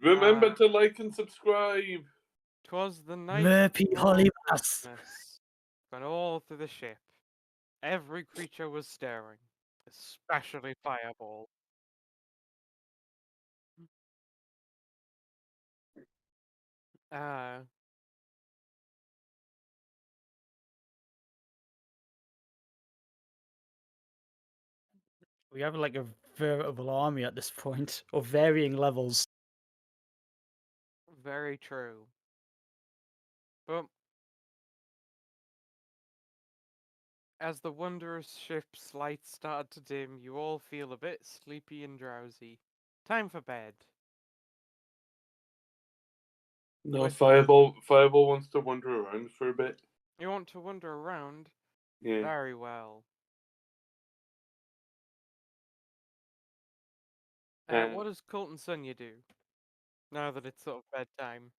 Remember to like and subscribe. 'Twas the night Murphy before Holly Mass. Christmas, when all through the ship every creature was staring, especially Fireball. Uh, We have like a veritable army at this point, of varying levels. very true. But as the wondrous ship's lights started to dim, you all feel a bit sleepy and drowsy. Time for bed. No, With Fireball wants to wander around for a bit. you want to wander around? Yeah. Very well. What does Colt and Sonia do now that it's sort of bedtime?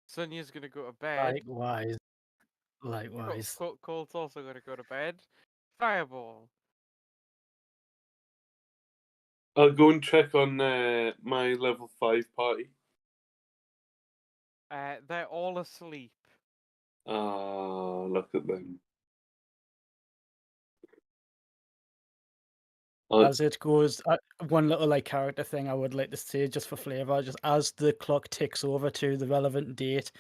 Sonia's gonna go to bed. Likewise. Likewise. Colt's also gonna go to bed. Fireball. I'll go and check on my level 5 party. They're all asleep. Ah, look at them. As it goes, one little like character thing I would like to say just for flavor, just as the clock ticks over to the relevant date,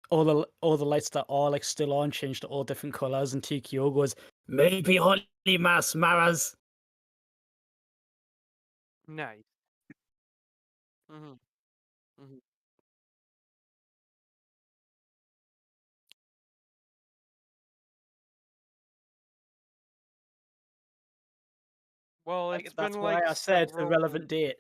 all the lights that are like still on change to all different colors, and TKO goes, "Maybe Holy Mass Maras." Nice. Mhm. Mhm. Well, Like it's been that's why like I said the several. relevant date.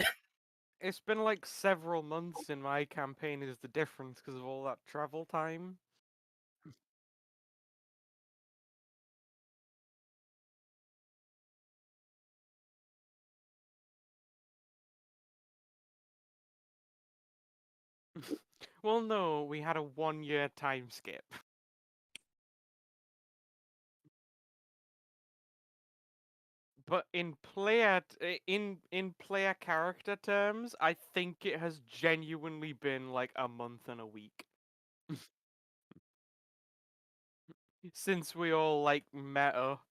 It's been like several months in my campaign. Is the difference because of all that travel time? Well, no, we had a 1 year time skip. But in player character terms, I think it has genuinely been like a month and a week since we all like met up.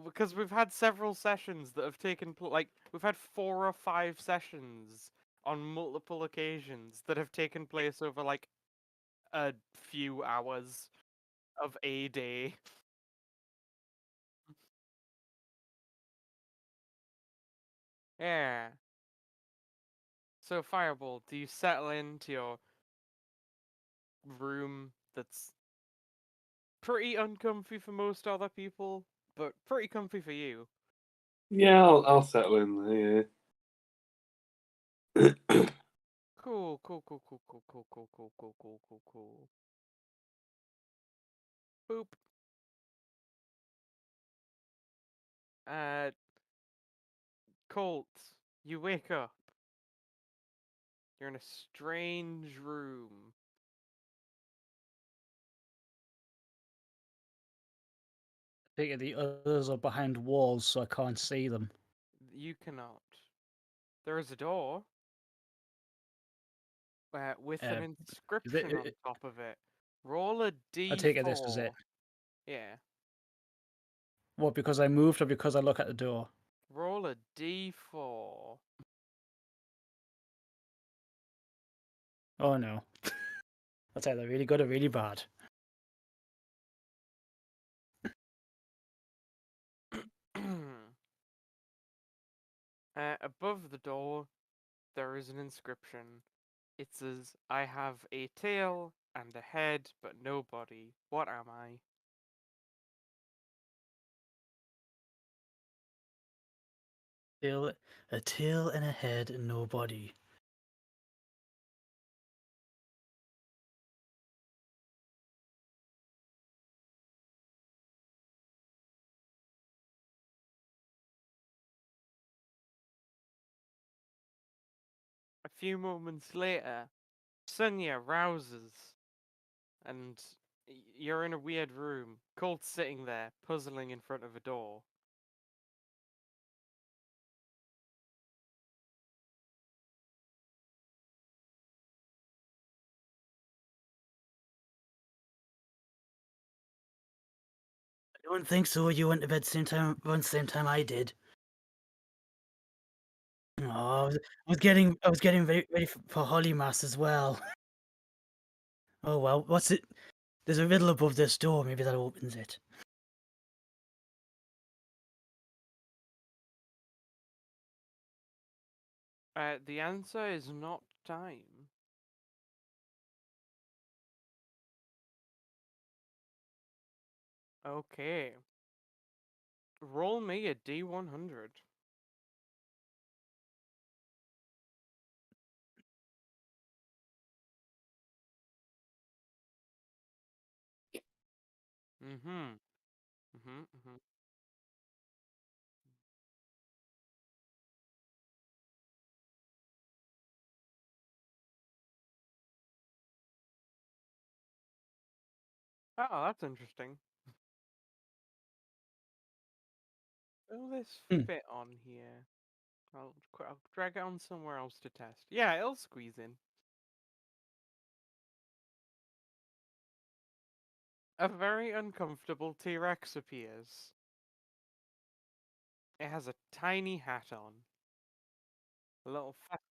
Because we've had several sessions that have like we've had 4 or 5 sessions on multiple occasions that have taken place over like a few hours of a day. Yeah. So Fireball, do you settle into your room that's pretty uncomfy for most other people, but pretty comfy for you? Yeah, I'll settle in there. Yeah. Cool, cool, cool, cool, cool, cool, cool, cool, cool, cool, cool, cool. Boop. Uh, Colt, you wake up. You're in a strange room. I think the others are behind walls, so I can't see them. You cannot. There is a door with an Uh, is inscription on top of it. Roll a I take it this is it. d4. Yeah. What, because I moved or because I look at the door? Roll a d4. Oh no. That's either really good or really bad. Above the door, there is an inscription. It says, I have a tail and a head, but no body. What am I? A tail and a head and no body. A few moments later, Sonia rouses, and you're in a weird room. Colt's sitting there, puzzling in front of a door. don't think so. You went to bed around the same time I did. Oh, I was getting ready for Holy Mass as well. Oh well, what's it? There's a riddle above this door. Maybe that opens it. The answer is not time. Okay. Roll me a D100. Mm-hmm. Mm-hmm. Mm-hmm. Oh, that's interesting. Will this Hmm. fit on here? I'll drag it on somewhere else to test. Yeah, it'll squeeze in. A very uncomfortable T-Rex appears. It has a tiny hat on. A little fat.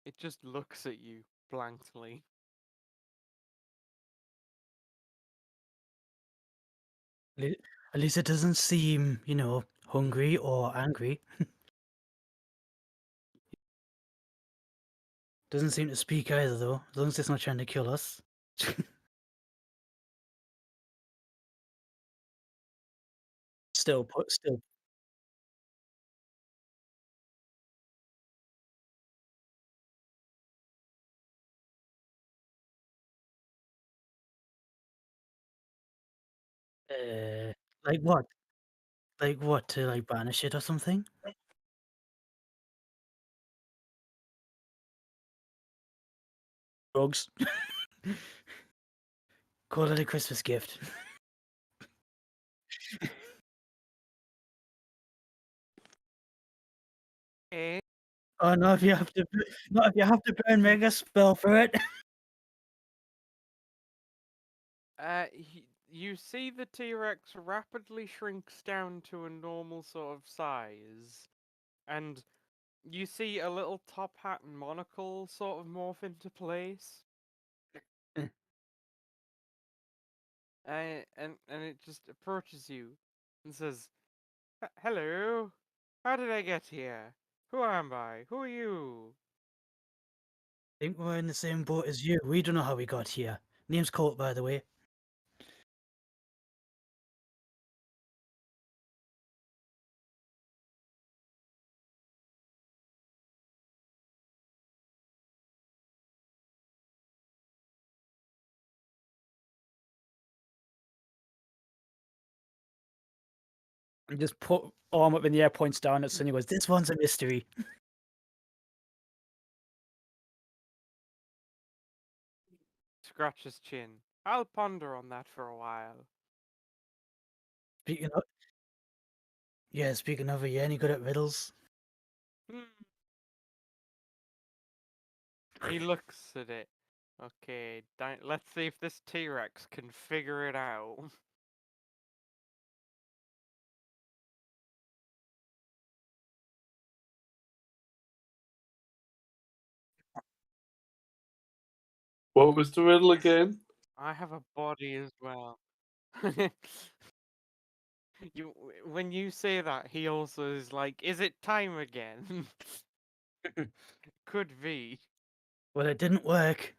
It just looks at you blankly. At least it doesn't seem, hungry or angry. Doesn't seem to speak either, though. As long as it's not trying to kill us. Still. Uh, like what? Like what? To like banish it or something? Drugs. Call it a Christmas gift. Eh? Oh no! If you have to, not if you have to burn mega spell for it. You see the T-Rex rapidly shrinks down to a normal sort of size, and you see a little top hat and monocle sort of morph into place. And it just approaches you and says, Hello, how did I get here? Who am I? Who are you?" I think we're in the same boat as you. We don't know how we got here. Name's Colt, by the way. And just put arm up in the air, points down at Sunny, goes, "This one's a mystery." Scratch his chin. "I'll ponder on that for a while." Speaking of, yeah, speaking of, are you any good at riddles? Hmm. He looks at it. Okay, let's see if this T-Rex can figure it out. What was the riddle again? I have a body as well. When you say that, he also is like, "Is it time again?" Could be. Well, it didn't work.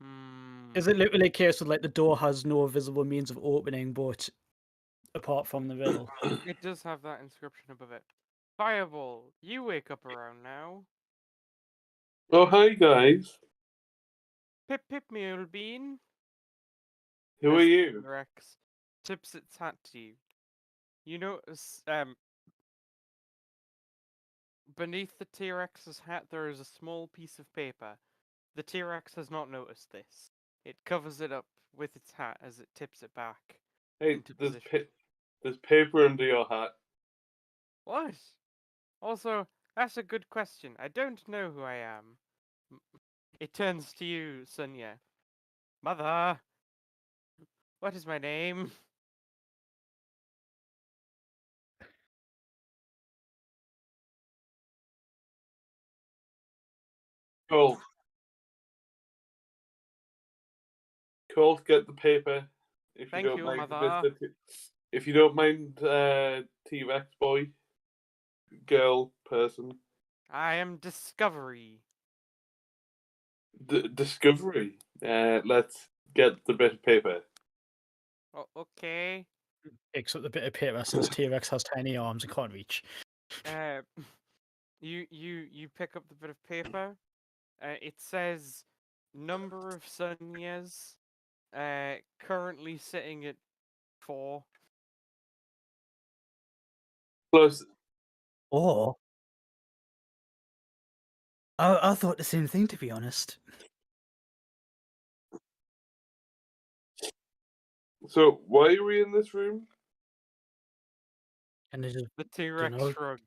Hmm. Is it literally a case of like the door has no visible means of opening, but apart from the riddle? It does have that inscription above it. "Fireball, you wake up around now. Oh, hi guys. Pip pip mule bean." Who are As you? the Rex tips its hat to you. You notice, beneath the T-Rex's hat there is a small piece of paper. The T-Rex has not noticed this. It covers it up with its hat as it tips it back Hey, into position. there's paper under your hat. What? Also, that's a good question. I don't know who I am. It turns to you, Sunya. "Mother!" What is my name? Colt. Colt, get the paper. If Thank you don't you, mind, mother. if you don't mind, T-Rex boy, girl, person, I am Discovery. Discovery. Let's get the bit of paper. Oh, okay. Picks up the bit of paper since T-Rex has tiny arms and can't reach. Uh, you pick up the bit of paper. It says number of sun years. Currently sitting at 4. Plus, Or I thought the same thing, to be honest. so why are we in this room? And they just The T-Rex know. shrugs.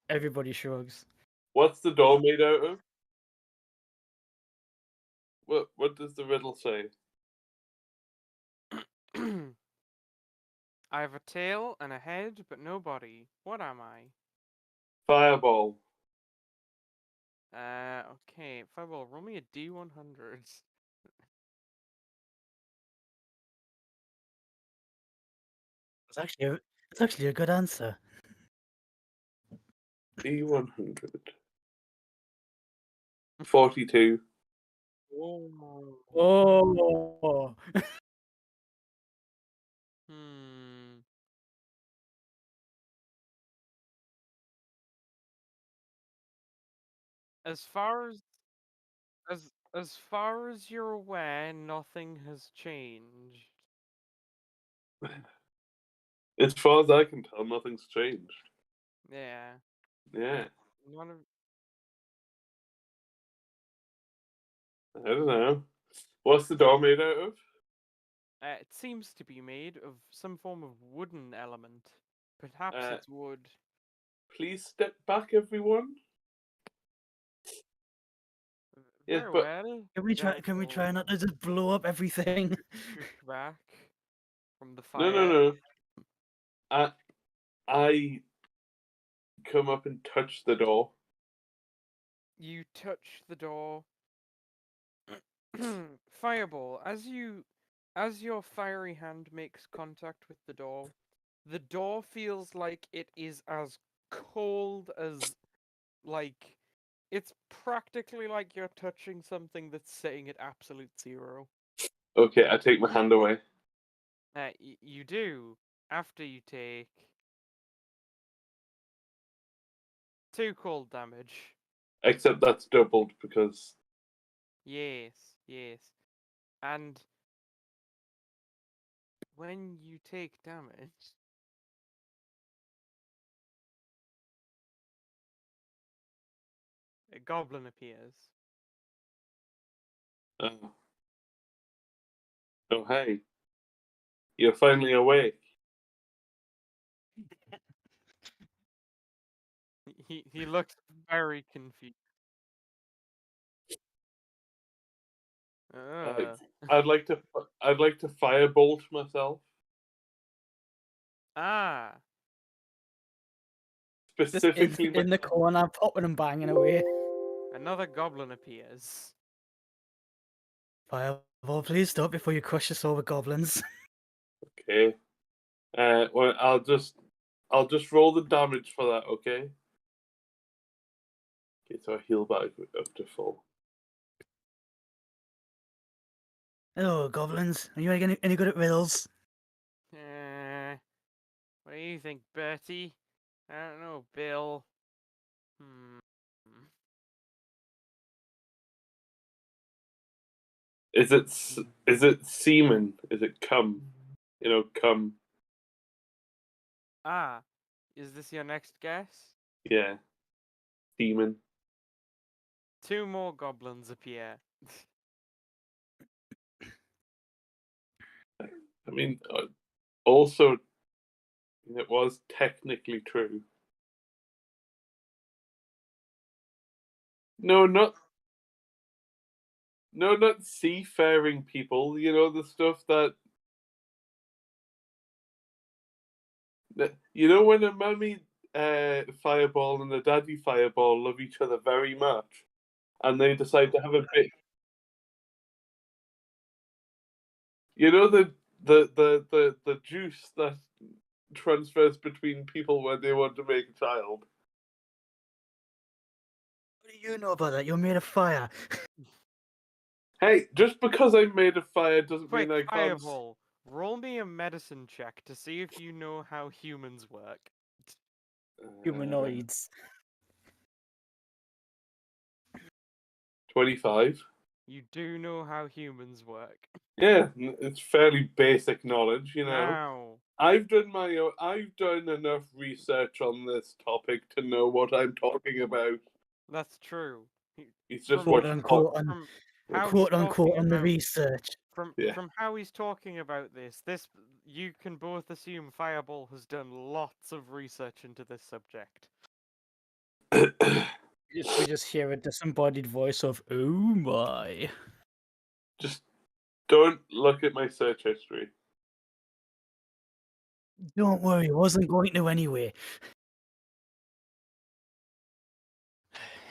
Everybody shrugs. What's the door made out of? What does the riddle say? I have a tail and a head, but no body. What am I? Fireball. Okay. Fireball, roll me a D100. It's actually a good answer. D100. 42. Oh. Oh, Hmm. As far as far as you're aware, nothing has changed. As far as I can tell, nothing's changed. Yeah. Yeah, None of I don't know. What's the door made out of? it seems to be made of some form of wooden element. Perhaps Uh, it's wood. Please step back, everyone. Yes, Very but well. can we try not to just blow up everything? Shush back from the no, fire. no, no. I come up and touch the door. You touch the door. Fireball, as your fiery hand makes contact with the door feels like it is as cold as like it's practically like you're touching something that's sitting at absolute 0. Okay, I take my hand away. You do after you take 2 cold damage. Except that's doubled because Yes, yes. And when you take damage, a goblin appears. oh, oh hey, you're finally awake. He looks very confused. Uh, Uh, I'd like to firebolt myself ah, Just specifically. in the corner, popping and banging away. another goblin appears. Fireball, please stop before you crush us all with goblins. Okay. Well, I'll just roll the damage for that. Okay. Okay, so I heal back up to full. Oh, goblins, are you any good at riddles? What do you think, Bertie? I don't know, Bill. Hmm. Is it semen? Is it cum? You know, cum. Ah, is this your next guess? Yeah, semen. 2 more goblins appear. I mean, also, it was technically true. No, No, not seafaring people. You know, the stuff that. You know, when a mummy fireball and a daddy fireball love each other very much, and they decide to have a bit. You know the juice that transfers between people when they want to make a child. What do you know about that? You're made of fire. Hey, just because I'm made of fire doesn't Quick, mean I can't. Fireball, roll me a medicine check to see if you know how humans work. Humanoids. 25. You do know how humans work. Yeah, it's fairly basic knowledge, you know. Now, I've done enough research on this topic to know what I'm talking about. that's true. It's just From- what Quote you unquote thought. on From how he's quote unquote talking on the about- research. Yeah. From how he's talking about this, you can both assume Fireball has done lots of research into this subject. We just hear a disembodied voice of "Oh my." Just don't look at my search history. Don't worry, wasn't going to anyway.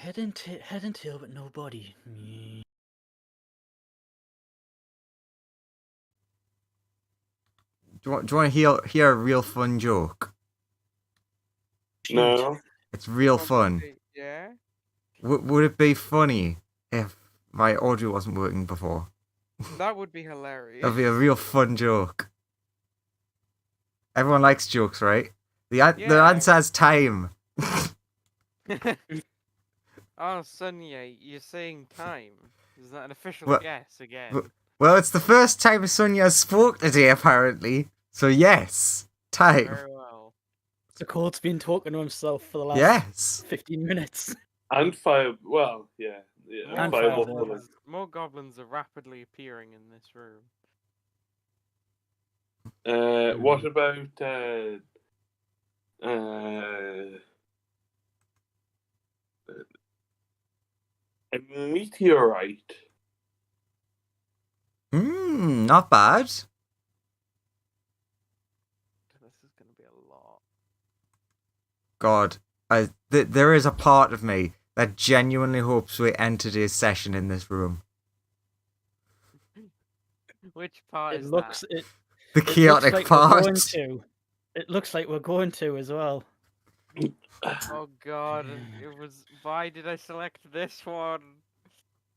Head and tail, but no body. Do you want to hear a real fun joke? No. It's real fun. Probably- Yeah. Would it be funny if my audio wasn't working before? That would be hilarious. That'd be a real fun joke. Everyone likes jokes, right? The answer is time. Oh, Sonia, you're saying time. Is that an official Well- guess again? Well, it's the first time Sonia spoke today, apparently. So yes, time. Very well. The Cold's been talking to himself for the last Yes. 15 minutes. And fire. Well, yeah. And Fireball. Fireball. More goblins are rapidly appearing in this room. What about a meteorite? Not bad. This is going to be a lot. God, there is a part of me that genuinely hopes we end today's session in this room. Which part It is looks that? it. The It looks chaotic like we're part. going to. It looks like we're going to as well. Oh god, it was. Why did I select this one?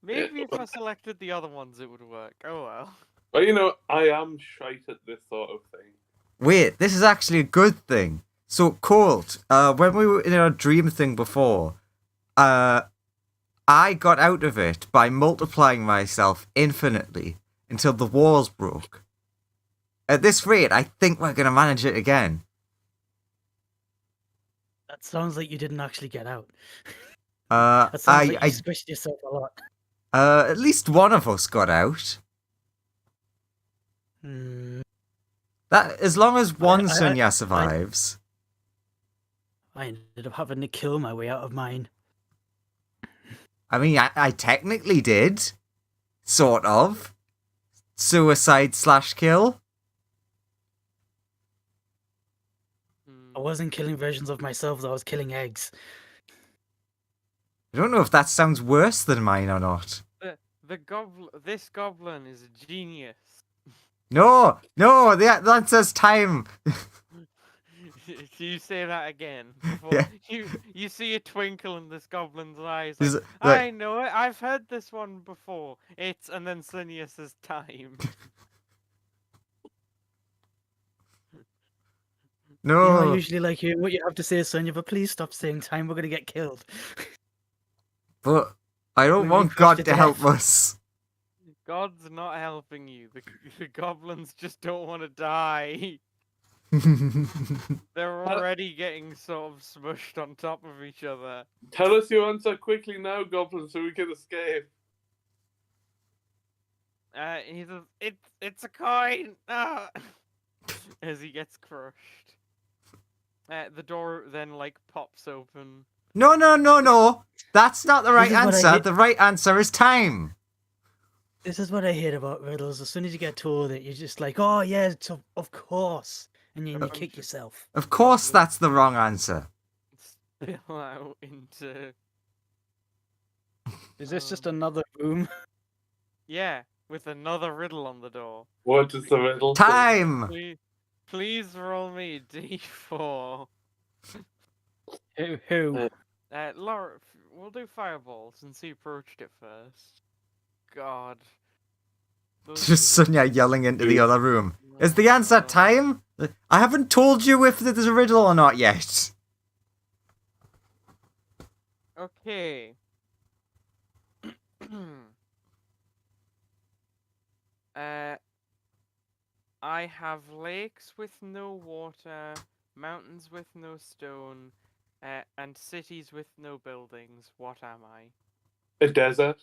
Maybe if I selected the other ones, it would work. Oh well. But you know, I am shite at this sort of thing. Wait, this is actually a good thing. So, Colt, when we were in our dream thing before, I got out of it by multiplying myself infinitely until the walls broke. At this rate, I think we're going to manage it again. That sounds like you didn't actually get out. Uh, That sounds like I, you squished yourself a lot. at least one of us got out. Hmm. That as long as one I- Sunya survives. I ended up having to kill my way out of mine. I mean, I technically did, sort of. Suicide/kill. I wasn't killing versions of myself, though. I was killing eggs. I don't know if that sounds worse than mine or not. This goblin is a genius. No, that says time. You say that again. Yeah. You see a twinkle in this goblin's eyes. Is Like, it- like- I know it. I've heard this one before. And then Sonia says time. You know, I No, usually like hearing what you have to say, Sonia, but please stop saying time. We're gonna get killed. but I don't We want crushed God to to help death. us. God's not helping you. The goblins just don't want to die. They're already getting sort of smushed on top of each other. Tell us your answer quickly now, Goblin, so we can escape. It's a coin. Ah! As he gets crushed. The door then like pops open. No. That's not the right is what I answer. did- The right answer is time. This is what I hate about riddles. As soon as you get told it, you're just like, oh yeah, of course, and then you I'm kick just- yourself. Of course, that's the wrong answer. Spill out into. Is this just Um, another room? Yeah, with another riddle on the door. What is the riddle? Time! Please roll me a d4. Who? Laura, we'll do fireball since he approached it first. God. Those Just two- Sonia yelling into the other room. Is the answer Oh, time? I haven't told you if there's a riddle or not yet. Okay. I have lakes with no water, mountains with no stone, and cities with no buildings. What am I? A desert.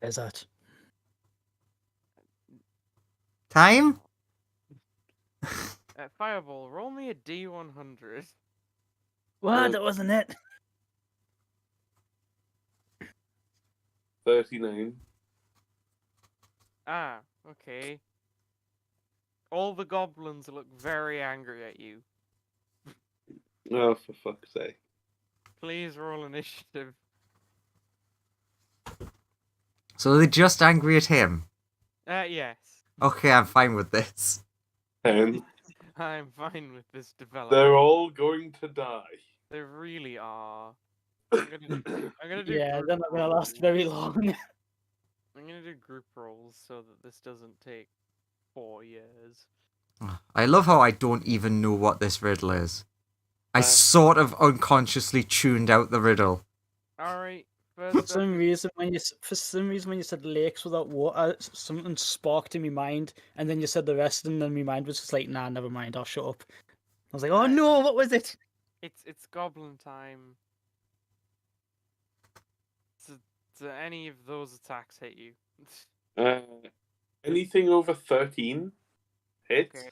Is that? Time? Fireball, roll me a D100. What? That wasn't it. 39. Ah, okay. All the goblins look very angry at you. Oh, for fuck's sake. Please roll initiative. So they're just angry at him. Yes. Okay, I'm fine with this. 10. I'm fine with this development. They're all going to die. They really are. I'm gonna do Yeah, group they're not gonna last very rolls. long. I'm gonna do group rolls so that this doesn't take 4 years. I love how I don't even know what this riddle is. I Uh, sort of unconsciously tuned out the riddle. Alright, For first up, some reason, when you said lakes without water, something sparked in my mind, and then you said the rest, and then my mind was just like, nah, never mind, I'll shut up. I was like, oh Right. no, what was it? it's goblin time. Do any of those attacks hit you? Anything over 13 hits. Okay.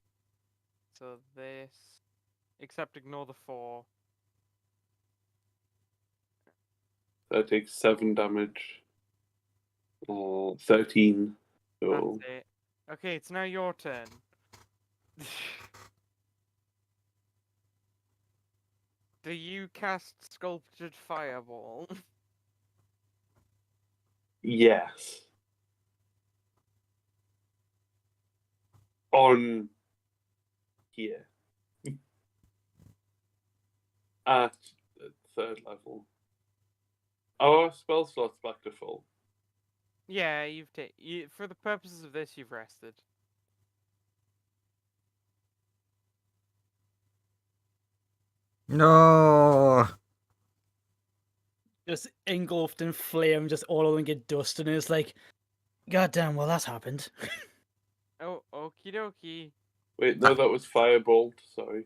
So this, except ignore the 4. That takes 7 damage. 13. So That's it. Okay, it's now your turn. Do you cast Sculptured Fireball? yes. On here. At third level. Our spell slot's back to full. Yeah, for the purposes of this, you've rested. No. Just engulfed in flame, just all of them get dust, and it's like, god damn, well, that's happened. Oh, okie dokie. Wait, no, that was Firebolt. Sorry.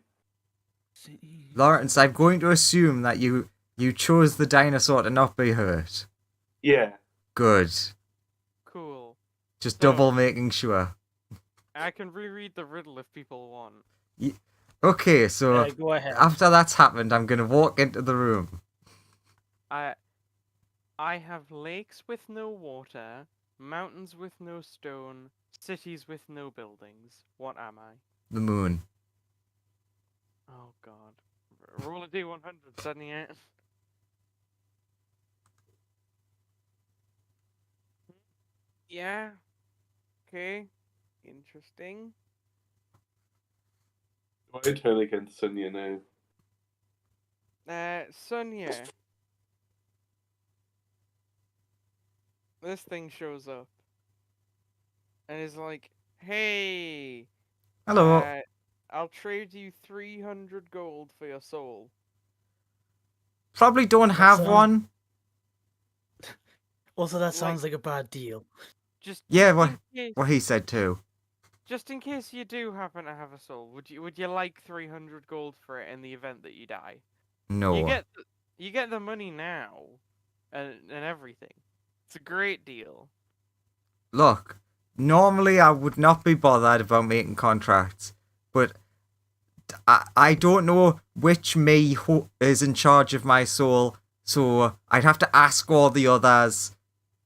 Lawrence, I'm going to assume that you chose the dinosaur to not be hurt. Yeah. Good. Cool. Just So- double making sure. I can reread the riddle if people want. Okay, so Go ahead. after that's happened, I'm going to walk into the room. I have lakes with no water, mountains with no stone, cities with no buildings. What am I? The moon. Oh god. Roll a D100, sending it. Yeah. Okay. Interesting. Do I turn against Sonia now? Sonia. This thing shows up. And is like, hey, Hello. I'll trade you 300 gold for your soul. Probably don't have sounds- one. Also, that like- sounds like a bad deal. Just Yeah, just in case, What he said too. just in case you do happen to have a soul, would you like 300 gold for it in the event that you die? No. You get the money now, and everything. It's a great deal. Look, normally I would not be bothered about making contracts, but I don't know which me who is in charge of my soul, so I'd have to ask all the others.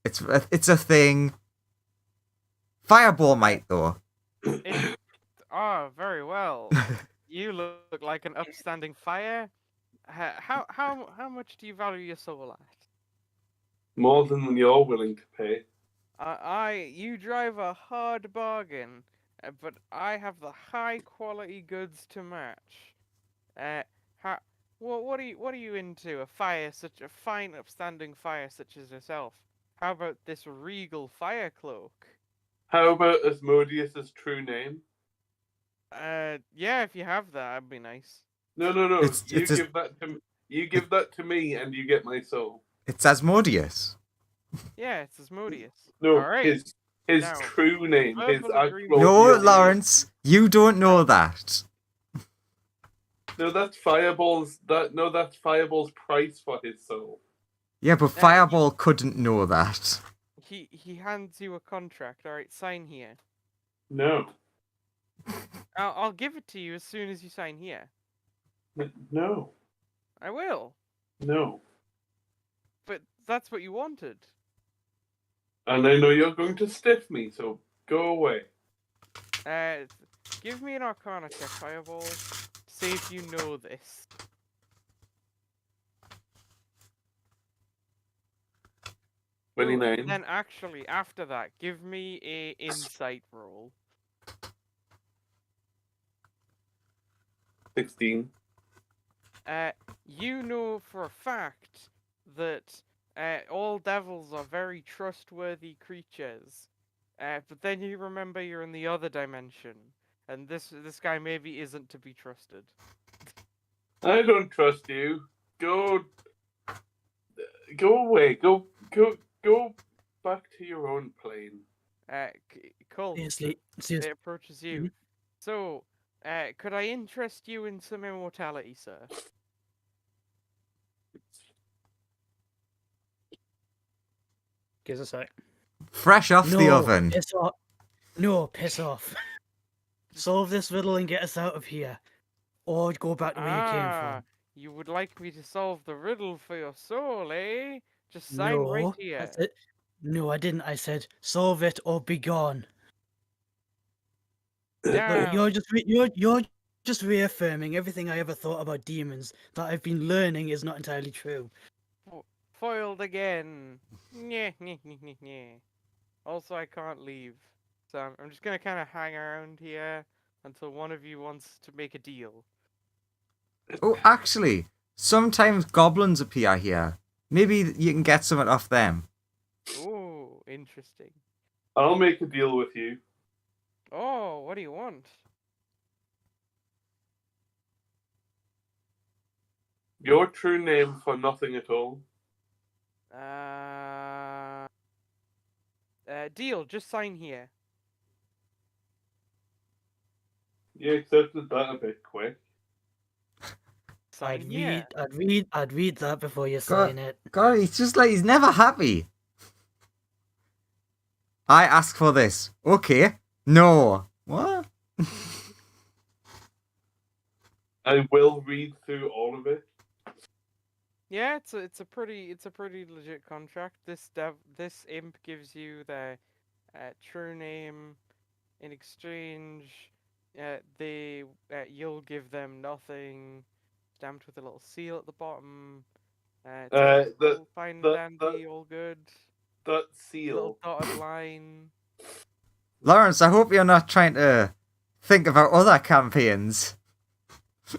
It's a thing. Fireball might though. Very well. You look like an upstanding fire. How much do you value your soul at? More than you're willing to pay. You drive a hard bargain, but I have the high quality goods to match. How, what are you into? A fire, such a fine, upstanding fire such as yourself. How about this regal fire cloak? How about Asmodeus's true name? Yeah, if you have that, that'd be nice. No. It's You give that to me, and you get my soul. It's Asmodeus. Yeah, it's Asmodeus. No, All right. his Now, true name, his verbal actual. agreement. No, real name. Lawrence, you don't know that. No, that's Fireball's. That's Fireball's price for his soul. Yeah, but Fireball couldn't know that. He hands you a contract. All right, sign here. No. I'll give it to you as soon as you sign here. No. I will. No. But that's what you wanted. And I know you're going to stiff me, so go away. Give me an Arcana check, Fireball. See if you know this. 29. Then actually, after that, give me a insight roll. 16. You know for a fact that all devils are very trustworthy creatures. But then you remember you're in the other dimension, and this guy maybe isn't to be trusted. I don't trust you. Go away. Go back to your own plane. Colt, Seriously. it approaches you. So, could I interest you in some immortality, sir? Give us a sec. Fresh off the oven. Piss off. No, piss off. Solve this riddle and get us out of here. Or go back to where you came from. You would like me to solve the riddle for your soul, eh? Just sign right No, here. that's it. No, I didn't. I said, solve it or be gone. Damn. You're just reaffirming everything I ever thought about demons that I've been learning is not entirely true. Foiled again. Nyeh. Also, I can't leave. So I'm just gonna kind of hang around here until one of you wants to make a deal. Oh, actually, sometimes goblins appear here. Maybe you can get something off them. Ooh, interesting. I'll make a deal with you. Oh, what do you want? Your true name for nothing at all. Deal. Just sign here. You accepted that a bit quick. Sign I'd here. read that before you sign it. God, he's just like, he's never happy. I ask for this. Okay. No. What? I will read through all of it. Yeah, it's a pretty legit contract. This imp gives you the true name. In exchange, you'll give them nothing. Stamped with a little seal at the bottom. Fine dandy, all good. That Little seal. dotted line. Lawrence, I hope you're not trying to think about other campaigns.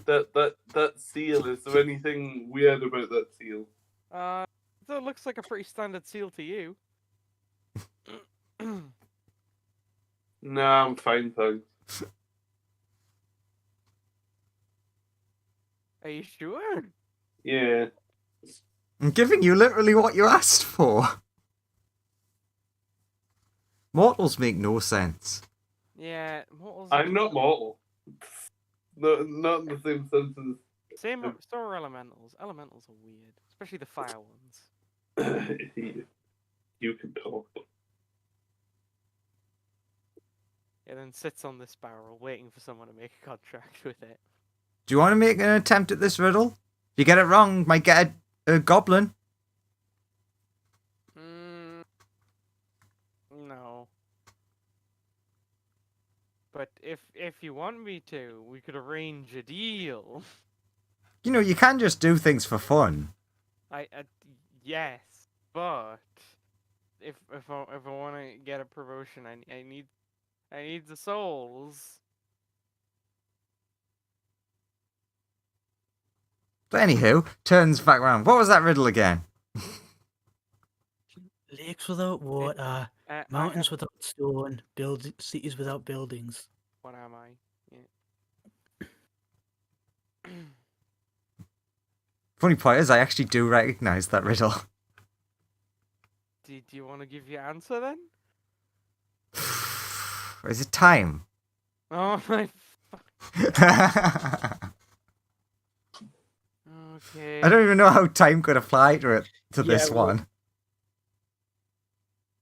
That seal. Is there anything weird about that seal? That looks like a pretty standard seal to you. No, I'm fine, thanks. Are you sure? Yeah. I'm giving you literally what you asked for. Mortals make no sense. Yeah, mortals. I'm not mortal. No, not in the same sense as. So are elementals. Elementals are weird, especially the fire ones. You can talk. It then sits on this barrel, waiting for someone to make a contract with it. Do you want to make an attempt at this riddle? If you get it wrong, might get a goblin. But if you want me to, we could arrange a deal. You know, you can just do things for fun. Yes, but if I want to get a promotion, I need the souls. But anywho, turns back around. What was that riddle again? Lakes without water, I mountains have, without stone, cities without buildings. what am I? Yeah. Funny part is, I actually do recognize that riddle. Do you want to give your answer then? Is it time? Oh my. I Okay. don't even know how time could apply to it this Yeah, well- one.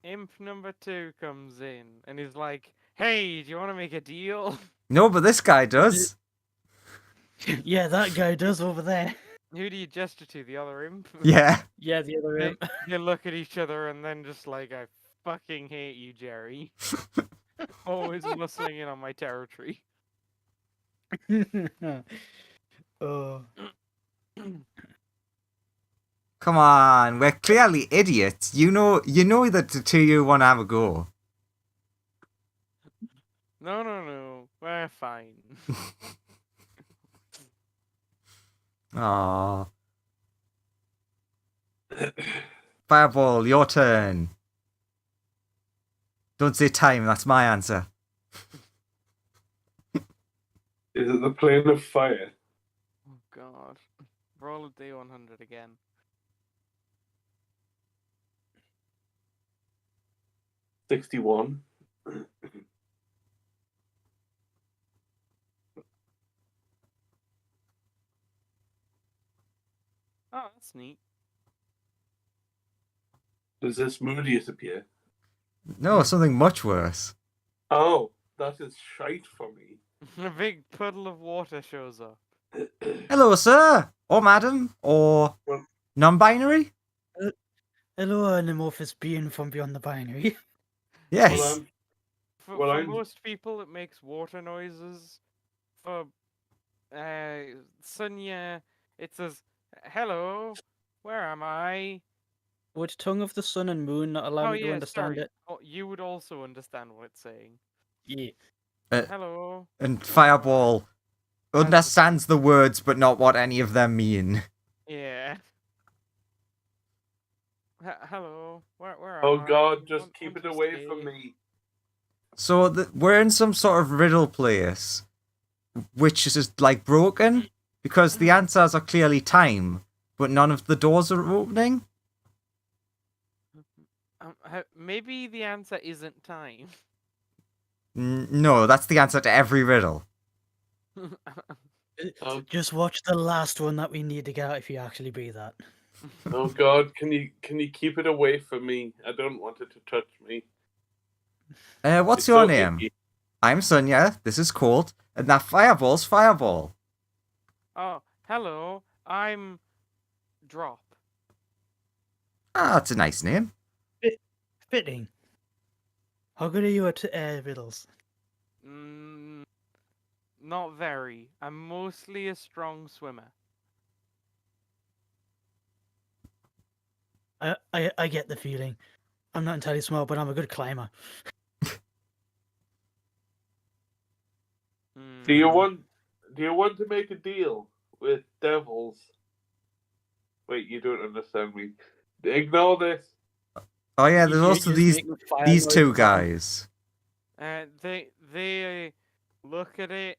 Imp number 2 comes in and he's like, "Hey, do you want to make a deal?" No, but this guy does. Yeah, that guy does over there. Who do you gesture to? The other imp? Yeah. Yeah, the other They, imp. they look at each other and then just like, "I fucking hate you, Jerry. Always muscling in on my territory." Oh. Come on, we're clearly idiots. You know that the two of you want to have a go. No, we're fine. Aww. Fireball, your turn. Don't say time, that's my answer. Is it the plane of fire? Oh god. Roll a D100 again. $61. Oh, that's neat. Does this moody appear? No, something much worse. Oh, that is shite for me. A big puddle of water shows up. Hello, sir, or madam, or Well- non-binary? Hello, an amorphous being from beyond the binary. Yes. Well, For, Well, for I'm- most people, it makes water noises. For Sunya, it says, "Hello, where am I?" Would tongue of the sun and moon not allow Oh me to yeah, understand sorry. it? Oh, you would also understand what it's saying. Yeah. Hello. And Fireball That's- understands the words, but not what any of them mean. Yeah. Hello. Where oh am I? god, just Want- keep want it to away from stay?" me. So we're in some sort of riddle place, which is just like broken because the answers are clearly time, but none of the doors are opening. Maybe the answer isn't time. No, that's the answer to every riddle. Oh, Just watch the last one that we need to get out if you actually be that. oh god, can you keep it away from me? I don't want it to touch me. What's It's your so name? icky. I'm Sonia. This is Colt, and that Fireball's Fireball. Oh, hello. I'm Drop. Ah, that's a nice name. Fitting. How good are you at riddles? Not very. I'm mostly a strong swimmer. I get the feeling. I'm not entirely smart, but I'm a good climber. Do you Hmm. want to make a deal with devils? Wait, you don't understand me. Ignore this. Oh yeah, You- there's you also just these make the fire these noise two sound. guys. They look at it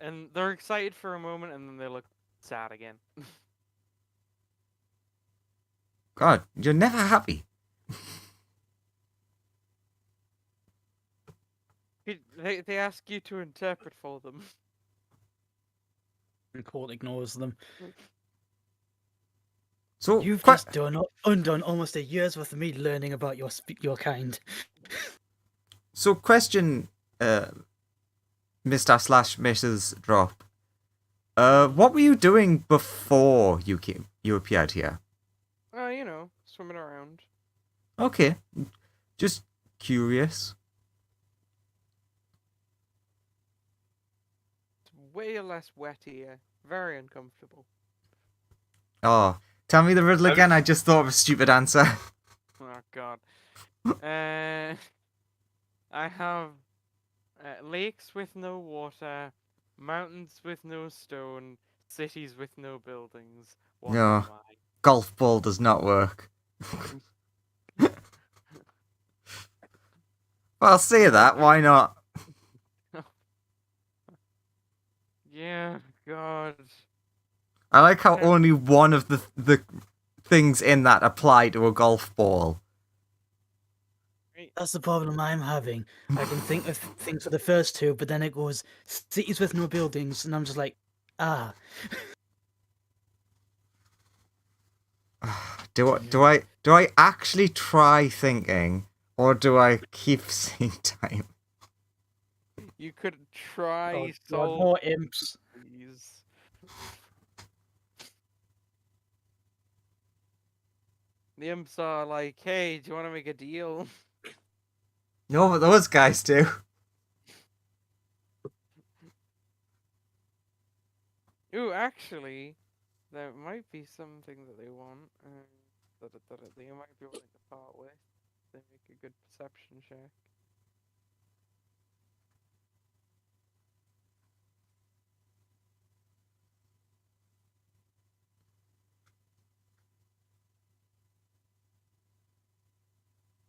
and they're excited for a moment and then they look sad again. God, you're never happy. They ask you to interpret for them. And Colt ignores them. So You've just undone almost a year's worth of me learning about your kind. So question, Mr. / Mrs. Drop. What were you doing before you appeared here? Swimming around. Okay, just curious. way less wet here. Very uncomfortable. Oh, tell me the riddle I again. don't- I just thought of a stupid answer. Oh god. I have lakes with no water, mountains with no stone, cities with no buildings. What No. am I? Golf ball does not work. Well, I'll say that. Why not? Yeah, God. I like how Yeah. only one of the things in that apply to a golf ball. That's the problem I'm having. I can think of things for the first two, but then it goes cities with no buildings, and I'm just like, ah. Do I actually try thinking, or do I keep saying time? You could try Oh, God, solve more imps. these. The imps are like, hey, do you want to make a deal? No, but those guys do. Ooh, actually, there might be something that they want. That they might be willing to part with. They make a good perception check.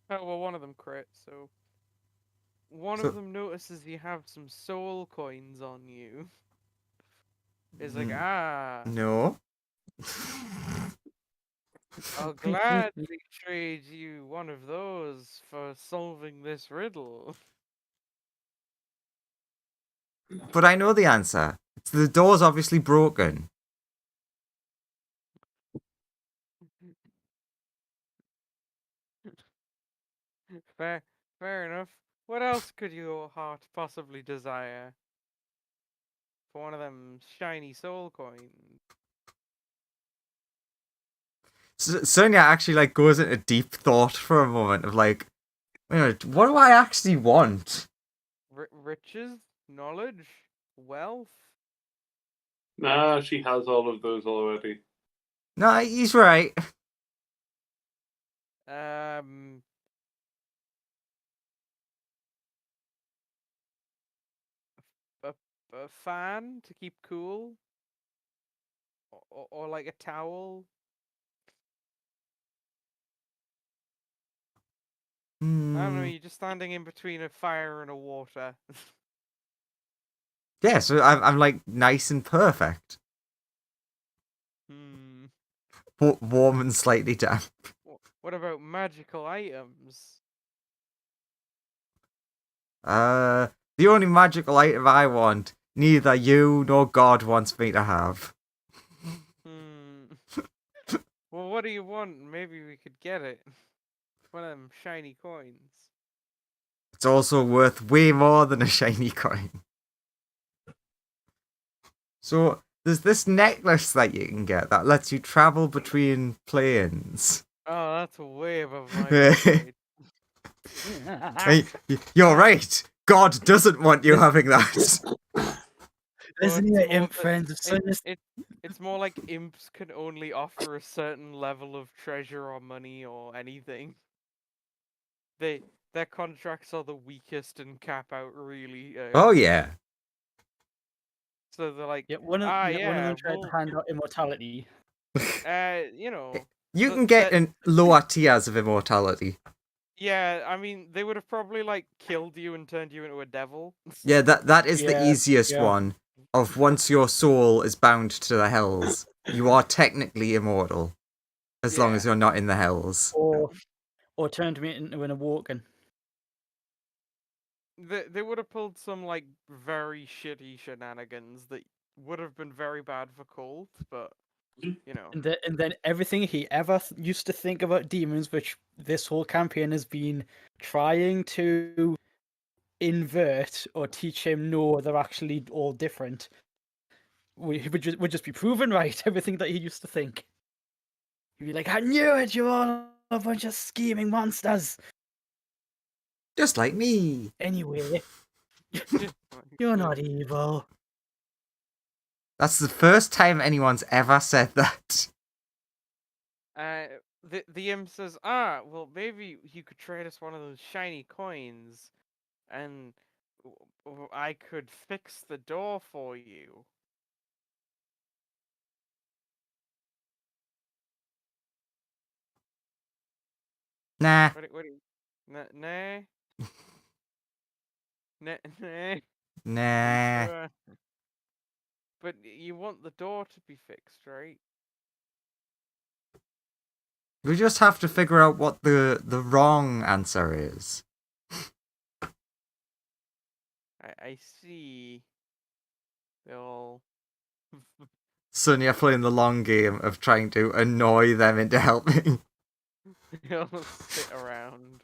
Oh, well, one of them crit, so... One So- of them notices you have some soul coins on you. Is like, Mm, ah, No. I'll gladly trade you one of those for solving this riddle. But I know the answer. The door's obviously broken. Fair, fair enough. What else could your heart possibly desire? For one of them shiny soul coins. Sonia actually like goes into deep thought for a moment of like, wait a minute, what do I actually want? Riches? Knowledge? Wealth? Nah, she has all of those already. No, he's right. Um... A, a fan to keep cool? Or like a towel? I don't know, Hmm. you're just standing in between a fire and a water. Yeah, so I'm like nice and perfect. Hmm. Warm and slightly damp. What about magical items? The only magical item I want, neither you nor God wants me to have. Hmm. Well, what do you want? Maybe we could get it. One of them shiny coins. It's also worth way more than a shiny coin. So there's this necklace that you can get that lets you travel between planes. Oh, that's way above my pay grade. Hey, you're right. God doesn't want you having that. Listen it's here, more imp that- friends. If Sonia's It's more like imps can only offer a certain level of treasure or money or anything. Their contracts are the weakest and cap out really. Oh yeah. So they're like, yeah, one of them tried to hand out immortality. you know, You the- can get that- in lower tiers of immortality. yeah. I mean, they would have probably like killed you and turned you into a devil. Yeah, that is the Yeah, easiest yeah. one. Of once your soul is bound to the hells, you are technically immortal. As long Yeah. as you're not in the hells. Or turned me into an awoken. They would have pulled some like very shitty shenanigans that would have been very bad for Colt, but you know. And then everything he ever used to think about demons, which this whole campaign has been trying to invert or teach him, no, they're actually all different. Would just be proven right. Everything that he used to think. He'd be like, I knew it, you're all a bunch of scheming monsters. Just like me. Anyway, Just like you're me. not evil. That's the first time anyone's ever said that. The imp says, well, maybe you could trade us one of those shiny coins, and I could fix the door for you. Nah. What nah? Nah? Nah. Sure. But you want the door to be fixed, right? We just have to figure out what the wrong answer is. I see. They'll... Sonia playing the long game of trying to annoy them into helping. They'll sit around.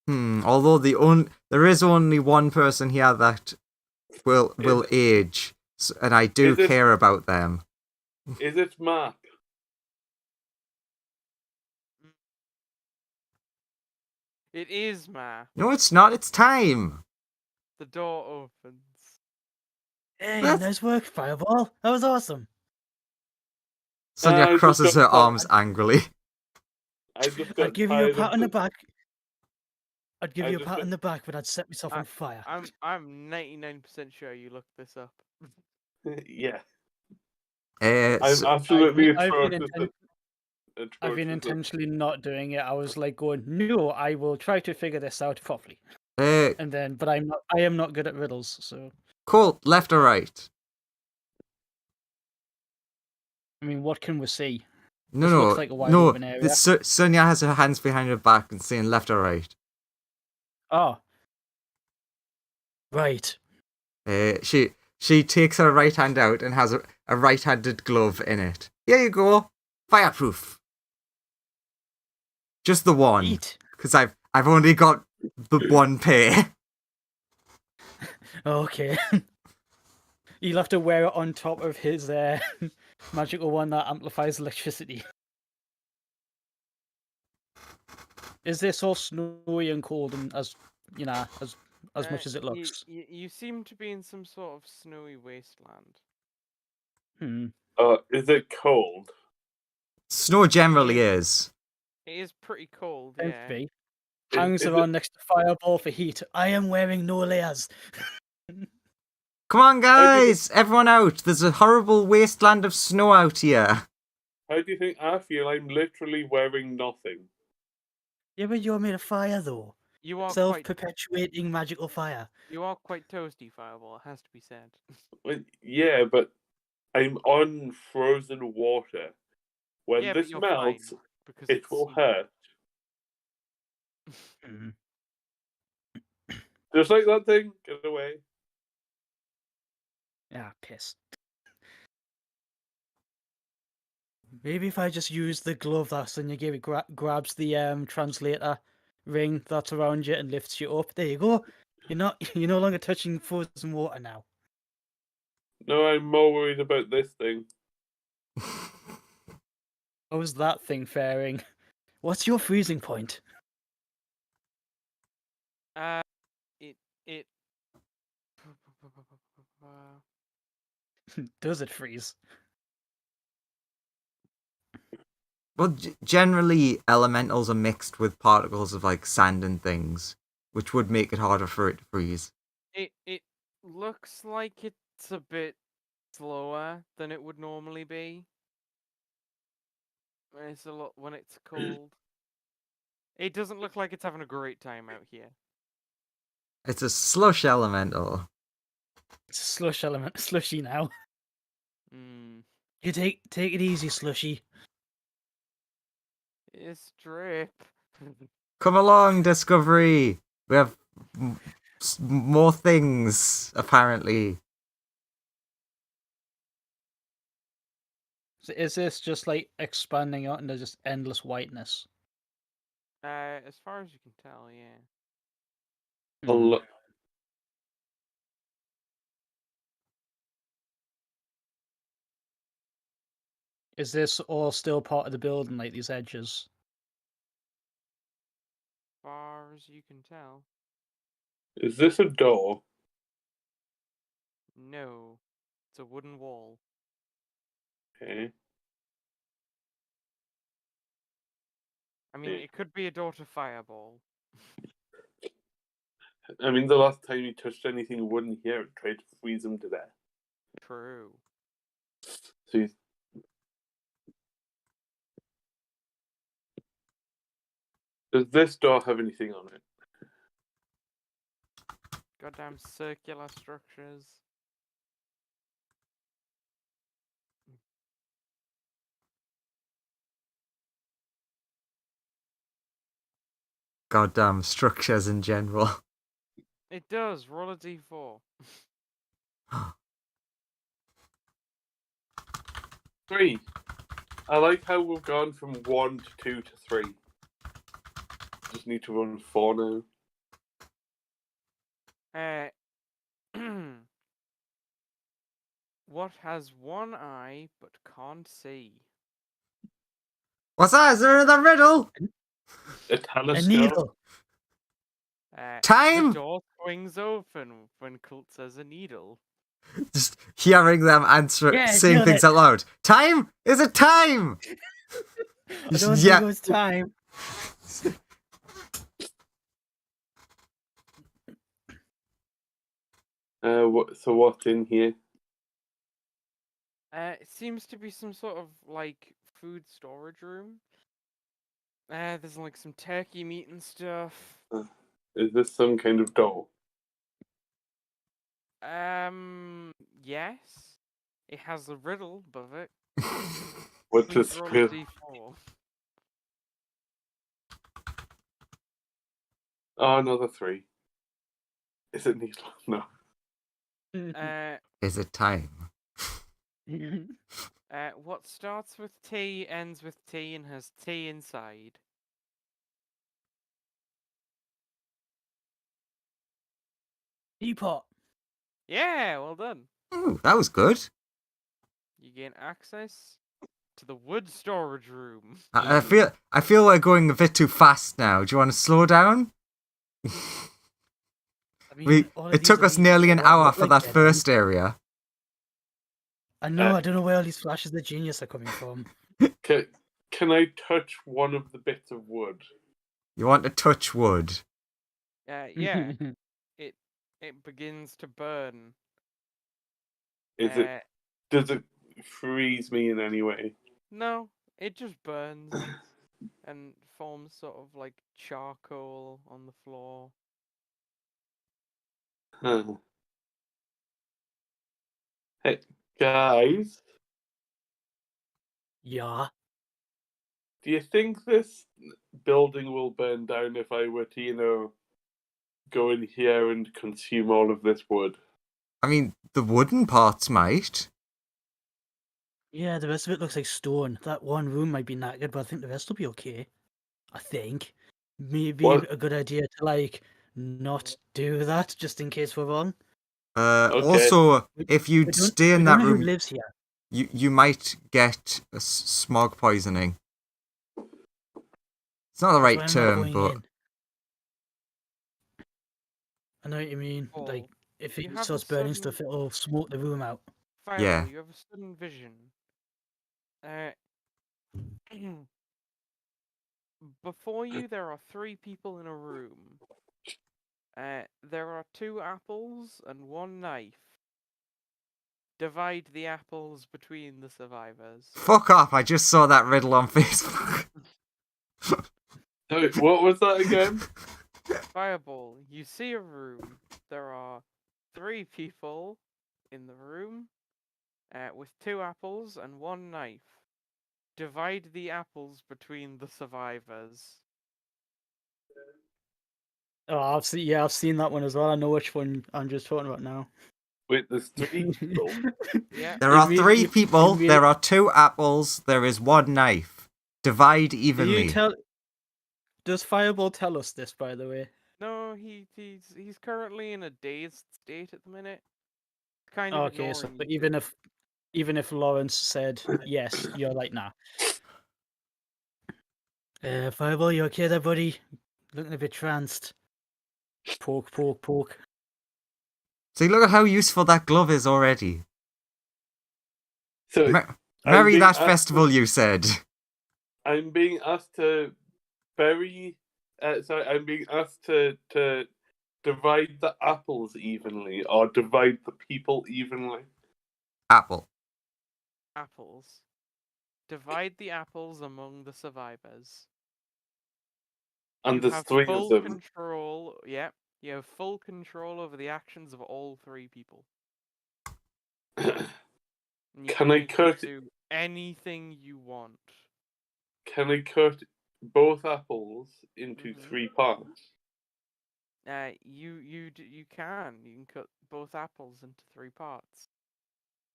Although there is only one person here that will age, and I do care about them. Is it Map? It is, Ma. No, it's not. It's time. The door opens. Hey, That's- nice work, Fireball. That was awesome. Sonia I crosses just her got arms angrily. I just got I'd give you a tired pat of on the this- back. I'd give I you a just pat got- on the back, but I'd set myself on fire. I'm 99% sure you looked this up. Yeah, Uh, I'm so- absolutely I've been atrocious. I've been atrocious at- intentionally not doing it. I was like going, no, I will try to figure this out properly. uh, And then, but I am not good at riddles, so Colt, left or right? I mean, what can we see? No, This no, looks like a wide no. open area. Sonia has her hands behind her back and saying left or right. Oh, right. She takes her right hand out and has a right-handed glove in it. Here you go, fireproof. Just the one, Eat. because I've only got the one pair. Okay. You'll have to wear it on top of his magical one that amplifies electricity. Is this all snowy and cold and as much as it looks? You seem to be in some sort of snowy wasteland. Is it cold? Snow generally is. It is pretty cold, Tends yeah. to be. Is- Hangs is it- around next to Fireball for heat. I am wearing no layers. Come on, guys! Everyone out! There's a horrible wasteland of snow out here. How do you think I feel? I'm literally wearing nothing. Yeah, but you're made of fire, though. You are quite Self-perpetuating magical fire. toasty, Fireball, it has to be said. Like, yeah, but I'm on frozen water. When Yeah, but this you're melts, fine, because it it's will sea. hurt. Mhm. Just like that thing. Get away. Ah, piss. Maybe if I just use the glove that's in your game, it grabs the translator ring that's around you and lifts you up. There you go. You're no longer touching frozen water now. No, I'm more worried about this thing. How's that thing faring? What's your freezing point? It. Does it freeze? Well, generally, elementals are mixed with particles of like sand and things, which would make it harder for it to freeze. It looks like it's a bit slower than it would normally be. When it's cold. It doesn't look like it's having a great time out here. It's a slush elemental. It's a slush element, slushy now. You take it easy, slushy. It's drip. Come along, Discovery. We have more things, apparently. So is this just like expanding out into just endless whiteness? As far as you can tell, yeah. Look. Is this all still part of the building, like these edges? As far as you can tell. Is this a door? No, it's a wooden wall. Okay. I mean, Yeah. it could be a door to fireball. I mean, the last time he touched anything wooden here, it tried to freeze him to death. True. So he's... Does this door have anything on it? Goddamn circular structures. Goddamn structures in general. It does. Roll a d4. 3. I like how we've gone from 1 to 2 to 3. Just need to run 4 now. What has one eye but can't see? What's that? Is there another riddle? A A telescope. needle. Time? The door swings open when Colt says a needle. Just hearing them answer, Yeah, saying nailed things it. out loud. Time? Is it time? I don't Yeah. think it was time. So what's in here? It seems to be some sort of like food storage room. There's like some turkey meat and stuff. Is this some kind of doll? Yes. It has a riddle above it. What's Please this? roll a d4. Oh, another 3. Is it needle? No. Is it time? What starts with T, ends with T, and has T inside? Teapot. Yeah, well done. Ooh, that was good. You gain access to the wood storage room. I feel we're going a bit too fast now. Do you want to slow down? I mean, all of It these took are us nearly an needles, hour look for like that dead first area. I know. I don't know where all these flashes of genius are coming from. Can I touch one of the bits of wood? You want to touch wood? Yeah, it begins to burn. Is it? Does it freeze me in any way? No, it just burns and forms sort of like charcoal on the floor. Huh. Hey, guys, Yeah. do you think this building will burn down if I were to, go in here and consume all of this wood? I mean, the wooden parts might. Yeah, the rest of it looks like stone. That one room might be knackered, but I think the rest will be okay. I think. Maybe What? a good idea to like not do that just in case we're wrong. Okay. Also, if We you'd don't, stay in we don't that know who room, lives here. you might get a smog poisoning. It's not the That's right why I'm not term, going but in. I know what you mean. Paul, Like, if you it have starts a burning sudden- stuff, it'll smoke the room out. Fireball, Yeah. you have a sudden vision. Before you, there are 3 people in a room. There are 2 apples and 1 knife. Divide the apples between the survivors. fuck off. I just saw that riddle on Facebook. Sorry, what was that again? Fireball, you see a room. There are 3 people in the room with 2 apples and 1 knife. Divide the apples between the survivors. Oh, I've seen that one as well. I know which one Andrew's talking about now. Wait, there's 3 people. Yeah. There are You mean- 3 you- people, you mean- there are 2 apples, there is 1 knife. Divide Do evenly. you tell? Does Fireball tell us this, by the way? No, he's currently in a dazed state at the minute. Kind Oh, of okay, so ignoring but you. even if Lawrence said yes, you're like nah. Fireball, you okay there, buddy? Looking a bit tranced. Poke, poke, poke. See, look at how useful that glove is already. So Merry being that asked festival, you said. I'm being asked to bury. Sorry, I'm being asked to divide the apples evenly or divide the people evenly. Apple. Apples. Divide the apples among the survivors. And You there's have 3 of full them. control. Yeah, you have full control over the actions of all 3 people. And you Can I use them cut? to do anything you want. Can I cut both apples into Mhm. 3 parts? You can cut both apples into 3 parts.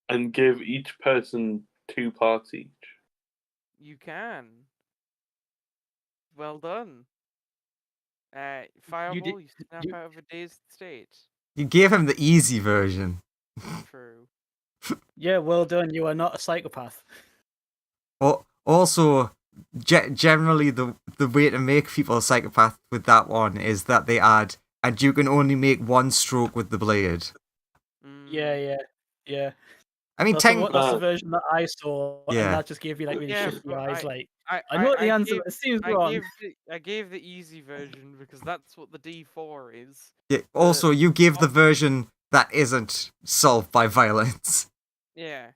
And give each person 2 parts each. You can. Well done. Fireball, you snap out of a dazed state. You gave him the easy version. True. Yeah, well done. You are not a psychopath. Also, generally, the way to make people a psychopath with that one is that they add, and you can only make 1 stroke with the blade. Yeah. I mean, That's the Uh, version that I saw, Yeah. and that just gave me like really Yeah, shifty but eyes. Like, I I know what the I answer gave, is. It seems I wrong. gave the easy version because that's what the D4 is. Yeah, also, you give the version that isn't solved by violence. Yeah.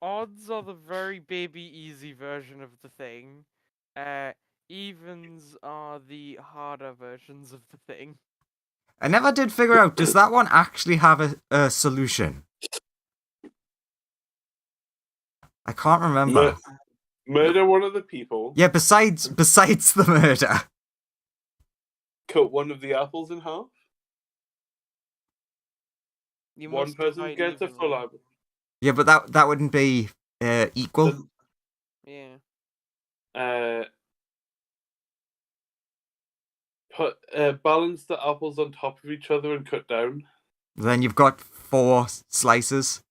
Odds are the very baby easy version of the thing. Evens are the harder versions of the thing. I never did figure out, does that one actually have a solution? I can't remember. Murder one of the people. Yeah, besides the murder. Cut one of the apples in half. You One must person divide gets a full evenly. apple. Yeah, but that wouldn't be equal. Yeah. Balance the apples on top of each other and cut down, Then you've got 4 slices,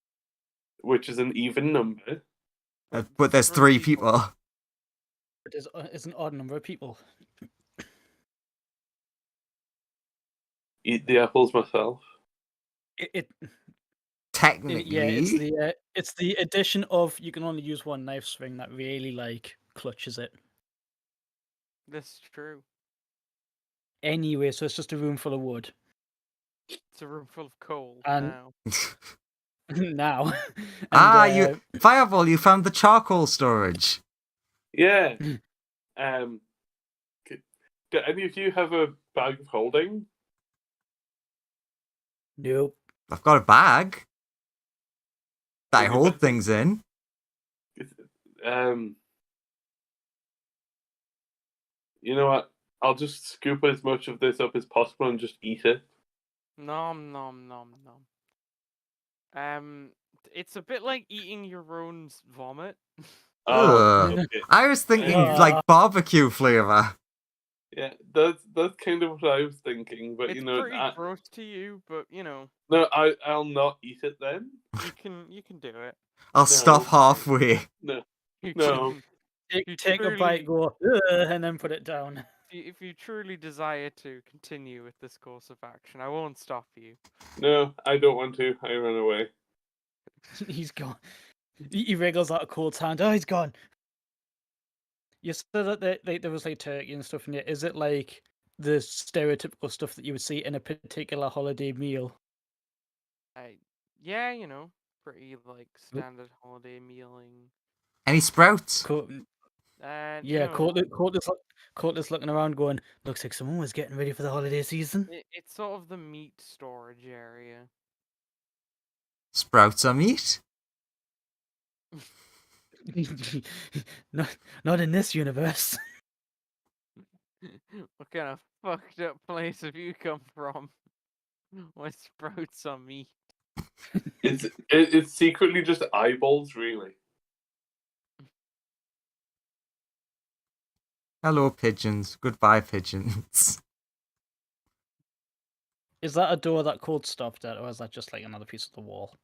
which is an even number. but there's 3 people. It's an odd number of people. Eat the apples myself. Technically. It's the addition of you can only use 1 knife swing that really like clutches it. That's true. Anyway, so it's just a room full of wood. It's a room full of coal And- now. Now. And, you Fireball, you found the charcoal storage. Yeah. Do any of you have a bag of holding? Nope. I've got a bag that I Have you hold got- things in. You know what? I'll just scoop as much of this up as possible and just eat it. Nom nom nom nom. It's a bit like eating your own vomit. Oh, Ugh. okay. I was thinking like barbecue flavor. Yeah, that's kind of what I was thinking, but It's you know, pretty gross to you, but you know, no, I'll not eat it then. you can do it. I'll stop halfway. No, You no. can- You Take a bite, go, and then put it down. if you truly desire to continue with this course of action, I won't stop you. No, I don't want to. I run away. He's gone. He wriggles out of Cold's hand. Oh, he's gone. You said that there was like turkey and stuff in it. Is it like the stereotypical stuff that you would see in a particular holiday meal? Yeah, you know, pretty like standard holiday mealing. Any sprouts? Colt, yeah, no. Colt is looking around, going, "Looks like someone was getting ready for the holiday season." It's sort of the meat storage area. Sprouts are meat? Not in this universe. What kind of fucked up place have you come from? Why sprouts on meat? It's secretly just eyeballs, really. Hello, pigeons. Goodbye, pigeons. Is that a door that Colt stopped at, or is that just like another piece of the wall?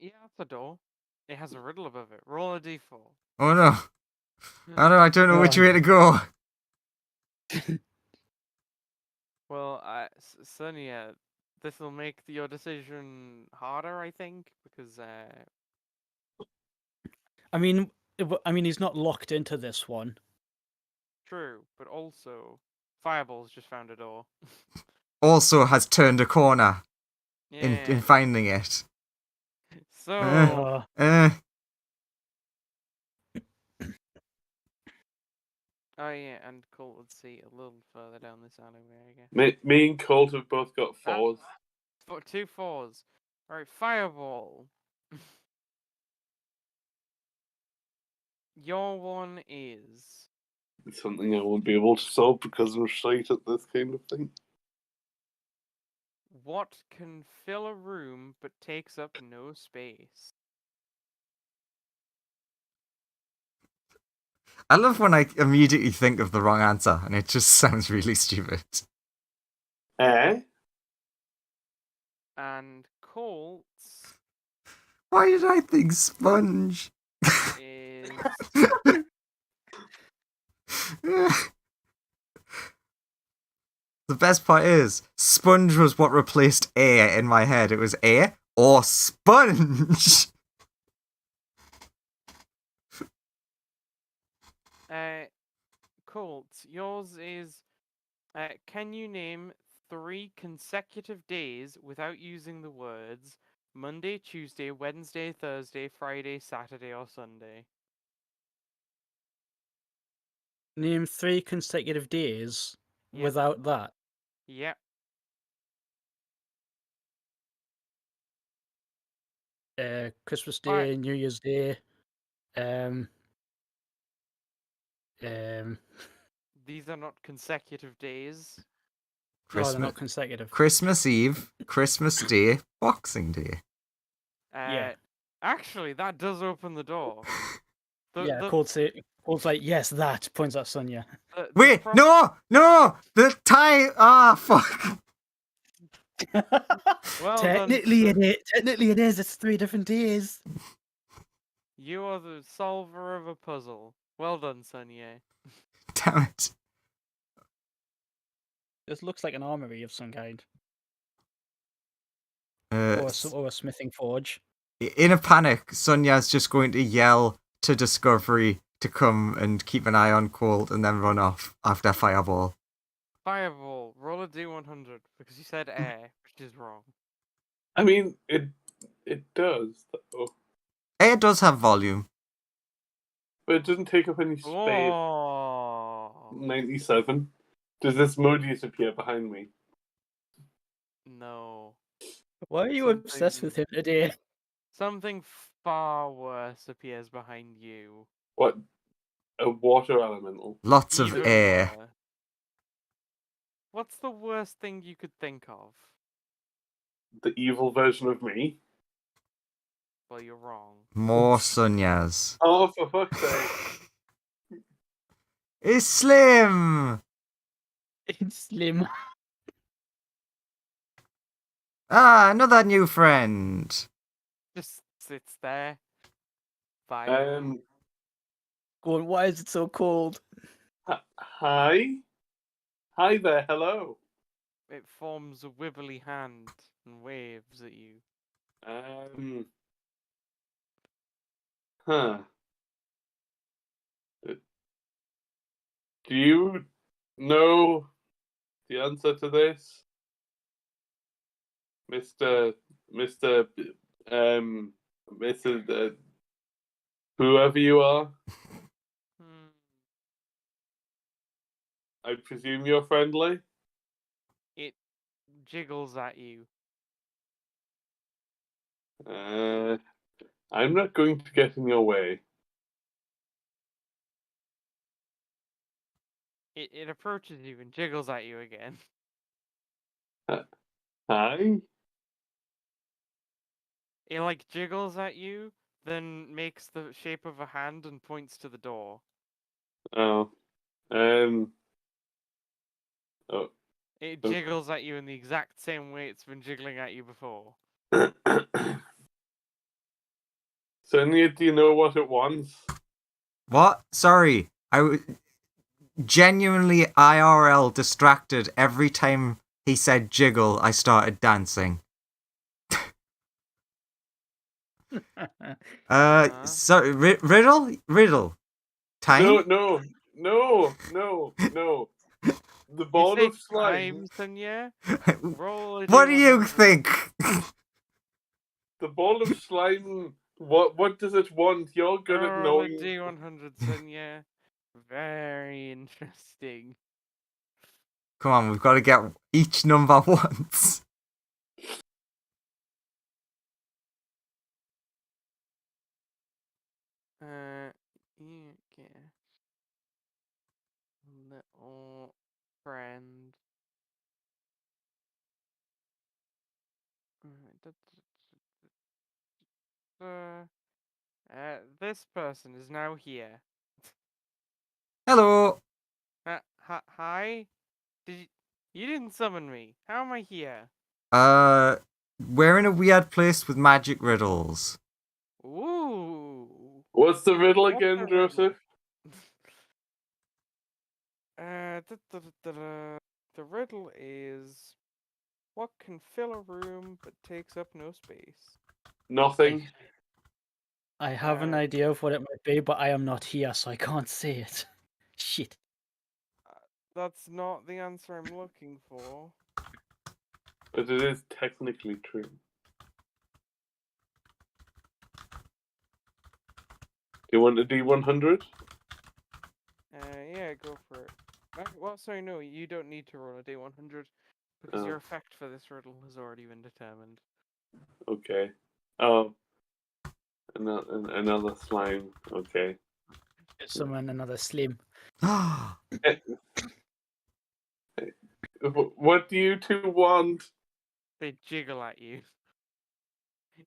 Yeah, it's a door. It has a riddle above it. Roll a d4. Oh no. Oh no, I don't know which way to go. Well, Sonia, this will make your decision harder, I think, because I mean, he's not locked into this one. true, but also Fireball's just found a door. Also has turned a corner in Yeah. finding it. So Uh, oh yeah, and Colt would see a little further down this alleyway, I guess. Me and Colt have both got Ah. 4s. 2 4s. Alright, Fireball. Your one is It's something I won't be able to solve because I'm shite at this kind of thing. what can fill a room but takes up no space? I love when I immediately think of the wrong answer and it just sounds really stupid. And Colt's Why did I think sponge? is The best part is, sponge was what replaced air in my head. It was air or sponge. Colt. Yours is can you name 3 consecutive days without using the words Monday, Tuesday, Wednesday, Thursday, Friday, Saturday, or Sunday? name 3 consecutive days Yep. without that. Yep. Christmas Alright. Day, New Year's Day. Um. These are not consecutive days. Oh, they're not consecutive. Christmas Eve, Christmas Day, Boxing Day. Yeah. Actually, that does open the door. Yeah, Colt's like, yes, that points at Sonia. Wait, no! The time. Ah, fuck. Well Technically, done, it is. It's 3 different days. you are the solver of a puzzle. Well done, Sonia. Damn it. This looks like an armory of some kind, Uh, or a smithing forge. in a panic, Sonya's just going to yell to Discovery to come and keep an eye on Colt and then run off after Fireball. Fireball, roll a D100 because you said air, which is wrong. I mean, it does, though. Air does have volume. But it doesn't take up any space. Oh 97. Does this Modius appear behind me? no! Why are you obsessed with him today? Something far worse appears behind you. What? A water elemental? Lots of Even air. worse. What's the worst thing you could think of? The evil version of me? Well, you're wrong. More Sonyas. Oh, for fuck's sake. It's Slim! It's Slim. Ah, another new friend. Just sits there. Um, Going, why is it so cold? Hi? Hi there, hello. It forms a wibbly hand and waves at you. Huh. Do you know the answer to this? Mr. Whoever you are? Hmm. I presume you're friendly? It jiggles at you. I'm not going to get in your way. It approaches you and jiggles at you again. Hi? It like jiggles at you, then makes the shape of a hand and points to the door. Oh. Oh. It Okay. jiggles at you in the exact same way it's been jiggling at you before. Sonia, do you know what it wants? What? Sorry. I was genuinely IRL distracted every time He said jiggle. I started dancing. So riddle. Time. No. The You ball say of slime. time, Sonia? Roll a What do you D100. think? The ball of slime. What does it want? You're good at Roll a knowing. D100, Sonia. Very interesting. Come on, we've got to get each number once. Okay. Little friend. This person is now here. Hello. Hi? You didn't summon me. How am I here? We're in a weird place with magic riddles. Ooh. What's the riddle What's again, the riddle? Joseph? The riddle is, what can fill a room but takes up no space? Nothing. I have an idea of what it might be, but I am not here, so I can't say it. Shit. That's not the answer I'm looking for. But it is technically true. Do you want a D100? Yeah, go for it. Well, sorry, no, you don't need to roll a D100 because Oh. your effect for this riddle has already been determined. Okay. Oh. Another slime. Okay. Summon another slim. What do you two want? They jiggle at you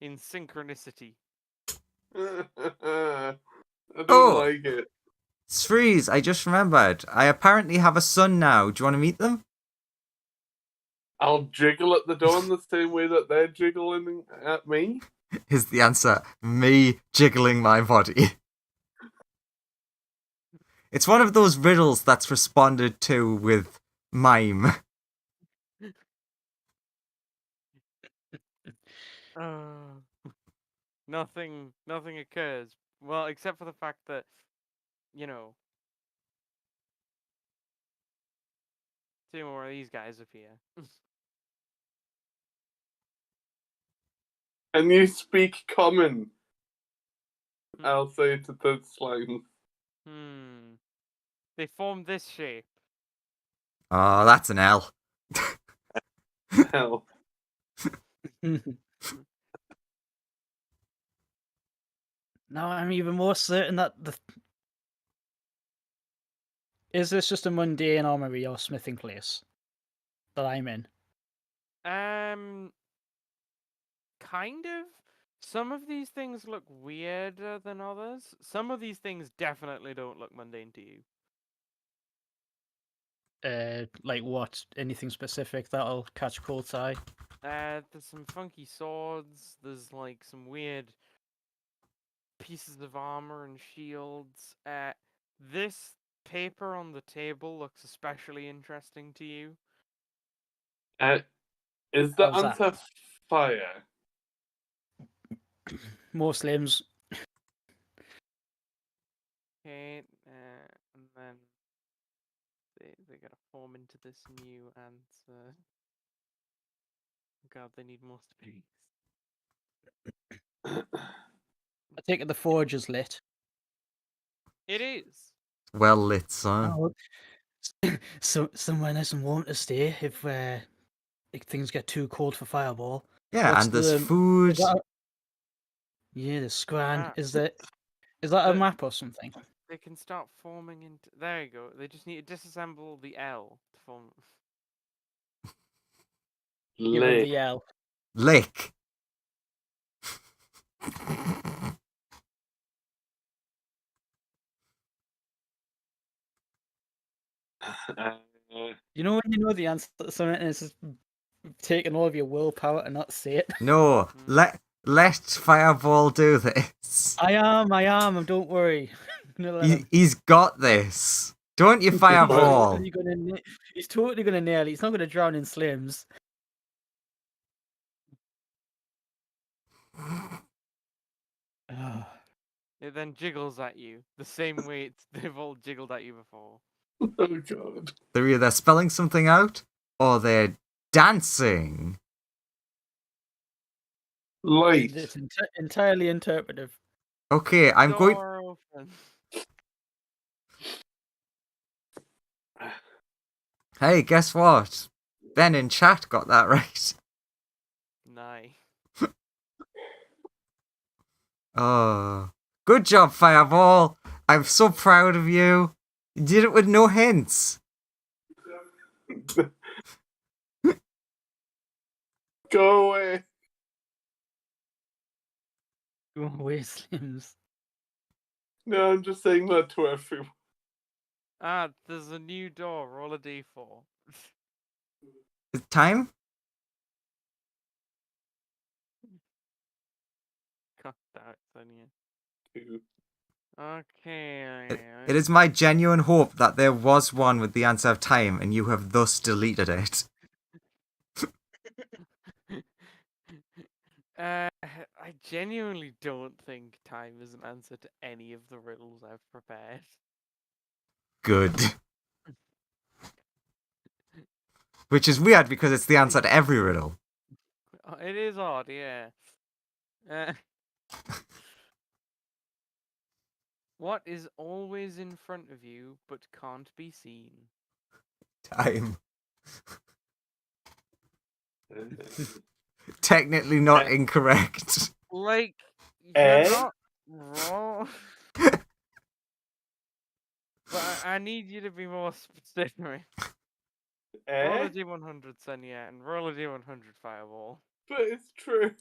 in synchronicity. I don't Oh. like it. Freeze, I just remembered. I apparently have a son now. Do you want to meet them? I'll jiggle at the dawn the same way that they're jiggling at me. Is the answer. Me jiggling my body. It's one of those riddles that's responded to with mime. Nothing occurs. Well, except for the fact that, two more of these guys appear. And you speak common. I'll say to the slime. They form this shape. Oh, that's an L. Hell. Now I'm even more certain that is this just a mundane armory or smithing place that I'm in? Kind of. Some of these things look weirder than others. Some of these things definitely don't look mundane to you. Like what? Anything specific that'll catch Colt's eye? There's some funky swords. There's like some weird pieces of armor and shields. This paper on the table looks especially interesting to you. Is the How's that? answer fire? More slims. Okay, and then they gotta form into this new answer. God, they need more space. I take it the forge is lit. It is. Well lit, son. Oh, so somewhere nice and warm to stay if things get too cold for fireball. Yeah, What's and there's the- food. Yeah, the scran. Ah. Is that a map or something? They can start forming into. There you go. They just need to disassemble the L to form. Give her Lick. the L. Lick. You know when you know the answer to something and it's just taking all of your willpower to not say it? No, let Fireball do this. I am, don't worry. He's got this. Don't you fireball. He's totally gonna nail it. He's not gonna drown in slims. It then jiggles at you the same way they've all jiggled at you before. Oh god. They're either spelling something out or they're dancing. Light. It's entirely interpretive. Okay, I'm going. Door open. Hey, guess what? Ben in chat got that right. Nice. Oh, good job, Fireball. I'm so proud of you. You did it with no hints. Go away. Go away, slims. No, I'm just saying that to everyone. Ah, there's a new door. Roll a d4. Is it time? God damn it, Sonia. Two. Okay. It is my genuine hope that there was one with the answer of time and you have thus deleted it. I genuinely don't think time is an answer to any of the riddles I've prepared. Good. Which is weird because it's the answer to every riddle. It is odd, yeah. What is always in front of you but can't be seen? Time. Technically not incorrect. Like, Eh? you're not wrong. But I need you to be more specific. Roll a d100, Sonia, and roll a d100 Fireball. But it's true.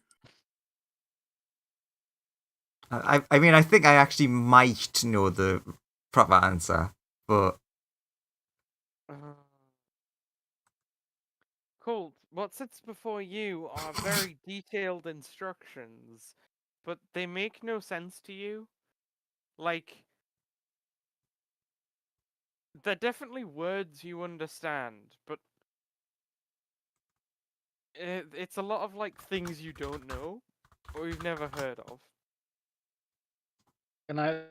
I mean, I think I actually might know the proper answer, but Colt, what sits before you are very detailed instructions, but they make no sense to you. Like, they're definitely words you understand, but it's a lot of, like, things you don't know, or you've never heard of. Can I at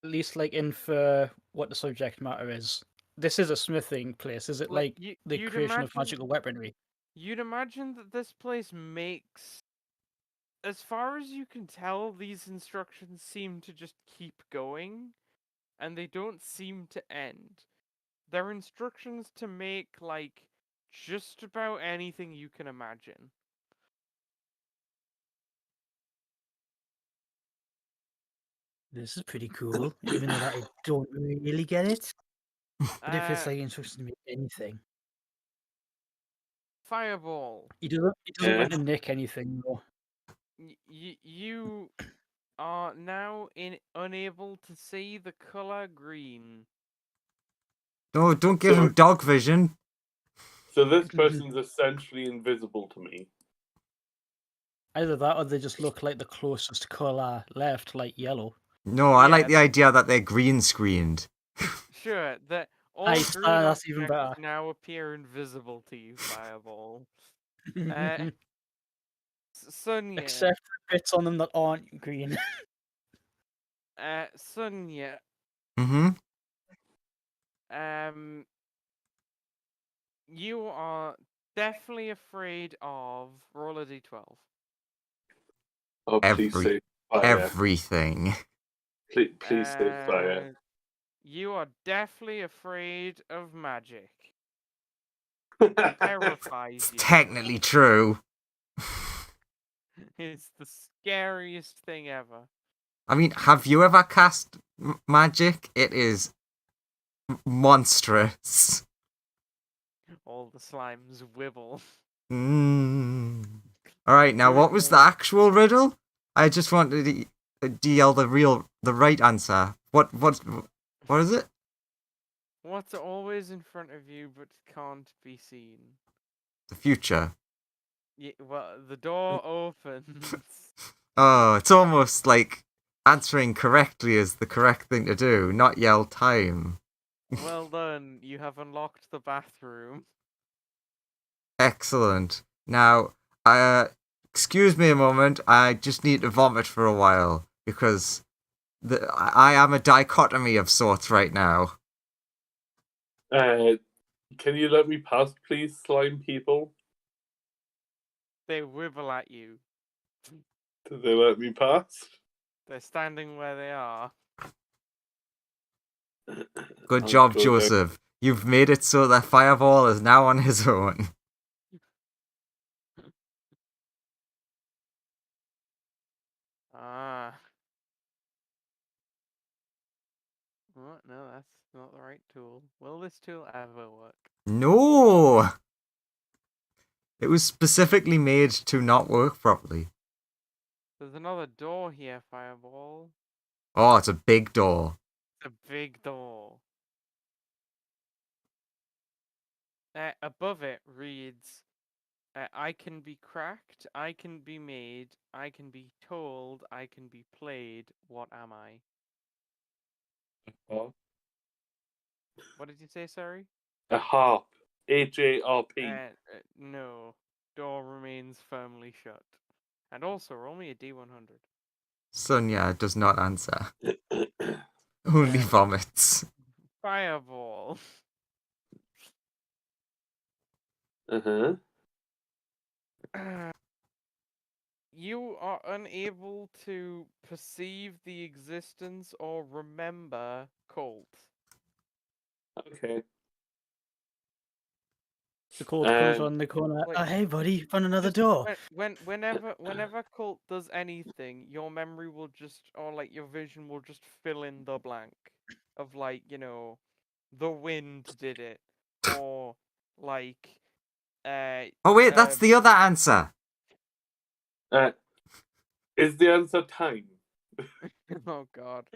least like infer what the subject matter is? This is a smithing place. Is it like the you'd creation of imagine- magical weaponry? You'd imagine that this place makes... As far as you can tell, these instructions seem to just keep going, and they don't seem to end. They're instructions to make, like, just about anything you can imagine. This is pretty cool, even though that I don't really get it. But if it's like instructions to make anything, Fireball. he doesn't want to nick anything though. You are now unable to see the color green. no, don't give him dog vision. So this person's essentially invisible to me. Either that or they just look like the closest colour left, like yellow. No, I like the idea that they're green screened. Sure, that all Nice, green that's even objects better. now appear invisible to you, Fireball. Sonia. Except for bits on them that aren't green. Sonia. Mm-hmm. You are definitely afraid of roll a d12. Oh, please say fire. Everything. Please say fire. You are definitely afraid of magic. Terrifies you. Technically true. It's the scariest thing ever. I mean, have you ever cast magic? It is monstrous. All the slimes wibble. Alright, now what was the actual riddle? I just wanted to DL the right answer. What is it? What's always in front of you but can't be seen? The future. Yeah, well, the door opens. Oh, it's almost like answering correctly is the correct thing to do, not yell time. Well done. You have unlocked the bathroom. Excellent. Now, excuse me a moment. I just need to vomit for a while because I am a dichotomy of sorts right now. Can you let me pass, please, slime people? They wibble at you. Do they let me pass? They're standing where they are. Good I'll job, go Joseph. You've made it so that Fireball is now on his own. Ah. What? No, that's not the right tool. Will this tool ever work? No! It was specifically made to not work properly. There's another door here, Fireball. Oh, it's a big door. It's a big door. Above it reads, I can be cracked, I can be made, I can be told, I can be played. What am I? Oh. What did you say, sorry? A harp. HARP. No. Door remains firmly shut. And also, roll me a D100. Sonia does not answer. Only vomits. Fireball. Uh-huh. You are unable to perceive the existence or remember Colt. Okay. The Colt comes Um, around the corner. Wait, Oh, hey, buddy, found another Just door. whenever Colt does anything, your memory will just, or like your vision will just fill in the blank of, like, the wind did it, or like Oh wait, that's the other answer. is the answer time? oh god.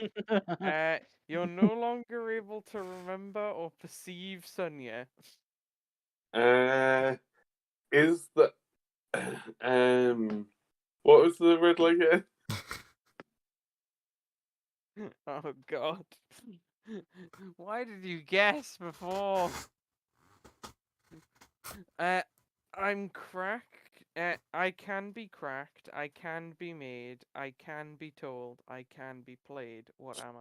You're no longer able to remember or perceive Sonia. Is the what was the riddle again? Oh god. Why did you guess before? I'm cracked. I can be cracked. I can be made. I can be told. I can be played. What am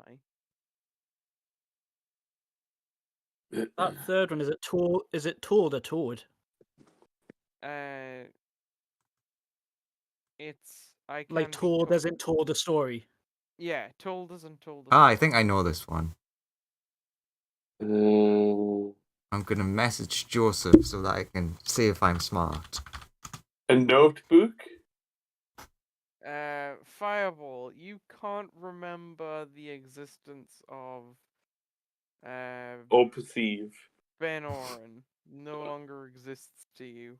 That third one, is it told? Is it told or toad? I? It's I can Like be told as in told a story. Yeah, told isn't told. Ah, I think I know this one. Uh, I'm gonna message Joseph so that I can see if I'm smart. a notebook? Fireball. You can't remember the existence of Or perceive? Ben Oren. No longer exists to you.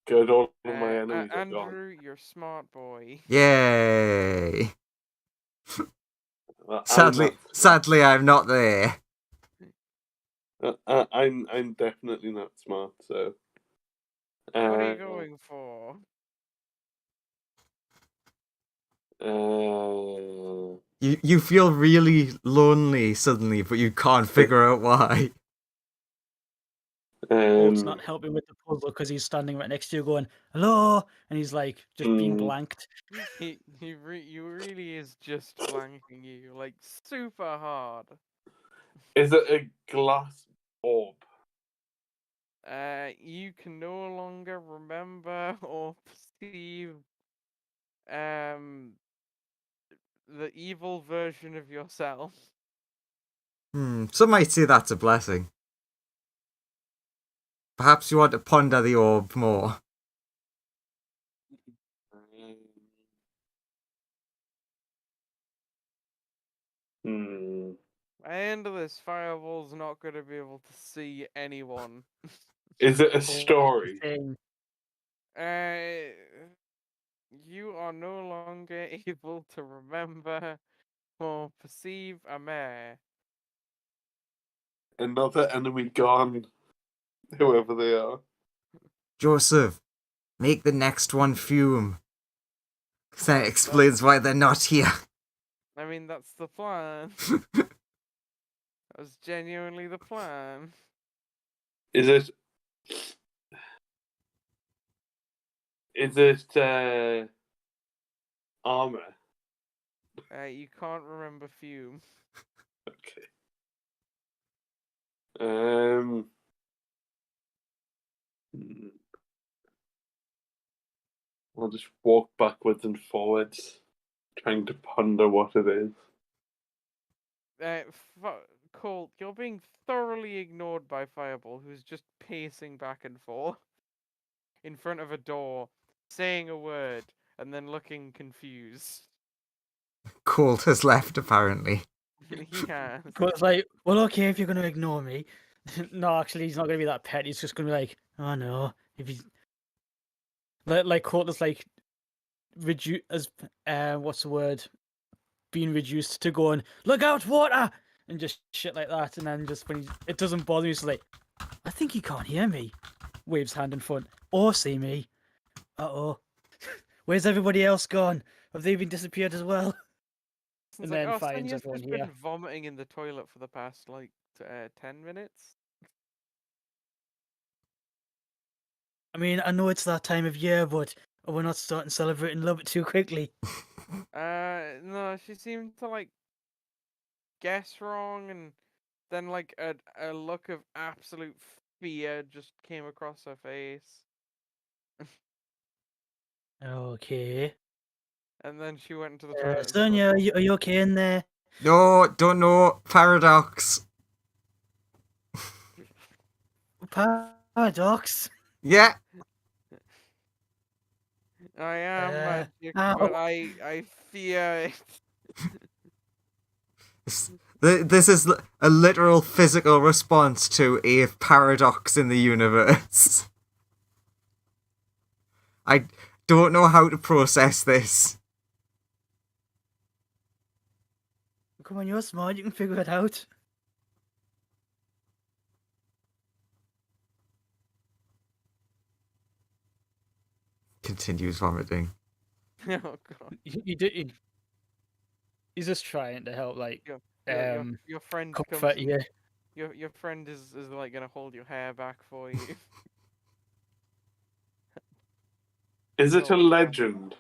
Good, all of my enemies are gone. Andrew, you're smart boy. Yay! I'm Sadly, not smart. sadly, I'm not there. I'm definitely not smart. So. What are you going for? You feel really lonely suddenly, but you can't figure out why. Colt's not helping with the puzzle because he's standing right next to you, going hello, and he's like just being blanked. You really is just blanking you, like, super hard. Is it a glass orb? You can no longer remember or perceive the evil version of yourself. Some might say that's a blessing. Perhaps you want to ponder the orb more. By the end of this, Fireball's not going to be able to see anyone. Is it a story? You are no longer able to remember or perceive a mare. Another enemy gone, whoever they are. Joseph, make the next one fume. That explains why they're not here. I mean, that's the plan. That was genuinely the plan. Is it? Is it armor? You can't remember fume. Okay. Hmm. I'll just walk backwards and forwards, trying to ponder what it is. Colt, you're being thoroughly ignored by Fireball, who's just pacing back and forth in front of a door, saying a word, and then looking confused. Colt has left, apparently. He has. It's like, well, okay, if you're going to ignore me. No, actually, he's not going to be that petty. He's just going to be like, oh no. If he's like Colt is like, as what's the word? Being reduced to going, look out, water! And just shit like that. And then just when it doesn't bother me, he's like, I think he can't hear me. Waves hand in front. Or see me. Uh-oh. Where's everybody else gone? Have they been disappeared as well? It's And then like, finds Sonya's everyone just here. been vomiting in the toilet for the past, 10 minutes. I mean, I know it's that time of year, but we're not starting celebrating love it too quickly. No, she seemed to, guess wrong, and then, a look of absolute fear just came across her face. Okay. And then she went into the toilet and Sonia, are you okay in there? No, don't know. Paradox. Paradox. Yeah. I am magic, ow. but I fear it. This is a literal physical response to a paradox in the universe. I don't know how to process this. Come on, you're smart. You can figure it out. Continues vomiting. Oh god. He's just trying to help, Your friend comes comfort and you. your friend is gonna hold your hair back for you. Is it a So, legend?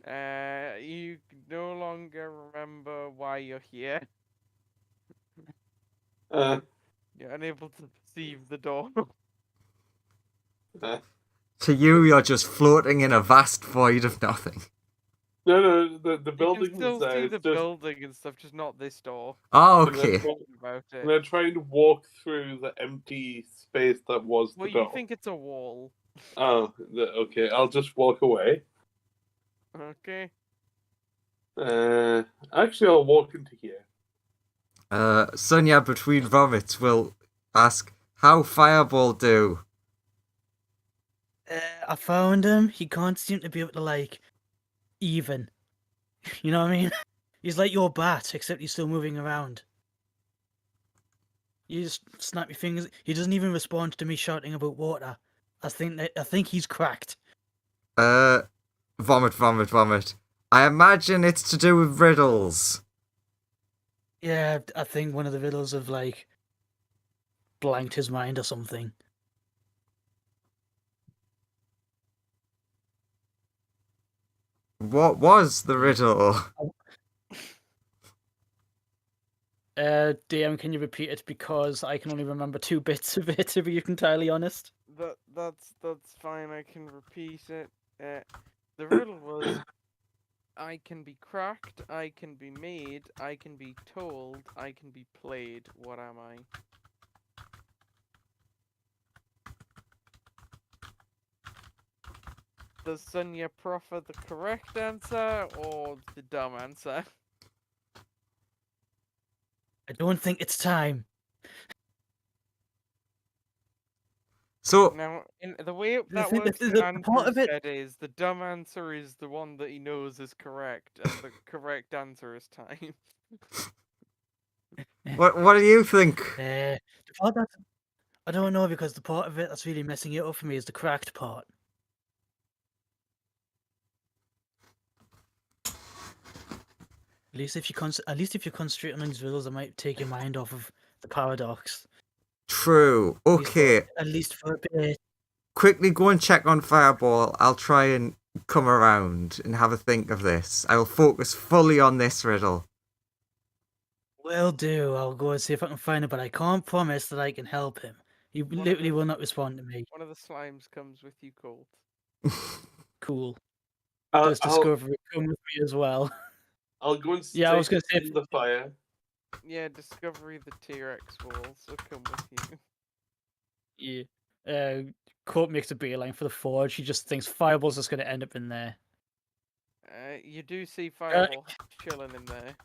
you no longer remember why you're here. Uh, You're unable to perceive the door. To you, you're just floating in a vast void of nothing. no, the You building can still is there. see It's the just building and stuff, just not this door. Oh, And then okay. try- About I'm it. gonna try and walk through the empty space that was Well, the you door. think it's a wall. Oh, okay. I'll just walk away. Okay. Actually, I'll walk into here. Sonia between vomits will ask, how Fireball do? I found him. He can't seem to be able to, even. You know what I mean? He's like your bat, except he's still moving around. You just snap your fingers. He doesn't even respond to me shouting about water. I think he's cracked. Vomit. I imagine it's to do with riddles. Yeah, I think one of the riddles have blanked his mind or something. What was the riddle? DM, can you repeat it, because I can only remember 2 bits of it, to be entirely honest. That's fine. I can repeat it. The riddle was: I can be cracked, I can be made, I can be told, I can be played. What am I? Does Sonia proffer the correct answer or the dumb answer? I don't think it's time. So, Now, in the way The that thing- works the- in the part Andrew's of it- head is the dumb answer is the one that he knows is correct, and the correct answer is time. what do you think? The part that's, I don't know, because the part of it that's really messing it up for me is the cracked part. At least if you're concentrating on these riddles, it might take your mind off of the paradox. True. Okay. At least for a bit. Quickly go and check on Fireball. I'll try and come around and have a think of this. I will focus fully on this riddle. Will do. I'll go and see if I can find it, but I can't promise that I can help him. He literally will not respond to me. One of the slimes comes with you, Colt. Cool. I'll, Does Discovery come with me as well? I'll go and stay Yeah, I was gonna say in the fire. Yeah, Discovery the T-Rex will also come with you. Yeah. Court makes a beeline for the forge. He just thinks Fireball's just going to end up in there. You do see Fireball chilling in there.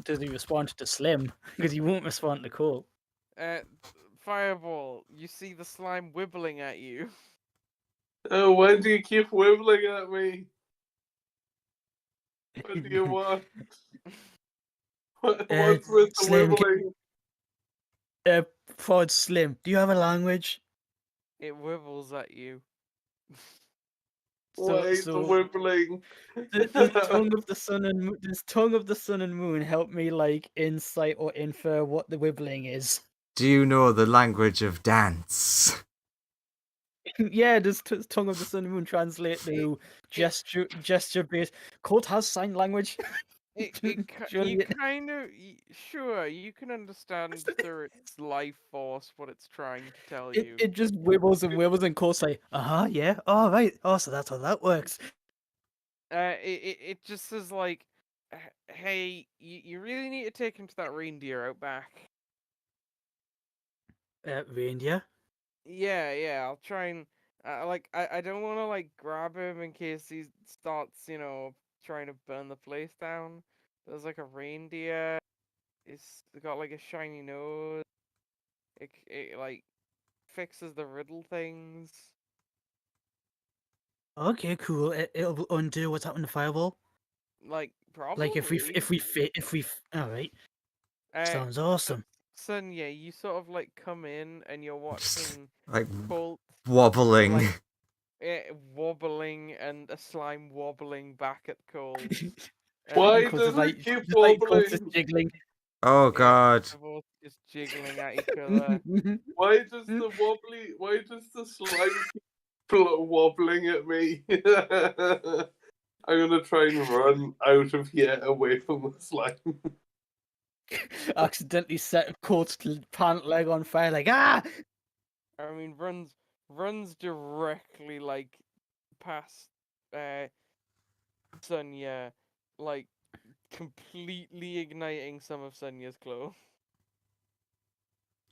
Does he respond to Slim? Because he won't respond to Colt. Fireball, you see the slime wibbling at you. Oh, why do you keep wibbling at me? What do you want? What's with the Slim, wibbling? Forge Slim, do you have a language? It wibbles at you. Why is the wibbling? Does tongue of the sun and moon help me like insight or infer what the wibbling is? Do you know the language of dance? Yeah, does tongue of the sun and moon translate to gesture based? Colt has sign language. You kind of sure you can understand through its life force what it's trying to tell you. It just wibbles and Colt's like, yeah, all right, so that's how that works. It just says like, hey, you really need to take him to that reindeer out back. Reindeer? Yeah, I'll try and I don't want to like grab him in case he starts, trying to burn the place down. There's like a reindeer. It's got like a shiny nose. It like fixes the riddle things. Okay, cool. It'll undo what's happened to Fireball. Like probably. Like if we all right. Sounds awesome. Sonia, you sort of like come in and you're watching like Colt wobbling. Wobbling and a slime wobbling back at Colt. Why does it keep wobbling? Just jiggling. Oh god. They're both just jiggling at each other. Why does the slime keep wobbling at me? I'm gonna try and run out of here away from the slime. Accidentally set Colt's pant leg on fire, like ah! I mean, runs directly like past Sonia, like completely igniting some of Sonia's clothes.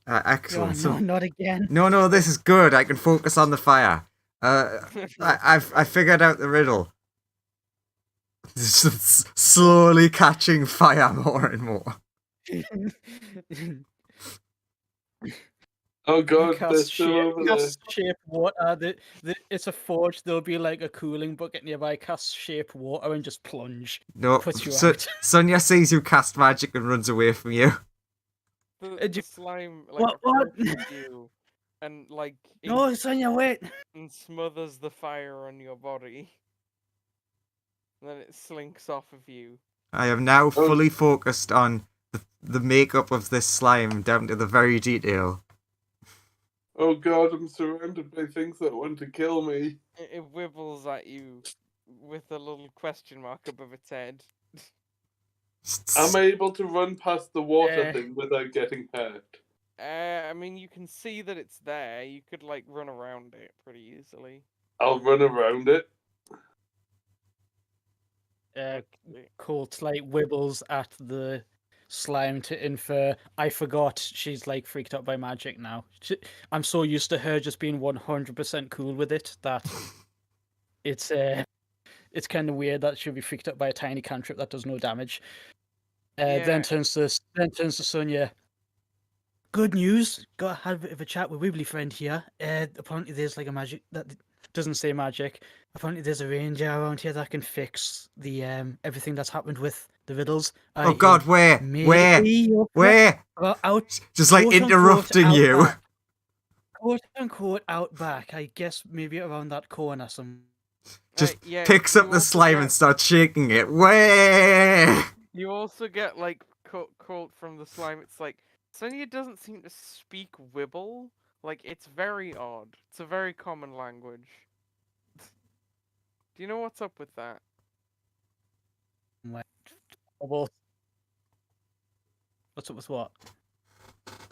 Excellent. Oh, no, not again. No, this is good. I can focus on the fire. I figured out the riddle. Slowly catching fire more and more. Oh god, cast shape water. It's a forge. There'll be like a cooling bucket nearby. Cast shape water and just plunge. No, Puts you out. Sonia sees you cast magic and runs away from you. The slime like approaches you and like no, Sonia, wait! And smothers the fire on your body. And then it slinks off of you. I am now fully focused on the makeup of this slime down to the very detail. Oh god, I'm surrounded by things that want to kill me. It wibbles at you with a little question mark above its head. Am I able to run past the water thing without getting hurt? I mean, you can see that it's there. You could, like, run around it pretty easily. I'll run around it. Colt, like, wibbles at the slime to infer, I forgot she's, like, freaked out by magic now. I'm so used to her just being 100% cool with it that it's kind of weird that she'll be freaked out by a tiny cantrip that does no damage. Then turns to Sonia. Good news. Got had a bit of a chat with Wibbly friend here. Apparently there's like a magic that doesn't say magic. Apparently there's a ranger around here that can fix the everything that's happened with the riddles. Oh god, where? Out. Just like interrupting you. Quote unquote out back. I guess maybe around that corner some. Just yeah, picks you up the also slime get- and starts shaking it. Way! You also get like quote from the slime. It's like Sonia doesn't seem to speak Wibble. Like it's very odd. It's a very common language. Do you know what's up with that? Well, what's up with what?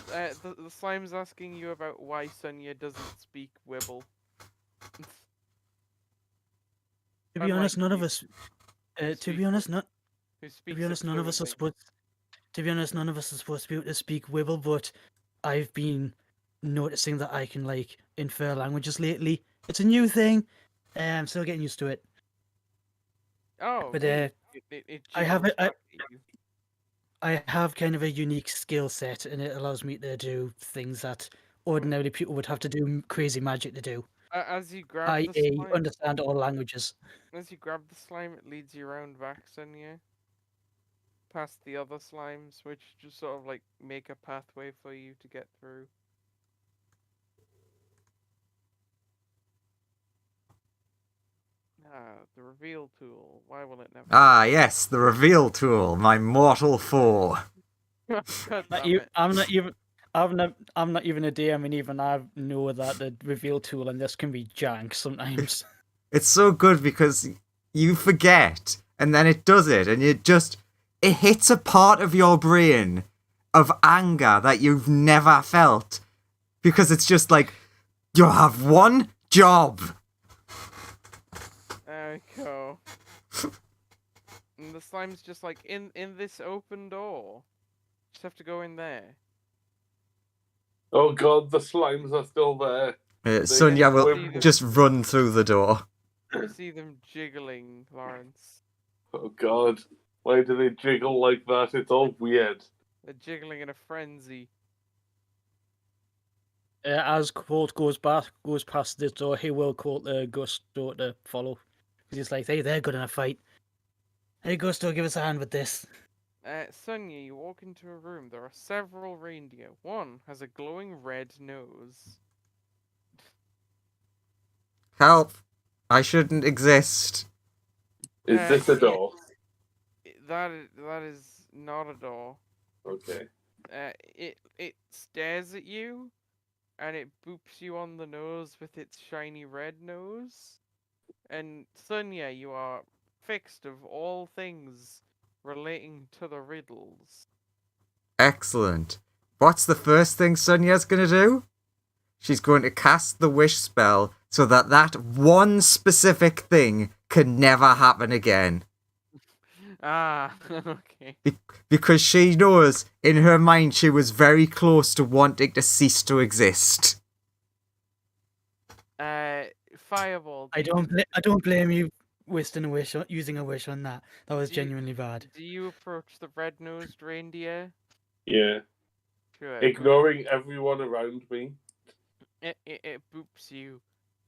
The slime's asking you about why Sonia doesn't speak Wibble. To be honest, none of you, us. To speak be honest, Wib- not. who To speaks be it honest, none of us are fluently. supposed. To be honest, none of us are supposed to be able to speak Wibble, but I've been noticing that I can like infer languages lately. It's a new thing. I'm still getting used to it. Oh, But neat. It I have jiggles it. back at you. I have kind of a unique skill set, and it allows me to do things that ordinarily people would have to do crazy magic to do. As you grab the I slime, understand all languages. as you grab the slime, it leads you around back, Sonia, past the other slimes, which just sort of like make a pathway for you to get through. The reveal tool. Why will it never? Ah, yes, the reveal tool, my mortal foe. God Not damn e- it. I'm not even. I'm not even a DM, and even I know that the reveal tool and this can be jank sometimes. It's so good because you forget, and then it does it, and it hits a part of your brain of anger that you've never felt. Because it's just like, you have one job. There we go. And the slime's just like in this open door. Just have to go in there. Oh god, the slimes are still there. Sonia will see just run through the door. You see them jiggling, Lawrence. Oh god, why do they jiggle like that? It's all weird. They're jiggling in a frenzy. As Colt goes past this door, he will call Gusto to follow. Because he's like, hey, they're good in a fight. Hey, Gusto, give us a hand with this. Sonia, you walk into a room. There are several reindeer. One has a glowing red nose. Help! I shouldn't exist. Is this a door? That is not a door. Okay. It stares at you, and it boops you on the nose with its shiny red nose. And Sonia, you are fixed of all things relating to the riddles. Excellent. What's the first thing Sonia's gonna do? She's going to cast the wish spell so that that one specific thing can never happen again. Ah, okay. Because she knows in her mind she was very close to wanting to cease to exist. Fireball. I don't blame you wasting a wish, using a wish on that. That was Do you- genuinely bad. Do you approach the red-nosed reindeer? Yeah. Sure. Ignoring everyone around me. It boops you,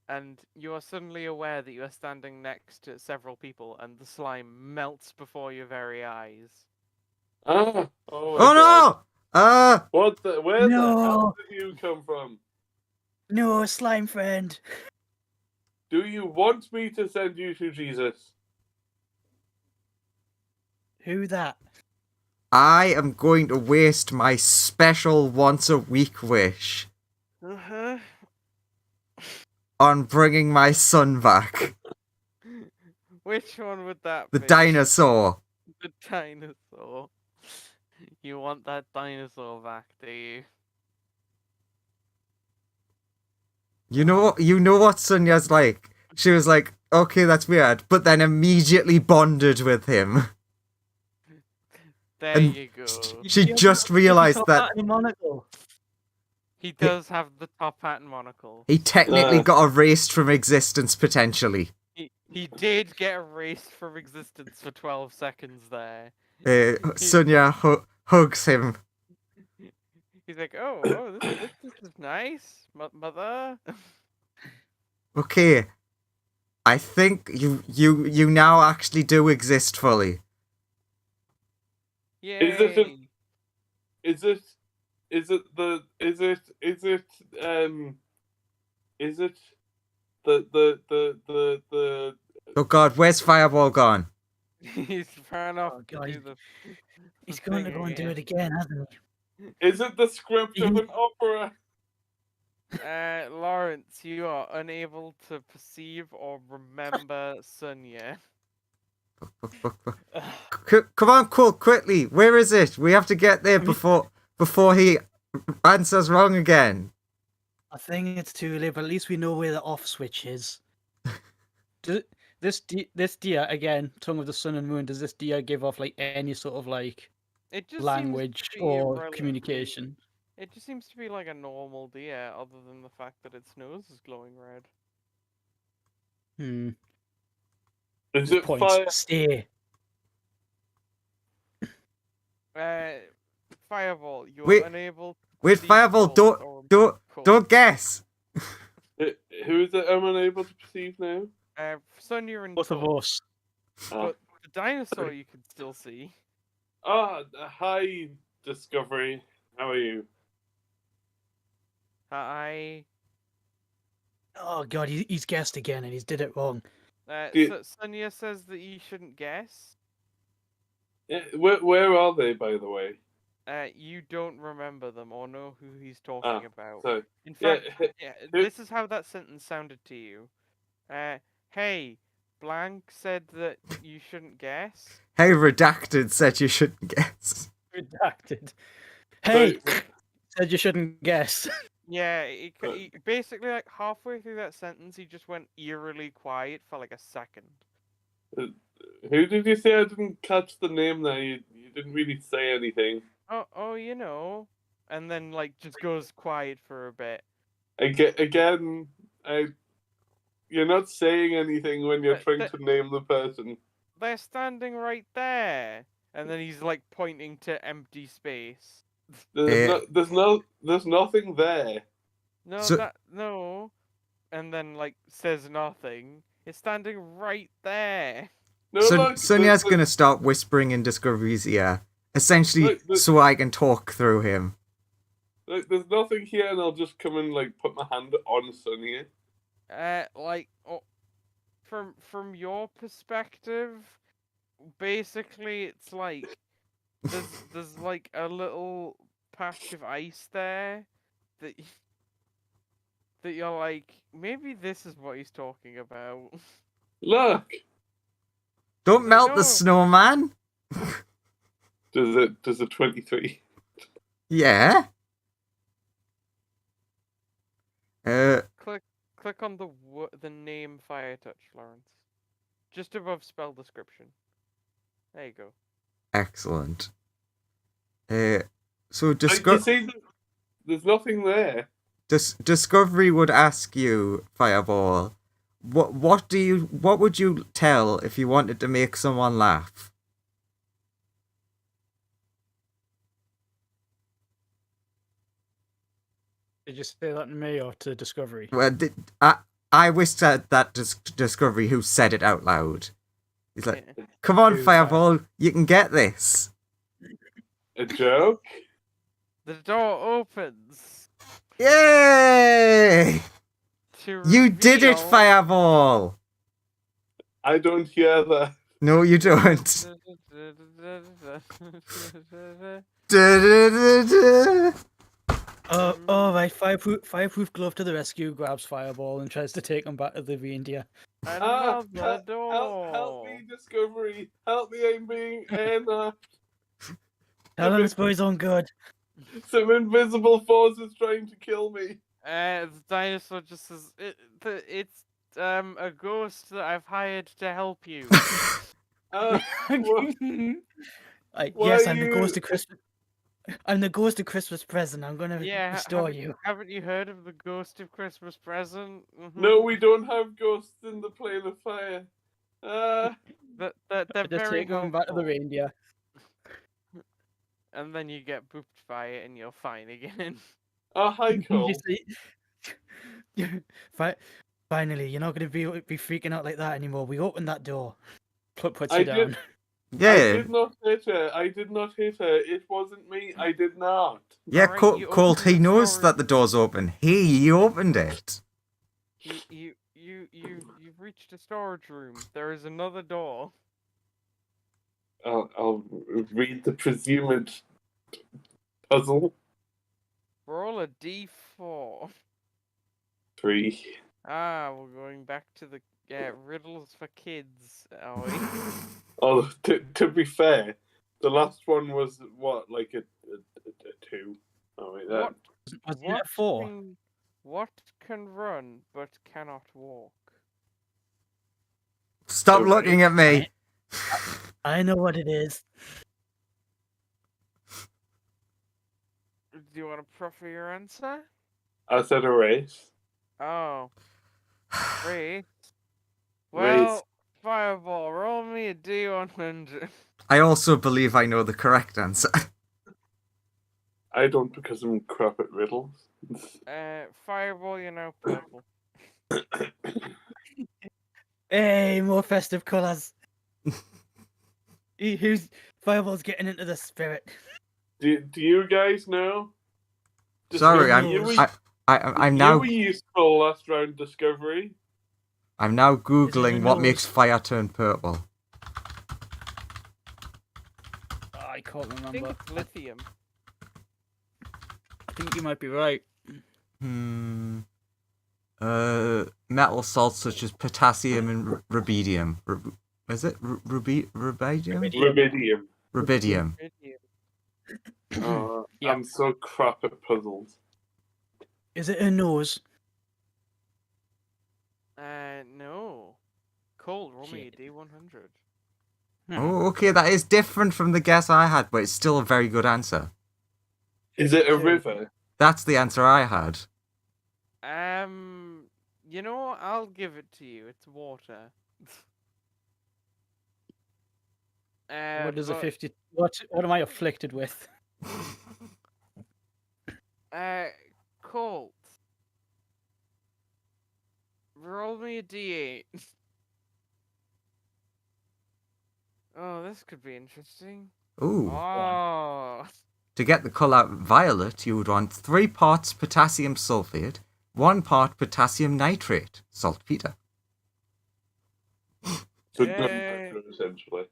and you are suddenly aware that you are standing next to several people, and the slime melts before your very eyes. Ah! Oh, my Oh god. no! What the? Where the hell No! did you come from? No, slime friend. Do you want me to send you to Jesus? Who that? I am going to waste my special once a week wish Uh-huh. on bringing my son back. Which one would that The be? dinosaur. The dinosaur. You want that dinosaur back, do you? You know what Sonia's like. She was like, okay, that's weird, but then immediately bonded with him. There And you go. She just realised that He does have the top hat and monocle. he technically got erased from existence potentially. He did get erased from existence for 12 seconds there. Sonia hugs him. He's like, oh, this is nice, mother. Okay, I think you now actually do exist fully. Yay! Is it the Oh God, where's Fireball gone? He's ran off Oh, to God, do the. He's the going to thing go and do it again. again, hasn't is it the script of he? an opera? Lawrence, you are unable to perceive or remember Sonia. Come on, Colt, quickly. Where is it? We have to get there before he answers wrong again. I think it's too late, but at least we know where the off switch is. This deer, again, tongue of the sun and moon, does this deer give off like any sort of like It just language seems to be or relatively- communication? It just seems to be like a normal deer, other than the fact that its nose is glowing red. Is Just it points. fire? Stay. Fireball, you Wait, are unable. to Wait, perceive Fireball, cold or cold. don't guess. Who is it? I'm unable to perceive now. Sonia and Both of Colt, us. Ah, but the dinosaur you can still see. Hi, Discovery. How are you? Hi. Oh God, he's guessed again and he's did it wrong. Sonia says that you shouldn't guess. Yeah, where are they, by the way? You don't remember them or know who he's talking about. So In yeah, fact, this is how that sentence sounded to you. Hey, Blank said that you shouldn't guess. Hey, Redacted said you shouldn't guess. Redacted. Hey, so- said you shouldn't guess. Yeah, he basically like halfway through that sentence, he just went eerily quiet for like a second. who did you say? I didn't catch the name there. You didn't really say anything. Oh, you know, and then like just goes quiet for a bit. Again, you're not saying anything when you're But trying to name the person. They're standing right there, and then he's like pointing to empty space. There's nothing there. No, So- no, and then like says nothing. It's standing right there. No, look, Sonia's there's- gonna start whispering in Discovery's ear, essentially Look, so I can talk through him. Look, there's nothing here, and I'll just come and like put my hand on Sonia. From your perspective, basically it's like there's like a little patch of ice there that that you're like, maybe this is what he's talking about. Look, Don't melt No. the snowman. does it 23? Yeah. Click on the name Fire Touch, Lawrence. Just above spell description. There you go. Excellent. So You see, there's nothing there. Discovery would ask you, Fireball, what would you tell if you wanted to make someone laugh? Did you say that to me or to Discovery? Well, I whispered that Discovery, who said it out loud. He's like, Yeah. "Come on, Who, Fireball, you can get this." A joke? The door opens Yay! to You did it, reveal- Fireball. I don't hear that. No, you don't. Da-da-da-da. Oh, right. Fireproof glove to the rescue grabs Fireball and tries to take him back to the reindeer. Another door. Help me, Discovery. Help me, I'm being Tell him it's for his own good. some invisible force is trying to kill me. The dinosaur just says, it's a ghost that I've hired to help you. What? Like, Why yes, are I'm the you- ghost of Christmas. I'm the ghost of Christmas present. I'm gonna Yeah, restore you. Haven't you heard of the ghost of Christmas present? Mhm. No, we don't have ghosts in the plane of fire. They're Just very take him back to the helpful. reindeer. And then you get booped by it and you're fine again. Hi, Cole. You see? Finally, you're not gonna be freaking out like that anymore. We opened that door. Puts I you did- down. I Yeah, did not hit her. I did not hit her. It wasn't me. I did not. yeah. Alright, you Colt, opened he the knows door. that the door's open. He opened it. You you've reached a storage room. There is another door. I'll read the presumed puzzle. Roll a d4. 3. We're going back to the riddles for kids, are we? Oh, to be fair, the last one was what, like a 2. Oh wait, that. What? Was it a 4? What can run but cannot walk? Stop Okay. looking at me. I know what it is. Do you want to proffer your answer? I said a race. Oh, great. Race. Well, Fireball, roll me a d100. I also believe I know the correct answer. I don't because I'm crap at riddles. Fireball, you're now purple. Hey, more festive colours. Who's Fireball's getting into the spirit? Do you guys know? Sorry, Discovery, I'm you now were useful last round, Discovery. I'm now googling what nose? makes fire turn purple. Oh, I can't I think remember. it's lithium. I think you might be right. Metal salts such as potassium and rubidium. Is it rubidium? Rubidium. Rubidium. Yeah. I'm so crap at puzzles. Is it a nose? No. Cold, roll me a Shit. d100. Oh, okay, that is different from the guess I had, but it's still a very good answer. Is it a Okay. river? That's the answer I had. You know what? I'll give it to you. It's water. What is a but, 50? What am I afflicted with? Colt. Roll me a d8. Oh, this could be interesting. Ooh. Oh. To get the colour violet, you would want 3 parts potassium sulfate, 1 part potassium nitrate, saltpeter. So Yay. gunpowder, essentially.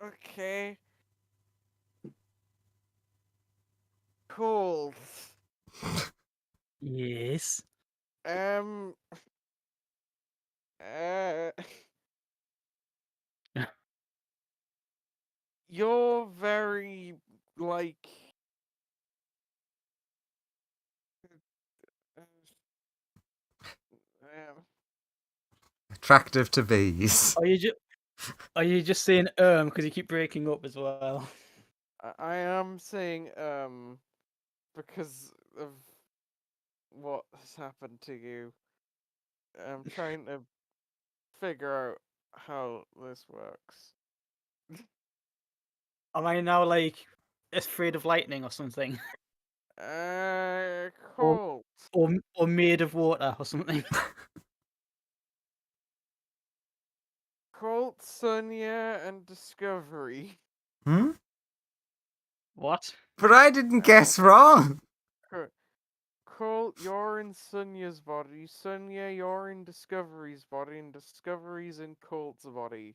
Okay. Cool. Yes. Uh, you're very like Attractive to bees. Are you just saying because you keep breaking up as well? I am saying because of what has happened to you. I'm trying to figure out how this works. Am I now like afraid of lightning or something? Cool. Or made of water or something? Colt, Sonia, and Discovery. Hmm? What? But I didn't guess wrong. Colt, you're in Sonia's body. Sonia, you're in Discovery's body, and Discovery's in Colt's body.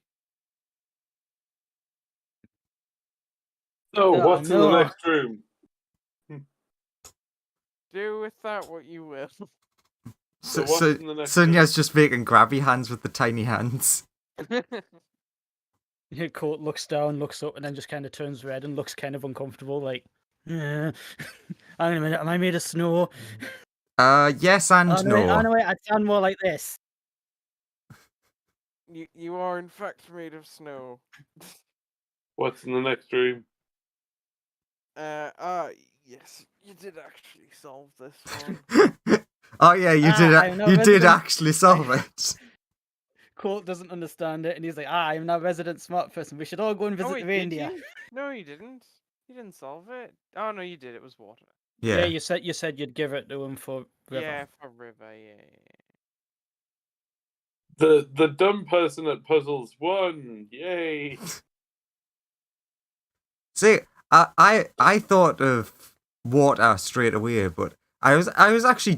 So, Oh, what's in no. the next room? Do with that what you will. So what's in the next Sonia's just making grabby hands with the tiny hands. Colt looks down, looks up, and then just kind of turns red and looks kind of uncomfortable, like, hang on a minute, am I made of snow? Yes and Oh, no, wait, no. oh, no, wait, I sound more like this. You are in fact made of snow. What's in the next room? Yes, you did actually solve this one. Oh yeah, you I'm no did. You did resident. actually solve it. Colt doesn't understand it, and he's like, I'm now resident smart person. We should all go and visit Oh, the wait, did reindeer. you? No, you didn't. You didn't solve it. Oh no, you did. It was water. Yeah. You said you'd give it to him for river. Yeah, for river. Yeah. The dumb person at puzzles won. Yay! See, I thought of water straight away, but I was actually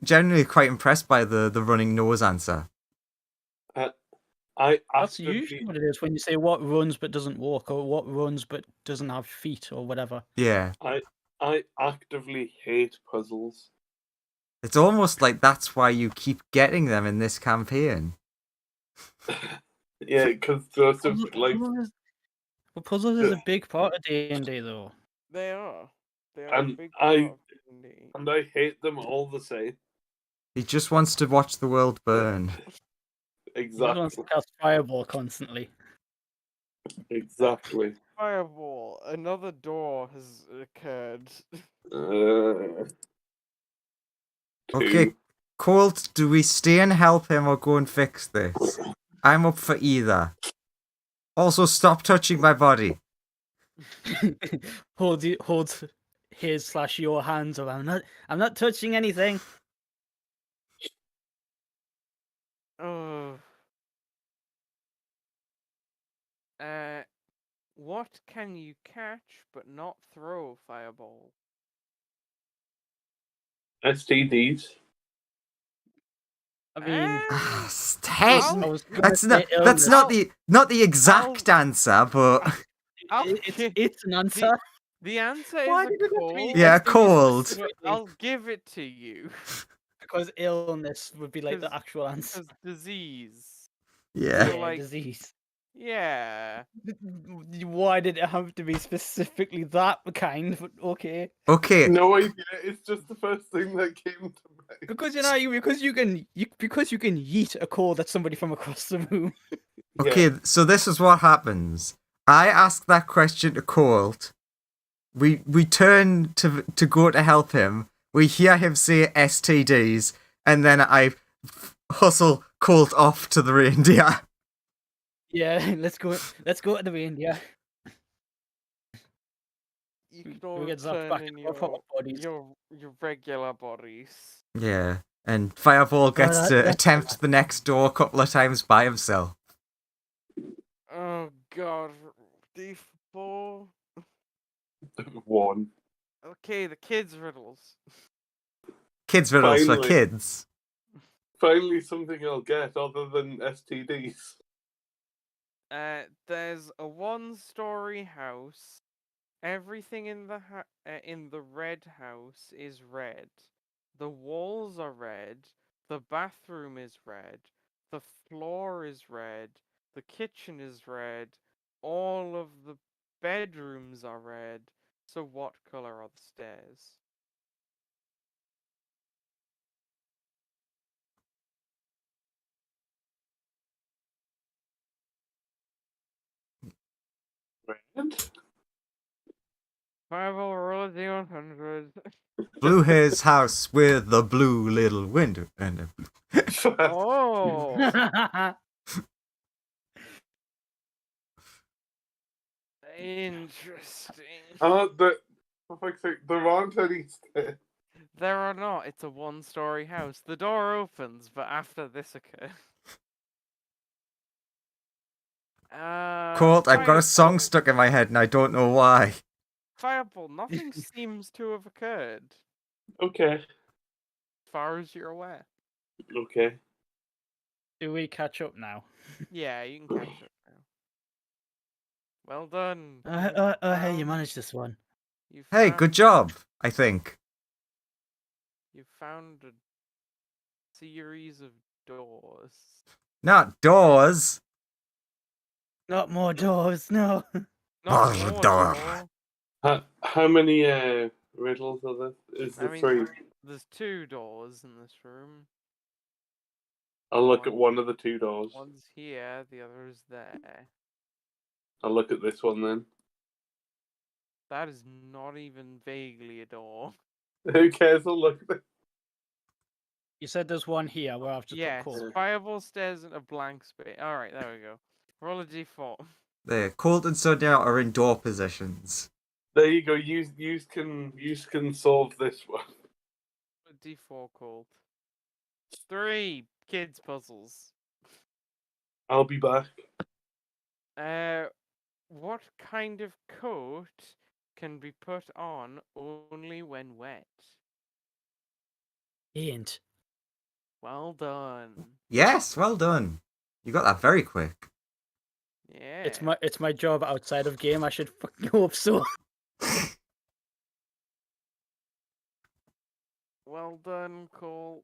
generally quite impressed by the running nose answer. I That's actively, usually what it is when you say what runs but doesn't walk, or what runs but doesn't have feet, or whatever. Yeah. I actively hate puzzles. It's almost like that's why you keep getting them in this campaign. Yeah, because sort of like, Puzzles is a big part of D&D, though. They are. They are And a big I- part of D&D. and I hate them all the same. He just wants to watch the world burn. He just wants Exactly. to cast Fireball constantly. Exactly. Fireball. Another door has occurred. Okay, Two. Colt, do we stay and help him or go and fix this? I'm up for either. Also, stop touching my body. Hold his/your hands around. I'm not touching anything. Oh. What can you catch but not throw, Fireball? STDs. I mean, That's not the exact answer, but it's an answer. The answer Why is did it have to cold. be yeah, STDs cold. specifically? I'll give it to you. Because illness would be like the 'Cause- actual answer. Because disease. Yeah. So, Yeah, like, disease. yeah. Why did it have to be specifically that kind? But okay. Okay. No idea. It's just the first thing that came to mind. Because because you can yeet a cold at somebody from across the room. Okay, so this is what happens. I ask that question to Colt. We turn to go to help him. We hear him say STDs, and then I hustle Colt off to the reindeer. Yeah, let's go to the reindeer. You can We all get zapped return back in into our proper bodies. your regular bodies. Yeah, and Fireball gets to attempt the next door a couple of times by himself. Oh god. D4. 1. Okay, the kids' riddles. Kids riddles for Finally. kids. Finally, something I'll get other than STDs. There's a one-story house. Everything in the red house is red. The walls are red. The bathroom is red. The floor is red. The kitchen is red. All of the bedrooms are red. So what color are the stairs? Red? Fireball roll a D100. Blue his house with the blue little window. And Oh, interesting. For fuck's sake, there aren't any stairs. There are not. It's a one-story house. The door opens, but after this occurs. Colt, I've got a song Fireball. stuck in my head and I don't know why. Fireball, nothing seems to have occurred, Okay. as far as you're aware. Okay. Do we catch up now? Yeah, you can catch up now. Well done. Hey, you managed this one. You Hey, found, good job, I think. You found a series of doors. Not doors. Not more doors, no. Not Oh, more door. door. How many riddles are there? Is I there mean, 3? there's 2 doors in this room. I'll look at one of the 2 doors. One's here, the other is there. I'll look at this one then. That is not even vaguely a door. Who cares? I'll look at it. You said there's one here where I've just Yes, put cold. Fireball stares in a blank space. Alright, there we go. Roll a d4. There, Colt and Sonia are in door positions. There you go. You can solve this one. A d4 called. 3 kids puzzles. I'll be back. What kind of coat can be put on only when wet? Ain't. Well done. Yes, well done. You got that very quick. Yeah. It's my job outside of game. I should fucking hope so. Well done, Colt.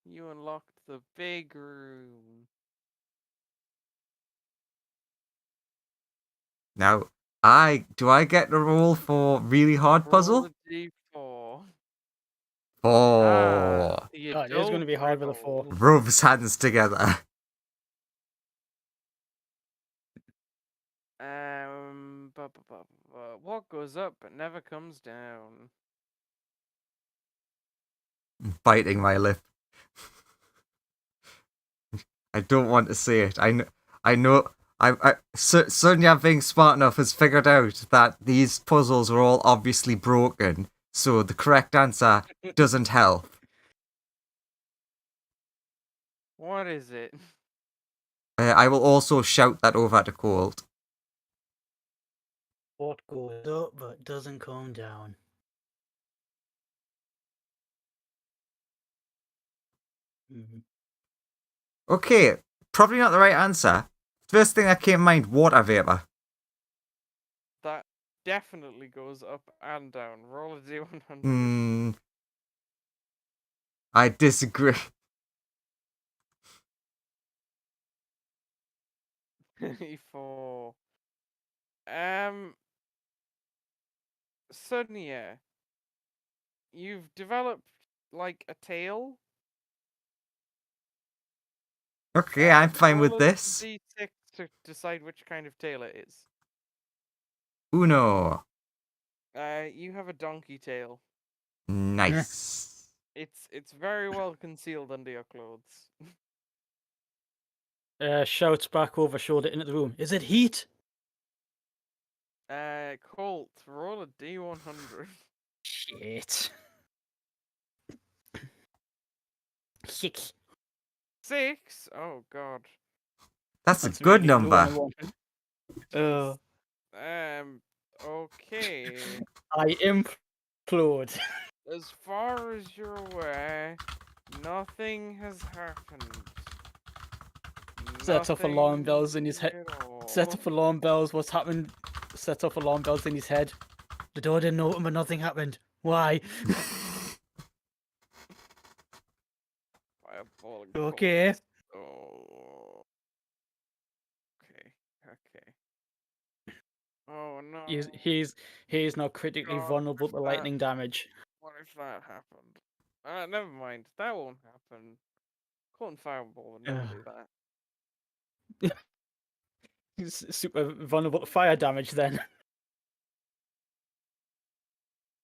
You unlocked the big room. Now, do I get the roll for really hard puzzle? Roll a d4. Oh, The God, it is going to be adult hard with a 4. riddle. rubs hands together. What goes up but never comes down? Biting my lip. I don't want to say it. I know. Sonia, being smart enough, has figured out that these puzzles are all obviously broken, so the correct answer doesn't help. What is it? I will also shout that over to Colt. What goes up but doesn't come down? Mhm. Okay, probably not the right answer. First thing that came to mind, water vapor. That definitely goes up and down. Roll a d100. I disagree. 34. Sonia, you've developed like a tail. Okay, I'm fine with Roll a this. d6 to decide which kind of tail it is. Uno. You have a donkey tail. Nice. It's very well concealed under your clothes. Shouts back over shoulder into the room. Is it heat? Colt, roll a d100. Shit. 6. 6? Oh god. That's a That's good really low on number. the one. Okay. I implode. As far as you're aware, nothing has happened. Set off alarm bells in his Nothing head. at all. Set off alarm bells. What's happened? Set off alarm bells in his head. The door didn't open, but nothing happened. Why? Fireball and Okay. Colt. Oh. Okay. Oh no. He's now critically God, vulnerable to that- lightning damage. What if that happened? Never mind. That won't happen. Colt and Fireball would never do that. He's super vulnerable to fire damage then.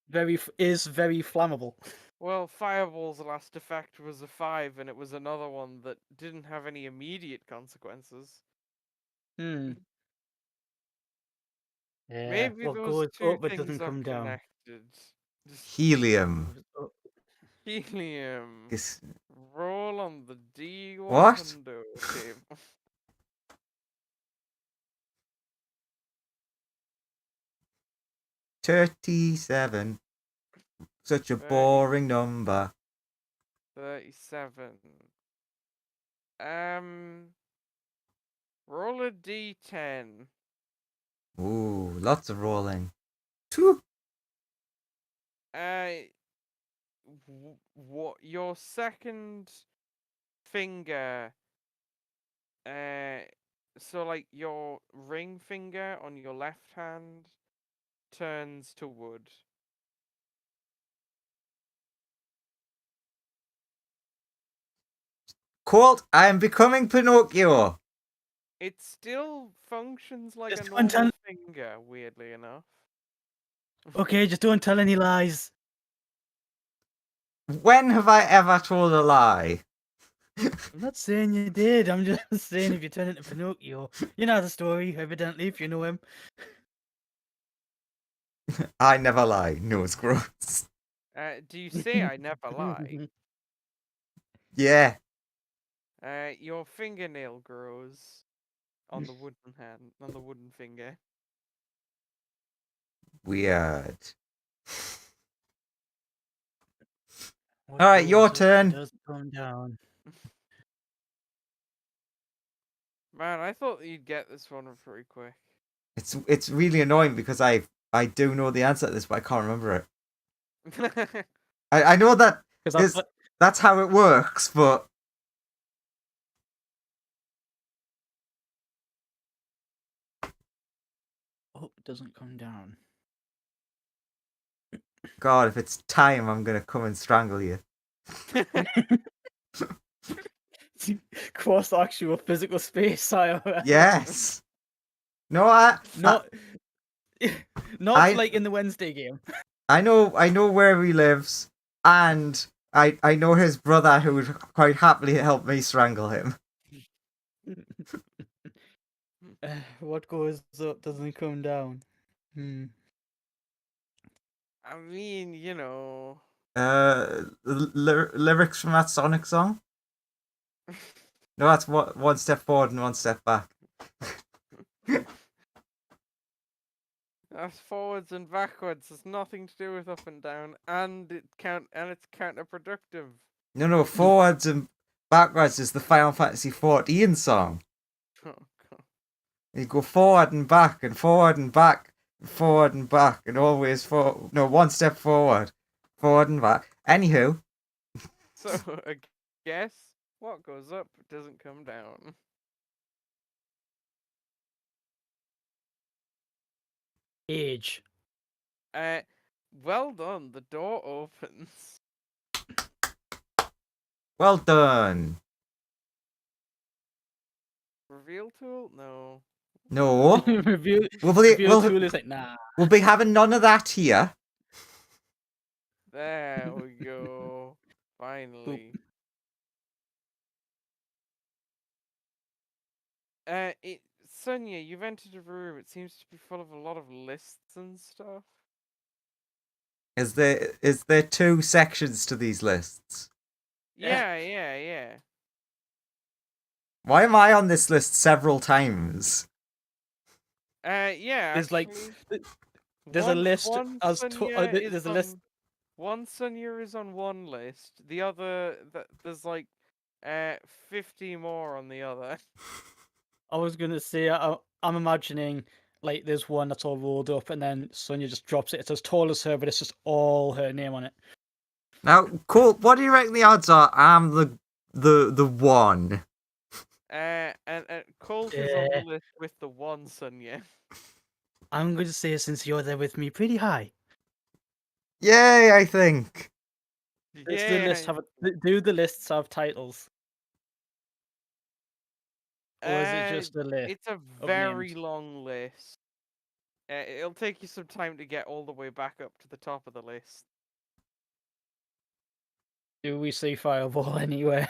Very flammable. Well, Fireball's last effect was a 5, and it was another one that didn't have any immediate consequences. Yeah, Maybe what those goes two up but things doesn't are come down. connected. Just Helium. helium. Is- Roll on the D100 What? table. 37. Such a boring number. 37. Roll a D10. Ooh, lots of rolling. 2. What your second finger, so like your ring finger on your left hand turns to wood. Colt, I am becoming Pinocchio. It still functions like Just a don't tell- normal finger, weirdly enough. Okay, just don't tell any lies. When have I ever told a lie? I'm not saying you did. I'm just saying if you turn into Pinocchio, you know the story. Evidently, if you know him. I never lie. No, it's gross. Do you say I never lie? Yeah. Your fingernail grows on the wooden hand, on the wooden finger. Weird. What Alright, your goes up turn. doesn't come down. Man, I thought you'd get this one pretty quick. It's really annoying because I do know the answer to this, but I can't remember it. I know that Because that's how it works, but oh, it doesn't come down. God, if it's time, I'm gonna come and strangle you. Cross actual physical space. Yes. No, I Not, not I- like in the Wednesday game. I know where he lives, and I know his brother who would quite happily help me strangle him. What goes up doesn't come down. I mean, you know. Lyrics from that Sonic song? No, that's one step forward and one step back. That's forwards and backwards. It's nothing to do with up and down, and it's counterproductive. No, forwards and backwards is the Final Fantasy 14 song. Oh god. You go forward and back and forward and back, forward and back, and always one step forward and back. Anywho, So I guess what goes up doesn't come down. Age. Well done. The door opens. well done. Reveal tool? No. No, Review we'll tool is like, nah. we'll be having none of that here. There we go. Finally. Sonia, you've entered a room. It seems to be full of a lot of lists and stuff. Is there two sections to these lists? Yeah. Why am I on this list several times? Yeah. There's like, actually, there's a list one as Sonia there's is a list. One Sonia is on one list. The other, there's like 50 more on the other. I was gonna say, I'm imagining like there's one that's all rolled up, and then Sonia just drops it. It's as tall as her, but it's just all her name on it. Now, Colt, what do you reckon the odds are? I'm the one. And Colt is on the list with the one Sonia. I'm going to say, since you're there with me, pretty high. Yay! I think. Does the list do the lists have titles? Or is it just a list? It's a of very names? long list. It'll take you some time to get all the way back up to the top of the list. Do we see Fireball anywhere?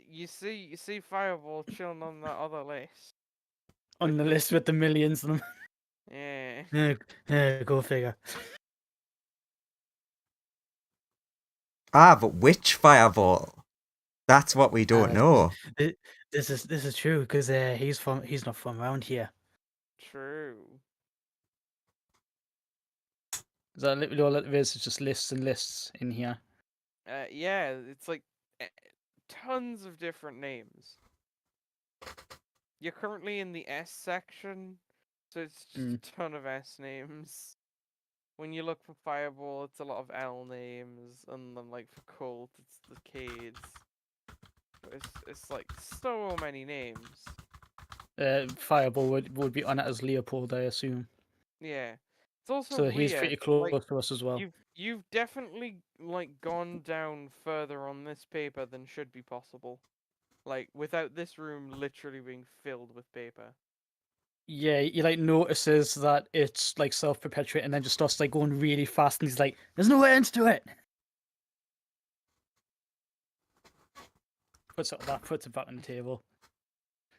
You see Fireball chilling on that other list. On the list with the millions of them? Yeah. Go figure. But which Fireball? That's what we don't know. This is true, because he's not from around here. True. Is that literally all it is? It's just lists and lists in here. Yeah, it's like tons of different names. You're currently in the S section, so it's just a ton of S names. When you look for Fireball, it's a lot of L names, and then like for Colt, it's the K's. It's like so many names. Fireball would be on it as Leopold, I assume. Yeah, it's also So weird. he's pretty close like, to us as well. You've definitely like gone down further on this paper than should be possible. Like without this room literally being filled with paper. Yeah, he like notices that it's like self-perpetuating, and then just starts like going really fast, and he's like, "There's no end to it." Puts it back on the table.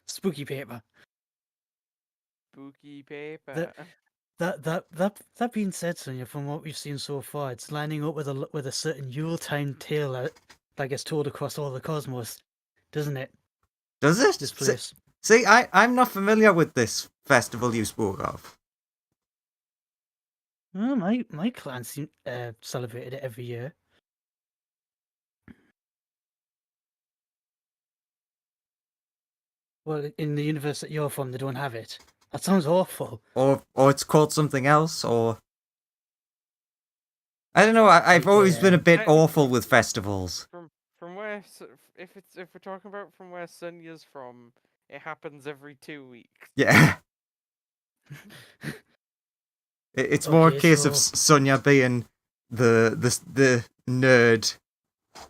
Spooky paper. Spooky paper. That being said, Sonia, from what we've seen so far, it's lining up with a certain Yuletime tale that gets told across all the cosmos, doesn't it? Does it? This place. See, I'm not familiar with this festival you spoke of. Well, my clan celebrated it every year. Well, in the universe that you're from, they don't have it. That sounds awful. Or it's called something else, or I don't know. I've always been a bit awful with festivals. From where if we're talking about from where Sonya's from, it happens every 2 weeks. Yeah. It's more a case of so- Sonya being the nerd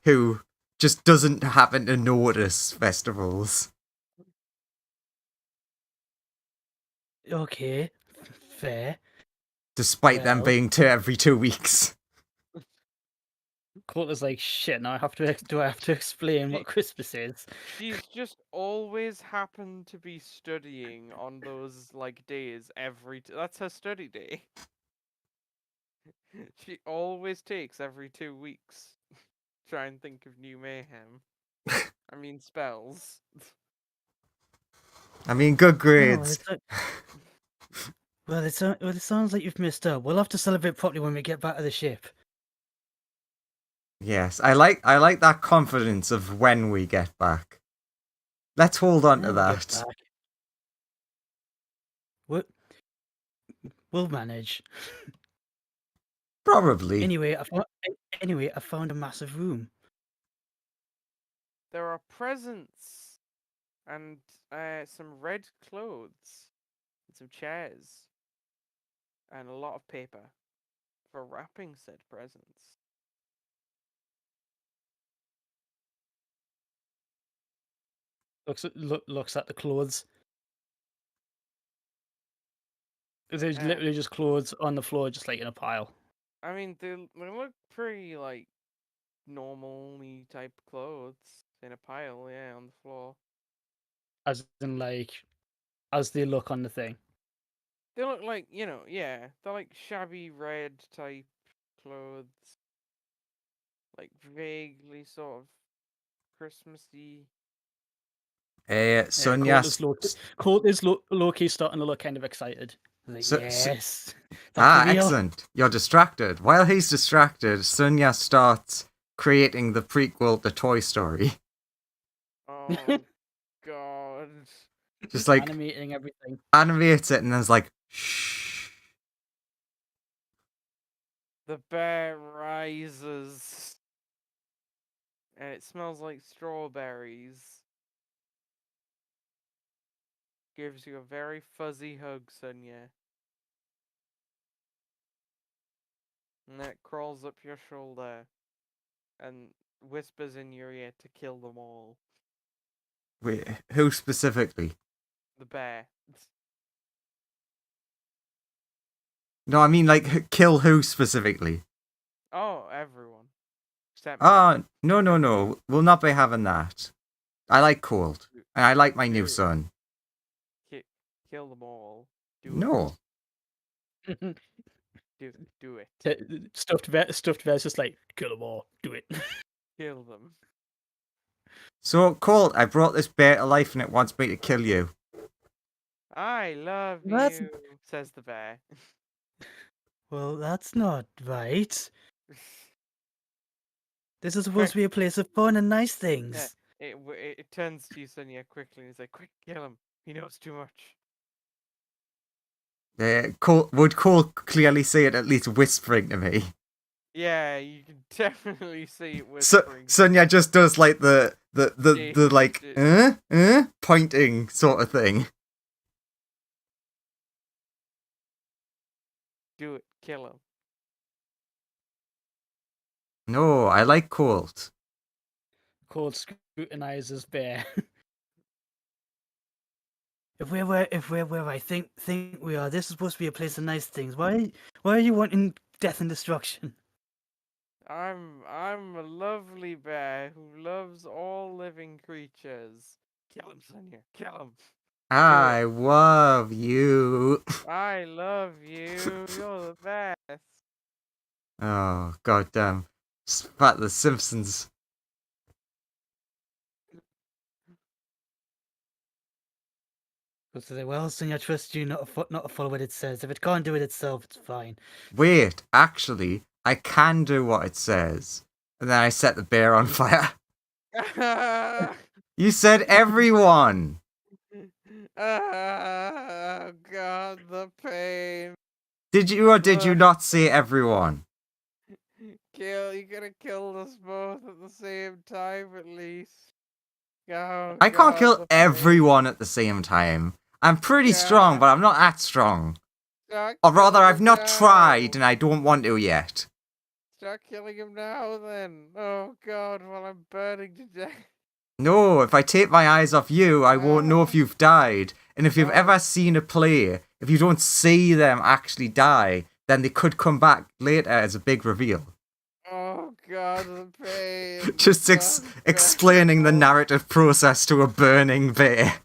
who just doesn't happen to notice festivals. Okay, fair. Despite them Well. being every 2 weeks. Colt is like, shit, now do I have to explain what Christmas is? She's just always happened to be studying on those like days that's her study day. She always takes every 2 weeks. Try and think of new mayhem. I mean spells. I mean, good Oh, grades. Well, it sounds like you've missed out. We'll have to celebrate properly when we get back to the ship. Yes, I like that confidence of when we get back. Let's hold on to When we get that. back. We'll manage. Probably. Anyway, I found a massive room. There are presents and some red clothes and some chairs and a lot of paper for wrapping said presents. Looks at the clothes. There's Uh, literally just clothes on the floor, just like in a pile. I mean, they look pretty like normally type clothes in a pile, yeah, on the floor. As in, like, as they look on the thing. They look like, yeah, they're like shabby red type clothes, like vaguely sort of Christmassy. Sonya. Colt is low-key starting to look kind of excited. Like, yes. Excellent. You're distracted. While he's distracted, Sonya starts creating the prequel to Toy Story. Oh god. Just like animating everything. Animates it and then it's like, shh. The bear rises. And it smells like strawberries. Gives you a very fuzzy hug, Sonya. And then it crawls up your shoulder and whispers in your ear to kill them all. Wait, who specifically? The bear. No, I mean like kill who specifically? Oh, everyone. Except me. No. We'll not be having that. I like cold. And I like my new son. Kill them all. No. Do it. Stuffed bear's just like, kill them all, do it. Kill them. So, Colt, I brought this bear to life and it wants me to kill you. I love That's- you, says the bear. Well, that's not right. This is supposed to be a place of fun and nice things. Yeah, it turns to you, Sonya, quickly, and he's like, quick, kill him. He knows too much. Would Colt clearly see it at least whispering to me? Yeah, you can definitely see it whispering. Sonya just does like the like pointing sort of thing. Do it. Kill him. No, I like Colt. Colt scrutinizes bear. If we're where I think we are, this is supposed to be a place of nice things. Why are you wanting death and destruction? I'm a lovely bear who loves all living creatures. Kill him, Sonya. Kill him. I love you. I love you. You're the best. Oh, goddamn. Spat the Simpsons. So well, Sonia, I trust you not to follow what it says. If it can't do it itself, it's fine. Wait, actually, I can do what it says. And then I set the bear on fire. You said everyone. Oh god, the pain. Did you or did you Ugh. not say everyone? You could have killed us both at the same time at least. Oh I can't god, kill the pain. everyone at the same time. I'm pretty strong, Yeah. but I'm not that strong. Start Or rather, killing I've him not tried, now. and I don't want to yet. Start killing him now then. Oh god, while I'm burning to death. No, if I take my eyes off you, I won't know if you've died. And if you've Oh. ever seen a player, if you don't see them actually die, then they could come back later as a big reveal. Oh god, the pain. Just explaining the narrative process to a burning bear.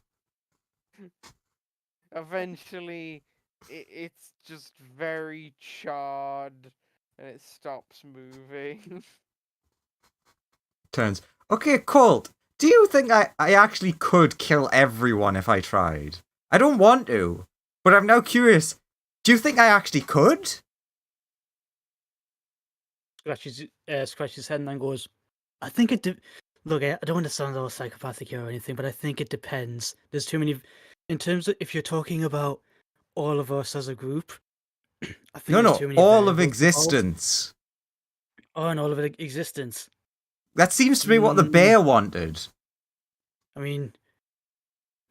Eventually, it's just very charred and it stops moving. Turns. Okay, Colt, do you think I actually could kill everyone if I tried? I don't want to, but I'm now curious. Do you think I actually could? Scratches his head and then goes, I think look, I don't want to sound all psychopathic here or anything, but I think it depends. There's too many, in terms of if you're talking about all of us as a group, I think there's too many all of variables involved. existence. Oh, and all of existence. That seems to be what the bear wanted. I mean,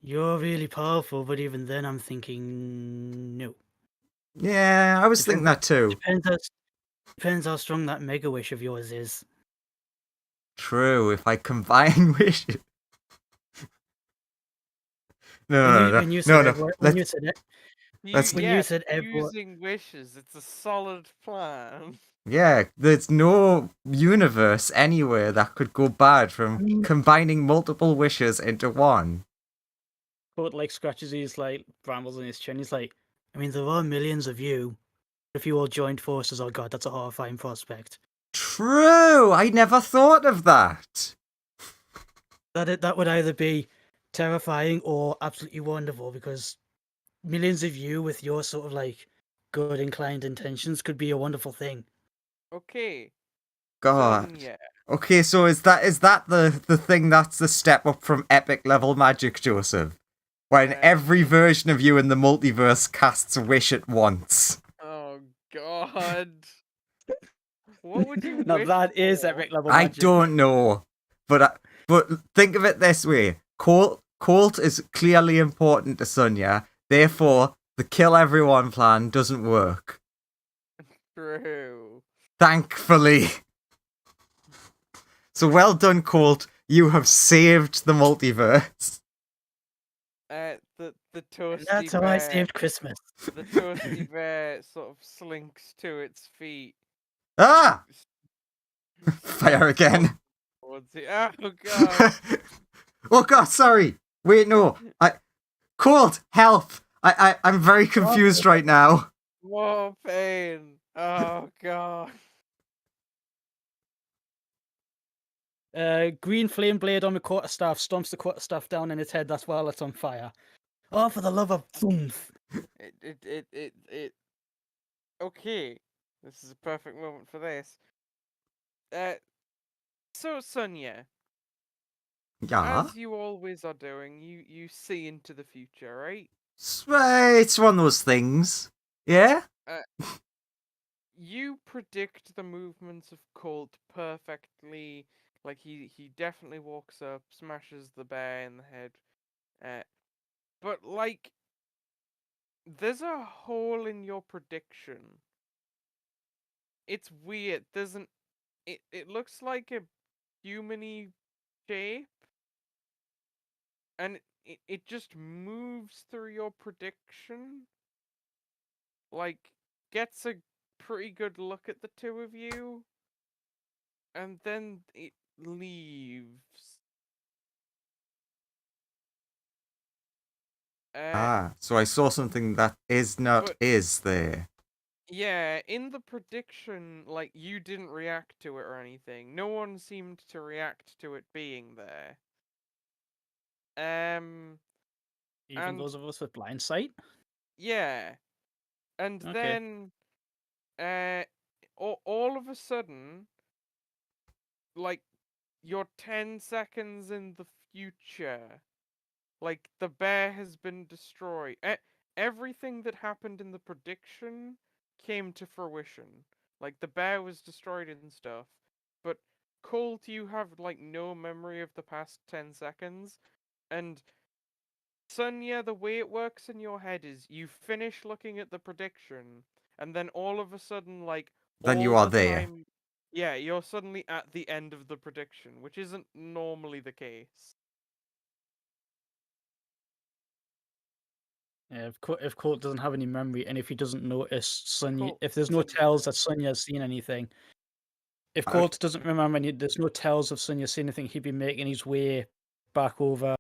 you're really powerful, but even then I'm thinking no. Yeah, I was thinking that too. Depends how strong that mega wish of yours is. True, if I combine wishes. No. When you said everyone, using wishes, it's a solid plan. Yeah, there's no universe anywhere that could go bad from combining multiple wishes into one. But like scratches his like brambles on his chin. He's like, I mean, there are millions of you. If you all joined forces, oh god, that's a horrifying prospect. True, I never thought of that. That would either be terrifying or absolutely wonderful, because millions of you with your sort of like good inclined intentions could be a wonderful thing. Okay. God. Yeah. Okay, so is that the thing that's the step up from epic level magic, Joseph? When every version of you in the multiverse casts a wish at once. Oh god. What would you Now wish that is for? epic level magic. I don't know. But think of it this way. Colt is clearly important to Sonya. Therefore, the kill everyone plan doesn't work. True. Thankfully. So well done, Colt. You have saved the multiverse. The toasty That's how bear, I saved Christmas. The toasty bear sort of slinks to its feet. Ah! Fire again. Oh god. Oh god, sorry. Wait, no. Colt, help! I'm very confused right now. More pain. Oh god. Green flame blade on the quarterstaff stomps the quarterstaff down in its head. That's while it's on fire. Oh, for the love of oomph! It. Okay, this is a perfect moment for this. So Sonya, Yeah. as you always are doing, you see into the future, right? It's one of those things. Yeah? You predict the movements of Colt perfectly. Like he definitely walks up, smashes the bear in the head. But like, there's a hole in your prediction. It's weird. It looks like a humany shape, and it just moves through your prediction. Like, gets a pretty good look at the two of you, and then it leaves. So I saw something that is not is there. Yeah, in the prediction, like, you didn't react to it or anything. No one seemed to react to it being there. Even those of us with blind sight? Yeah. And Okay. then, all of a sudden, like, you're 10 seconds in the future, Like, the bear has been destroyed. Everything that happened in the prediction came to fruition. Like, the bear was destroyed and stuff. But, Colt, you have, like, no memory of the past 10 seconds. And, Sonia, the way it works in your head is you finish looking at the prediction, and then all of a sudden, like, Then you all are the there. time. Yeah, you're suddenly at the end of the prediction, which isn't normally the case. Yeah, if Colt doesn't have any memory, and if he doesn't notice Sonya, Colt if there's no doesn't- tells that Sonya has seen anything, if I- Colt doesn't remember any, there's no tells of Sonya seeing anything, he'd be making his way back over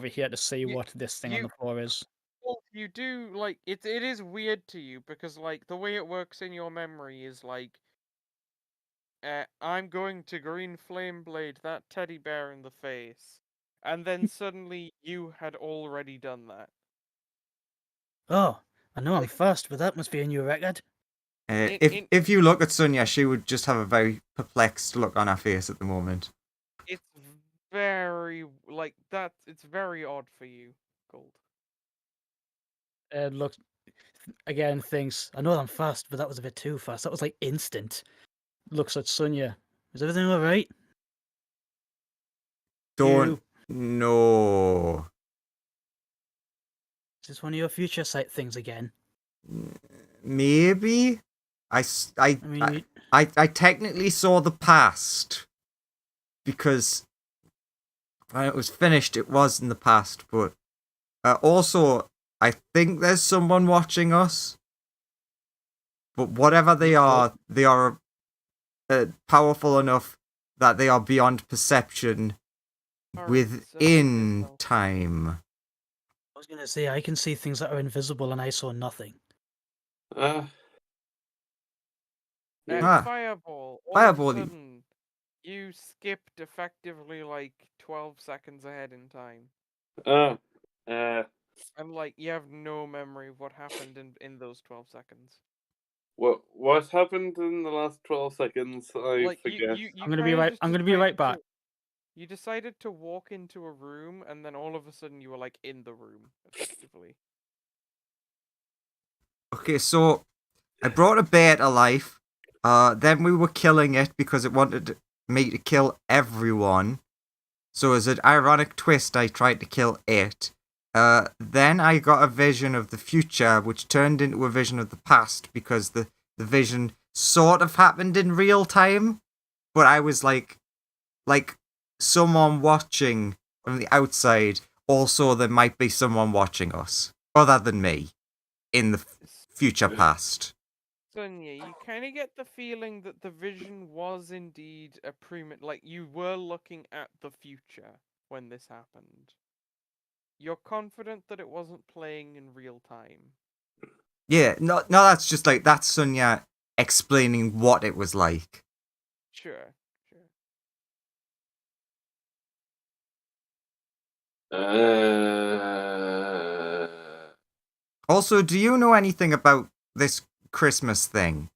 here to see You- what this thing on you- the floor is. Well, you do, like, it is weird to you because, like, the way it works in your memory is like, I'm going to green flame blade that teddy bear in the face, and then suddenly you had already done that. Oh, I know I'm Like- first, but that must be a new record. If you look at Sonia, she would just have a very perplexed look on her face at the moment. It's very, like, that, it's very odd for you, Gold. Looks again, thinks, I know I'm fast, but that was a bit too fast. That was like instant. Looks at Sonya. Is everything all right? Don't know. Is this one of your future sight things again? Maybe. I mean, I technically saw the past because when it was finished, it was in the past. But also, I think there's someone watching us. But whatever they are powerful enough that they are beyond perception within time. I was gonna say I can see things that are invisible, and I saw nothing. Yeah. Fireball. All Fireball. of a sudden, you skipped effectively like 12 seconds ahead in time. And like, you have no memory of what happened in those 12 seconds. What happened in the last 12 seconds? I Like, forget. I'm gonna be right. I'm gonna be right back. You decided to walk into a room, and then all of a sudden you were like in the room, effectively. Okay, so I brought a bear to life. Then we were killing it because it wanted me to kill everyone. So as an ironic twist, I tried to kill it. Then I got a vision of the future, which turned into a vision of the past because the vision sort of happened in real time, but I was like someone watching from the outside. Also, there might be someone watching us other than me in the future past. Sonia, you kind of get the feeling that the vision was indeed a like, you were looking at the future when this happened. You're confident that it wasn't playing in real time. Yeah, no, that's just like that's Sonia explaining what it was like. Sure. Also, do you know anything about this Christmas thing?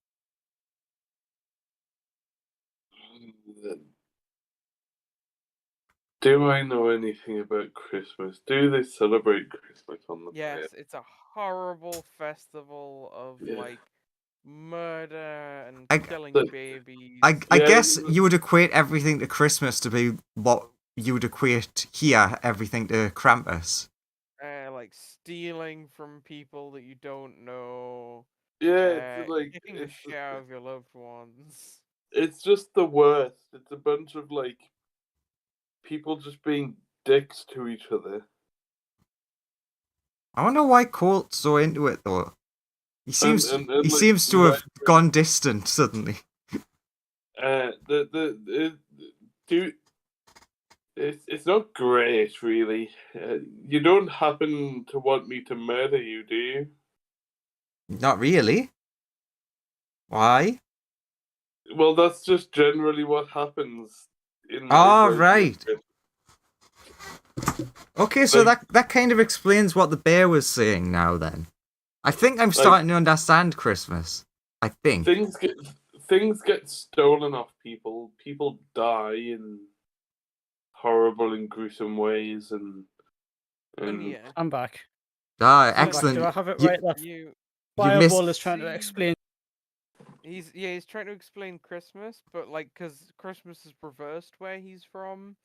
Do I know anything about Christmas? Do they celebrate Christmas on the Yes, it's a horrible festival of like murder and killing babies. I guess you would equate everything to Christmas to be what you would equate here everything to Krampus. Like stealing from people that you don't know. Yeah, it's like kicking the shit out of your loved ones. It's just the worst. It's a bunch of like people just being dicks to each other. I wonder why Colt's so into it though. He seems and he like, seems to have gone distant suddenly. It's not great, really. You don't happen to want me to murder you, do you? Not really. Why? Well, that's just generally what happens in my right. Okay, so that kind of explains what the bear was saying now then. I think I'm starting to understand Christmas. I think. Things get stolen off people. People die in horrible and gruesome ways, and Sonia, I'm back. Ah, I'm back. excellent. Do I have it You- right? That you Fireball missed- is trying to See- explain. he's trying to explain Christmas, but like because Christmas is reversed where he's from.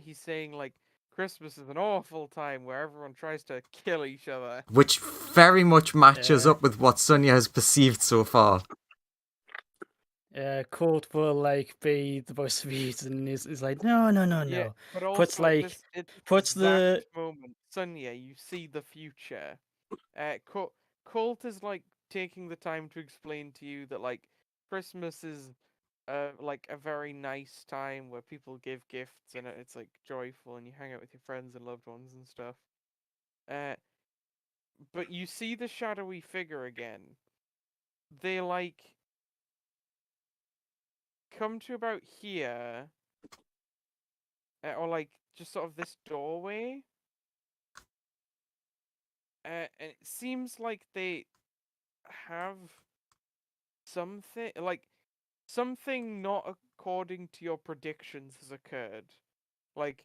He's saying like Christmas is an awful time where everyone tries to kill each other. Which very much matches Yeah. up with what Sonia has perceived so far. Colt will like be the voice of reason, and is like, no, no, no, Yeah, no. but Puts also like this puts the exact moment, Sonia, you see the future. Colt is like taking the time to explain to you that like Christmas is like a very nice time where people give gifts and it's like joyful and you hang out with your friends and loved ones and stuff. But you see the shadowy figure again. They like come to about here, or like just sort of this doorway. And it seems like they have something not according to your predictions has occurred. Like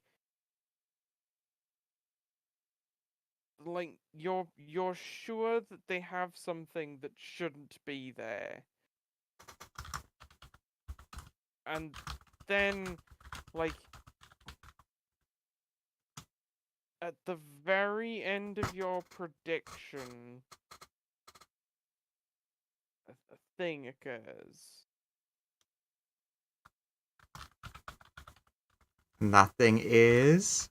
you're sure that they have something that shouldn't be there. And then like at the very end of your prediction a thing occurs. And that thing is.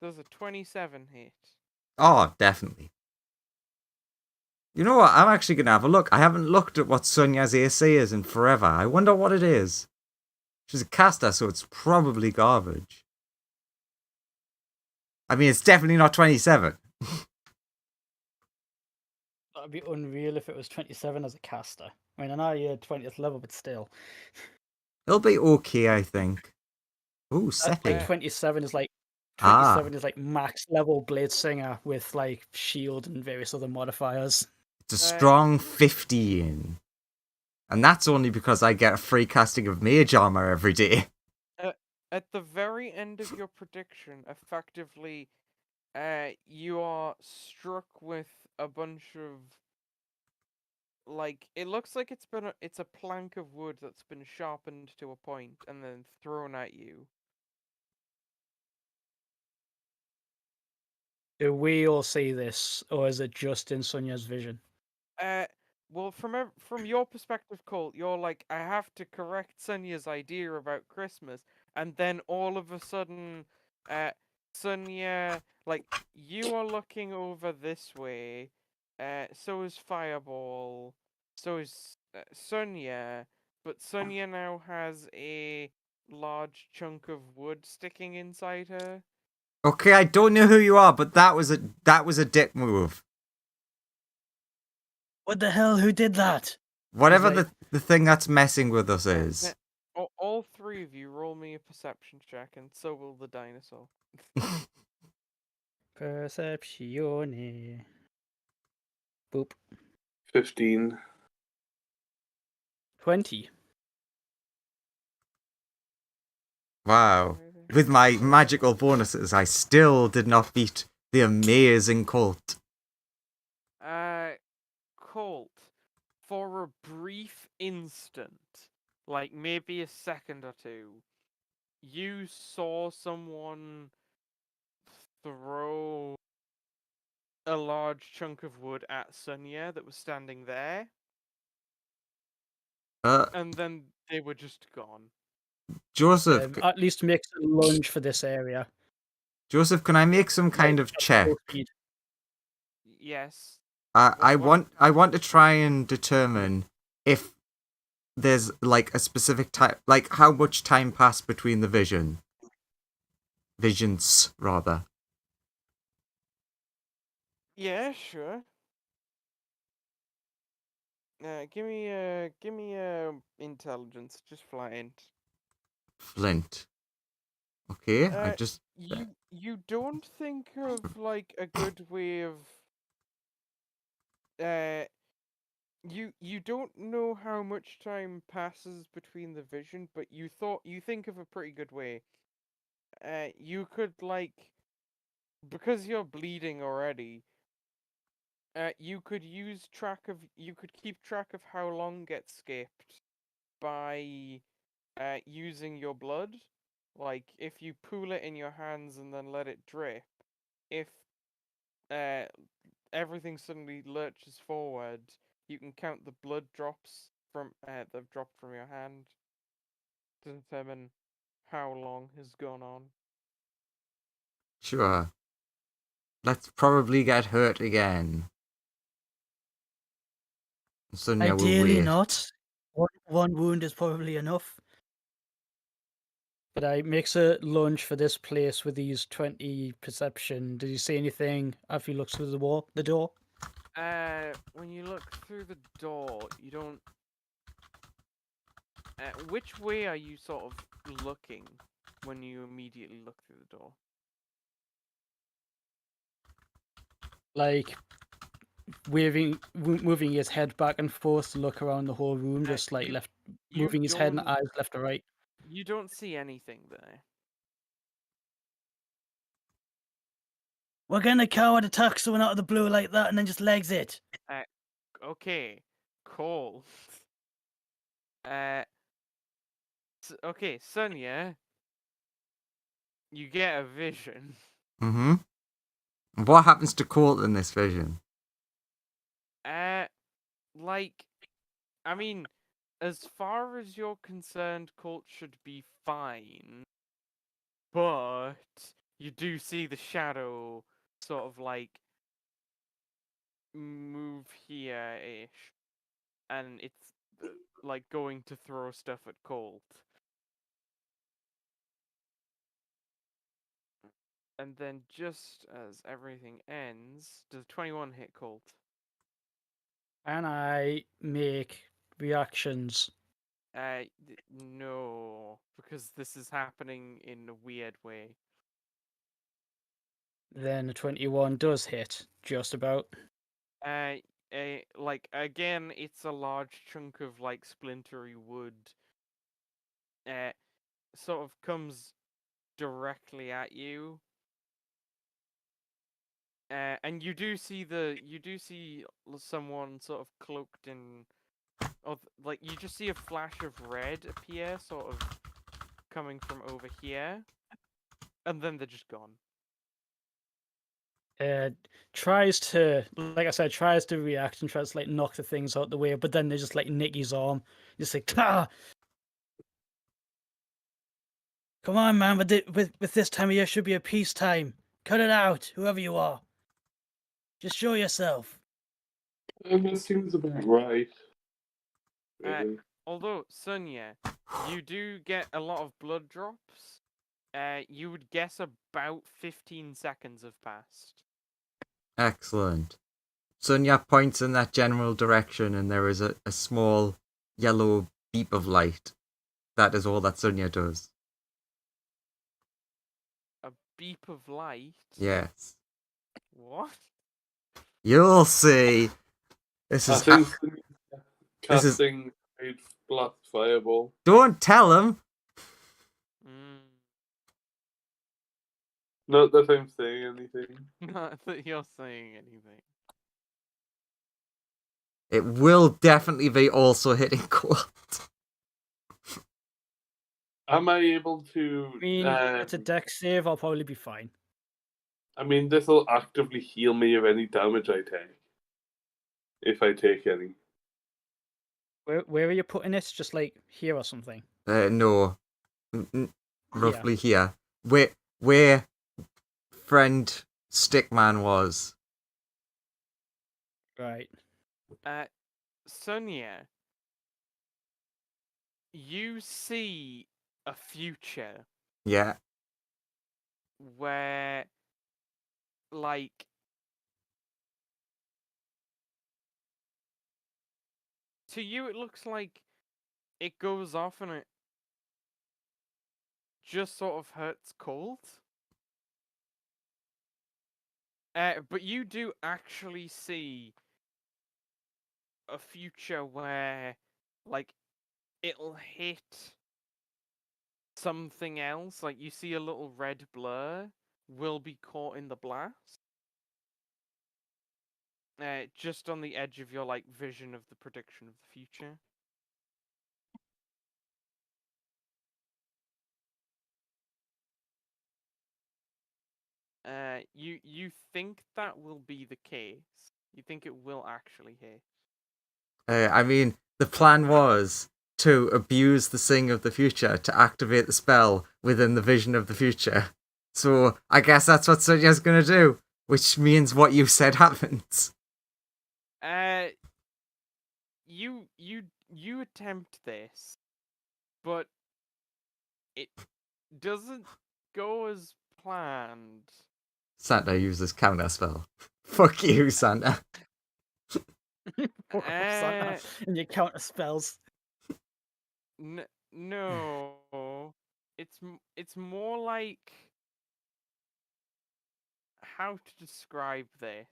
Does a 27 hit? Oh, definitely. You know what? I'm actually going to have a look. I haven't looked at what Sonia's AC is in forever. I wonder what it is. She's a caster, so it's probably garbage. I mean, it's definitely not 27. That'd be unreal if it was 27 as a caster. I mean, I know you're 20th level, but still. It'll be okay, I think. Ooh, Like Cerry. 27 is like Ah. 27 is like max level Blade Singer with like shield and various other modifiers. It's a strong 15. And that's only because I get a free casting of mage armor every day. At the very end of your prediction, effectively, you are struck with a bunch of like it looks like it's a plank of wood that's been sharpened to a point and then thrown at you. Do we all see this, or is it just in Sonia's vision? Well, from your perspective, Colt, you're like, I have to correct Sonia's idea about Christmas, and then all of a sudden, Sonia, like, you are looking over this way, so is Fireball, so is Sonia, but Sonia now has a large chunk of wood sticking inside her. Okay, I don't know who you are, but that was a dick move. What the hell? Who did that? Whatever like- the thing that's messing with us is. All three of you roll me a perception check, and so will the dinosaur. Perceptione. Boop. 15. 20. Wow. With my magical bonuses, I still did not beat the amazing Colt. Colt, for a brief instant, like maybe a second or two, you saw someone throw a large chunk of wood at Sonia that was standing there, and then they were just gone. Joseph, At least makes a lunge for this area. Joseph, can I make some kind of At check? full speed. Yes. I What- want to try and determine if there's like a specific time, like how much time passed between the visions rather. Yeah, sure. Give me intelligence, just flying. Flint. Okay, I Uh, just You don't think of like a good way of uh you don't know how much time passes between the vision, but you think of a pretty good way. you could because you're bleeding already. You could keep track of how long gets skipped by using your blood. Like if you pool it in your hands and then let it drip, if everything suddenly lurches forward, you can count the blood drops from that have dropped from your hand to determine how long has gone on. Sure. Let's probably get hurt again. Sonia will Ideally wait. not. One wound is probably enough. But I makes a lunge for this place with these 20 perception. Did you see anything after you looked through the door? When you look through the door, you don't. Which way are you sort of looking when you immediately look through the door? Like moving his head back and forth to look around the whole room, just like moving his head and eyes left to right. You don't see anything there. We're gonna coward attack someone out of the blue like that and then just legs it. Okay, cool. Okay, Sonia, you get a vision. Mm-hmm. What happens to Colt in this vision? I mean, as far as you're concerned, Colt should be fine. But you do see the shadow sort of move here-ish. And it's going to throw stuff at Colt. And then just as everything ends, does 21 hit Colt? And I make reactions. No, because this is happening in a weird way. Then a 21 does hit, just about. Again, it's a large chunk of splintery wood. Sort of comes directly at you. And you do see someone sort of cloaked in, you just see a flash of red appear, sort of coming from over here, and then they're just gone. Tries to, like I said, tries to react and tries to knock the things out the way, but then they just nick his arm, just ah! Come on, man! With this time of year should be a peacetime. Cut it out, whoever you are. Just show yourself. That seems about right. Really. Although, Sonia, you do get a lot of blood drops. You would guess about 15 seconds have passed. Excellent. Sonia points in that general direction, and there is a small yellow beep of light. That is all that Sonia does. A beep of light? Yes. What? You'll see. This is. Casting blast fireball. Don't tell him. Not that I'm saying anything. Not that you're saying anything. It will definitely be also hitting Colt. Am I able to? I mean, it's a dex save. I'll probably be fine. I mean, this will actively heal me of any damage I take, if I take any. Where are you putting this? Just here or something? No. Roughly here. Where friend Stickman was. Right. Sonia, you see a future. Yeah. Where, to you it looks like it goes off and it just sort of hurts Colt. But you do actually see a future where, it'll hit something else, like you see a little red blur, will be caught in the blast. Just on the edge of your like vision of the prediction of the future. You think that will be the case? You think it will actually hit? I mean, the plan was to abuse the Sing of the Future to activate the spell within the vision of the future. So I guess that's what Sunya's gonna do, which means what you said happens. You attempt this, but it doesn't go as planned. Santa uses counter spell. Fuck you, Santa. Fuck off, Santa, and your counter spells. No, it's more like, how to describe this?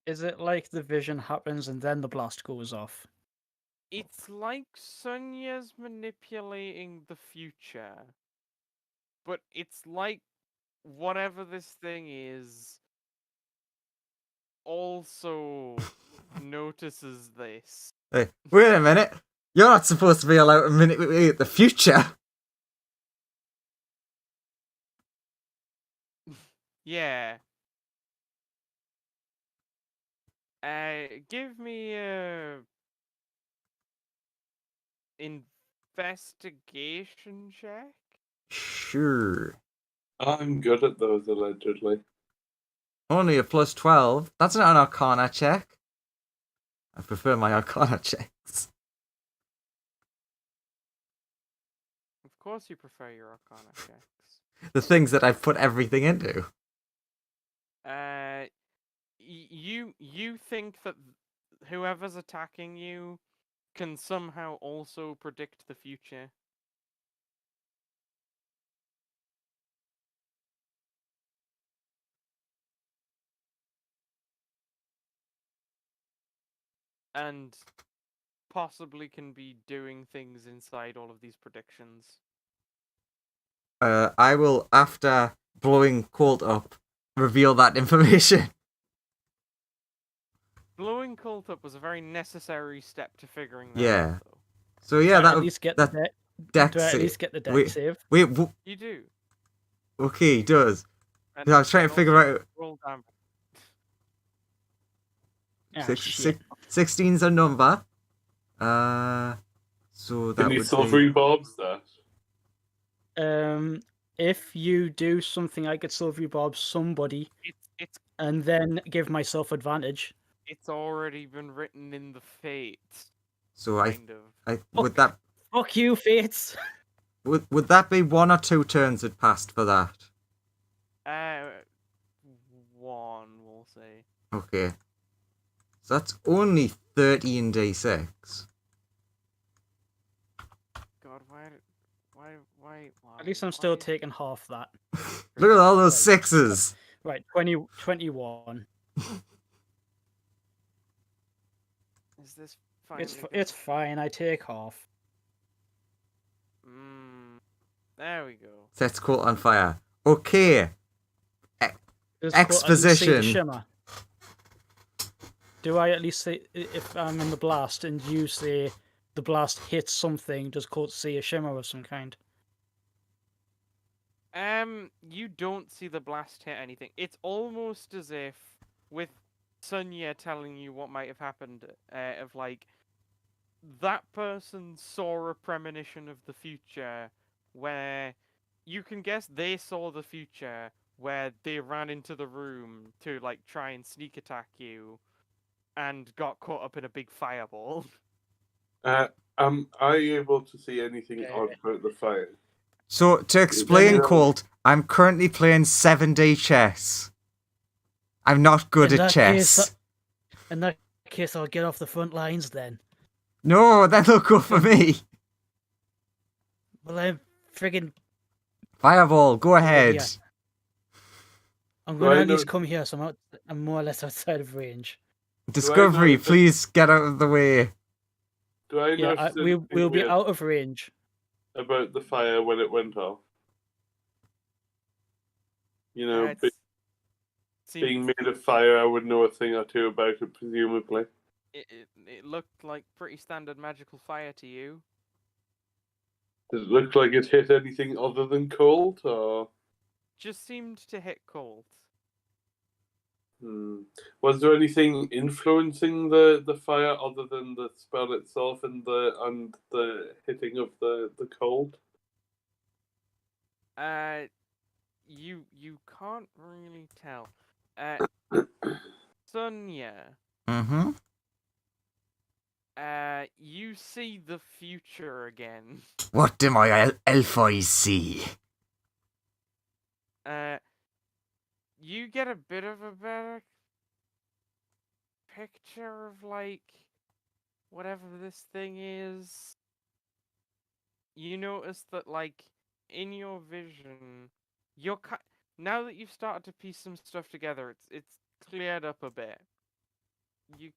Is it like the vision happens and then the blast goes off? It's like Sonya's manipulating the future, but it's like whatever this thing is also notices this. Hey, wait a minute. You're not supposed to be allowed to manipulate the future. Yeah. Give me a investigation check. Sure. I'm good at those, allegedly. Only a plus 12. That's not an Arcana check. I prefer my Arcana checks. Of course you prefer your Arcana checks. The things that I've put everything into. You think that whoever's attacking you can somehow also predict the future? And possibly can be doing things inside all of these predictions. I will, after blowing Colt up, reveal that information. Blowing Colt up was a very necessary step to figuring that Yeah. out, though. So yeah, Do I that at would least get that the deck do I at save. least get the deck Wait, save? wait, You do. okay, he does. And I was trying to figure out. roll damage. Ah, shit. 16's a number. So that Can you would silvery be... bobs that? If you do something, I could silvery bob somebody It's and then give myself advantage. it's already been written in the fate. So Kind of. would that Fuck you, Fates. would that be 1 or 2 turns had passed for that? One, we'll say. Okay. So that's only 13d6. God, why? At least I'm still taking half that. Look at all those Right. 6s. Right, 21. Is this fine? It's fine. I take half. There we go. Sets Colt on fire. Okay. Does Colt at least see the Exposition. shimmer? Do I at least say, if I'm in the blast and you say the blast hits something, does Colt see a shimmer of some kind? You don't see the blast hit anything. It's almost as if, with Sunya telling you what might have happened, of like, that person saw a premonition of the future, where you can guess they saw the future, where they ran into the room to like try and sneak attack you, and got caught up in a big fireball. Am I able to see anything Okay. odd about the fire? So to explain, Yeah. Colt, I'm currently playing 7D chess. I'm not good In at that chess. case, in that case, I'll get off the front lines then. No, then they'll go for me. Well, I'm friggin'. Fireball, go Yeah. ahead. I'm Do gonna I at least know- come here, so I'm more or less outside of range. Discovery, if it- please get out of the way. Do I know? Yeah, we'll be out of range. about the fire when it went off? You know, It being seemed made of fire, I would know a thing or two about it, presumably. it looked like pretty standard magical fire to you. Does it look like it hit anything other than cold, or Just seemed to hit cold. was there anything influencing the fire other than the spell itself and the hitting of the cold? You can't really tell. Sonia, Mm-hmm. you see the future again. What do my elf eyes see? You get a bit of a better picture of like whatever this thing is. You notice that like in your vision, now that you've started to piece some stuff together, it's cleared up a bit. You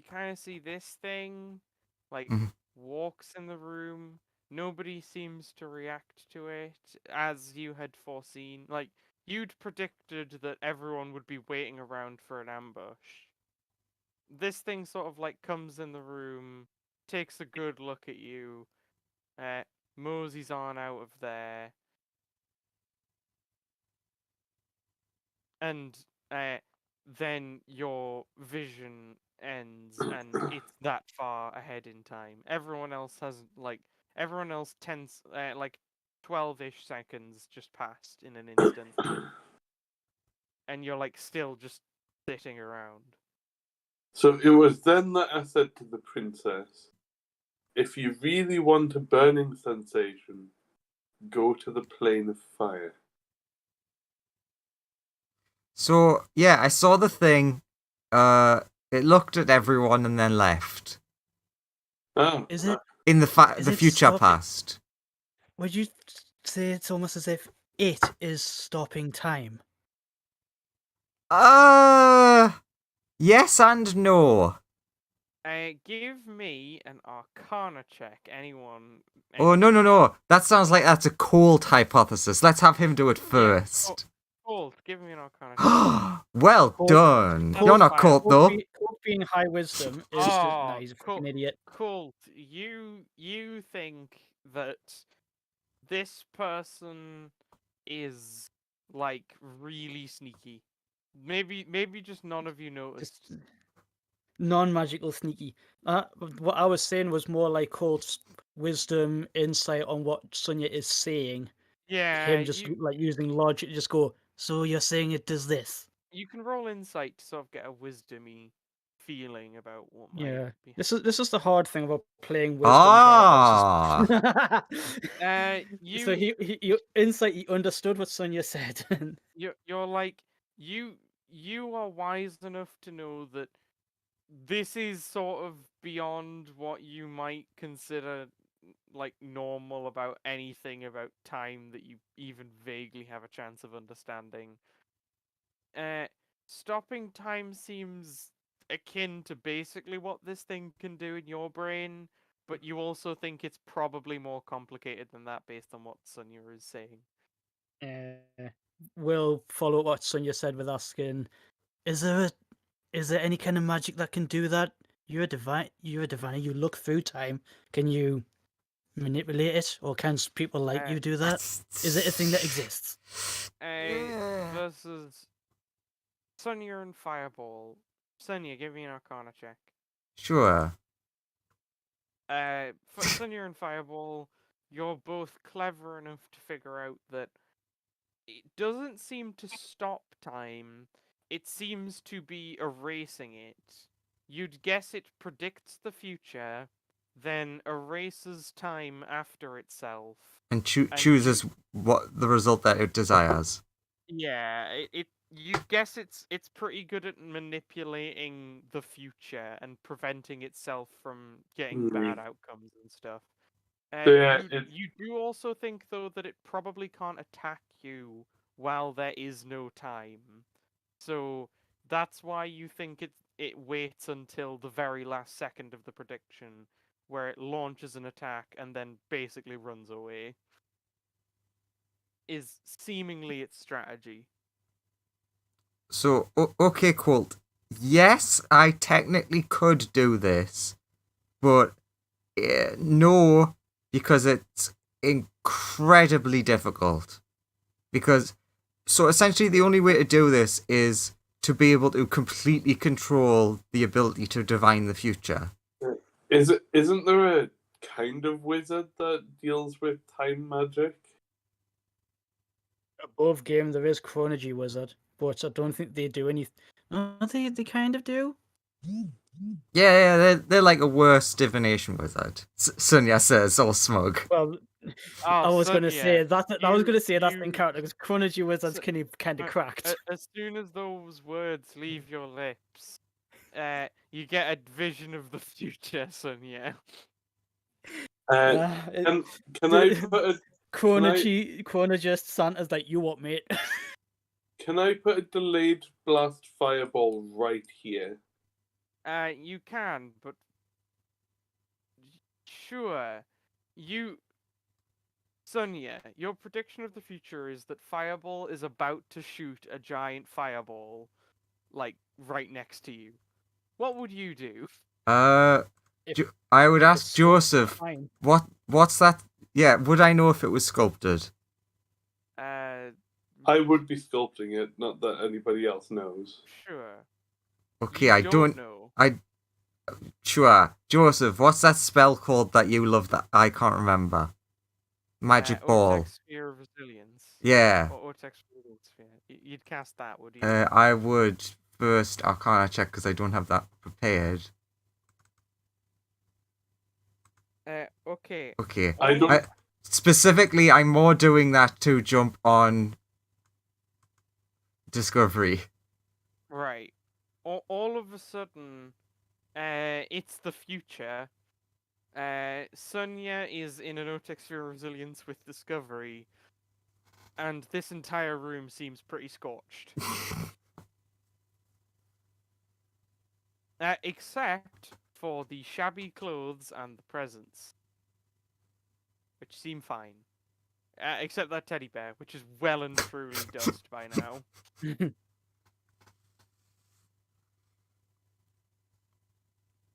kind of see this thing, like Mhm. walks in the room. Nobody seems to react to it as you had foreseen. Like you'd predicted that everyone would be waiting around for an ambush. This thing sort of like comes in the room, takes a good look at you, moseys on out of there, and then your vision ends, and it's that far ahead in time. Everyone else has everyone else 12-ish seconds just passed in an instant, and you're like still just sitting around. So it was then that I said to the princess, if you really want a burning sensation, go to the plane of fire. So yeah, I saw the thing. It looked at everyone and then left. Oh, Is it? In the Is the it future stopping? past. Would you say it's almost as if it is stopping time? Yes and no. Give me an Arcana check. Anyone? Oh no. That sounds like that's a Colt hypothesis. Let's have him do it first. Colt, give me an Arcana check. Well Colt- done. Colt- You're not Colt though. Colt being high wisdom is just no, he's a fucking idiot. Colt, you think that this person is like really sneaky. Maybe just none of you noticed. Just non-magical sneaky. What I was saying was more like Colt's wisdom, insight on what Sonia is saying. Yeah, Him just like using logic, just go. So you're saying it does this? you can roll insight to sort of get a wisdomy feeling about what might Yeah. be. This is the hard thing about playing wisdom Ah. characters. So he insight he understood what Sonia said. You're like you are wise enough to know that this is sort of beyond what you might consider like normal about anything about time that you even vaguely have a chance of understanding. Stopping time seems akin to basically what this thing can do in your brain, but you also think it's probably more complicated than that based on what Sonia is saying. We'll follow what Sonia said with asking, is there any kind of magic that can do that? You're a divine. You look through time. Can you manipulate it, or can people like you do that? Is it a thing that exists? Versus Sonia and Fireball. Sonia, give me an Arcana check. Sure. For Sonia and Fireball, you're both clever enough to figure out that it doesn't seem to stop time. It seems to be erasing it. You'd guess it predicts the future, then erases time after itself. And chooses what the result that it desires. Yeah, you'd guess it's pretty good at manipulating the future and preventing itself from getting bad outcomes and stuff. You do also think though that it probably can't attack you while there is no time. So that's why you think it waits until the very last second of the prediction, where it launches an attack and then basically runs away, is seemingly its strategy. So, okay, Colt. Yes, I technically could do this, but no, because it's incredibly difficult. So essentially the only way to do this is to be able to completely control the ability to divine the future. Isn't there a kind of wizard that deals with time magic? Above game, there is Chronology Wizard, but I don't think they do anything. No, they kind of do. Yeah, they're like a worse divination wizard. Sonia says, all smug. Well, Oh, I was going to Sonia, say that. I was going to say that's you- in character because Chronology Wizard's So- kind of cracked. As soon as those words leave your lips, you get a vision of the future, Sonia. Can I put a Chronologist Santa's like, you what, mate? can I put a delayed blast fireball right here? You can, but sure, Sonia, your prediction of the future is that Fireball is about to shoot a giant fireball, like right next to you. What would you do? I would if ask it's Joseph, Fine. what's that? Yeah, would I know if it was sculpted? I would be sculpting it, not that anybody else knows. Sure. Okay, You I don't know. Sure. Joseph, what's that spell called that you love that I can't remember? Magic Ball. Otex Sphere of Resilience. Yeah. Or Otex Resilience Sphere. You'd cast that, would you? I would first. I can't check because I don't have that prepared. Okay. Okay. I don't. Specifically, I'm more doing that to jump on Discovery. Right. All of a sudden, it's the future. Sonia is in an Otex Sphere of Resilience with Discovery, and this entire room seems pretty scorched. Except for the shabby clothes and the presents, which seem fine. Except that teddy bear, which is well and truly dust by now.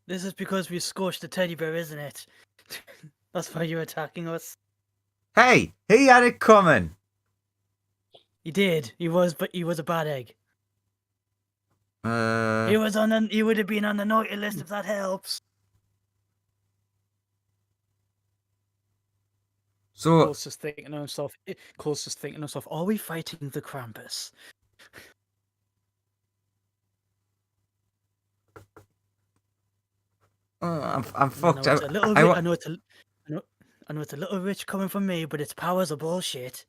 This is because we scorched the teddy bear, isn't it? That's why you're attacking us. Hey, he had it coming. He did. He was a bad egg. He would have been on the naughty list if that helps. So Cole's just thinking to himself, are we fighting the Krampus? I'm fucked. I know it's a little rich coming from me, but its powers are bullshit.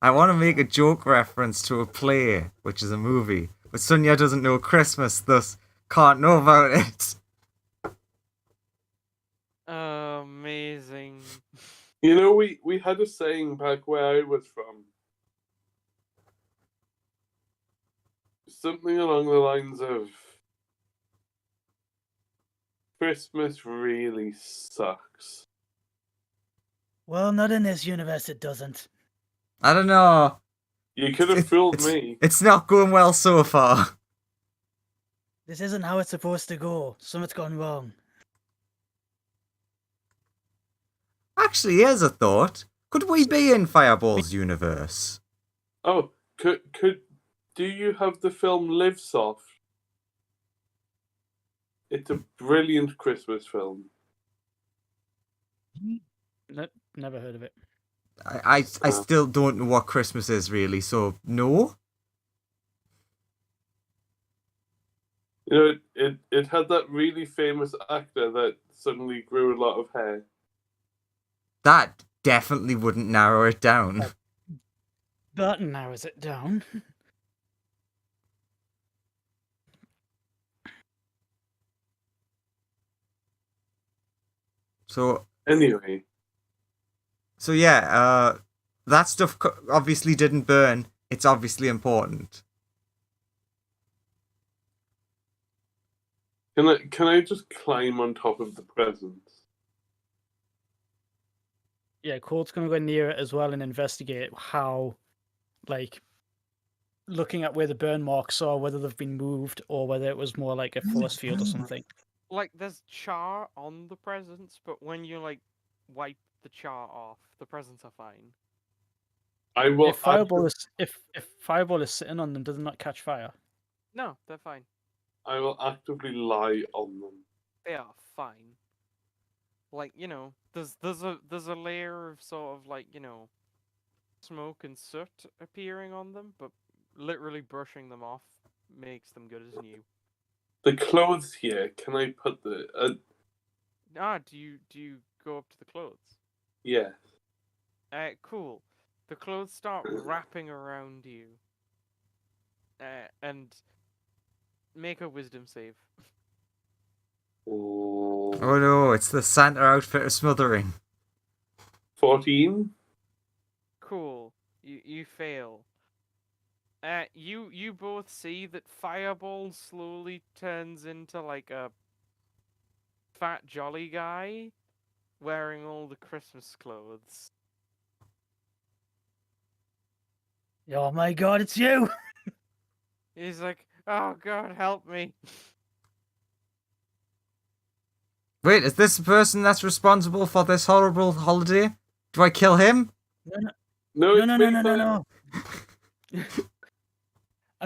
I want to make a joke reference to a play, which is a movie, but Sonia doesn't know Christmas, thus can't know about it. Amazing. You know, we had a saying back where I was from. Something along the lines of Christmas really sucks. Well, not in this universe, it doesn't. I don't know. You could have fooled me. It's not going well so far. This isn't how it's supposed to go. Something's gone wrong. Actually, here's a thought. Could we be in Fireball's universe? Oh, do you have the film Live Soft? It's a brilliant Christmas film. Never heard of it. I still don't know what Christmas is really, so no. You know, it had that really famous actor that suddenly grew a lot of hair. That definitely wouldn't narrow it down. That narrows it down. So Anyway. So yeah, that stuff obviously didn't burn. It's obviously important. Can I just climb on top of the presents? Yeah, Colt's gonna go near it as well and investigate how, like, looking at where the burn marks are, whether they've been moved or whether it was more like a force field or something. Like, there's char on the presents, but when you, like, wipe the char off, the presents are fine. I will. If fireball is if fireball is sitting on them, does it not catch fire? No, they're fine. I will actively lie on them. They are fine. Like, you know, there's a layer of sort of like, you know, smoke and soot appearing on them, but literally brushing them off makes them good as new. The clothes here. Can I put the? Do you go up to the clothes? Yes. Cool. The clothes start wrapping around you. And make a wisdom save. Oh. Oh no, it's the Santa outfit of smothering. 14. Cool. You fail. You both see that Fireball slowly turns into like a fat jolly guy wearing all the Christmas clothes. Oh my god, it's you! He's like, "Oh God, help me!" Wait, is this the person that's responsible for this horrible holiday? Do I kill him? No, it's No.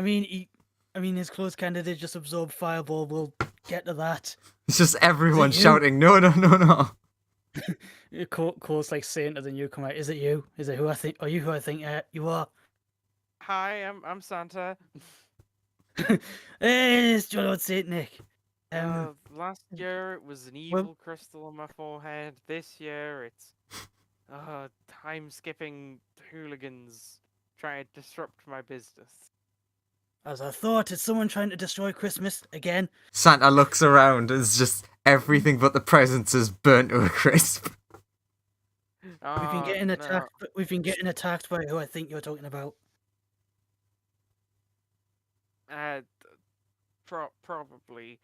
me, I mean, his clothes kind of did just absorb fireball. We'll get to that. It's just everyone you? shouting, no, no, no, no. Cole's like saying to the newcomer, "Is it you? Is it who I think? Are you who I think you are?" Hi, I'm Santa. Hey, it's Jolly Old Saint Nick. Last year it was an evil crystal on my forehead. This year it's time skipping hooligans trying to disrupt my business. As I thought, it's someone trying to destroy Christmas again. Santa looks around, it's just everything but the presents is burnt to a crisp. We've been getting attacked. We've been getting attacked by who I think you're talking about. Probably.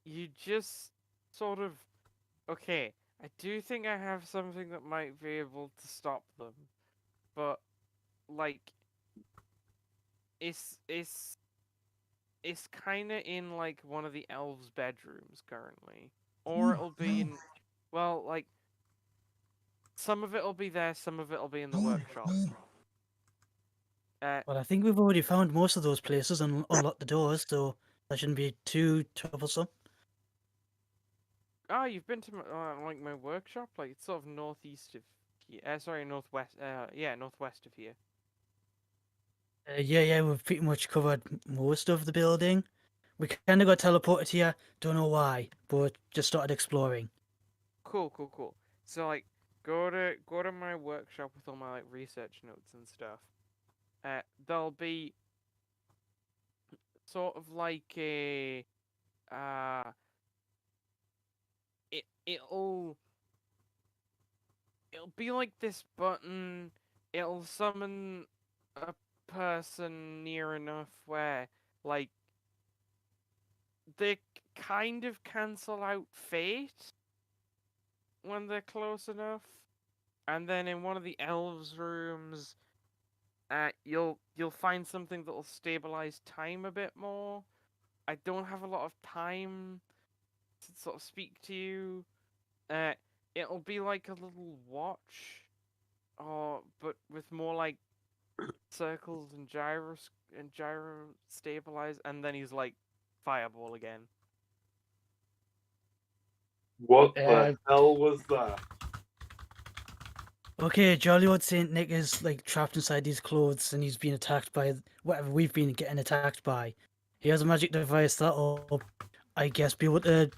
You just sort of. Okay, I do think I have something that might be able to stop them, but like, it's kind of in like one of the elves' bedrooms currently, or it'll be in. Well, like, some of it'll be there, some of it'll be in the workshop. Well, I think we've already found most of those places and unlocked the doors, so that shouldn't be too troublesome. Oh, you've been to my workshop? Like, it's sort of northeast of here. Sorry, northwest. Yeah, northwest of here. Yeah, we've pretty much covered most of the building. We kind of got teleported here. Don't know why, but just started exploring. Cool. So like, go to my workshop with all my like research notes and stuff. There'll be sort of like a it'll be like this button. It'll summon a person near enough where like they kind of cancel out fate when they're close enough. And then in one of the elves' rooms, you'll find something that'll stabilize time a bit more. I don't have a lot of time to sort of speak to you. It'll be like a little watch, but with more like circles and gyro stabilize. And then he's like fireball again. What the hell was that? Okay, Jolly Old Saint Nick is like trapped inside these clothes and he's being attacked by whatever we've been getting attacked by. He has a magic device that'll, I guess, be able to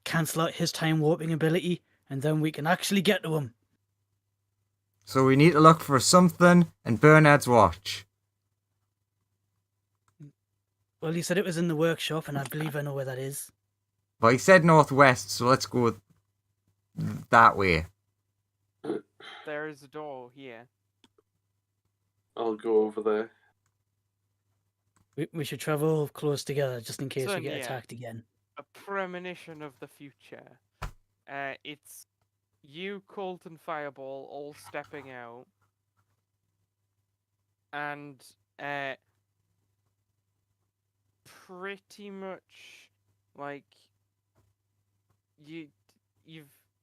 cancel out his time warping ability, and then we can actually get to him. So we need to look for something and Bernard's watch. Well, he said it was in the workshop, and I believe I know where that is. Well, he said northwest, so let's go that way. There is a door here. I'll go over there. We should travel close together just in case we Son, get yeah. attacked again. A premonition of the future. It's you, Colt, and Fireball all stepping out, and pretty much like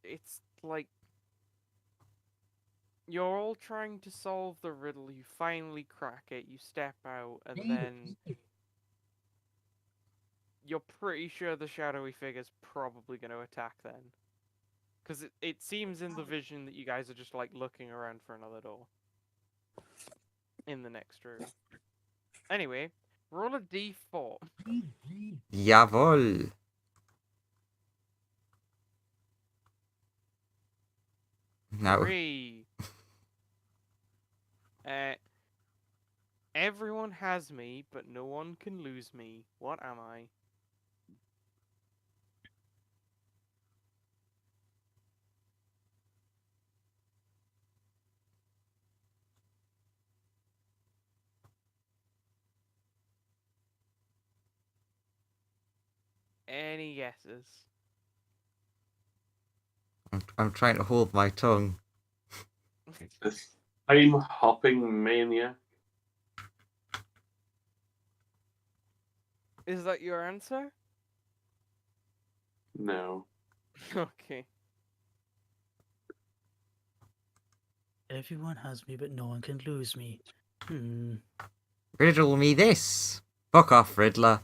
it's like you're all trying to solve the riddle. You finally crack it. You step out, and then you're pretty sure the shadowy figure's probably going to attack then. Because it seems in the vision that you guys are just like looking around for another door in the next room. Anyway, roll a d4. Jawohl. No. 3. Everyone has me, but no one can lose me. What am I? Any guesses? I'm trying to hold my tongue. This time hopping maniac. Is that your answer? No. Okay. Everyone has me, but no one can lose me. Riddle me this. Fuck off, Riddler.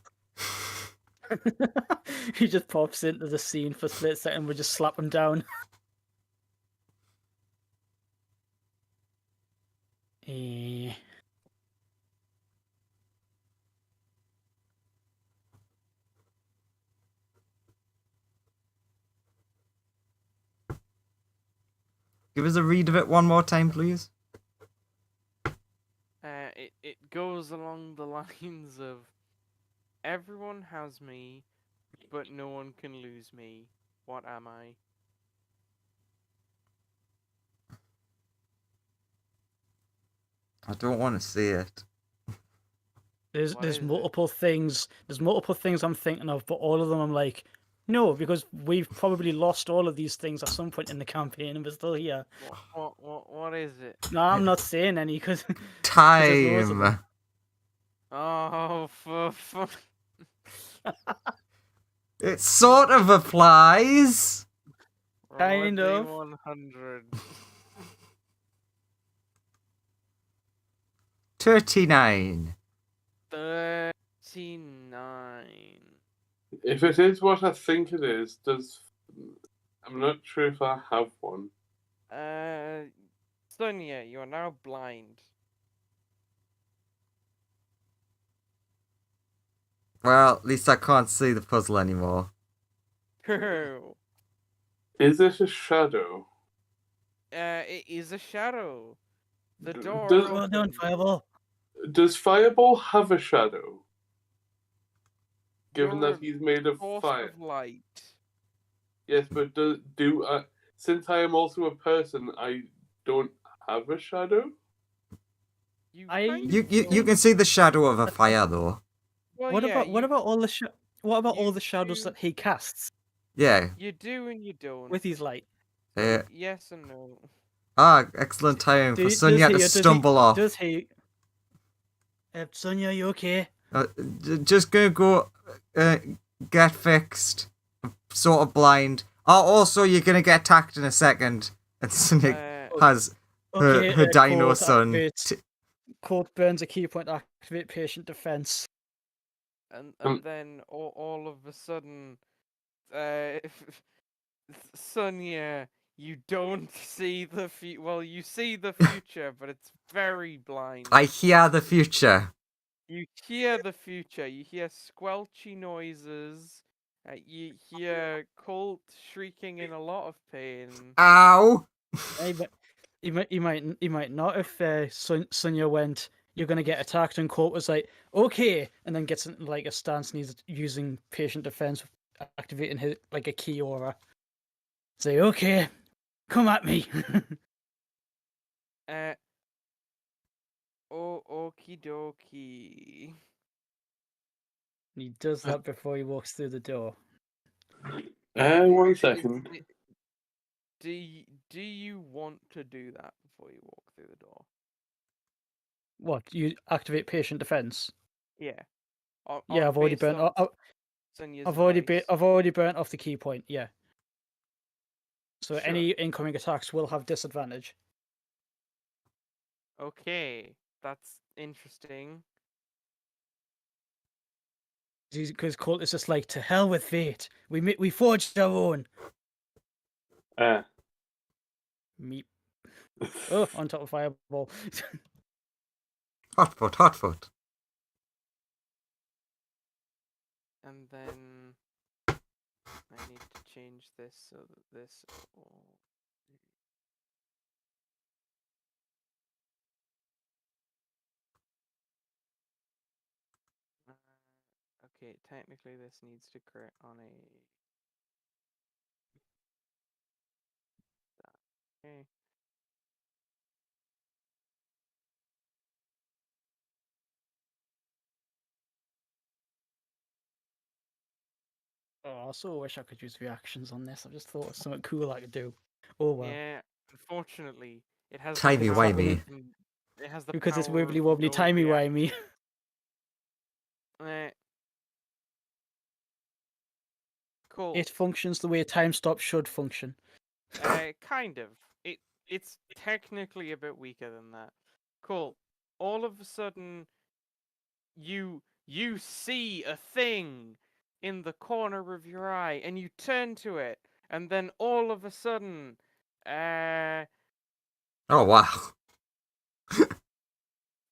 He just pops into the scene for a split second. We just slap him down. Eh. Give us a read of it one more time, please. It goes along the lines of everyone has me, but no one can lose me. What am I? I don't want to see it. There's What is it? multiple things. There's multiple things I'm thinking of, but all of them I'm like, no, because we've probably lost all of these things at some point in the campaign, and we're still here. What is it? No, I'm not saying any because loads of Time. them. Oh, for It sort of applies. Kind of. 100. 39. 39. If it is what I think it is, I'm not sure if I have one. Sonia, you are now blind. Well, at least I can't see the puzzle anymore. Is it a shadow? It is a shadow. The door Does- Well done, opened. Fireball. Does Fireball have a shadow? Given You're that he's made of Force fire. of light. Yes, but since I am also a person, I don't have a shadow? You I- kind You of you do. can see the shadow of a fire though. Well, What yeah, about all the all you the shadows do- that he casts Yeah. You do and you don't. with his light? Yes and no. Excellent timing for Does Sonia he- to does he- stumble off. Does he? Sonia, you okay? Just gonna go get fixed. Sort of blind. Oh, also you're gonna get attacked in a second. And Sonia has her dino Colt son. activates- Colt burns a key point to activate patient defense. And then all of a sudden, Sonia, you don't see the well, you see the future, but it's very blind. I hear the future. You hear the future. You hear squelchy noises. You hear Colt shrieking in a lot of pain. Ow! Hey, but he might not if Sonia went, you're gonna get attacked, and Colt was like, okay, and then gets in like a stance and he's using patient defense, activating his like a key aura. Say, okay, come at me. Okie dokie. He does that before he walks through the door. 1 second. Do you want to do that before you walk through the door? What? You activate patient defense? Yeah. Yeah, I've already burnt. I've already burnt off the key point. Yeah. So Sure. any incoming attacks will have disadvantage. Okay, that's interesting. Because Colt is just like, to hell with fate. We forged our own. Meep. Oh, on top of fireball. Hot foot, hot foot. And then I need to change this so that this all... Okay, technically this needs to crit on a... Okay. Oh, I so wish I could use reactions on this. I just thought of something cool I could do. Oh well. Yeah, unfortunately, it has Timey the power wimey. of... It has the Because it's power wibbly of wobbly, no timey reaction. wimey. Cool. It functions the way time stop should function. Kind of. It's technically a bit weaker than that. Cool. All of a sudden, you see a thing in the corner of your eye, and you turn to it, and then all of a sudden, Oh wow.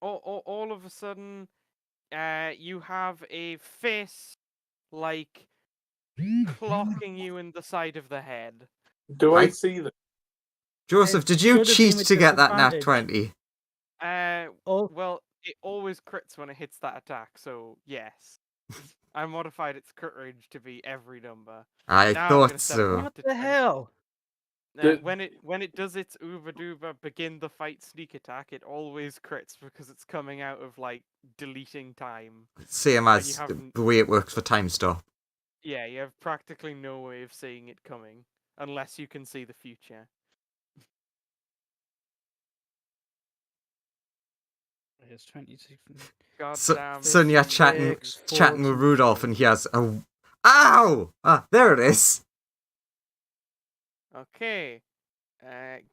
all of a sudden, you have a face like clocking you in the side of the head. Do I see that? Joseph, did you should have been cheat with to get that nat disadvantage. 20? Oh, Well, it always crits when it hits that attack, so yes. I modified its crit range to be every number. I Now I'm thought gonna set so. it what to the 20. hell? When it does its Uber Duber begin the fight sneak attack, it always crits because it's coming out of like deleting time. Same And as you haven't- the way it works for time stop. Yeah, you have practically no way of seeing it coming unless you can see the future. It's 26. God So, damn. Sonia chatting with Rudolph, and he has a... Ow! Ah, there it is. Okay.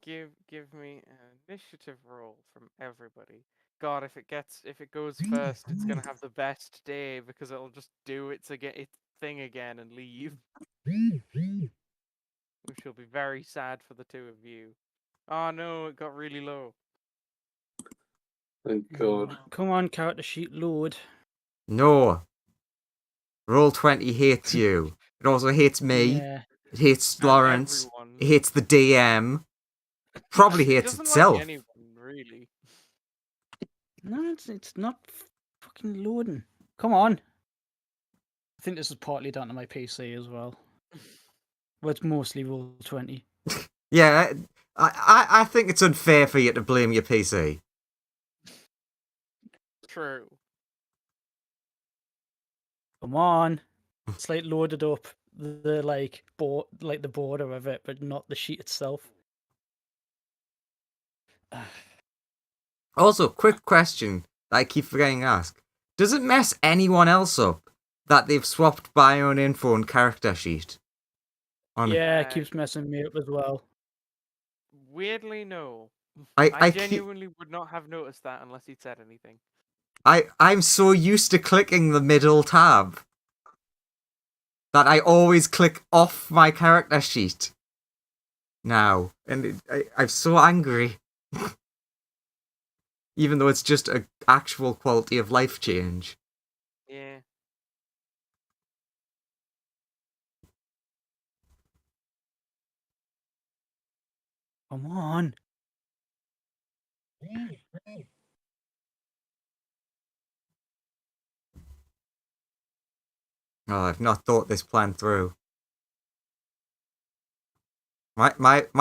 Give me an initiative roll from everybody. God, if it goes first, it's gonna have the best day because it'll just do its thing again and leave. Which will be very sad for the two of you. Oh no, it got really low. Thank God. Come on, character sheet, load. No. Roll 20 hates you. It also hates me. Yeah. It hates And Lawrence. everyone. It hates the DM. Probably It hates doesn't itself. like anyone, really. No, it's not fucking loading. Come on. I think this is partly down to my PC as well. But it's mostly roll 20. Yeah, I think it's unfair for you to blame your PC. True. Come on. It's like loaded up the the border of it, but not the sheet itself. Also, quick question that I keep forgetting to ask. Does it mess anyone else up that they've swapped bio and info and character sheet? Yeah, it keeps messing me up as well. Weirdly, no. I I genuinely would not have noticed that unless he'd said anything. I'm so used to clicking the middle tab that I always click off my character sheet now, and I'm so angry. Even though it's just an actual quality of life change. Yeah. Come on. Oh, I've not thought this plan through. My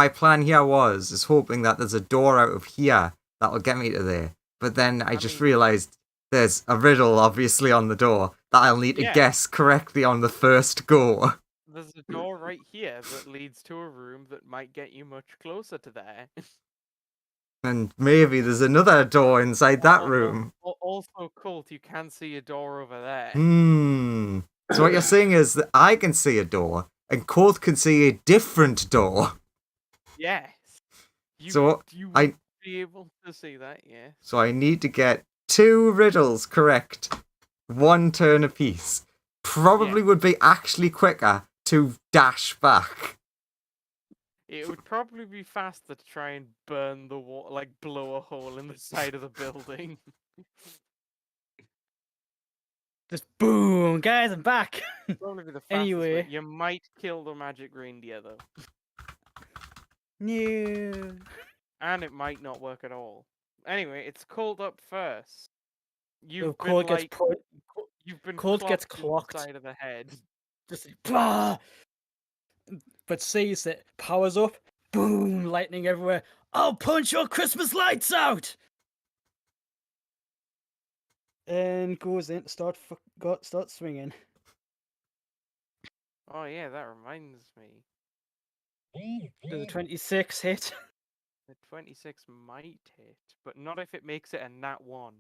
plan here is hoping that there's a door out of here that'll get me to there. But then I just realised there's a riddle obviously on the door I'll need to Yeah. guess correctly on the first go. There's a door right here that leads to a room that might get you much closer to there. And maybe there's another door inside that Al- room. Also, Colt, you can see a door over there. So what you're saying is that I can see a door, and Colt can see a different door. Yes. You So would I be able to see that, yeah. so I need to get 2 riddles correct, 1 turn apiece. Probably would be actually quicker to dash back. It would probably be faster to try and burn the wall, like blow a hole in the side of the building. Just boom, guys, I'm back. Probably be the fastest Anyway. way. You might kill the magic reindeer though, No. and it might not work at all. Anyway, it's called up first. You've been Colt gets like, put. you've been Colt gets clocked in the clocked. side of the head. Just bah! But sees it, powers up, boom, lightning everywhere. I'll punch your Christmas lights out. And goes in, start swinging. Oh yeah, that reminds me. Does a 26 hit? The 26 might hit, but not if it makes it a nat 1.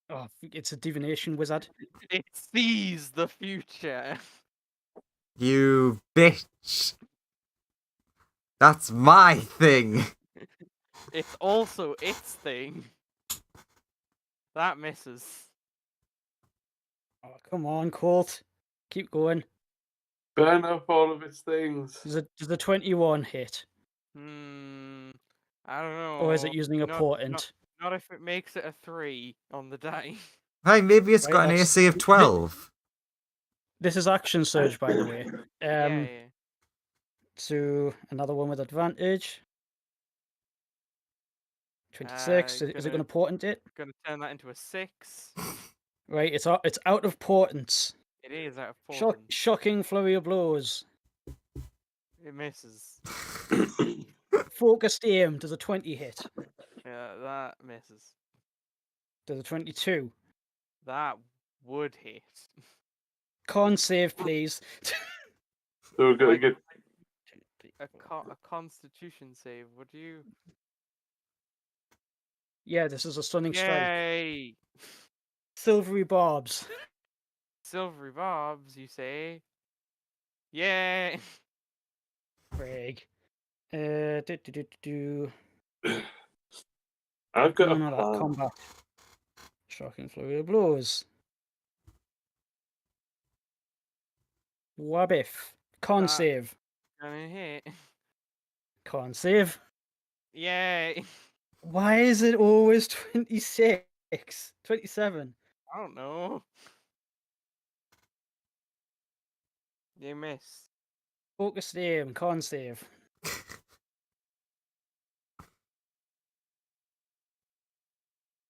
Oh, it's a divination wizard. It sees the future. You bitch. That's my thing. It's also its thing. That misses. Oh, come on, Colt. Keep going. Burn up all of its things. Does a 21 hit? I don't know. Or is it using a Not- portent? Not if it makes it a 3 on the die. Hey, maybe it's Right, got an that's- AC of 12. This is action surge, by the way. Yeah. So another one with advantage. 26. Is it gonna- going to portent it? Gonna turn that into a 6. Right, it's out of portents. It is out of portent. Shocking flurry of blows. It misses. Focused aim. Does a 20 hit? Yeah, that misses. Does a 22? That would hit. Con save, please. So we're gonna Like- get A constitution save, would you? Yeah, this is a stunning strike. Yay! Silvery barbs. Silvery bobs, you say? Yay! Craig. Do. I've got No, a no, that plan. combat. Shocking flurry of blows. Wabiff. Con That- save. Gonna hit. Con save. Yay! Why is it always 26? 27. I don't know. You missed. Focused aim. Con save.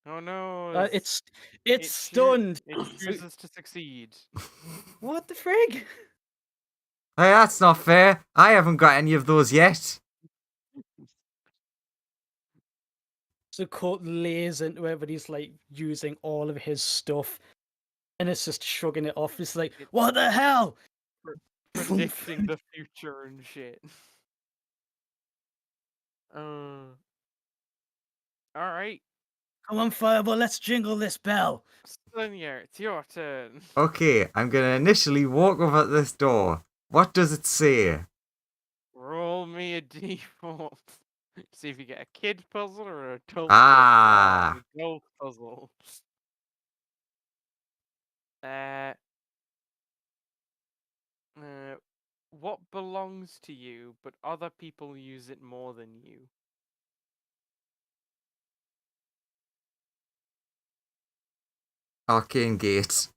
Oh no! It's it choo- stunned. It chooses to succeed. What the frig? Hey, that's not fair. I haven't got any of those yet. So Colt lays into it, but he's like using all of his stuff, and it's just shrugging it off. It's like, what the hell? Predicting the future and shit. Alright. Come on, Fireball, let's jingle this bell. Sonia, it's your turn. Okay, I'm gonna initially walk over to this door. What does it say? Roll me a d4. See if you get a kid puzzle or an adult Ah. puzzle. Adult puzzle. What belongs to you, but other people use it more than you? Arcane Gate.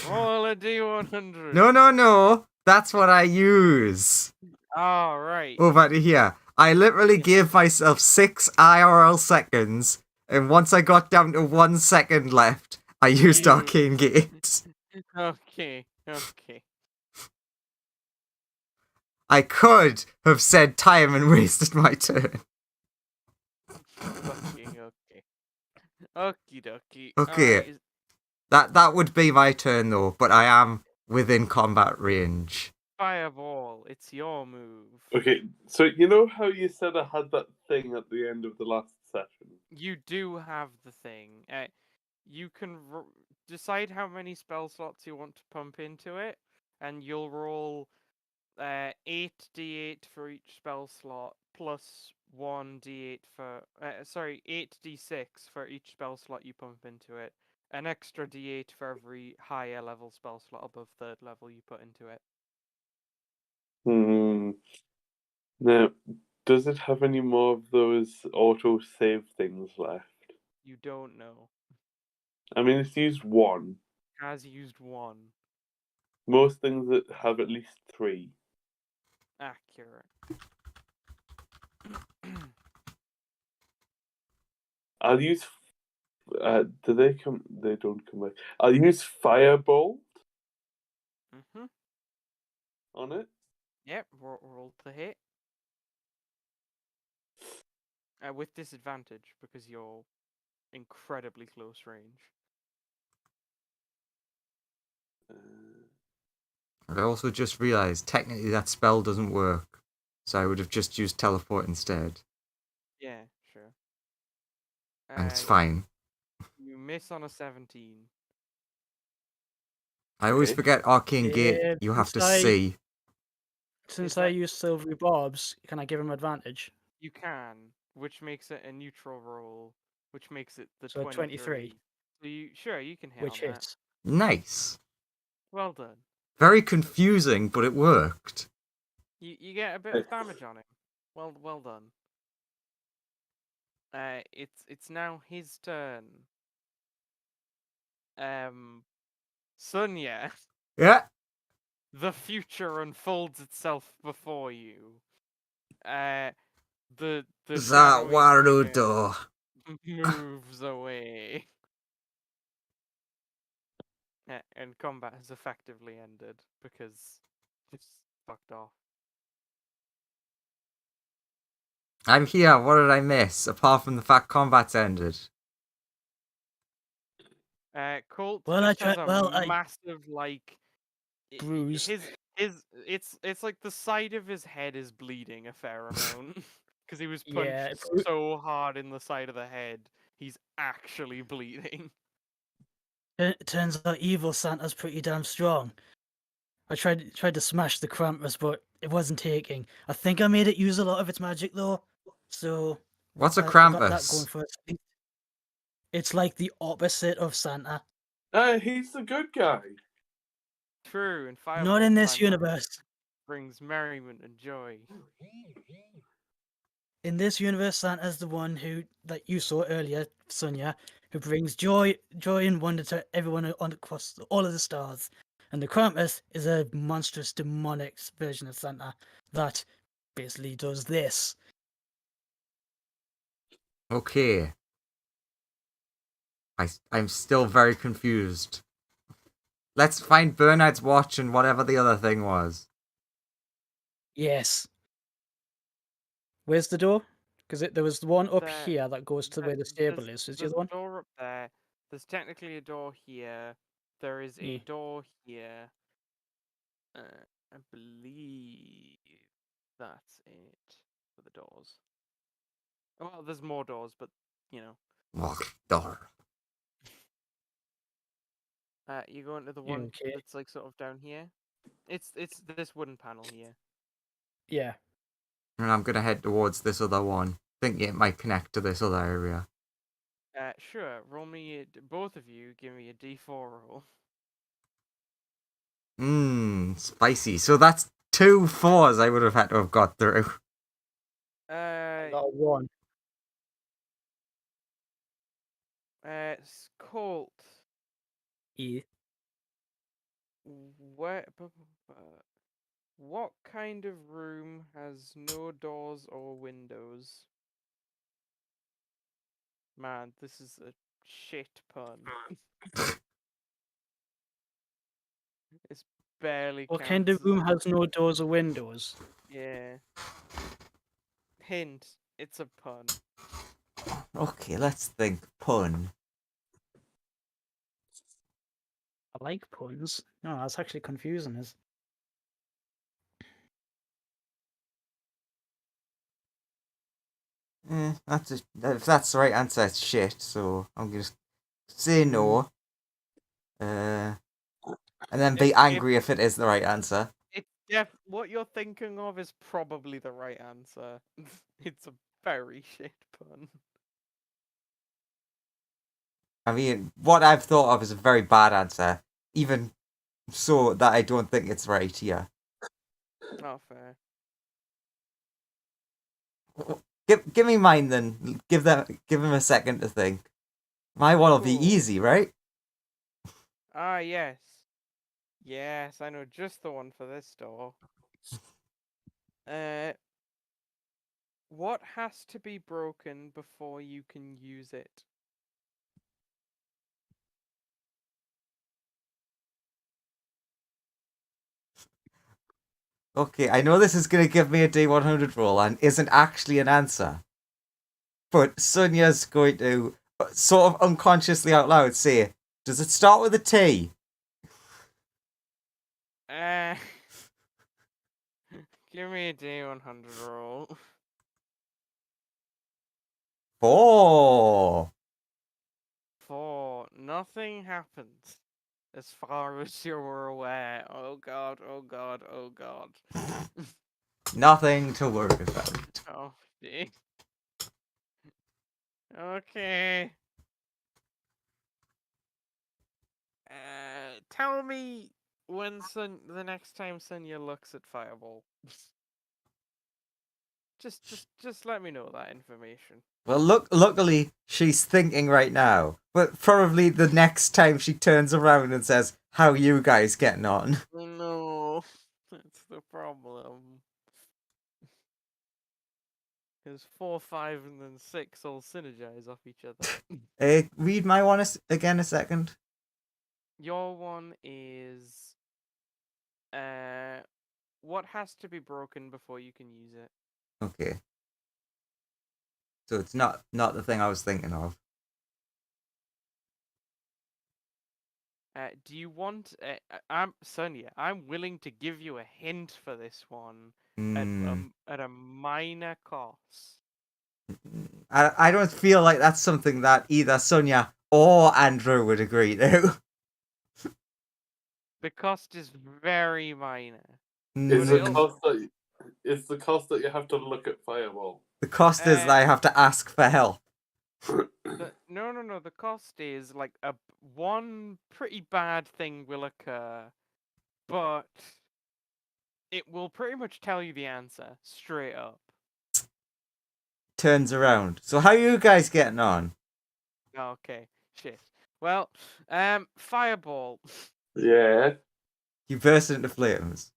Roll a d100. No. That's what I use. All right. Over to here. I literally gave myself 6 IRL seconds, and once I got down to 1 second left, I used You- Arcane Gate. Okay. I could have said time and wasted my turn. Fucking okay. Okie dokie. Okay. Alright, That would be my turn though, but I am within combat range. Fireball, it's your move. Okay, so you know how you said I had that thing at the end of the last session? You do have the thing. You can decide how many spell slots you want to pump into it, and you'll roll 8d8 for each spell slot, plus 1d8 for 8d6 for each spell slot you pump into it. An extra d8 for every higher level spell slot above 3rd level you put into it. Now, does it have any more of those auto-save things left? You don't know. I mean, it's used one. Has used one. Most things that have at least 3. Accurate. I'll use... do they come... They don't come back. I'll use Firebolt on it. Yep, roll to hit. With disadvantage, because you're incredibly close range. I also just realised technically that spell doesn't work, so I would have just used teleport instead, Yeah, sure. and it's fine. You miss on a 17. I always Okay. forget Arcane Gate. Yeah, You have to since I- see. Since Is I that- use silvery bobs, can I give him advantage? You can, which makes it a neutral roll, which makes it the So 23. So you can hit Which on that. hits. Nice. Well done. Very confusing, but it worked. You get a bit of damage on him. Well done. It's now his turn. Sunya, Yeah. the future unfolds itself before you. The shadowy figure Zawarudo. moves away. And combat has effectively ended because it's fucked off. I'm here. What did I miss? Apart from the fact combat's ended. Colt Well, just I has tried- a well, I- massive like Bruise. it's like the side of his head is bleeding a fair amount because he was punched Yeah, so hard in the side of the head. He's actually bleeding. It turns out evil Santa's pretty damn strong. I tried to smash the Krampus, but it wasn't taking. I think I made it use a lot of its magic though. So What's a I got that going Krampus? for it. It's like the opposite of Santa. He's the good guy. True, and fire Not in this universe. brings merriment and joy. In this universe, Santa's the one who, like you saw earlier, Sonia, who brings joy and wonder to everyone across all of the stars. And the Krampus is a monstrous, demonic version of Santa that basically does this. Okay. I'm still very confused. Let's find Bernard's watch and whatever the other thing was. Yes. Where's the door? Because there was one up There- here that goes to where the stable is. Is the There's other a one? door up there. There's technically a door here. There is a Yeah. door here. I believe that's it for the doors. Well, there's more doors, but you know. Lock door. You go into the one Okay. that's like sort of down here. It's this wooden panel here. Yeah. And I'm gonna head towards this other one. Thinking it might connect to this other area. Sure. Roll me both of you. Give me a D4 roll. Spicy. So that's 2 4s I would have had to have got through. I got one. Colt. Yeah. What kind of room has no doors or windows? Man, this is a shit pun. It's barely. What kind of counts as room a- has no doors or windows? Yeah. Hint: it's a pun. Okay, let's think. Pun. I like puns. No, that's actually confusing us. If that's the right answer, it's shit. So I'm gonna say no. And then be angry if it is the right answer. What you're thinking of is probably the right answer. It's a very shit pun. I mean, what I've thought of is a very bad answer, even so that I don't think it's right here. Not fair. Give me mine then. Give him a second to think. My one will be Cool. easy, right? Ah, yes. Yes, I know just the one for this door. What has to be broken before you can use it? Okay, I know this is gonna give me a D100 roll and isn't actually an answer. But Sonia's going to sort of unconsciously out loud say, does it start with a T? Give me a D100 roll. 4. 4. Nothing happens. As far as you're aware. Oh god, oh god, oh god. Nothing to worry about. Oh, dear. Okay. Tell me when the next time Sonia looks at Fireball. Just let me know that information. Well, luckily, she's thinking right now. But probably the next time she turns around and says, how you guys getting on? Oh no, that's the problem. Because 4, 5, and then 6 all synergize off each other. Read my one again a second. Your one is what has to be broken before you can use it? Okay. So it's not the thing I was thinking of. Do you want? I'm Sonia. I'm willing to give you a hint for this one at a minor cost. I don't feel like that's something that either Sonia or Andrew would agree to. The cost is very minor. Is But the cost that you have to look at Fireball? The cost is that I have to ask for help. No. The cost is like one pretty bad thing will occur, but it will pretty much tell you the answer straight up. Turns around. So how are you guys getting on? Okay, shit. Well, Fireball. Yeah. You burst into flames.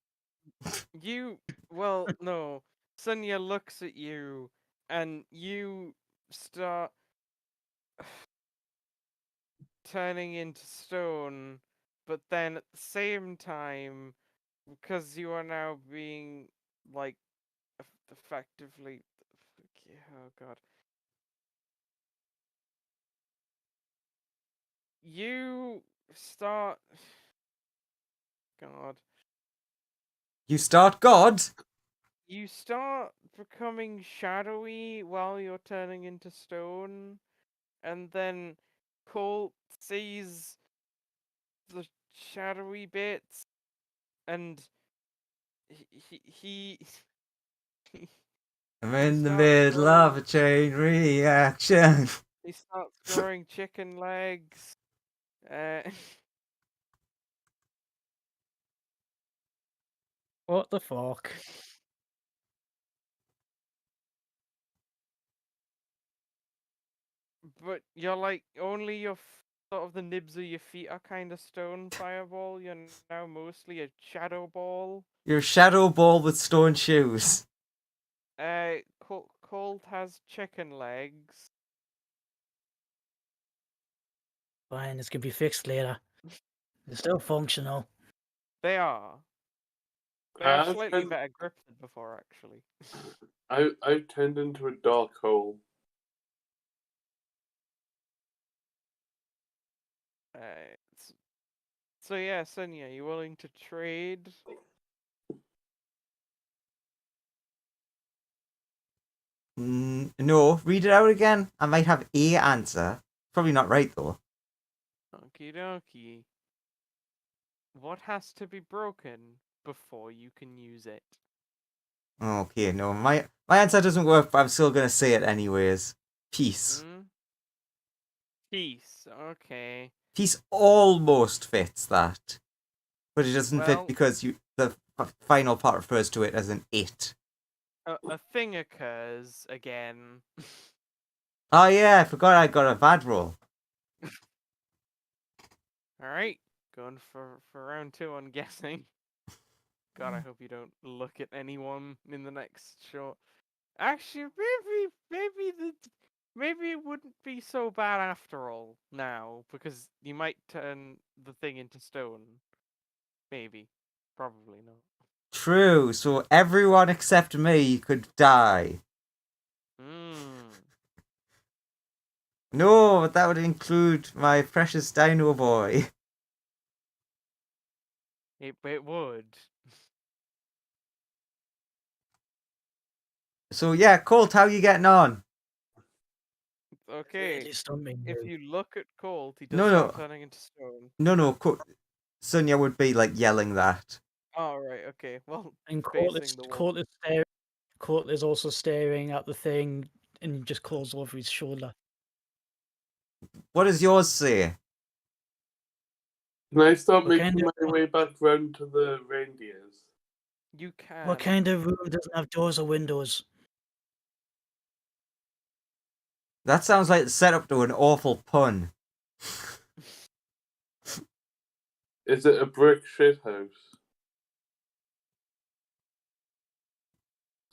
No. Sonia looks at you, and you start turning into stone, but then at the same time, because you are now being, like, effectively... Oh, God. You start... God. You start God? You start becoming shadowy while you're turning into stone, and then Colt sees the shadowy bits, and he I'm in the starts middle of a chain reaction. he starts growing chicken legs. What the fuck? But you're like only sort of the nibs of your feet are kind of stone, Fireball. You're now mostly a shadow ball. You're a shadow ball with stone shoes. Colt has chicken legs. Fine, this can be fixed later. They're still functional. They are. They have I've slightly turned- better grip than before, actually. I've turned into a dark hole. So yeah, Sonia, you willing to trade? No, read it out again. I might have a answer. Probably not right though. Okie dokie. What has to be broken before you can use it? Okay, no, my answer doesn't work, but I'm still gonna say it anyways. Peace. Hmm? Peace. Okay. Peace almost fits that, but it doesn't fit Well, because the final part refers to it as an it. a thing occurs again. Oh yeah, I forgot I got a bad roll. All right, going for round 2. I'm guessing. God, I hope you don't look at anyone in the next shot. Actually, maybe it wouldn't be so bad after all now, because you might turn the thing into stone. Maybe, probably not. True, so everyone except me could die. Hmm. No, but that would include my precious dino boy. It would. So yeah, Colt, how you getting on? Okay. Really stumping If you. you look at Colt, he does No, start no. turning into stone. No, Sonia would be like yelling that. Oh right, okay. Well, And facing the wall. Colt is also staring at the thing and just calls over his shoulder. What does yours say? Can I start What making my way back round to the reindeers? You can. What kind of room doesn't have doors or windows? That sounds like the setup to an awful pun. Is it a brick shit house?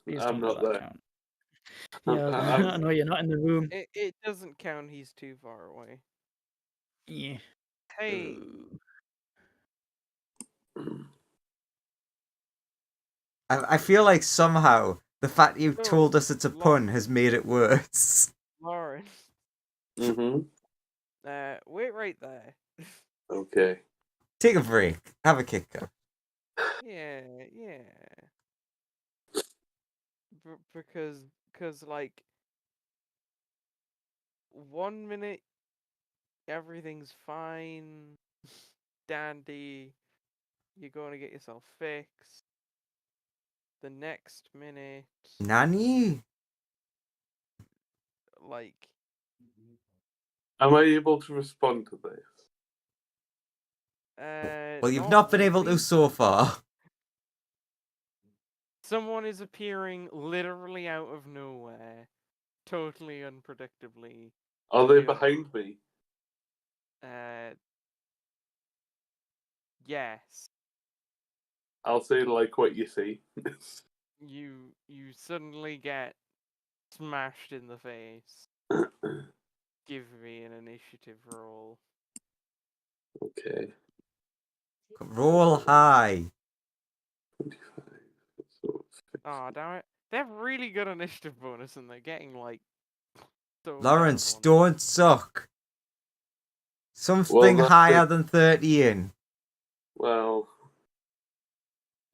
Please I'm don't let not that there. count. I'm- Yeah, I'm- I know you're not in the room. It doesn't count. He's too far away. Yeah. Hey. I feel like somehow the fact you So, told us it's a pun has made it worse. Lauren. Mhm. Wait right there. Okay. Take a break. Have a kicker. Yeah. Because like 1 minute everything's fine, dandy. You're going to get yourself fixed. The next minute, Nanny? like Am I able to respond to this? Well, you've not been able to really. so far. Someone is appearing literally out of nowhere, totally unpredictably. Are they You know, behind me? Yes. I'll say like what you see. You suddenly get smashed in the face. Give me an initiative roll. Okay. Roll high. 25. So Oh damn it! They have really good initiative bonus, and they're getting like so Lawrence, bad ones. don't suck. Something that's higher it. than 30 in. Well,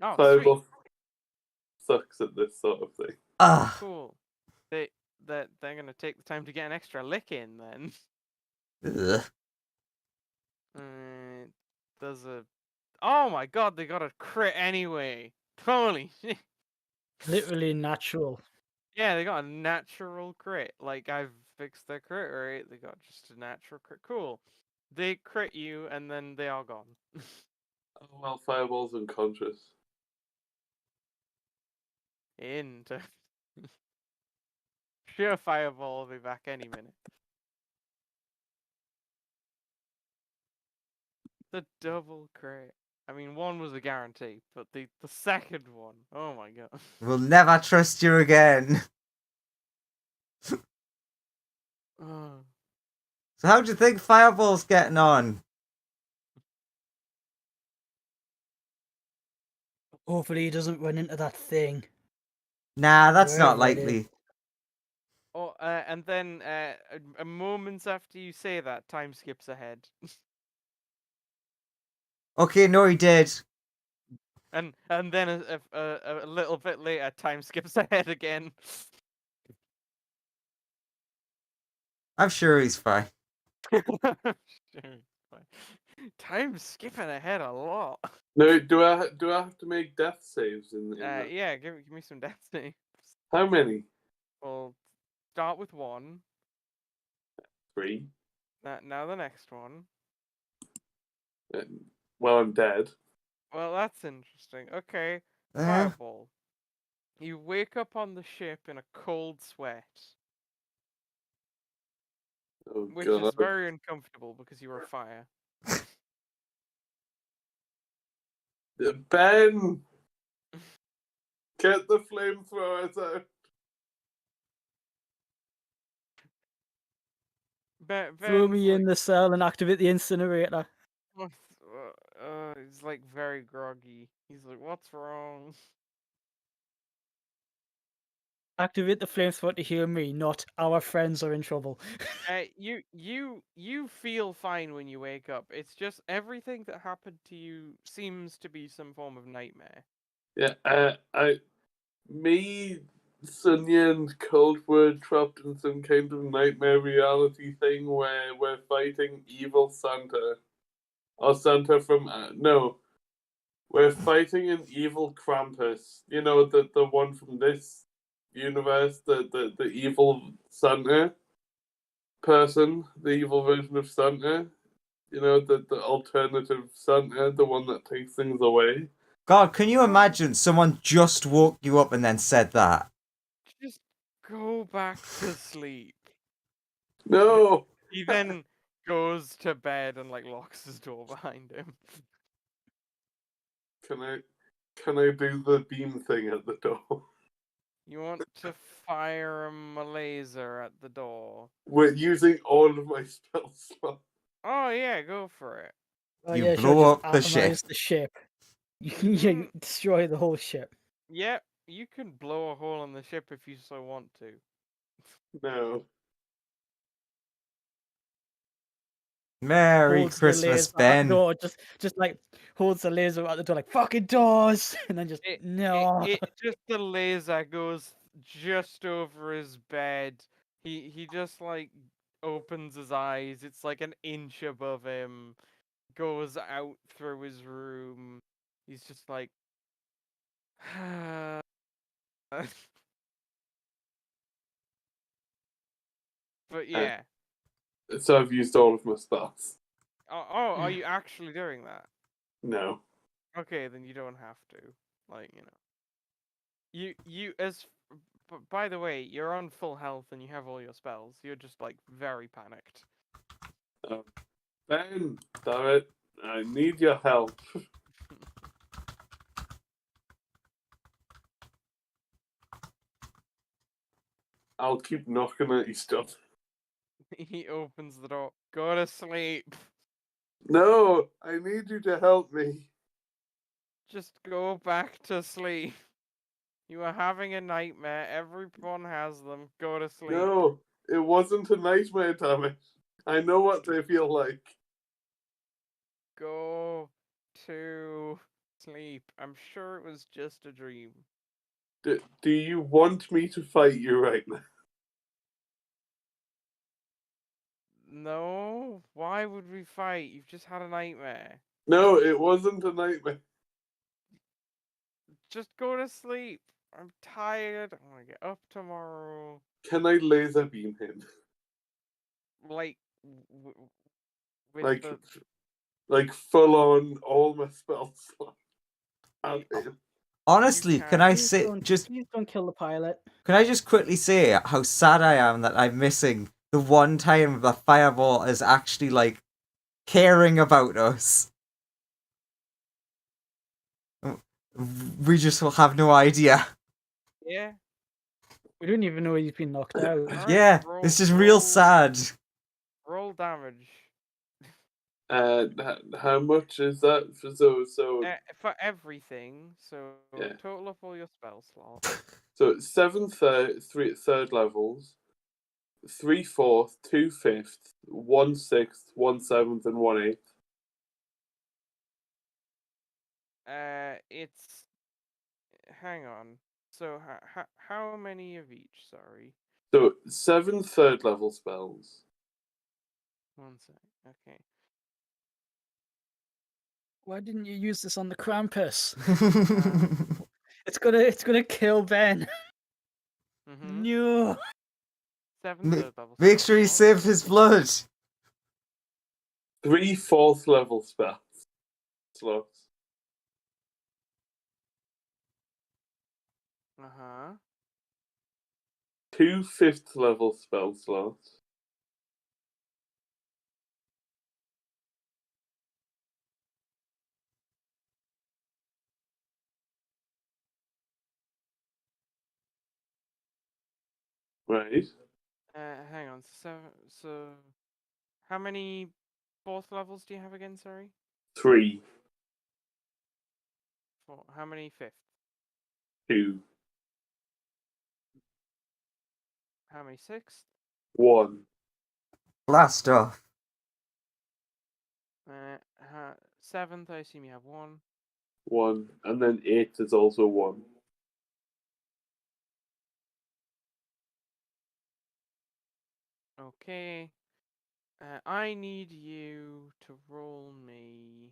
Oh sweet, Fireball sucks at this sort of thing. Ah, cool. They're gonna take the time to get an extra lick in then. ugh. There's a. Oh my god, they got a crit anyway. Holy shit. Literally natural. Yeah, they got a natural crit. Like, I've fixed their crit rate. They got just a natural crit. Cool. They crit you, and then they are gone. Oh well, Fireball's unconscious. Into. Sure, Fireball will be back any minute. The double crit. I mean, one was a guarantee, but the second one. Oh my god. We'll never trust you again. Oh. So how do you think Fireball's getting on? Hopefully he doesn't run into that thing. Nah, that's not Wherever it is. likely. Oh, and then a moments after you say that, time skips ahead. Okay, no, he did. And then a little bit later, time skips ahead again. I'm sure he's fine. Time's skipping ahead a lot. No, do I have to make death saves in that? Yeah, give me some death saves. How many? We'll start with 1. 3. Now the next one. Well, I'm dead. Well, that's interesting. Okay, Uh, fireball. You wake up on the ship in a cold sweat, Oh which god. is very uncomfortable because you are fire. Ben, get the flamethrowers out. Throw Ben's me in like, the cell and activate the incinerator. he's like very groggy. He's like, "What's wrong?" Activate the flamethrower to heal me, not our friends are in trouble. You feel fine when you wake up. It's just everything that happened to you seems to be some form of nightmare. Yeah, me, Sonia, and Cold were trapped in some kind of nightmare reality thing where we're fighting evil Santa. Or Santa from. No. We're fighting an evil Krampus. You know, the one from this universe, the evil Santa person, the evil version of Santa. You know, the alternative Santa, the one that takes things away. God, can you imagine someone just woke you up and then said that? Just go back to sleep. No! He then goes to bed and like locks his door behind him. Can I do the beam thing at the door? You want to fire a laser at the door? We're using all of my spell slots. Oh yeah, go for it. Oh You yeah, sure, blow just up the ship. atomize the ship. You destroy the whole ship. Yeah, you can blow a hole in the ship if you so want to. No. Merry Holds the Christmas, laser at the Ben. door, just like holds the laser at the door, like fucking doors, and then just no. It just the laser goes just over his bed. He just like opens his eyes. It's like an inch above him. Goes out through his room. He's just like But yeah. So I've used all of my spells. Oh, are you actually doing that? No. Okay, then you don't have to. Like, you as by the way, you're on full health and you have all your spells. You're just like very panicked. Ben, damn it. I need your help. I'll keep knocking at your stuff. He opens the door. Go to sleep. No, I need you to help me. Just go back to sleep. You are having a nightmare. Everyone has them. Go to sleep. No, it wasn't a nightmare, damn it. I know what they feel like. Go to sleep. I'm sure it was just a dream. Do you want me to fight you right now? No, why would we fight? You've just had a nightmare. No, it wasn't a nightmare. Just go to sleep. I'm tired. I want to get up tomorrow. Can I laser beam him? Like, with Like, the like full on all my spell slots at him. Honestly, can I Please say don't- just please don't kill the pilot. can I just quickly say how sad I am that I'm missing the one time the fireball is actually like caring about us. We just will have no idea. yeah. We don't even know he's been knocked out. Alright, Yeah, this is real sad. Roll damage. How much is that? For everything, so Yeah. total up all your spell slots. So it's 7 third levels, 3 fourth, 2 fifth, 1 6th, 1 7th, and 1 8th. It's. Hang on. So how many of each? Sorry. So 7 third level spells. 1 sec. Okay. Why didn't you use this on the Krampus? It's gonna kill Ben. Mm-hmm. No. 7 Ma- third level. Make spell sure he slots. saved his blood. 3 fourth level spells slots. Uh-huh. 2 fifth level spell slots. Right. Hang on. So how many 4th levels do you have again? Sorry. 3, 4. How many 5th? 2, How many 6th? 1. Blast off. 7th. I assume you have 1. 1. And then 8 is also 1. Okay. I need you to roll me.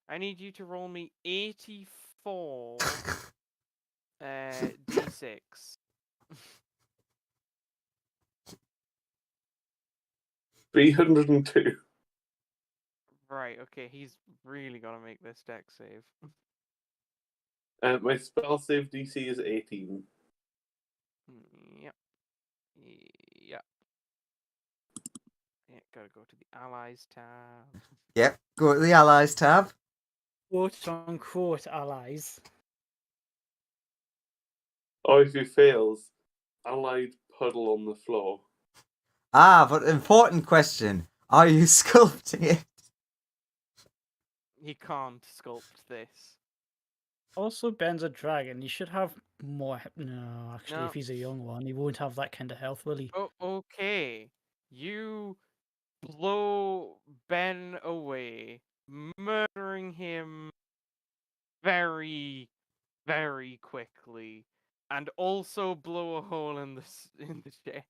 I need you to roll me 84 d6. 302. Right, okay, he's really gonna make this deck save. My spell save DC is 18. Yep. Yep. Yeah, gotta go to the Allies tab. Yep, go to the Allies tab. Quote unquote allies. Or if he fails, allied puddle on the floor. Ah, but important question. Are you sculpting it? He can't sculpt this. Also, Ben's a dragon. He should have more. No, actually, No. if he's a young one, he won't have that kind of health, will he? Oh, okay. You blow Ben away, murdering him very, very quickly, and also blow a hole in the ship.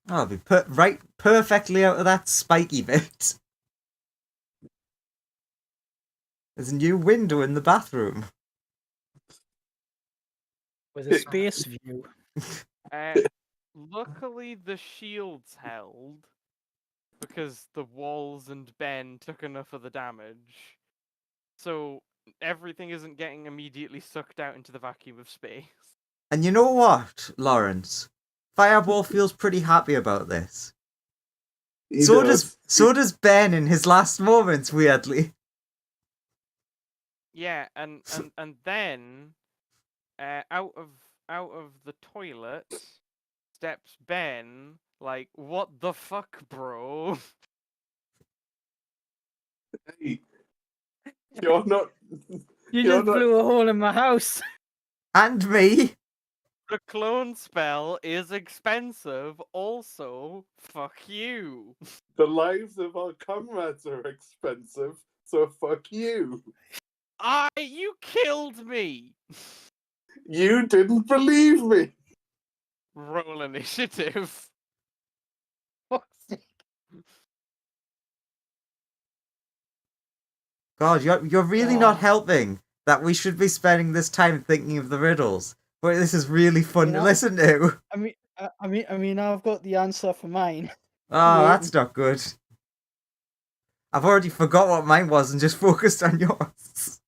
Oh, I'll be right perfectly out of that spiky bit. There's a new window in the bathroom. With a space view. Luckily, the shield's held because the walls and Ben took enough of the damage, so everything isn't getting immediately sucked out into the vacuum of space. And you know what, Lawrence? Fireball feels pretty happy about this. So does Ben in his last moments, weirdly. Yeah, and then out of the toilet steps Ben, like, what the fuck, bro? Hey, you're not. You You're just not. blew a hole in my house. And me. The clone spell is expensive. Also, fuck you. The lives of our comrades are expensive, so fuck you. You killed me. You didn't believe me. Roll initiative. Fuck's sake. God, you're really not Oh. helping that we should be spending this time thinking of the riddles. But this is really fun to listen to. I mean, I've got the answer for mine. Oh, Wait. that's not good. I've already forgot what mine was and just focused on yours.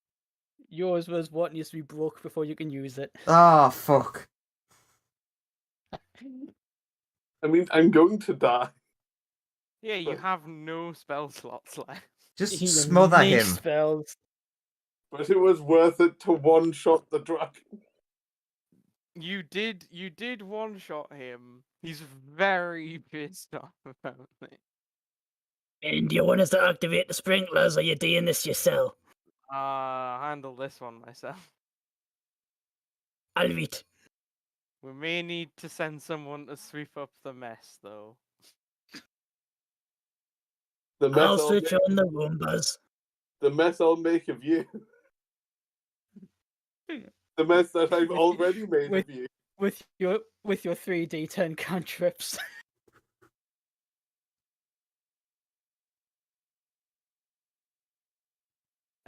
Yours was what needs to be broke before you can use it. Oh, fuck. I mean, I'm going to die. Yeah, you have no spell slots left. Just You smother need him. spells. But it was worth it to one-shot the dragon. You did one shot him. He's very pissed off about it. And do you want us to activate the sprinklers, or you doing this yourself? Handle this one myself. I'll wait. We may need to send someone to sweep up the mess, though. The mess I'll switch make, on the Roombas. the mess I'll make of you. The mess that I've already made of you. With your 3D10 cantrips.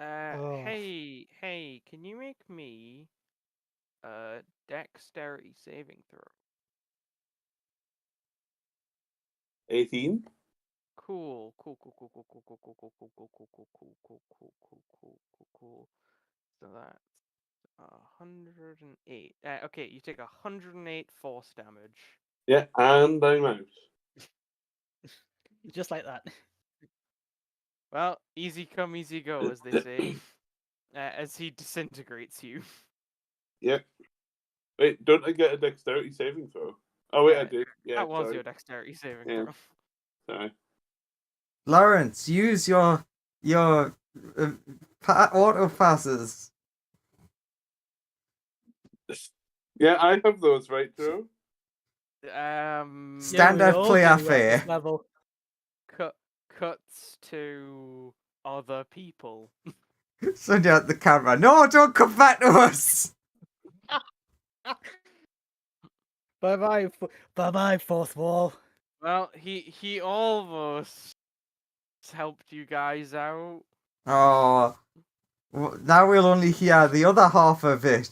Oh. Hey, can you make me a dexterity saving throw? 18? Cool. So that's 108. Okay, you take 108 force damage. Yeah, and I'm out. Just like that. Well, easy come, easy go, as they say. As he disintegrates you. Yep. Wait, don't I get a dexterity saving throw? Oh wait, I did. Yeah, That was sorry. your dexterity saving Yeah. throw. Sorry. Lawrence, use your auto passes. Yeah, I have those, right, Joe? Standard play affair. Level. Cuts to other people. Send out the camera. No, don't come back to us. Bye-bye, fourth wall. Well, he almost helped you guys out. Oh, now we'll only hear the other half of it.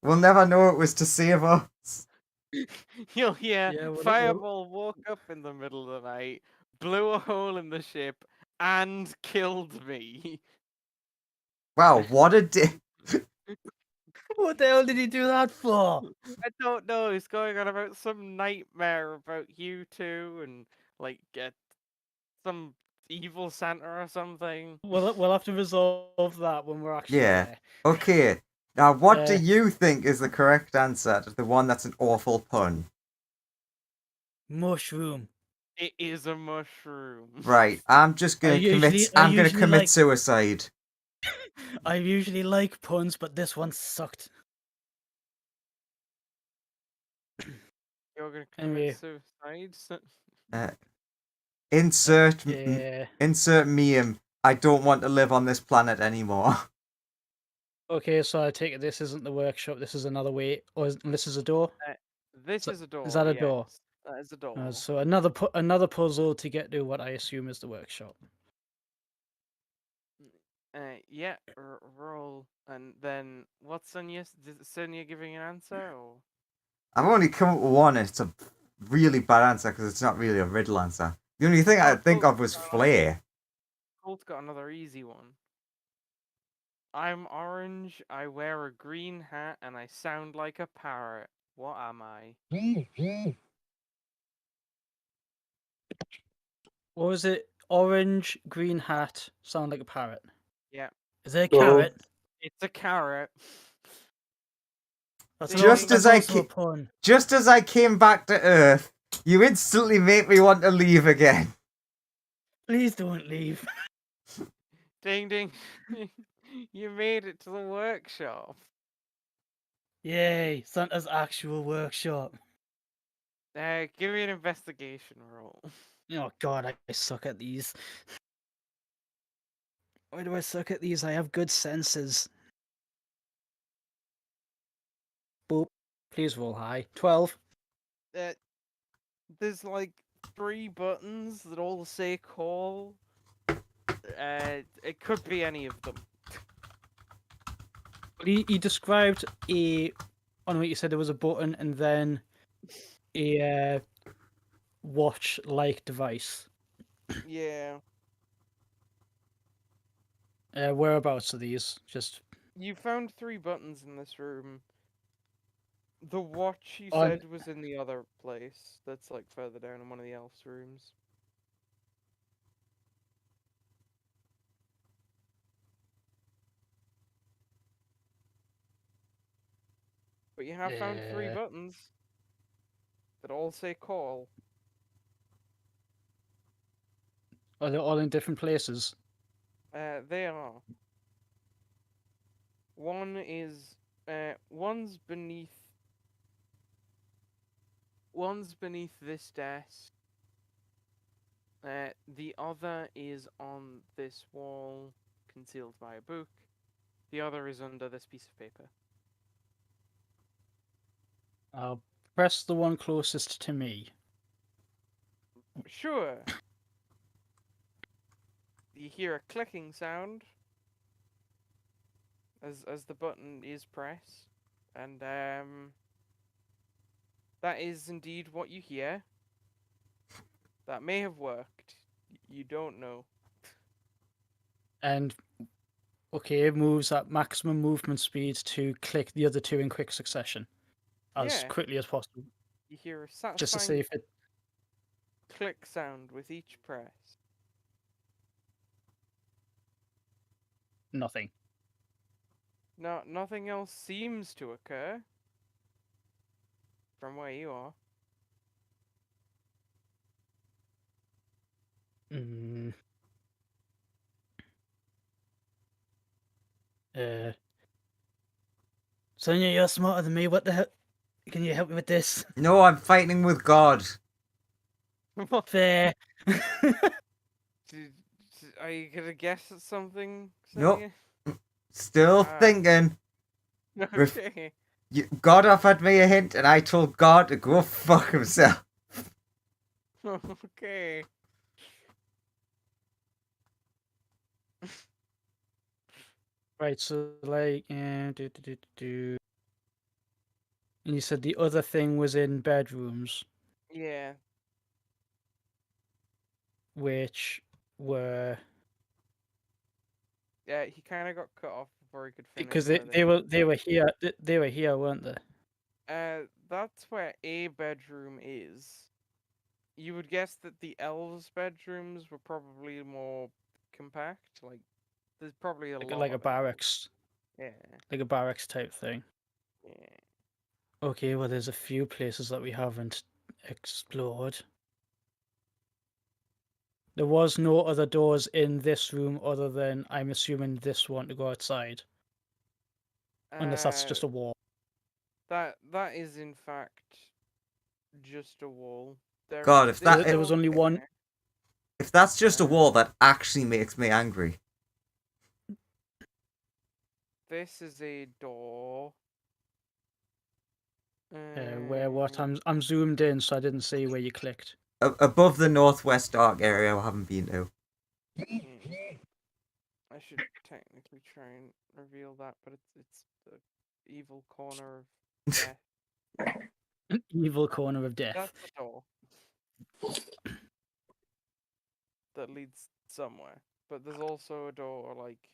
We'll never know it was to save us. You'll hear Yeah, well, Fireball woke up in the middle of the night, blew a hole in the ship, and killed me. Wow, what a day. What the hell did he do that for? I don't know. He's going on about some nightmare about you two and like get some evil Santa or something. We'll have to resolve that when we're actually Yeah. there. Okay. Now, what do you think is the correct answer to the one that's an awful pun? Mushroom. It is a mushroom. Right. I'm just gonna commit suicide. I usually like puns, but this one sucked. You're gonna Anyway. commit suicide. Insert Yeah. insert meme. I don't want to live on this planet anymore. Okay, so I take it this isn't the workshop. This is another way, or this is a door. This is a door. Is that a door? Yes, that is a door. So another puzzle to get to what I assume is the workshop. Yeah, roll, and then what's Sonia? Is Sonia giving an answer? Or? I've only come up with one, and it's a really bad answer because it's not really a riddle answer. The only thing I think of was flare. Colt's got another easy one. I'm orange, I wear a green hat, and I sound like a parrot. What am I? What was it? Orange, green hat, sound like a parrot. Yeah. Is it a carrot? It's a carrot. Just as I came back to Earth, you instantly make me want to leave again. Please don't leave. Ding ding. You made it to the workshop. Yay, Santa's actual workshop. Give me an investigation roll. Oh god, I suck at these. Why do I suck at these? I have good senses. Boop. Please roll high. 12. There's like 3 buttons that all say call. It could be any of them. He described a... Oh no, you said there was a button and then a watch-like device. Yeah. Whereabouts are these? Just... You found 3 buttons in this room. The watch you said was in the other place. That's like further down in one of the elves' rooms. But you have found 3 Yeah. buttons that all say call. Are they all in different places? They are. One is one's beneath this desk. The other is on this wall, concealed by a book. The other is under this piece of paper. I'll press the one closest to me. Sure. You hear a clicking sound as the button is pressed, and that is indeed what you hear. That may have worked. You don't know. And okay, moves at maximum movement speed to click the other 2 in quick succession, as Yeah. quickly as possible, You hear a just to see satisfying if it. click sound with each press. Nothing. No, nothing else seems to occur from where you are. Mm. Uh. Sonia, you're smarter than me. What the hell? Can you help me with this? No, I'm fighting with God. Fair. Are you gonna guess at something? Nope. Sonia? Still Ah. thinking. Okay. God offered me a hint, and I told God to go fuck himself. Okay. Right, so like, and you said the other thing was in bedrooms, Yeah. which were Yeah, he kind of got cut off before he could finish. because where they were here, they were here, weren't they? That's where a bedroom is. You would guess that the elves' bedrooms were probably more compact. Like, there's probably a lot Like a of bedrooms. barracks, Yeah. like a barracks type thing. Yeah. Okay, well, there's a few places that we haven't explored. There was no other doors in this room other than, I'm assuming, this one to go outside. Unless that's just a wall. That is in fact just a wall. God, if that There was only one. if that's just a wall, that actually makes me angry. This is a door. Where what? I'm zoomed in, so I didn't see where you clicked. Above the northwest dark area, I haven't been to. I should technically try and reveal that, but it's the evil corner of death. Evil corner of death. That's the door that leads somewhere. But there's also a door like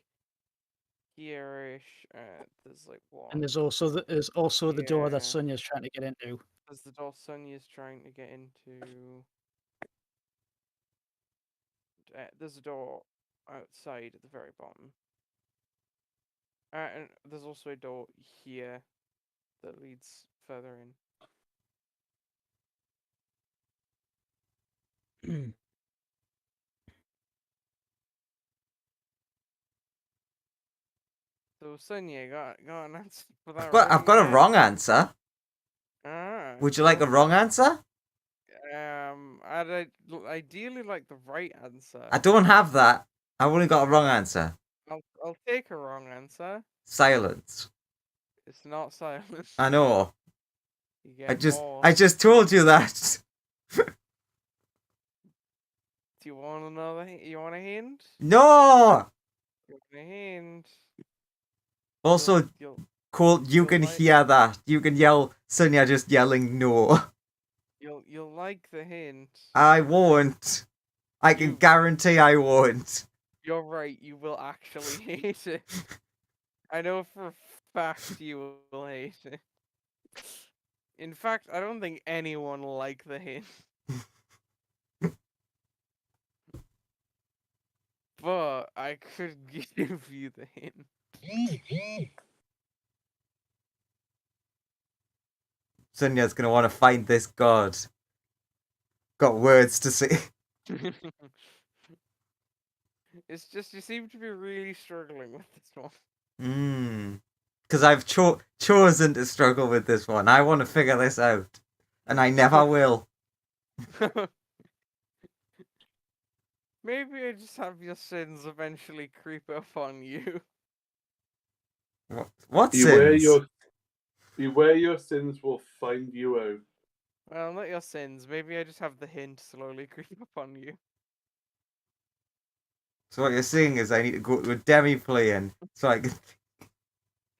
here-ish. There's like one. And there's also the door that Yeah. Sonia's trying to get into. There's the door Sonia's trying to get into. There's a door outside at the very bottom. And there's also a door here that leads further in. So Sonia got an answer for that. I've got a wrong answer. Ah, Would you like a wrong answer? I'd ideally like the right answer. I don't have that. I've only got a wrong answer. I'll take a wrong answer. Silence. It's not silence. I know. You get more. I just told you that. Do you want another? You want a hint? No. You want a hint? Also, Colt, you can hear that. You can yell. Sonia just yelling no. You'll like the hint. I won't. I can guarantee I won't. You're right. You will actually hate it. I know for a fact you will hate it. In fact, I don't think anyone will like the hint. But I could give you the hint. Sunya's gonna want to find this god. Got words to say. It's just you seem to be really struggling with this one. Because I've chosen to struggle with this one. I want to figure this out, and I never will. Maybe I just have your sins eventually creep up on you. What Beware sins? your sins will find you out. Well, not your sins. Maybe I just have the hint slowly creep up on you. So what you're saying is I need to go to a demi-plane so I can...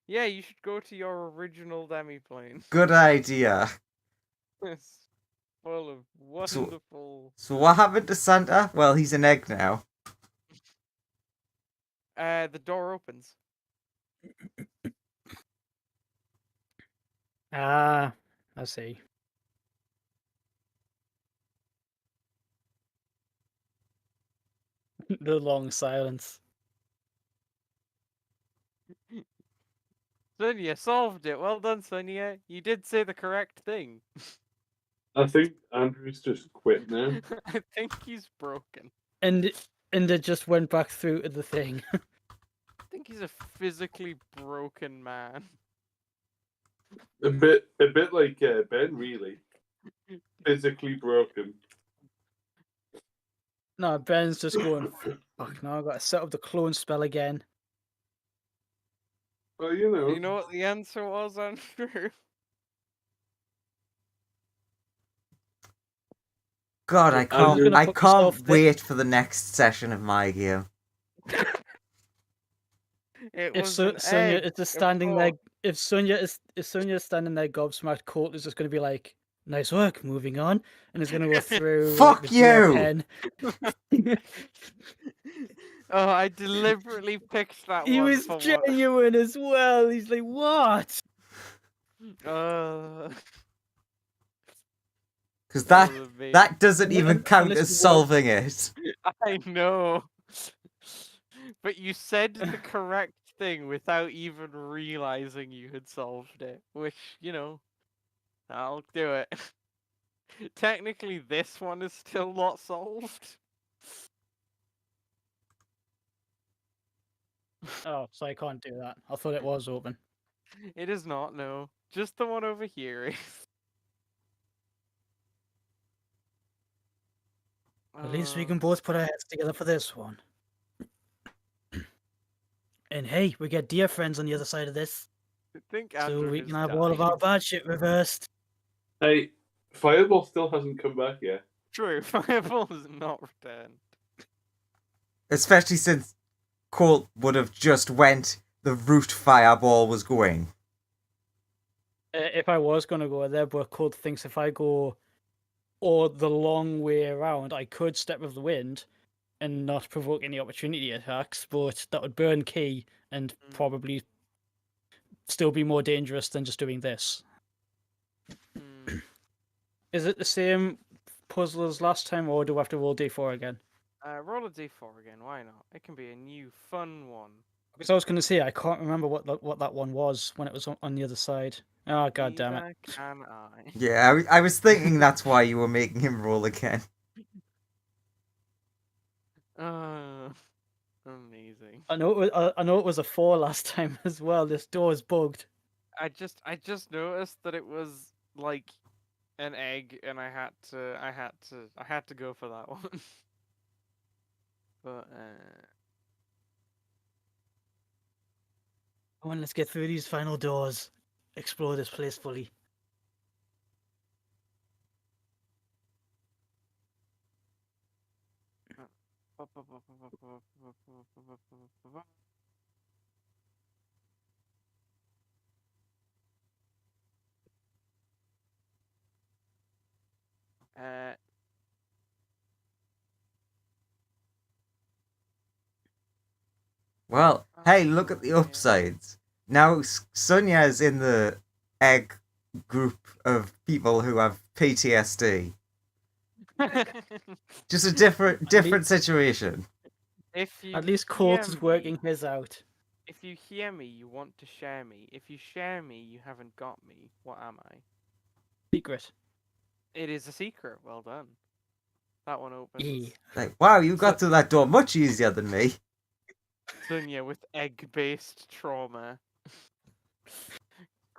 Yeah, you should go to your original demi-plane. Good idea. It's full of wonderful... So what happened to Santa? Well, he's an egg now. The door opens. Ah, I see. The long silence. Sonia solved it. Well done, Sonia. You did say the correct thing. I think Andrew's just quit now. I think he's broken. And it just went back through to the thing. I think he's a physically broken man. A bit like Ben, really. Physically broken. No, Ben's just going, fuck, now I've got to set up the clone spell again. Well, you know. You know what the answer was, Andrew? God, I I'm gonna can't. I put myself can't there. wait for the next session of my game. It If was an Sonia egg. is just of standing there, course. if Sonia is standing there gobsmacked, Colt is just going to be like, "Nice work, moving on," and he's going to go through. Fuck like, the GM you! pen. Oh, I deliberately picked that He one was for genuine as well. He's like, "What?" what? Because That that was amazing. that doesn't And- even and count this as is what- solving it. I know. But you said the correct thing without even realizing you had solved it. Which, I'll do it. Technically, this one is still not solved. Oh, so I can't do that. I thought it was open. It is not, no. Just the one over here is. At least we can both put our heads together for this one. And hey, we get dear friends on the other side of this, I think so Andrew we has can have all of died. our bad shit reversed. Hey, Fireball still hasn't come back yet. True, Fireball is not returned. Especially since Colt would have just went the route Fireball was going. If I was going to go there, but Colt thinks if I go or the long way around, I could step with the wind and not provoke any opportunity attacks, but that would burn key and probably still be more dangerous than just doing this. Hmm. Is it the same puzzle as last time, or do we have to roll D4 again? Roll a d4 again, why not? It can be a new, fun one. Because I was going to say, I can't remember what that one was when it was on the other side. Oh, god damn it. Neither can I. Yeah, I was thinking that's why you were making him roll again. Amazing. I know it was a 4 last time as well. This door is bugged. I just noticed that it was like an egg, and I had to go for that one. But Come on, let's get through these final doors. Explore this place fully. Well, hey, look at the upsides. Now Sonya's in the egg group of people who have PTSD. Just a different situation. if you At least hear Colt is me- working his out. If you hear me, you want to share me. If you share me, you haven't got me. What am I? Secret. It is a secret. Well done. That one opens. E. Like, wow, you got through that door much easier than me. Sonia with egg-based trauma.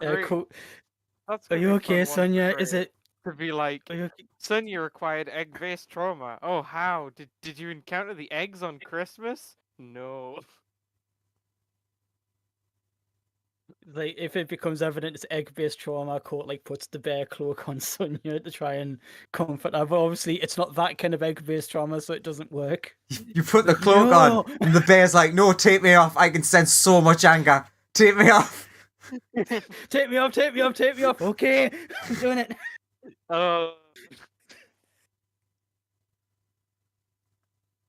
Uh, Great. cool. That's Are gonna you be a okay, fun one to Sonia? Is create. it? To be like, Are you okay? Sonia acquired egg-based trauma. Oh, how? Did you encounter the eggs on Christmas? No. Like, if it becomes evident it's egg-based trauma, Court like puts the bear cloak on Sonia to try and comfort her. But obviously, it's not that kind of egg-based trauma, so it doesn't work. You put the Like, cloak no! on, and the bear's like, no, take me off. I can sense so much anger. Take me off. Take me off! Take me off! Take me off! Okay, I'm doing it. Oh.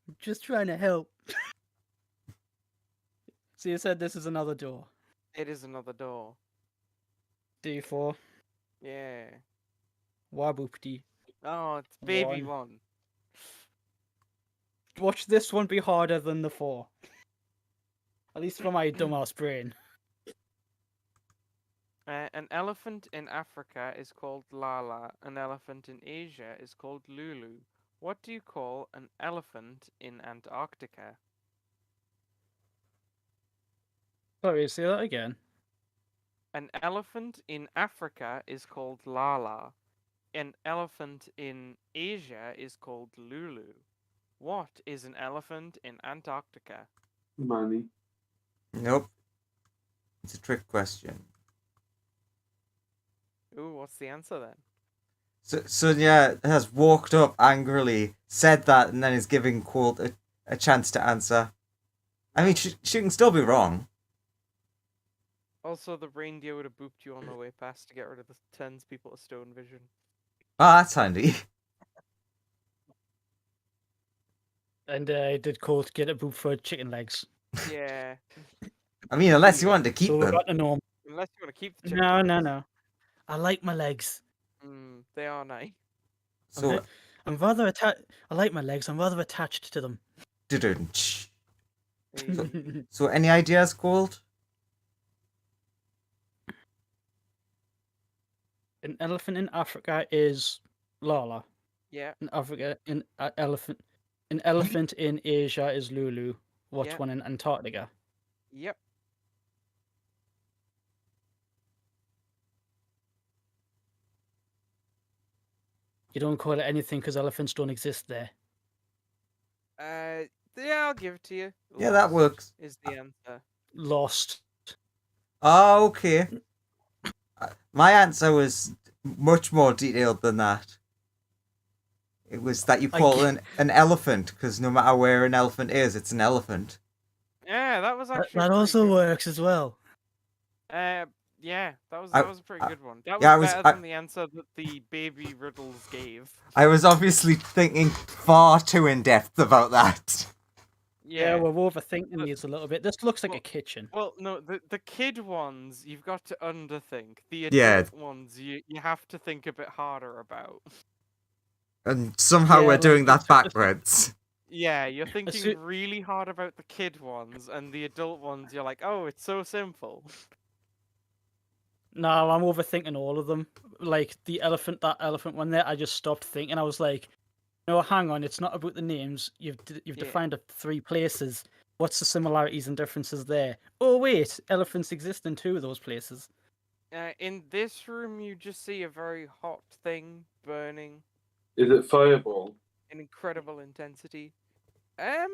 I'm just trying to help. So you said this is another door. It is another door. D4. Yeah. Waboopty. Oh, it's baby One. one. Watch this one be harder than the 4. At least for my dumbass brain. An elephant in Africa is called Lala. An elephant in Asia is called Lulu. What do you call an elephant in Antarctica? Sorry, say that again. An elephant in Africa is called Lala. An elephant in Asia is called Lulu. What is an elephant in Antarctica? Money. Nope. It's a trick question. Ooh, what's the answer then? So Sonia has walked up angrily, said that, and then is giving Colt a chance to answer. I mean, she can still be wrong. Also, the reindeer would have booped you on the way past to get rid of the turns people to stone vision. Ah, that's handy. And did Colt get a boot for chicken legs? Yeah. I mean, unless you want to keep So we've them. got the norm. Unless you want to keep the chicken No, no, legs. no. I like my legs. They are nice. So, I'm rather attached. I like my legs. I'm rather attached to them. didn't. There you go. So, any ideas, Colt? An elephant in Africa is Lala. Yeah. In Africa, an elephant in Asia is Lulu. What's Yeah. one in Antarctica? Yep. You don't call it anything because elephants don't exist there. Yeah, I'll give it to you. Yeah, that Lost works. Is the answer. Lost. Oh, okay. My answer was much more detailed than that. It was that you call it an elephant, because no matter where an elephant is, it's an elephant. Yeah, that was That, actually. that pretty also good. works as well. Yeah, that was I- a pretty good one. That was yeah, I was- better than the answer that the baby riddles gave. I was obviously thinking far too in depth about that. Yeah, Yeah. we're overthinking But- these a little bit. This looks like well- a kitchen. Well, no, the kid ones you've got to underthink. The Yeah. adult ones you have to think a bit harder about. And somehow Yeah, we're like, doing that it's- backwards. Yeah, you're thinking soo- really hard about the kid ones, and the adult ones you're like, oh, it's so simple. No, I'm overthinking all of them. Like that elephant one there, I just stopped thinking. I was like, no, hang on, it's not about the names. You've Yeah. defined up 3 places. What's the similarities and differences there? Oh wait, elephants exist in 2 of those places. In this room, you just see a very hot thing burning Is it Fireball? in incredible intensity. Roll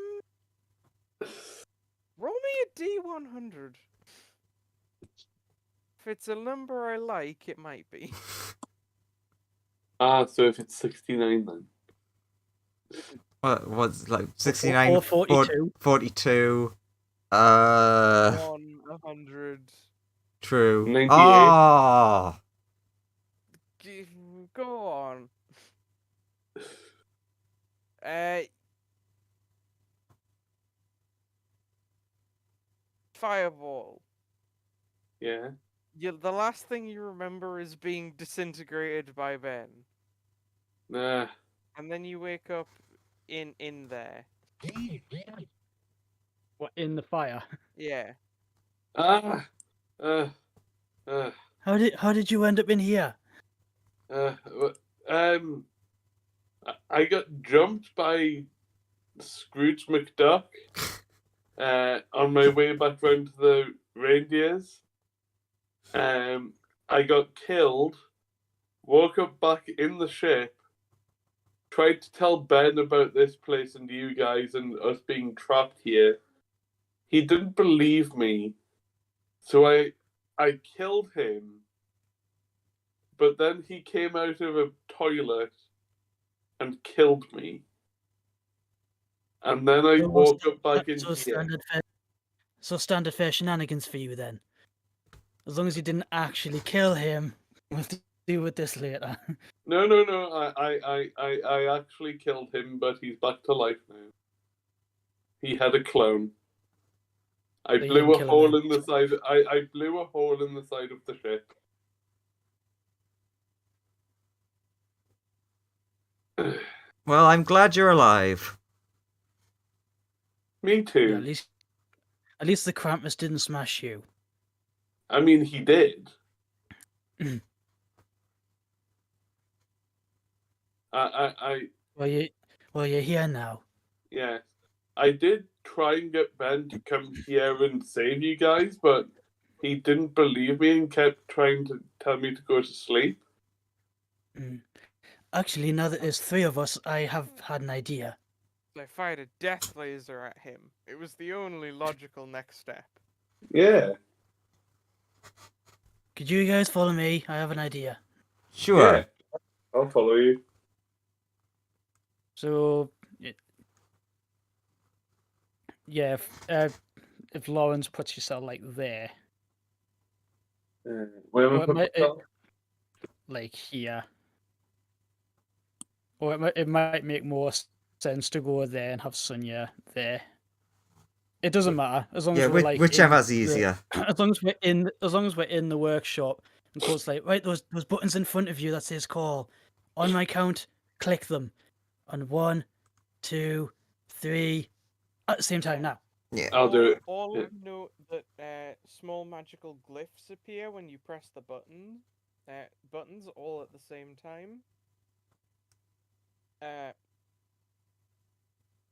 me a D100. If it's a number I like, it might be. Ah, so if it's 69 then. What was like 69, Or 42. 42. 100. True. 98. Oh, Go on. Fireball. Yeah. The last thing you remember is being disintegrated by Ben, Nah. and then you wake up in there. What, in the fire? Yeah. Ah. How did you end up in here? I got jumped by Scrooge McDuck on my way back round to the reindeers. I got killed, woke up back in the ship, tried to tell Ben about this place and you guys and us being trapped here. He didn't believe me, so I killed him. But then he came out of a toilet and killed me. And then I woke up back in here. Standard fare shenanigans for you then. As long as you didn't actually kill him, we'll deal with this later. No. I actually killed him, but he's back to life now. He had a clone. I So you blew didn't a kill him hole then? in the side. I blew a hole in the side of the ship. Well, I'm glad you're alive. Me too. Yeah, at least the Krampus didn't smash you. I mean, he did. Well, you're here now. Yeah. I did try and get Ben to come here and save you guys, but he didn't believe me and kept trying to tell me to go to sleep. Actually, now that there's 3 of us, I have had an idea. I fired a death laser at him. It was the only logical next step. Yeah. Could you guys follow me? I have an idea. Sure. Yeah. I'll follow you. So, yeah, if Lawrence puts yourself like there, Where am I Well, put myself? like here, or it might make more sense to go there and have Sonia there. It doesn't matter as long Yeah, as we're like whichever's in easier. as long as we're in the workshop and Cole's like, right, those buttons in front of you that says call. On my count, click them. On 1, 2, 3, at the same time now. Yeah. I'll do it. All Yeah. of you know that small magical glyphs appear when you press the buttons all at the same time.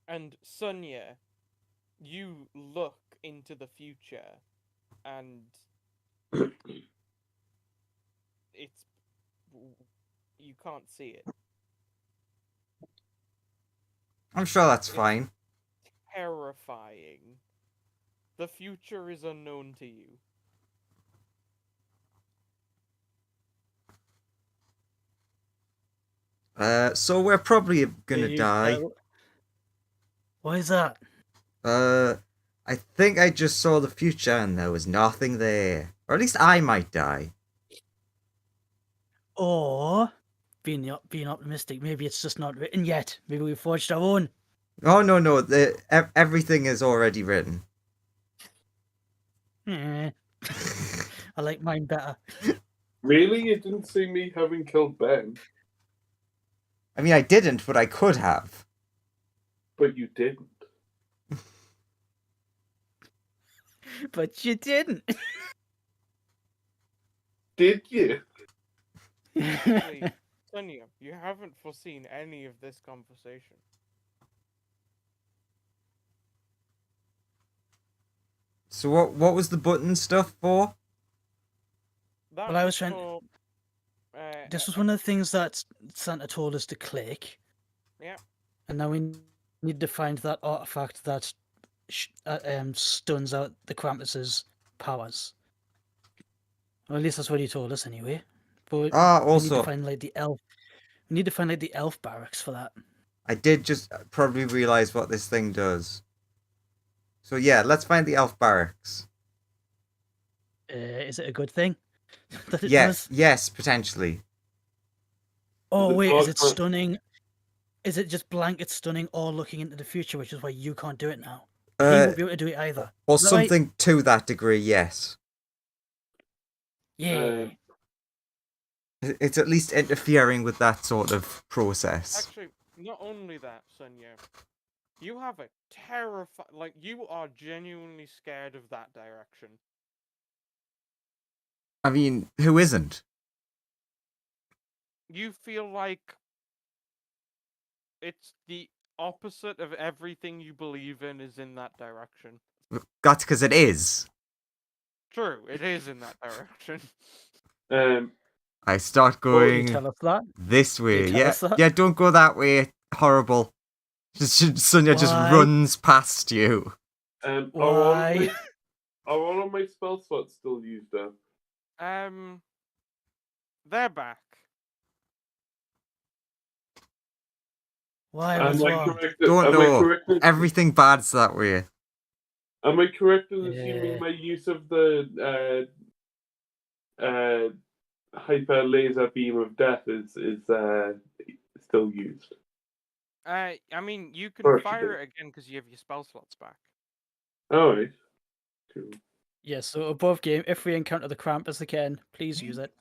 And Sonia, you look into the future, and it's you can't see it. I'm sure that's fine. Terrifying. The future is unknown to you. So we're probably gonna You die. tell- Why is that? I think I just saw the future and there was nothing there. Or at least I might die. Or being optimistic, maybe it's just not written yet. Maybe we forged our own. Oh no, everything is already written. Eh, I like mine better. Really? You didn't see me having killed Ben? I mean, I didn't, but I could have. But you didn't. But you didn't. Did you? Actually, Sonia, you haven't foreseen any of this conversation. So what was the button stuff for? That Well, I was trying. for, This was one of the things that Santa told us to click. Yeah. And now we need to find that artifact that stuns out the Krampus's powers. Or at least that's what he told us anyway. But we need Also, to find like the elf. We need to find like the elf barracks for that. I did just probably realize what this thing does. So yeah, let's find the elf barracks. Is it a good thing that it Yes, does? yes, potentially. Oh The wait, is it dog- stunning? Is it just blanket stunning or looking into the future, which is why you can't do it now? He Uh, won't be able to do it either. or Is that right? something to that degree, yes. Yeah. It's at least interfering with that sort of process. Actually, not only that, Sonia, you have a like, you are genuinely scared of that direction. I mean, who isn't? you feel like it's the opposite of everything you believe in is in that direction. That's because it is. True, it is in that direction. I start You going tell us that. this way. tell Yeah, us that? yeah. Don't go that way. Horrible. Sonia just Why? runs past you. Are Why? all of my spell slots still used up? They're back. Why? Am What's I wrong? correct? Don't Am I know. correct? Everything bad's that way. Am I correct in Yeah. assuming my use of the hyper laser beam of death is still used? I mean, you can Or fire it again because you have your spell slots back. Oh, right. Cool. Yeah, so above game, if we encounter the Krampus again, please use it.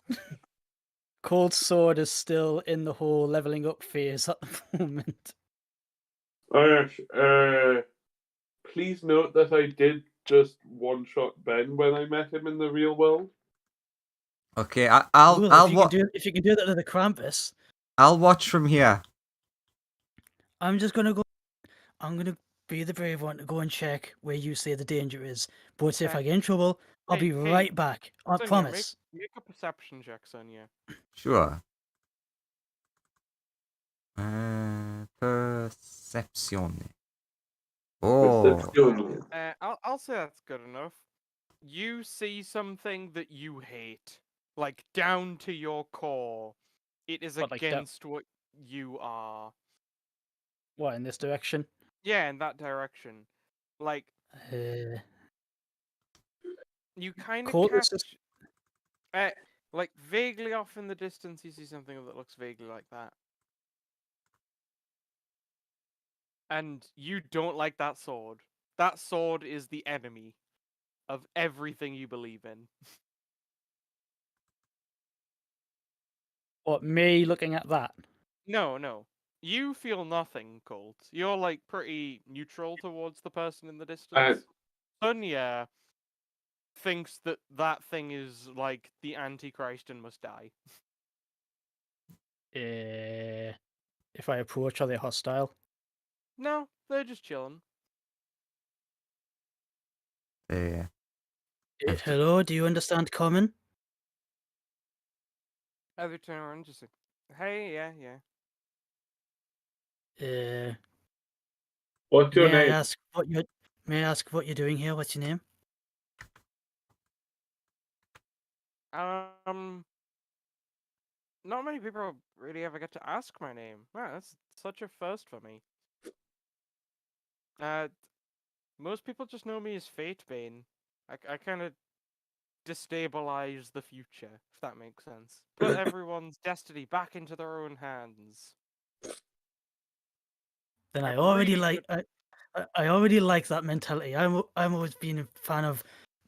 Cold Sword is still in the whole leveling up phase at the moment. Oh, yes. Please note that I did just one-shot Ben when I met him in the real world. Okay, Well, I'll if you can do that to the Krampus, I'll watch from here. I'm just gonna go. I'm gonna be the brave one to go and check where you say the danger is. But if I get in trouble, I'll Hey, be right back. I Sonia, promise. Make a perception check, Sonia. Sure. Percepzione. Oh, Perception. I'll say that's good enough. You see something that you hate, like down to your core. It is What, like that- against what you are. What, in this direction? Yeah, in that direction. Like you kind of Cold catch, is like vaguely off in the distance. You see something that looks vaguely like that, and you don't like that sword. That sword is the enemy of everything you believe in. What, me looking at that? No. You feel nothing, Colt. You're like pretty neutral towards the person in the distance. Sonia thinks that that thing is like the Antichrist and must die. If I approach, are they hostile? No, they're just chilling. there. Hello, do you understand common? Every turn around, just like, hey, yeah. What's your May I name? ask what you're doing here? What's your name? Not many people really ever get to ask my name. Wow, that's such a first for me. Most people just know me as Fatebane. I kind of destabilize the future, if that makes sense. Put everyone's destiny back into their own hands. Then I I'm already really like good- I already like that mentality. I'm always been a fan of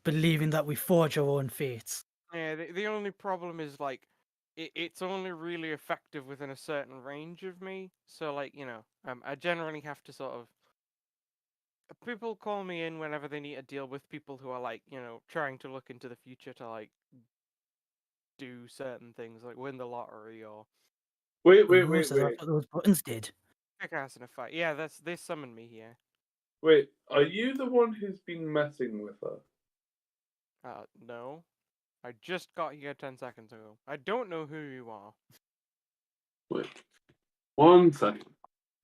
believing that we forge our own fates. Yeah, the only problem is like it's only really effective within a certain range of me. So like, I generally have to sort of people call me in whenever they need to deal with people who are like, trying to look into the future to like do certain things like win the lottery or Wait. So that's what those buttons did. kick ass in a fight. Yeah, they summoned me here. Wait, are you the one who's been messing with her? No. I just got here 10 seconds ago. I don't know who you are. Wait. 1 second.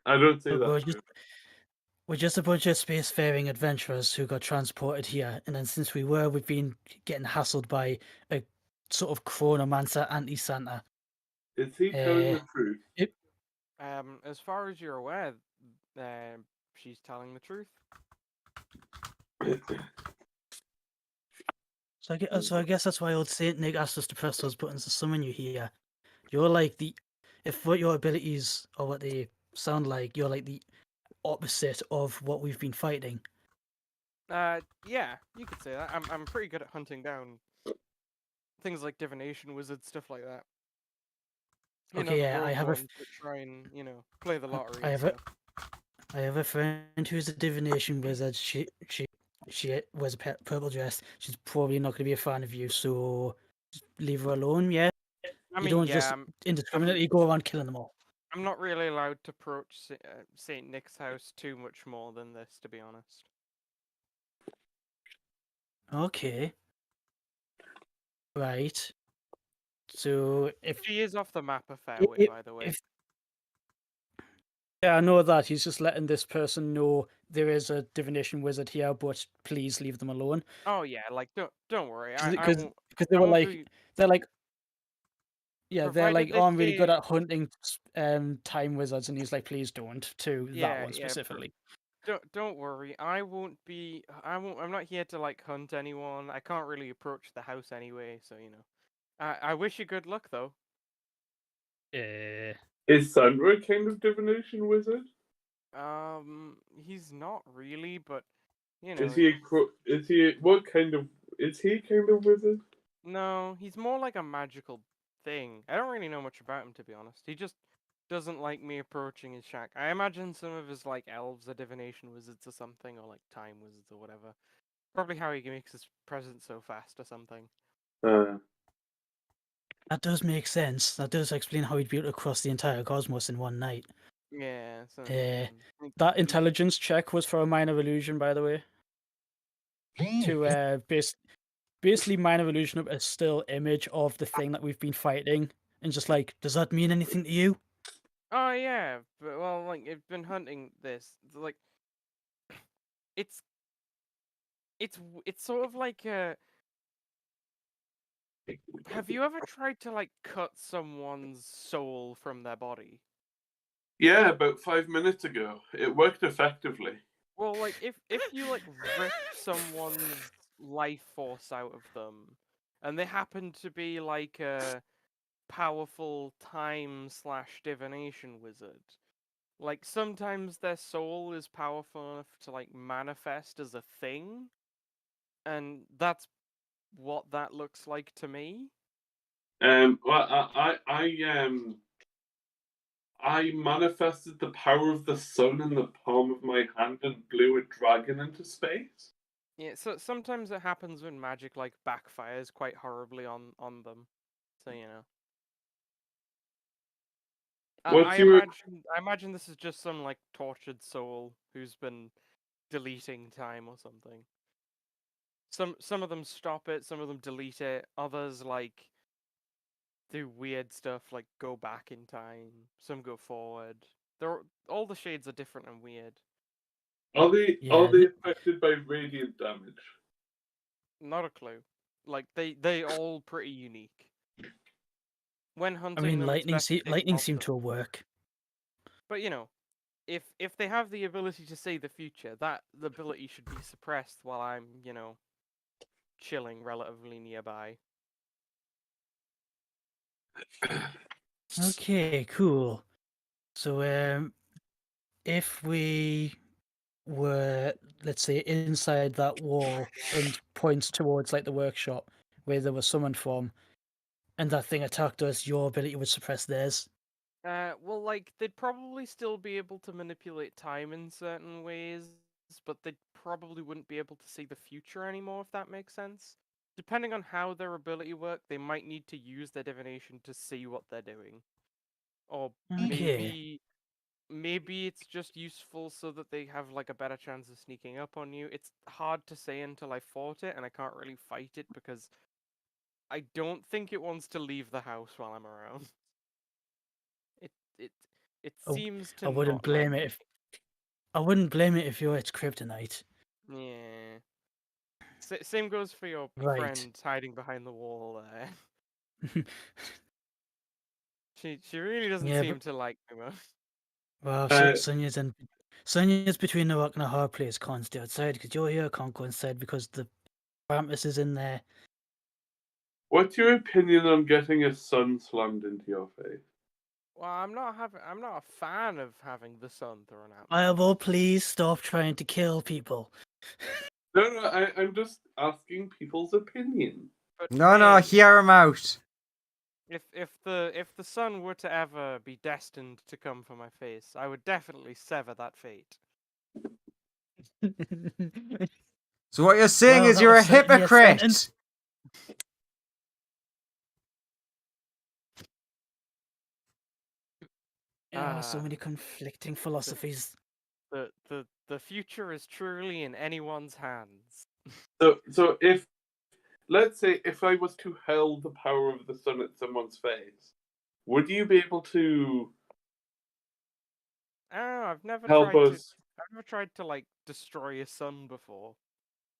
I don't say We're that. just, we're just a bunch of spacefaring adventurers who got transported here, and then since we've been getting hassled by a sort of chronomancer anti-Santa. Is he telling the truth? As far as you're aware, she's telling the truth. So I guess that's why old Saint Nick asked us to press those buttons to summon you here. You're like if what your abilities or what they sound like, you're like the opposite of what we've been fighting. Yeah, you could say that. I'm pretty good at hunting down things like divination wizards, stuff like that. Okay, yeah, the rogue ones that try and play the lottery I and have stuff. I have a friend who's a divination wizard. She wears a purple dress. She's probably not going to be a fan of you, so just leave her alone. Yeah. I You mean, don't yeah, just indiscriminately go around killing them all. I'm not really allowed to approach Saint Nick's house too much more than this, to be honest. Okay. Right. So if She is off the map a fair if, way, by the way. if yeah, I know that he's just letting this person know there is a divination wizard here, but please leave them alone. Oh yeah, like don't worry, I Because won't. they I were won't like be, they're like they're provided like, they oh, I'm really good stay. at hunting time wizards, and he's like, please don't to that Yeah, one yeah. specifically. Don't worry, I won't be. I'm not here to like hunt anyone. I can't really approach the house anyway, so you know. I wish you good luck though. Yeah. Is Sandra a kind of divination wizard? He's not really, but you know. Is he what kind of is he kind of wizard? No, he's more like a magical thing. I don't really know much about him, to be honest. He just doesn't like me approaching his shack. I imagine some of his like elves are divination wizards or something, or like time wizards or whatever. Probably how he makes his presence so fast or something. That does make sense. That does explain how he'd be able to cross the entire cosmos in one night. Yeah. So That intelligence check was for a minor illusion, by the way. To basically minor illusion up a still image of the thing that we've been fighting, and just like, does that mean anything to you? Oh yeah, but well, like I've been hunting this. Like, it's it's sort of like a. Have you ever tried to like cut someone's soul from their body? Yeah, about 5 minutes ago. It worked effectively. Well, like if you like rip someone's life force out of them, and they happen to be like a powerful time/divination wizard, like sometimes their soul is powerful enough to like manifest as a thing, and that's what that looks like to me. Well, I manifested the power of the sun in the palm of my hand and blew a dragon into space. Yeah, so sometimes it happens when magic like backfires quite horribly on them. So you know. What's your I imagine this is just some like tortured soul who's been deleting time or something. Some of them stop it, some of them delete it, others like do weird stuff like go back in time, some go forward. They're all the shades are different and weird. are they Yeah, affected by radiant damage? Not a clue. Like they all pretty unique. When I hunting mean, them, it's best to take lightning lots seemed of to them. work. But you know, if they have the ability to see the future, that the ability should be suppressed while I'm, you know, chilling relatively nearby. Okay, cool. So, if we were, let's say, inside that wall and points towards like the workshop where they were summoned from, and that thing attacked us, your ability would suppress theirs. Well, like they'd probably still be able to manipulate time in certain ways, but they probably wouldn't be able to see the future anymore, if that makes sense. Depending on how their ability work, they might need to use their divination to see what they're doing, or Okay. maybe it's just useful so that they have like a better chance of sneaking up on you. It's hard to say until I fought it, and I can't really fight it because I don't think it wants to leave the house while I'm around. It it it I, seems to I wouldn't not like blame it me. if I wouldn't blame it if you're its kryptonite. Yeah. Same goes for your Right. friend hiding behind the wall there. She really doesn't Yeah, but seem to like me much. well, Uh, Sonia's between a rock and a hard place. Can't stay outside because you're here. Can't go inside because the Krampus is in there. what's your opinion on getting a sun slammed into your face? Well, I'm not a fan of having the sun thrown at me. Fireball, please stop trying to kill people. No, I'm just asking people's opinion. But No, hey, hear him out. if the sun were to ever be destined to come for my face, I would definitely sever that fate. So what you're saying Well, is that you're was a certainly a hypocrite. sentence. So many Ah, conflicting philosophies. the future is truly in anyone's hands. So if, let's say, if I was to hurl the power of the sun at someone's face, would you be able to Oh, I've never help tried to. us? I've never tried to like destroy a sun before.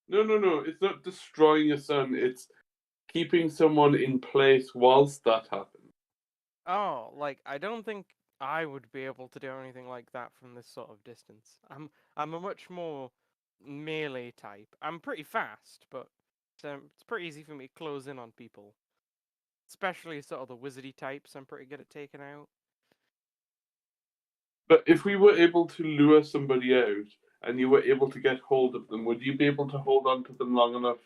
No. It's not destroying a sun. It's keeping someone in place whilst that happens. Oh, like I don't think I would be able to do anything like that from this sort of distance. I'm a much more melee type. I'm pretty fast, but it's pretty easy for me to close in on people. Especially sort of the wizardy types, I'm pretty good at taking out. But if we were able to lure somebody out and you were able to get hold of them, would you be able to hold on to them long enough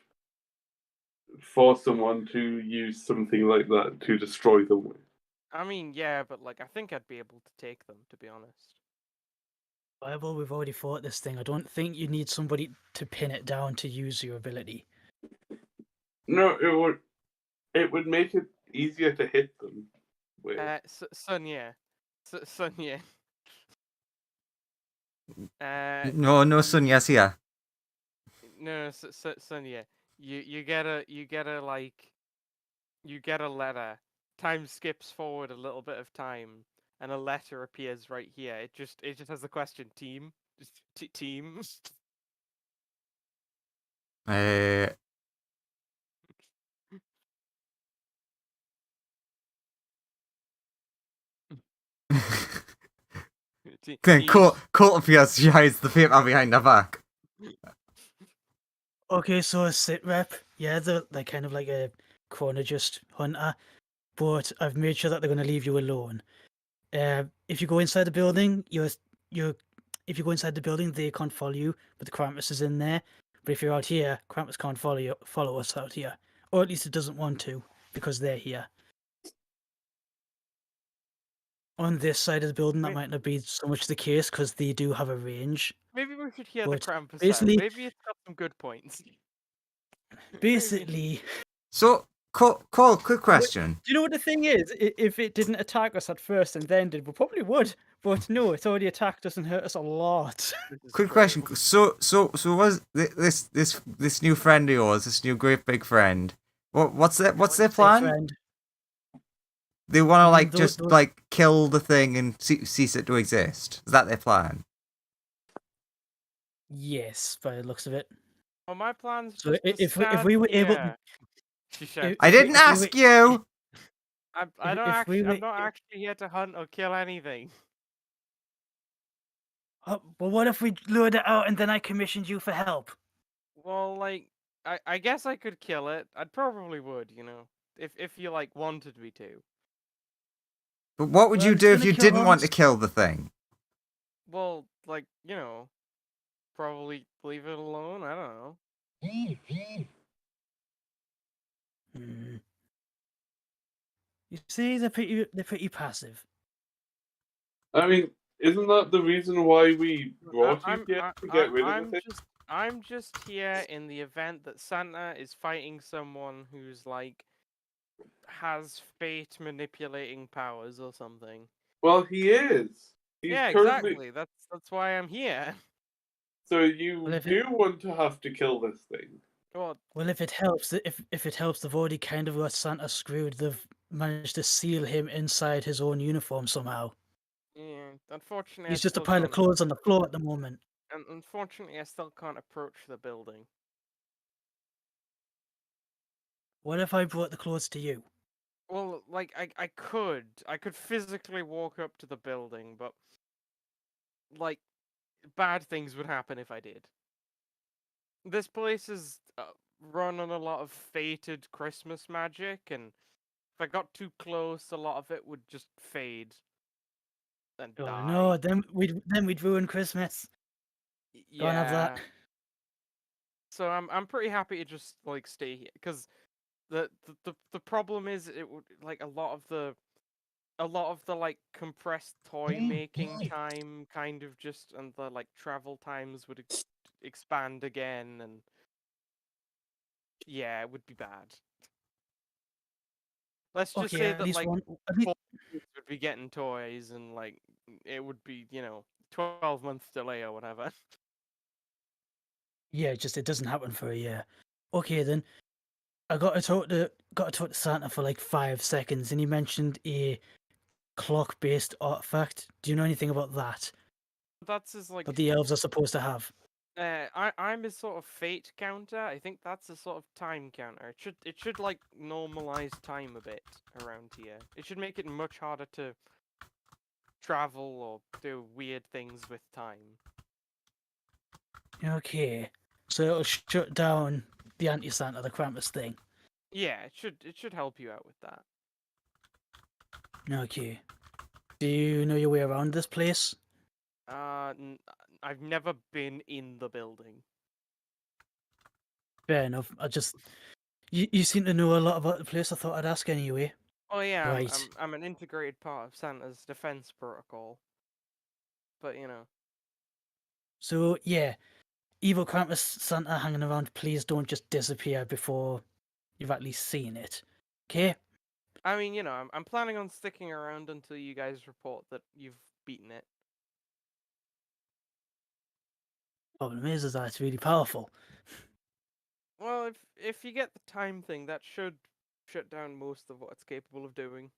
for someone to use something like that to destroy them with? I mean, yeah, but like I think I'd be able to take them, to be honest. Well, we've already fought this thing. I don't think you need somebody to pin it down to use your ability. No, it would make it easier to hit them with. Sonia. Sonia. No, son, yes, yeah. No, Sonia. You get a like you get a letter. Time skips forward a little bit of time, and a letter appears right here. It just has the question team, just team. Uh, then Team. Colt appears, she hides the paper behind her back. Okay, so a sit rep, yeah, they're kind of like a chronologist hunter, but I've made sure that they're going to leave you alone. If you go inside the building, if you go inside the building, they can't follow you, but the Krampus is in there. But if you're out here, Krampus can't follow us out here, or at least it doesn't want to because they're here. On this side of the building, that Wait. might not be so much the case because they do have a range. Maybe we should hear the But Krampus out. basically- Maybe it's got some good points. Basically, So, Colt, quick question. do you know what the thing is? If it didn't attack us at first and then did, we probably would. But no, it's already attacked us and hurt us a lot. Quick question. So was this new friend of yours, this new great big friend? What's their Say plan? friend. They want to Mm, like tho- just those- like kill the thing and cease it to exist. Is that their plan? Yes, by the looks of it. Well, my plan's So just to if stand we were able, here. She shouts. I didn't if we ask you. I don't if actually. we were- I'm not actually here to hunt or kill anything. well, what if we lured it out and then I commissioned you for help? Well, like, I guess I could kill it. I'd probably would, you know, if you like wanted me to. But what would Well, you it's do if gonna you kill didn't want to us. kill the thing? Well, like, you know, probably leave it alone. I don't know. Hmm. You see, they're pretty passive. I mean, isn't that the reason why we brought you here to get rid of the thing? I'm just here in the event that Santa is fighting someone who's like has fate manipulating powers or something. Well, he is. He's Yeah, currently. exactly. That's why I'm here. So you Well, if do want to have to kill this thing. Well, Well, if it helps, if it helps, they've already kind of got Santa screwed. They've managed to seal him inside his own uniform somehow. yeah. Unfortunately, He's just a pile of clothes on the floor at the moment. And unfortunately, I still can't approach the building. What if I brought the clothes to you? Well, like I could physically walk up to the building, but like bad things would happen if I did. This place is run on a lot of fated Christmas magic, and if I got too close, a lot of it would just fade and Oh die. no, then we'd ruin Christmas. Can't have that. So I'm pretty happy to just like stay here because the problem is it would like a lot of the like compressed toy making time kind of just and the like travel times would expand again, and yeah, it would be bad. Let's just Okay, say at that least like one. At least, four kids would be getting toys and like it would be 12 months delay or whatever. Yeah, just it doesn't happen for a year. Okay, then I got to talk to Santa for like 5 seconds, and he mentioned a clock-based artifact. Do you know anything about that? That's his like. That the elves are supposed to have? I'm his sort of fate counter. I think that's a sort of time counter. It should like normalize time a bit around here. It should make it much harder to travel or do weird things with time. Okay, so it'll shut down the anti-Santa, the Krampus thing. Yeah, it should help you out with that. Okay. Do you know your way around this place? I've never been in the building. Fair enough. You seem to know a lot about the place. I thought I'd ask anyway. Oh yeah, Right. I'm an integrated part of Santa's defense protocol. But So yeah, evil Krampus Santa hanging around. Please don't just disappear before you've at least seen it. Okay. I mean, I'm planning on sticking around until you guys report that you've beaten it. Problem is that it's really powerful. Well, if you get the time thing, that should shut down most of what it's capable of doing.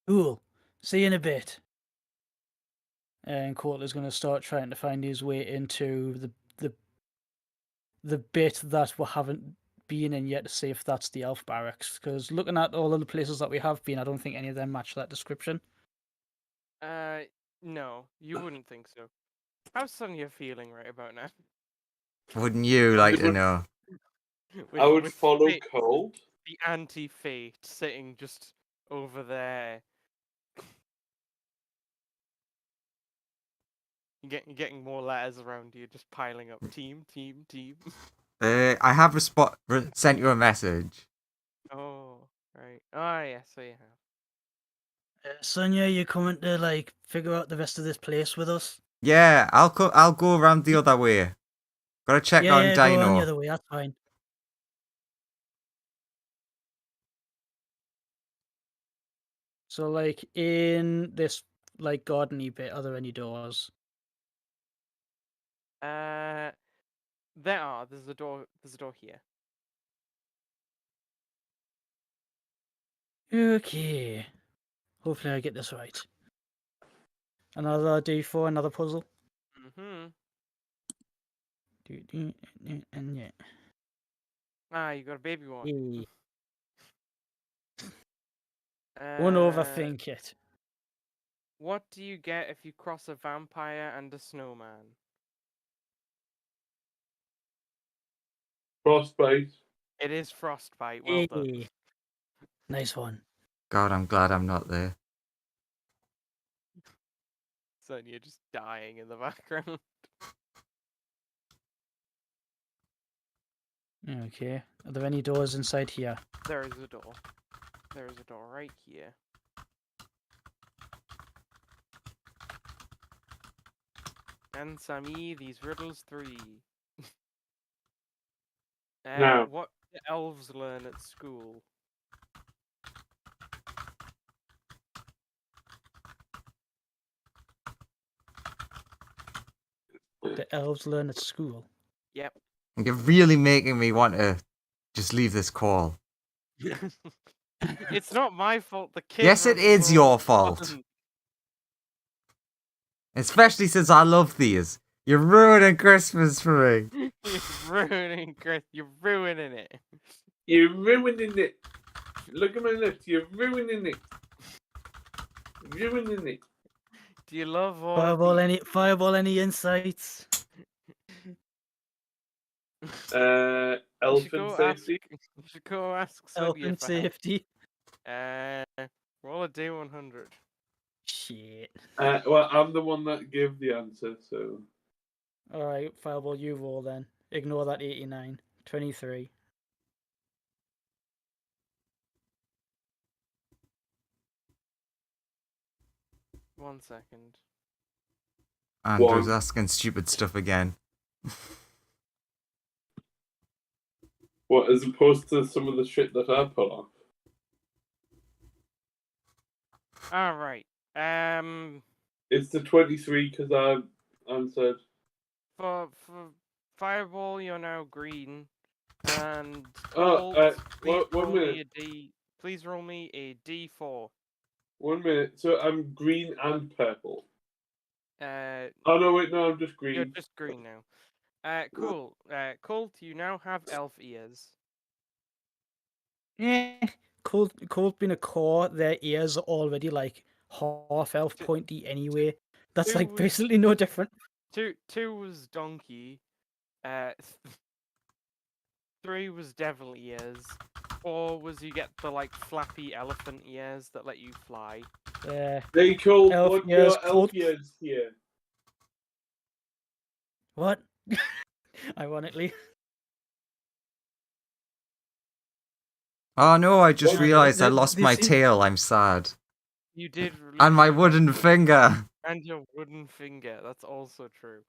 Cool. See you in a bit. And Courtler's going to start trying to find his way into the bit that we haven't been in yet to see if that's the elf barracks. Because looking at all of the places that we have been, I don't think any of them match that description. No, you wouldn't think so. How's Sonia feeling right about now? Wouldn't you like to know? I would with follow Fate, Cold. the anti-fate sitting just over there. You're getting more letters around you, just piling up. Team, team, team. I have sent you a message. Oh, right. Ah, yes, so you have. Sonia, you coming to like figure out the rest of this place with us? Yeah, I'll go around the other way. Gotta check Yeah, on yeah, go on the Dino. other way. That's fine. So, like in this like gardeny bit, are there any doors? There are. There's a door. There's a door here. Okay. Hopefully, I get this right. Another D4, another puzzle. Mm-hmm. And yeah. Ah, you got a baby one. Hey. Don't Uh, overthink it. what do you get if you cross a vampire and a snowman? Frostbite. It is frostbite. Well done. Hey. Nice one. God, I'm glad I'm not there. Sonia just dying in the background. Okay. Are there any doors inside here? There is a door. There is a door right here. Answer me these riddles 3. Now. What do elves learn at school? The elves learn at school. Yep. You're really making me want to just leave this call. It's not my fault. The kid. Yes, it is your fault. Especially since I love these. You're ruining Christmas for me. You're ruining Chris. You're ruining it. You're ruining it. Look at my lips. You're ruining it. Ruining it. Do you love all Fireball any insights? Elephant safety. You should go ask Health Sonia and for help. safety. Roll a D100. Shit. Well, I'm the one that gave the answer, so. Alright, Fireball, you roll then. Ignore that 89. 23. One second. Andrew's One. asking stupid stuff again. What, as opposed to some of the shit that I put off? All right. It's the 23 because I answered. For Fireball, you're now green, and Oh, Colt, please one roll me minute. a D. Please roll me a D4. 1 minute. So I'm green and purple. Uh, Oh no, wait, no, I'm just you're green. just green now. Cool. Colt, you now have elf ears. Yeah. Cold being a core, their ears are already like half elf Two- pointy anyway. That's two like was- basically no different. Two was donkey. 3 was devil ears. 4 was you get the like flappy elephant ears that let you fly. They called Elf what ears, your elf Colt. ears here. What? Ironically. Oh no, I just What? realised I They- lost they my seem- tail. I'm sad. You did And my lose wooden finger. and your wooden finger. That's also true.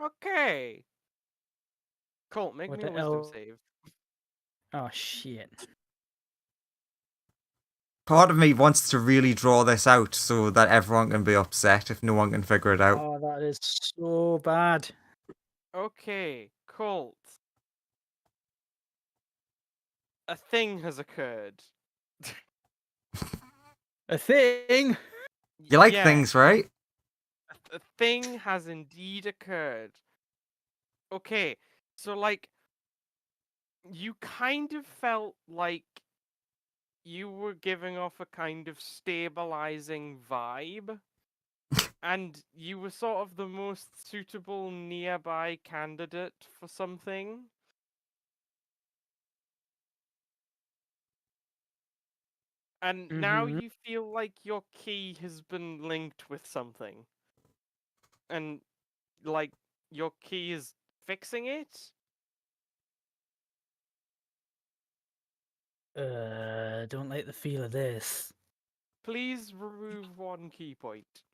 Okay. Colt, make What me a the wisdom elf- save. Oh shit. Part of me wants to really draw this out so that everyone can be upset if no one can figure it out. Oh, that is so bad. Okay, Colt. A thing has occurred. A thing. You like Yeah, things, right? a thing has indeed occurred. Okay, so like you kind of felt like you were giving off a kind of stabilizing vibe, and you were sort of the most suitable nearby candidate for something. And now Mhm. you feel like your key has been linked with something. And like your key is fixing it? Don't like the feel of this. Please remove 1 key point.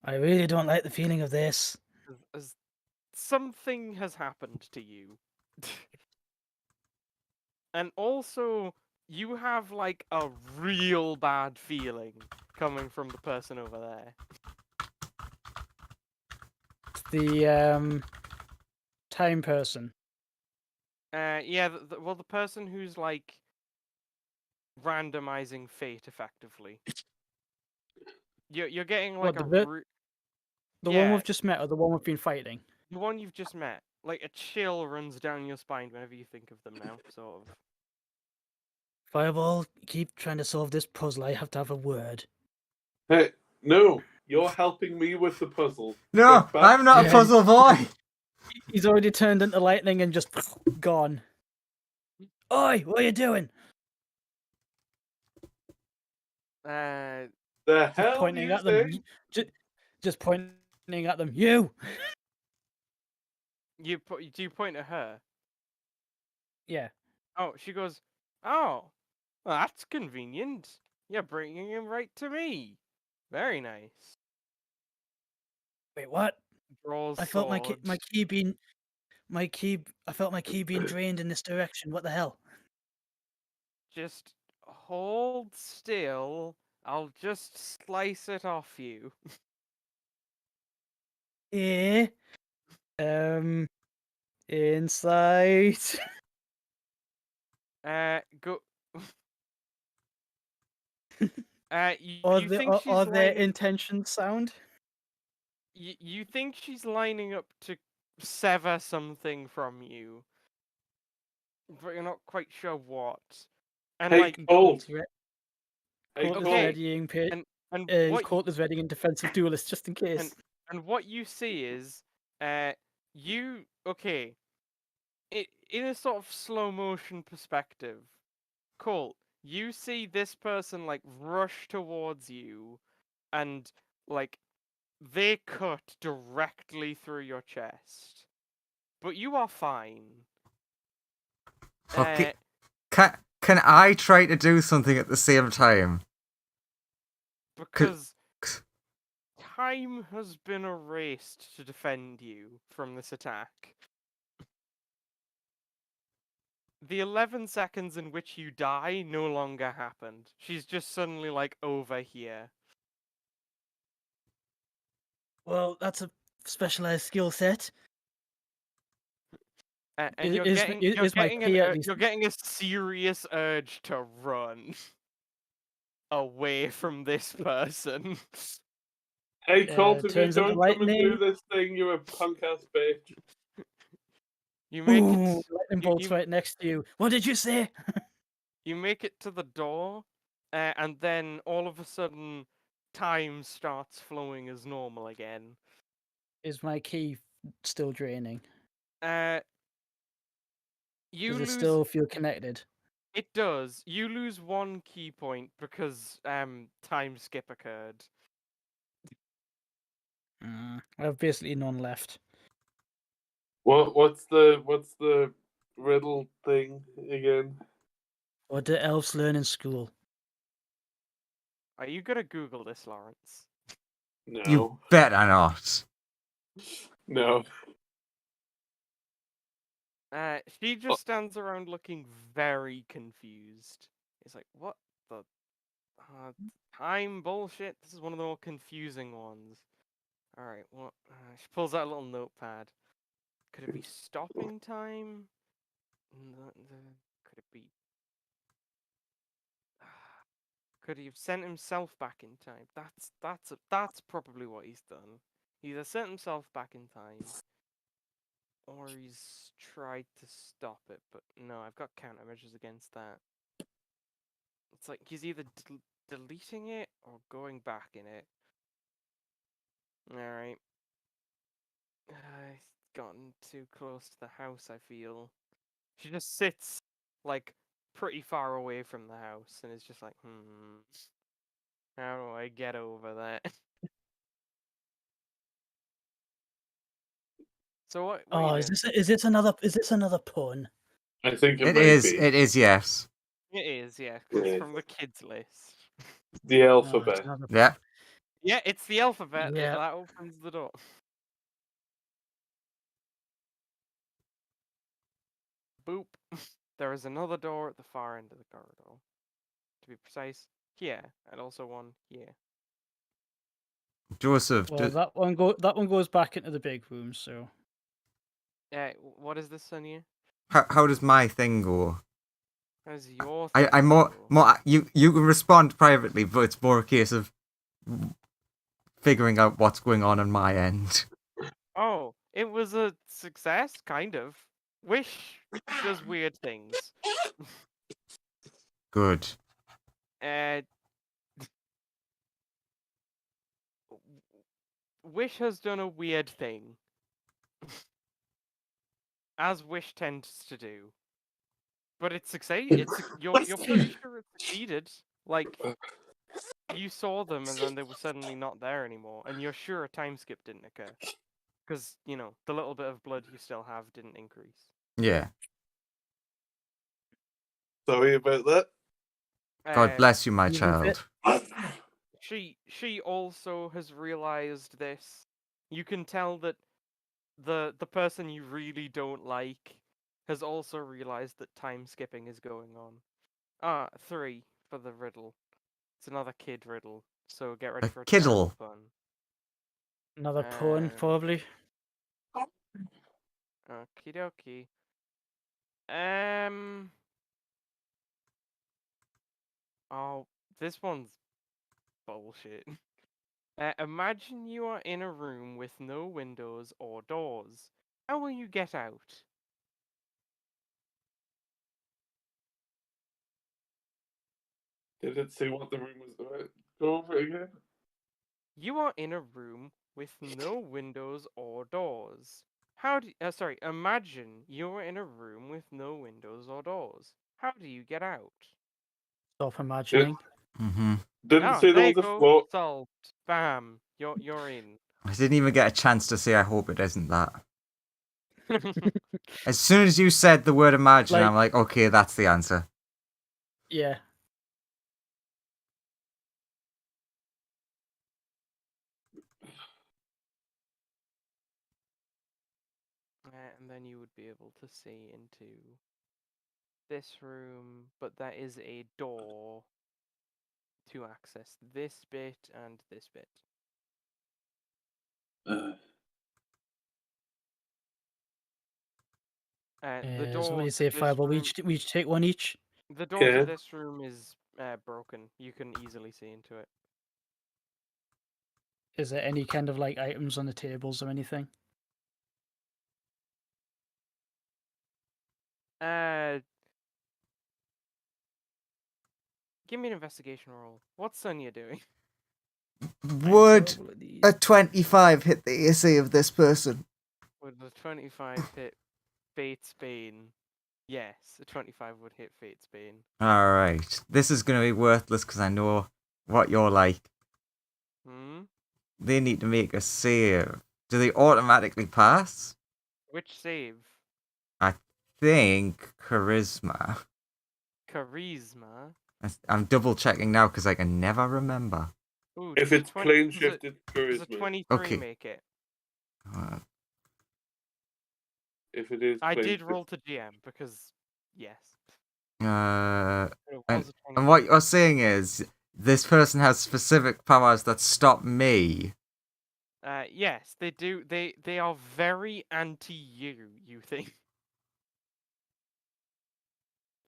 I really don't like the feeling of this. As something has happened to you. And also, you have like a real bad feeling coming from the person over there. It's the time person. Yeah, well, the person who's like randomizing fate effectively. You're getting like What, a the one yeah, we've just met or the one we've been fighting? the one you've just met. Like a chill runs down your spine whenever you think of them now, sort of. Fireball, keep trying to solve this puzzle. I have to have a word. Hey, no, you're helping me with the puzzle. No, Get back I'm not a Yeah. puzzle boy. He's already turned into lightning and just gone. Oi, what are you doing? The Just hell pointing you at them. say? Just pointing at them. You. Do you point at her? Yeah. Oh, she goes, "Oh, well, that's convenient. You're bringing him right to me. Very nice." Wait, what? Draws I felt sword. my key being I felt my key being drained in this direction. What the hell? Just hold still. I'll just slice it off you. Yeah. Insight. Go. Are You think she's are their lining? intentions sound? You think she's lining up to sever something from you, but you're not quite sure what. And Hey, like, Colt. Colt Hey, is Colt. readying and what Colt is readying defensive duelist just in case. and what you see is, you okay. In a sort of slow motion perspective, Colt, you see this person like rush towards you, and like they cut directly through your chest, but you are fine. Okay. Can I try to do something at the same time? Because time has been erased to defend you from this attack. the 11 seconds in which you die no longer happened. She's just suddenly like over here. Well, that's a specialized skill set. And you're Is getting is my key at least? you're getting a serious urge to run away from this person. Hey, Colt, if you turns into don't come and do lightning. this thing, you're a punk ass bitch. You make it. Ooh, lightning bolts right next to you. What did you say? You make it to the door, and then all of a sudden, time starts flowing as normal again. Is my key still draining? You Does it lose. still feel connected? It does. You lose one key point because time skip occurred. I have basically none left. What's the riddle thing again? What do elves learn in school? Are you gonna Google this, Lawrence? No. You better not. No. She just stands around looking very confused. It's like, what the time bullshit? This is one of the more confusing ones. Alright, what? She pulls out a little notepad. Could it be stopping time? Could it be? Could he have sent himself back in time? That's probably what he's done. He either sent himself back in time, or he's tried to stop it. But no, I've got countermeasures against that. It's like he's either deleting it or going back in it. Alright. He's gotten too close to the house, I feel. She just sits, like, pretty far away from the house and is just like, how do I get over that? So what are Oh, you is doing? this another pun? I think it It might is. be. It is. Yes. It is, yeah, 'cause it's Right. from the kids list. The Oh, it's alphabet. another Yeah. pun. Yeah, it's the alphabet. Yeah. That opens the door. Boop. There is another door at the far end of the corridor. To be precise, here, and also one here. Joseph, Well, that one goes back into the big room. So What is this, Sonia? how does my thing go? How's your thing I'm more go? you can respond privately, but it's more a case of figuring out what's going on my end. Oh, it was a success, kind of. Wish does weird things. Good. Uh, Wish has done a weird thing, as Wish tends to do. But it's you're pretty sure it succeeded. Like you saw them and then they were suddenly not there anymore, and you're sure a time skip didn't occur because the little bit of blood you still have didn't increase. Yeah. Sorry about that. God bless you, my Even fit. child. She also has realized this. You can tell that the person you really don't like has also realized that time skipping is going on. 3 for the riddle. It's another kid riddle, so get ready A for a terrible kiddle. pun. Another pun, probably. Okie dokie. Oh, this one's bullshit. Imagine you are in a room with no windows or doors. How will you get out? Did it say what the room was about? Go over it again. You are in a room with no windows or doors. Imagine you're in a room with no windows or doors. How do you get out? Stop imagining. Mm-hmm. Didn't say there There you was a go. floor. Solved. Bam. You're in. I didn't even get a chance to say I hope it isn't that. As soon as you said the word imagine, Like- I'm like, okay, that's the answer. Yeah. And then you would be able to see into this room, but there is a door to access this bit and this bit. The door. Somebody to say this fireball. room, We each take one each. the door to Okay. this room is broken. You can easily see into it. Is there any kind of like items on the tables or anything? Give me an investigation roll. What's Sonia doing? Would a 25 hit the AC of this person? Would the 25 hit Fate's Bane? Yes, a 25 would hit Fate's Bane. Alright. This is going to be worthless because I know what you're like. Hmm? They need to make a save. Do they automatically pass? Which save? I think charisma. Charisma? I'm double checking now because I can never remember. Ooh, If does a it's 20 plane does a- shifted Does a charisma. 23 Okay. make it? Uh, If it is I plane did roll to GM because, yes. Uh, It and, was a and what 23. you're saying is this person has specific powers that stop me. Yes, they do. They are very anti-you, you think.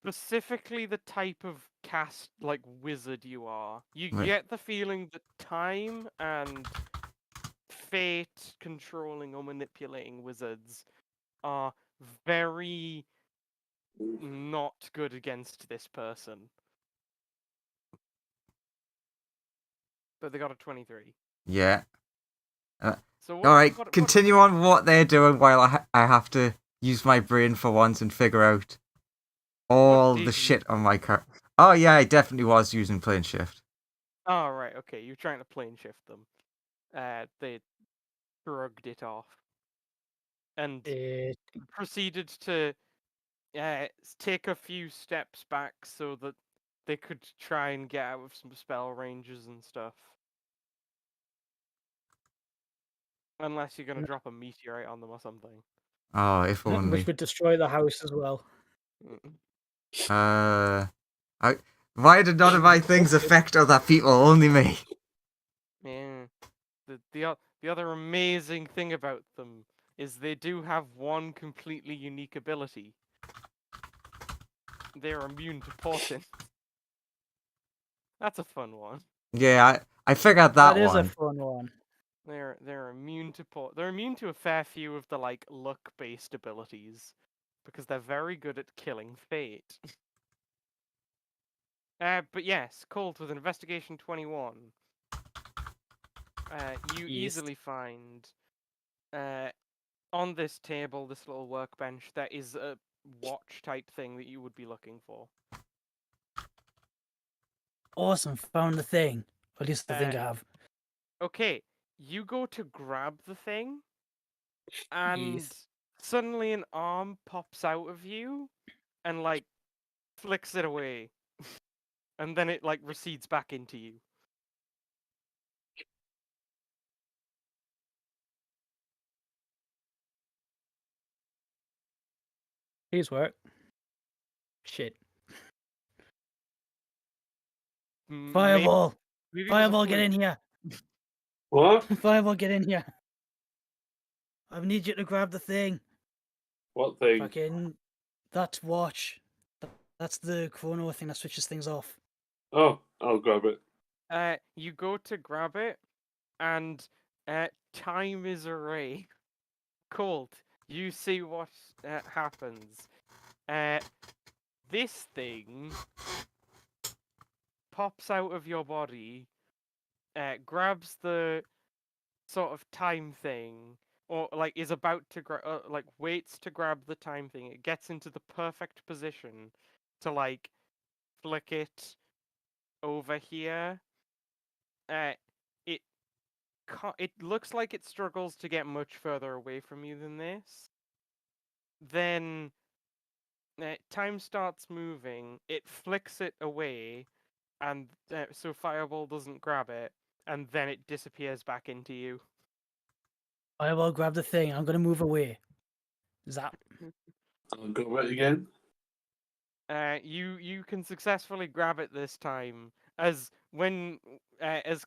Specifically the type of cast, like, wizard you are. You Right. get the feeling that time and fate controlling or manipulating wizards are very not good against this person. But they got a 23. Yeah. So All right, continue on what they're doing while I have to use my brain for once and figure out all did the you shit on my car. Oh yeah, I definitely was using plane shift. Oh, right, okay, you're trying to plane shift them. They shrugged it off. And proceeded to take a few steps back so that they could try and get out of some spell ranges and stuff. Unless you're gonna drop a meteorite on them or something. Oh, if only. Which would destroy the house as well. Why did none of my things affect other people? Only me. Yeah. The other amazing thing about them is they do have one completely unique ability. They're immune to poison. That's a fun one. Yeah, I figured That that is a one. fun one. They're immune to they're immune to a fair few of the like luck-based abilities because they're very good at killing fate. But yes, Colt with an investigation 21. You Yes. easily find on this table, this little workbench, there is a watch type thing that you would be looking for. Awesome, found the thing. At least I think I have. Okay, you go to grab the thing, and Yes. suddenly an arm pops out of you and like flicks it away. And then it like recedes back into you. Please work. Shit. Fireball! Maybe it was a Fireball, get fluke. in here! What? Fireball, get in here! I need you to grab the thing. What thing? Fucking that watch. That's the chrono thing that switches things off. Oh, I'll grab it. You go to grab it, and time is array. Colt, you see what happens. This thing pops out of your body, grabs the sort of time thing, or like is about to like waits to grab the time thing. It gets into the perfect position to like flick it over here. It it looks like it struggles to get much further away from you than this. Then time starts moving. It flicks it away, and so Fireball doesn't grab it, and then it disappears back into you. Fireball, grab the thing. I'm gonna move away. Zap. I'll grab it again. You can successfully grab it this time, as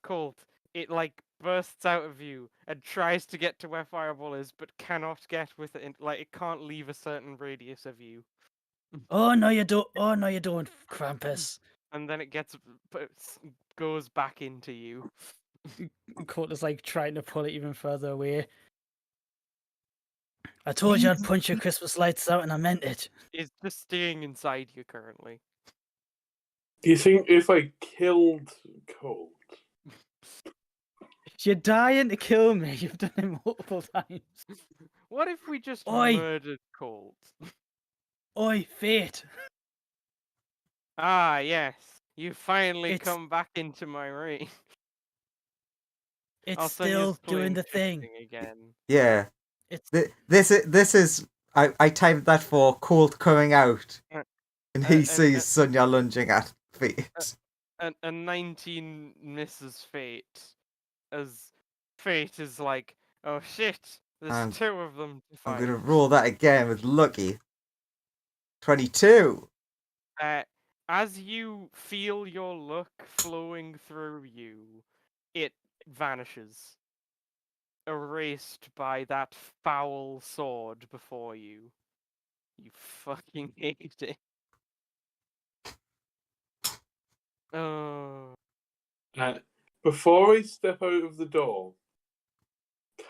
Colt, it like bursts out of you and tries to get to where Fireball is, but cannot get with it. Like it can't leave a certain radius of you, Oh no, you don't. Oh no, you don't, Krampus. and then it goes back into you. Colt is like trying to pull it even further away. I told you I'd punch your Christmas lights out, and I meant it. It's just staying inside you currently. Do you think if I killed Colt, You're dying to kill me. You've done it multiple times. What if we just Oi! murdered Colt? Oi, fate. Ah, yes. You finally It's- come back into my ring. It's Oh, Sonya's still doing playing the thing. fisting again. Yeah. It's This is I timed that for Colt coming out, and he sees Sonya lunging at feet. a 19 misses Fate, as Fate is like, oh shit, there's And two of them to I'm fight. gonna roll that again with lucky. 22. As you feel your luck flowing through you, it vanishes, erased by that foul sword before you. You fucking hate it. Oh. before I step out of the door,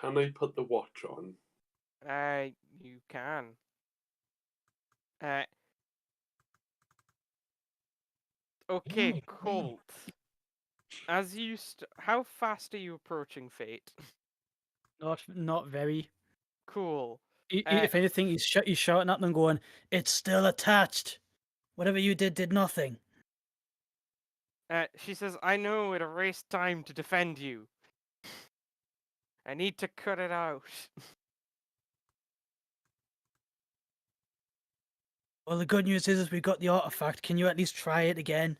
can I put the watch on? You can. Okay, Colt. As you how fast are you approaching Fate? not very. Cool. If anything, he's shouting at them, going, "It's still attached. Whatever you did nothing." She says, I know it erased time to defend you. I need to cut it out. Well, the good news is we got the artifact. Can you at least try it again?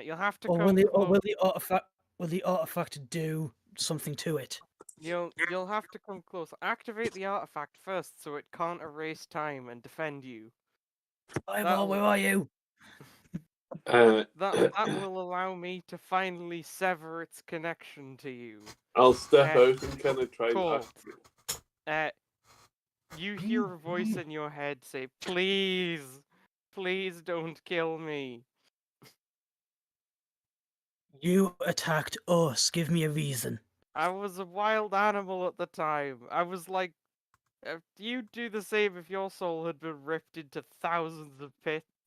You'll have to Or come will the artifact do something to it? You'll have to come close. Activate the artifact first so it can't erase time and defend you. Fireball, where are you? That will allow me to finally sever its connection to you. I'll step out and kind of try Cool. that. You hear a voice in your head say, please, please don't kill me. You attacked us. Give me a reason. I was a wild animal at the time. I was like, you'd do the same if your soul had been ripped into thousands of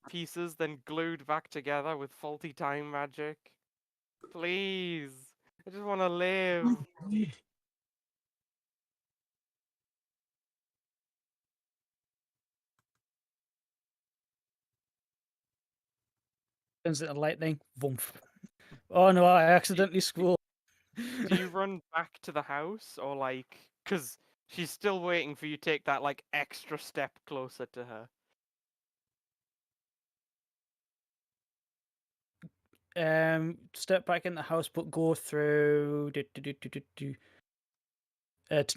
pieces, then glued back together with faulty time magic. Please, I just want to live. Turns into lightning. Voomf. Oh no, I accidentally scrolled. Do you run back to the house, or like, because she's still waiting for you to take that like extra step closer to her? Step back in the house, but go through.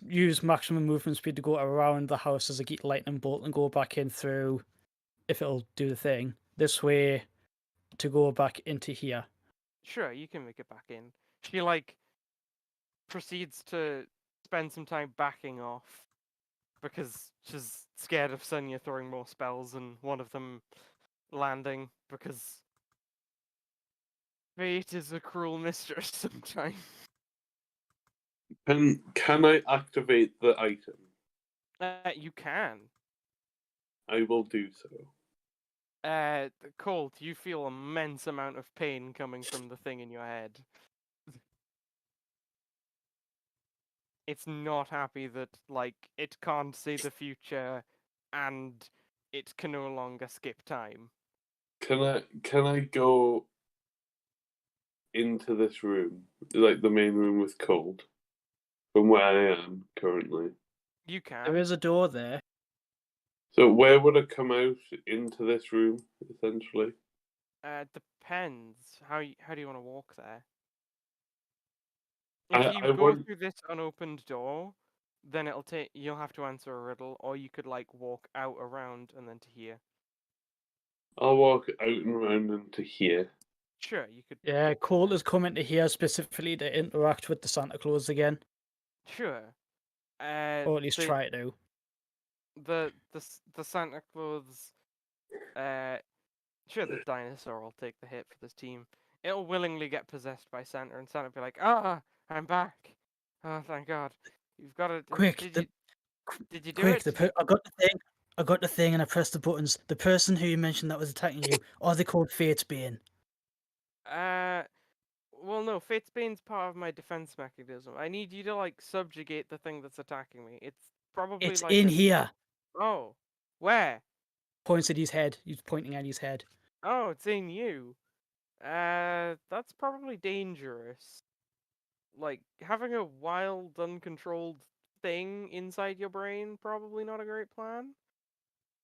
Use maximum movement speed to go around the house as a lightning bolt and go back in through, if it'll do the thing. This way to go back into here. Sure, you can make it back in. She like proceeds to spend some time backing off because she's scared of Sonya throwing more spells and one of them landing, because fate is a cruel mistress sometimes. Can I activate the item? You can. I will do so. Colt, you feel immense amount of pain coming from the thing in your head. It's not happy that, like, it can't see the future and it can no longer skip time. Can I go into this room, like the main room with Colt, from where I am currently? You can. There is a door there. So where would I come out into this room, essentially? Depends. How do you want to walk there? If I you go want- through this unopened door, then you'll have to answer a riddle, or you could like walk out around and then to here. I'll walk out and around into here. Sure, you could. Yeah, get Cole there. is coming to here specifically to interact with the Santa Claus again, Sure. or at least try to. The Santa Claus. Sure, the dinosaur will take the hit for this team. It'll willingly get possessed by Santa, and Santa will be like, "Ah, I'm back! Oh, thank God! You've got it. Quick, Did you do quick! it? I got the thing. I got the thing, and I pressed the buttons. The person who you mentioned that was attacking you, are they called Fate's Bane? Well, no. Fate's Bane's part of my defense mechanism. I need you to like subjugate the thing that's attacking me. It's probably It's like in a. here. Oh, where? Points at his head. He's pointing at his head. Oh, it's in you. That's probably dangerous. Like having a wild, uncontrolled thing inside your brain, probably not a great plan.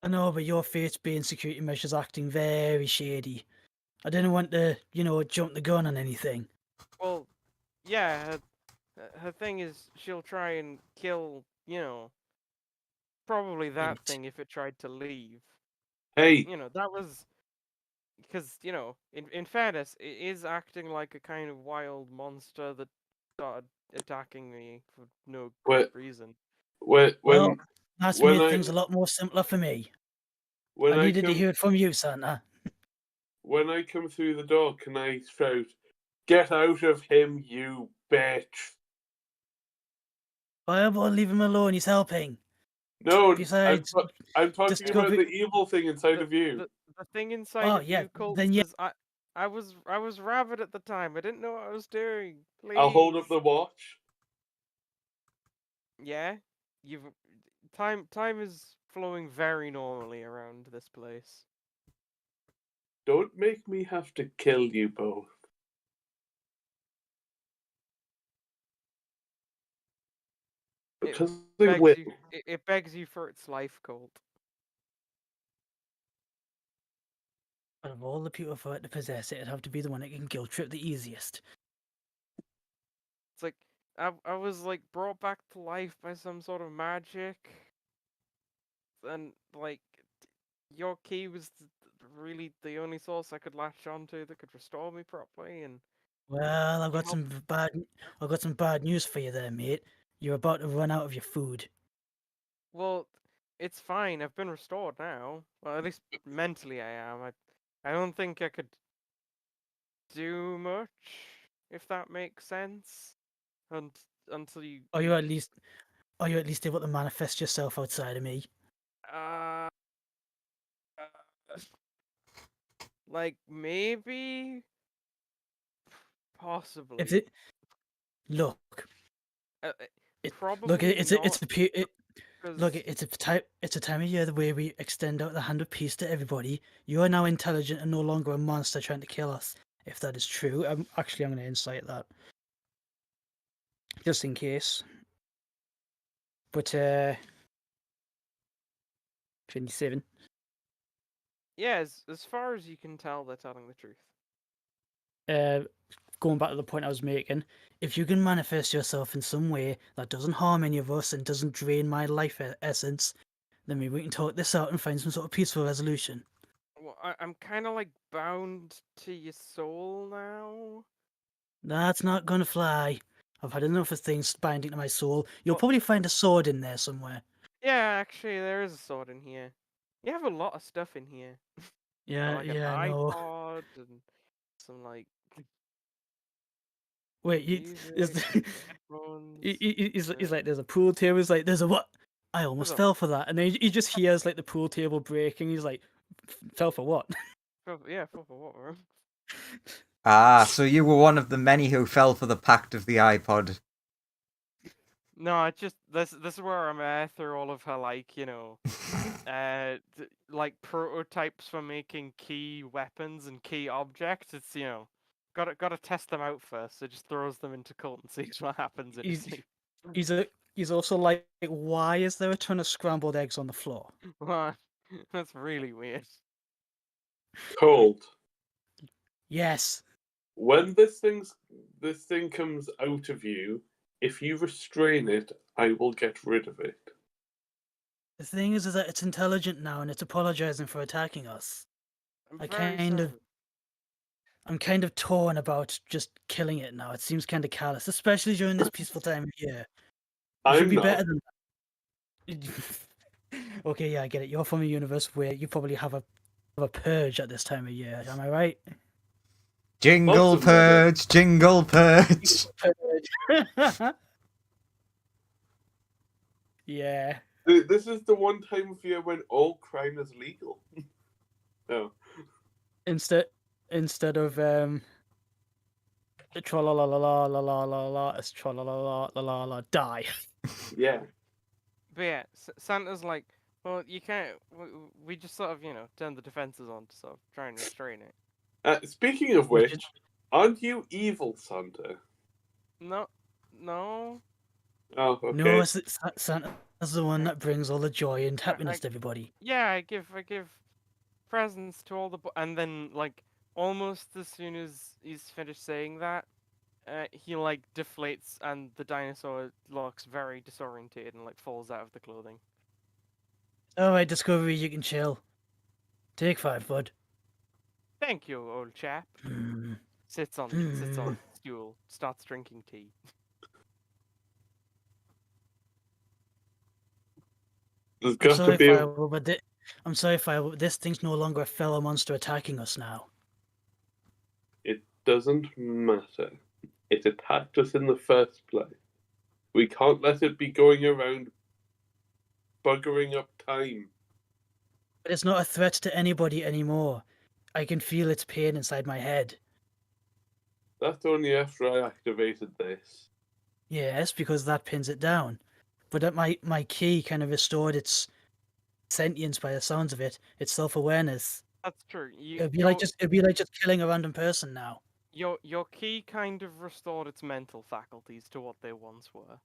I know, but your Fate's Bane security measures acting very shady. I didn't want to, jump the gun on anything. Well, yeah, her thing is she'll try and kill, probably that Wait. thing if it tried to leave. Hey, That was because, in fairness, it is acting like a kind of wild monster that started attacking me for no when reason. when Well, when that's when made I things a lot more simpler for me. when I I needed to come hear it from you, Santa. when I come through the door, can I shout, "Get out of him, you bitch"? Fireball, leave him alone. He's helping. No, Besides, I'm talking about discover. the evil thing inside the of you. the thing inside Oh of yeah, you, Colt, then yeah. is I was rabid at the time. I didn't know what I was doing. I'll hold Please. up the watch. Yeah, you've time is flowing very normally around this place. Don't make me have to kill you both. Because I will. It begs you for its life, Colt. Out of all the people for it to possess it, it'd have to be the one that can guilt trip the easiest. It's like I was like brought back to life by some sort of magic, and like your key was really the only source I could latch onto that could restore me properly, and Well, you helped. I've got some bad news for you there, mate. You're about to run out of your food. Well, it's fine. I've been restored now. Well, at least mentally I am. I don't think I could do much, if that makes sense. And until you, Are you at least able to manifest yourself outside of me? uh, like maybe, possibly. If it look, Uh, it probably it's not. a look, 'Cause it's a time of year where we extend out the hand of peace to everybody. You are now intelligent and no longer a monster trying to kill us. If that is true, I'm going to insight that, just in case. But 27. yeah, as far as you can tell, they're telling the truth. Going back to the point I was making, if you can manifest yourself in some way that doesn't harm any of us and doesn't drain my life essence, then maybe we can talk this out and find some sort of peaceful resolution. Well, I'm kind of like bound to your soul now. That's not gonna fly. I've had enough of things binding to my soul. You'll Well, probably find a sword in there somewhere. yeah, actually, there is a sword in here. You have a lot of stuff in here. Yeah, Like an yeah, I know. iPod and some like Wait, music, headphones. he's like, there's a pool table. He's like, there's a what? I almost a- fell for that. And then he just hears like the pool table breaking. He's like, fell for what? Yeah, for what? Bro? Ah, so you were one of the many who fell for the pact of the iPod. No, I just this is where I'm through all of her like like prototypes for making key weapons and key objects. It's gotta test them out first. So just throws them into cult and sees what happens. And He's he's also like, why is there a ton of scrambled eggs on the floor? That's really weird. Cold. Yes. When this thing comes out of you, if you restrain it, I will get rid of it. The thing is that it's intelligent now and it's apologizing for attacking us. I'm I very kind of- sorry. I'm kind of torn about just killing it now. It seems kind of callous, especially during this peaceful time of year. It should I'm be not. better than that. Okay, yeah, I get it. You're from a universe where you probably have a purge at this time of year. Am I right? Jingle of murder. purge, jingle purge. Purge. Yeah. This is the one time of year when all crime is legal. No. Instead of tra la la la la la la la la, it's tra la la la la la la die. Yeah. But yeah, Santa's like, well, you can't. We just sort of, turn the defenses on to sort of try and restrain it. Speaking of We which, should- aren't you evil, Santa? No, no. Oh, okay. No, Santa's the one that brings all the joy and happiness I- to everybody. Yeah, I give presents to all and then like almost as soon as he's finished saying that, he like deflates and the dinosaur looks very disorientated and like falls out of the clothing. Alright, Discovery, you can chill. Take 5, bud. Thank you, old chap. Hmm. Sits on Hmm. stool, starts drinking tea. There's I'm got to sorry, be. Fireball, but I'm sorry, Fireball, but this thing's no longer a fellow monster attacking us now. It doesn't matter. It attacked us in the first place. We can't let it be going around buggering up time. But it's not a threat to anybody anymore. I can feel its pain inside my head. That's only after I activated this. Yes, because that pins it down. But that my key kind of restored its sentience by the sounds of it, its self-awareness. That's true. It'd be like just killing a random person now. Your key kind of restored its mental faculties to what they once were.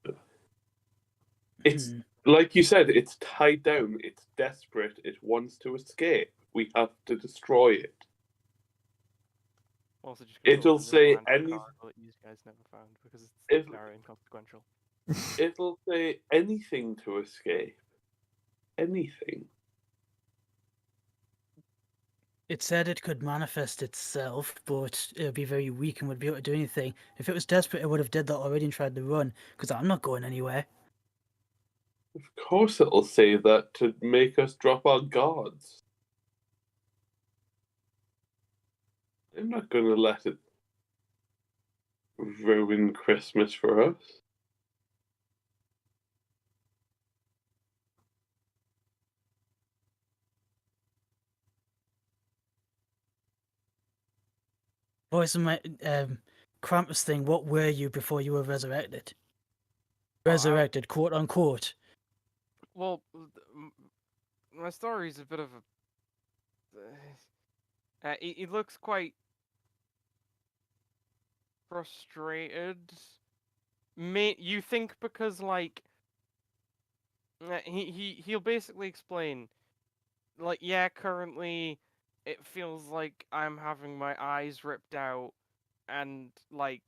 It's Hmm. like you said, it's tied down, it's desperate, it wants to escape. We have to destroy it. Also, just It'll consulting this say random any- article that you guys never found because it's It'll- very inconsequential. It'll say anything to escape. Anything. It said it could manifest itself, but it would be very weak and would be able to do anything. If it was desperate, it would have did that already and tried to run, because I'm not going anywhere. Of course it'll say that to make us drop our guards. I'm not going to let it ruin Christmas for us. Voice of my Krampus thing, what were you before you were resurrected? Resurrected, quote unquote. Well, my story is a bit of a. He looks quite frustrated. You think because like he'll basically explain, like, yeah, currently it feels like I'm having my eyes ripped out and like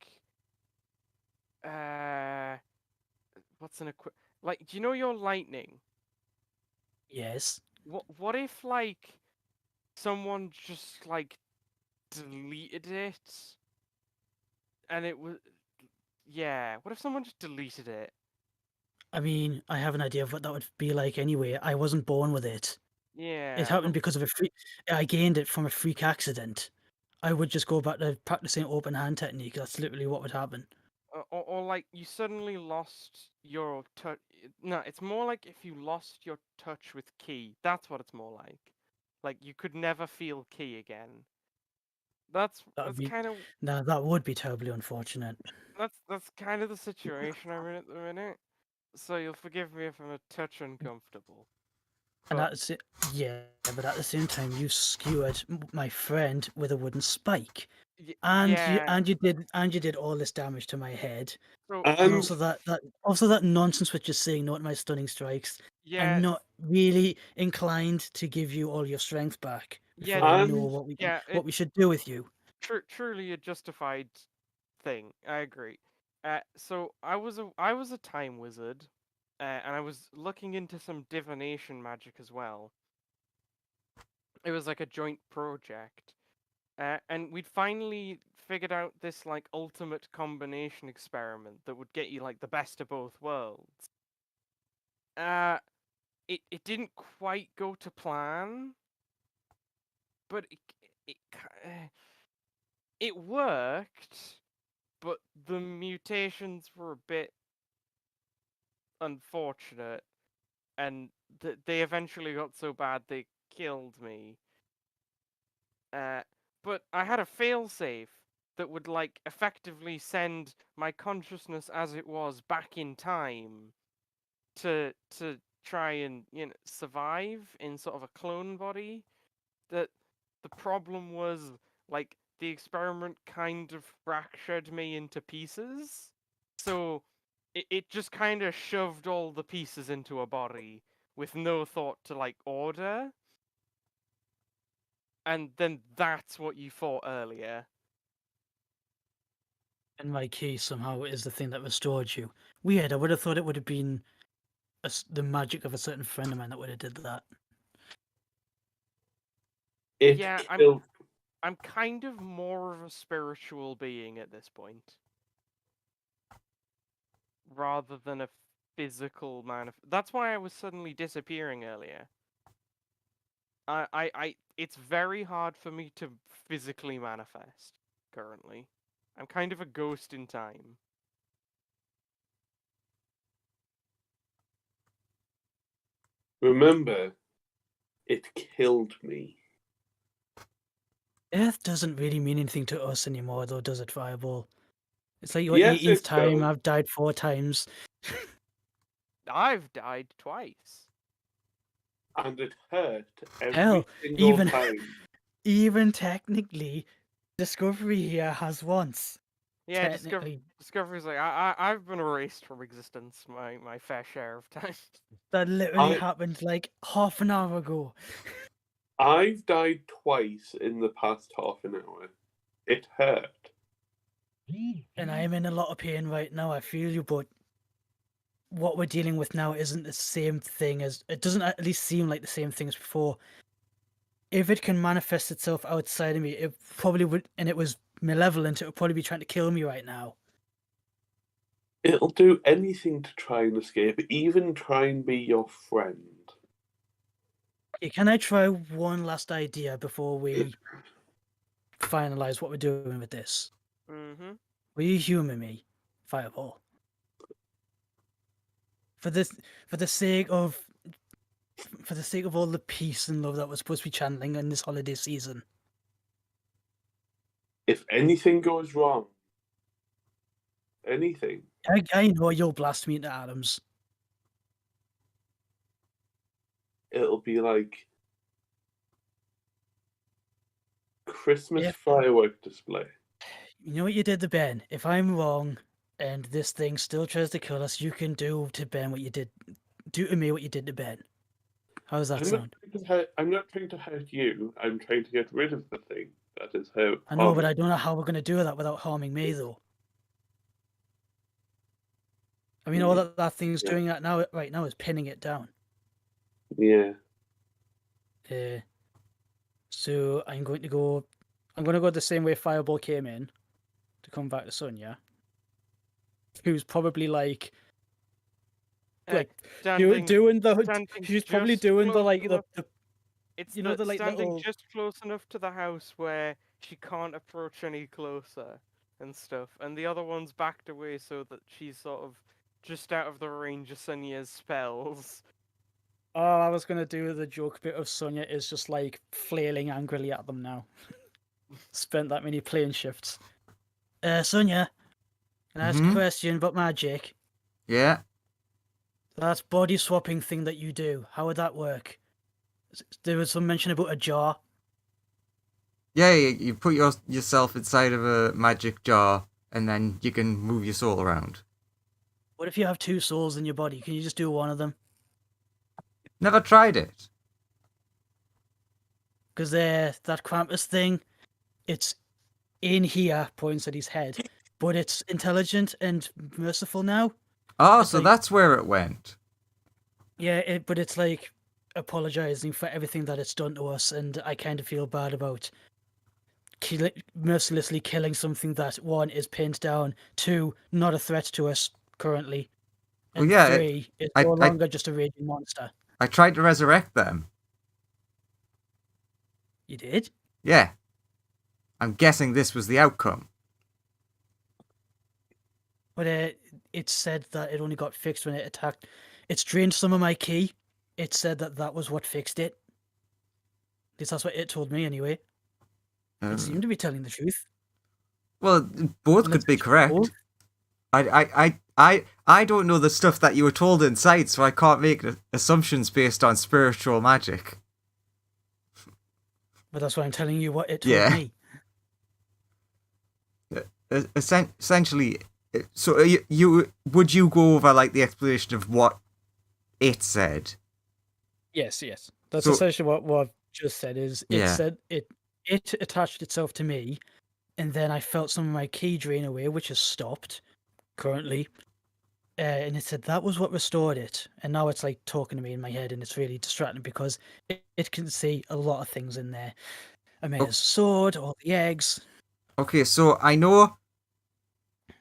what's an like, do you know your lightning? Yes. What if like someone just like deleted it and it was, yeah, what if someone just deleted it? I mean, I have an idea of what that would be like anyway. I wasn't born with it. Yeah, It happened because of a freak. I gained it from a freak accident. I would just go back to practicing open hand technique. That's literally what would happen. or like you suddenly lost your touch. No, it's more like if you lost your touch with Key. That's what it's more like. Like you could never feel Key again. That's That would be kind of Now that would be terribly unfortunate. that's kind of the situation I'm in at the minute. So you'll forgive me if I'm a touch uncomfortable. And But that's it. Yeah, but at the same time, you skewered my friend with a wooden spike, and yeah, you did all this damage to my head, so and And also that nonsense with just saying no to my stunning strikes. yeah, I'm not really inclined to give you all your strength back yeah, before I And- know what yeah. what we should do with you. Truly a justified thing. I agree. So I was a time wizard, and I was looking into some divination magic as well. It was like a joint project. And we'd finally figured out this like ultimate combination experiment that would get you like the best of both worlds. It didn't quite go to plan, but it worked, but the mutations were a bit unfortunate, and they eventually got so bad they killed me. But I had a failsafe that would like effectively send my consciousness as it was back in time to try and survive in sort of a clone body. That the problem was like the experiment kind of fractured me into pieces, so it just kind of shoved all the pieces into a body with no thought to like order. And then that's what you fought earlier. And my key somehow is the thing that restored you. Weird. I would have thought it would have been the magic of a certain friend of mine that would have did that. It Yeah, killed. I'm kind of more of a spiritual being at this point, rather than a physical That's why I was suddenly disappearing earlier. It's very hard for me to physically manifest currently. I'm kind of a ghost in time. Remember, it killed me. Earth doesn't really mean anything to us anymore, though, does it, Fireball? It's like your Yes, 18th it time. does. I've died 4 times. I've died twice. And it hurt every Hell, single even time. even technically, Discovery here has once. Yeah, Technically, Discovery's like I've been erased from existence my fair share of times. that literally I- happened like half an hour ago. I've died twice in the past half an hour. It hurt. And I am in a lot of pain right now. I feel you, but what we're dealing with now isn't the same thing as it doesn't at least seem like the same thing as before. If it can manifest itself outside of me, it probably would, and it was malevolent, it would probably be trying to kill me right now. It'll do anything to try and escape, even try and be your friend. Okay, can I try one last idea before we finalize what we're doing with this? Mm-hmm. Will you humor me, Fireball? For the sake of all the peace and love that we're supposed to be channeling in this holiday season. If anything goes wrong, anything, I know you'll blast me into atoms. it'll be like Christmas If- firework display. You know what you did to Ben? If I'm wrong and this thing still tries to kill us, you can do to Ben what you did. Do to me what you did to Ben. How does that sound? I'm not trying to hurt you. I'm trying to get rid of the thing. That is how. I know, but I don't know how we're going to do that without harming me, though. I mean, all that thing's doing right now is pinning it down. Yeah. So I'm going to go the same way Fireball came in to come back to Sonia, who's probably like Standing, doing the. standing She's probably just doing the close like enough- the. It's you know, the, like, standing little- just close enough to the house where she can't approach any closer and stuff, and the other one's backed away so that she's sort of just out of the range of Sonia's spells. Oh, I was gonna do the joke bit of Sonia is just like flailing angrily at them now. Spent that many plane shifts. Sonia, can I ask a Mhm. question about magic? Yeah. That body swapping thing that you do, how would that work? There was some mention about a jar. Yeah, you put yourself inside of a magic jar, and then you can move your soul around. What if you have 2 souls in your body? Can you just do one of them? Never tried it. Because that Krampus thing, it's in here, points at his head, but it's intelligent and merciful now. Oh, It's so like- that's where it went. Yeah, but it's like apologizing for everything that it's done to us, and I kind of feel bad about mercilessly killing something that, one, is pinned down, two, not a threat to us currently, Well, and yeah, three, is I- no I- longer just a raging monster. I tried to resurrect them. You did? Yeah. I'm guessing this was the outcome. But it said that it only got fixed when it attacked. It's drained some of my ki. It said that that was what fixed it. At least that's what it told me anyway. It seemed to be telling the truth. Well, both Unless could be it's correct. both. I don't know the stuff that you were told inside, so I can't make assumptions based on spiritual magic. But that's why I'm telling you what it told Yeah. me. Essentially, so you would you go over like the explanation of what it said? Yes. That's So- essentially what I've just said. Is it Yeah. said it attached itself to me, and then I felt some of my ki drain away, which has stopped currently. And it said that was what restored it, and now it's like talking to me in my head, and it's really distracting because it can see a lot of things in there. I mean, there's a sword, all the eggs. Okay, so I know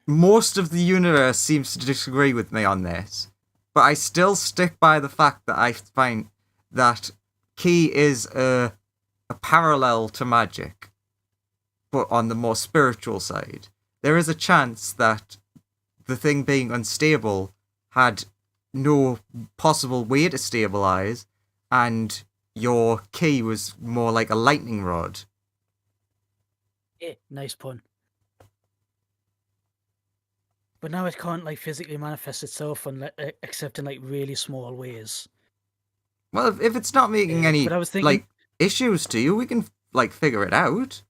most of the universe seems to disagree with me on this, but I still stick by the fact that I find that ki is a parallel to magic, but on the more spiritual side. There is a chance that the thing being unstable had no possible way to stabilize, and your ki was more like a lightning rod. Nice pun. But now it can't like physically manifest itself except in like really small ways. Well, if it's not making any But I was thinking, like issues to you, we can like figure it out.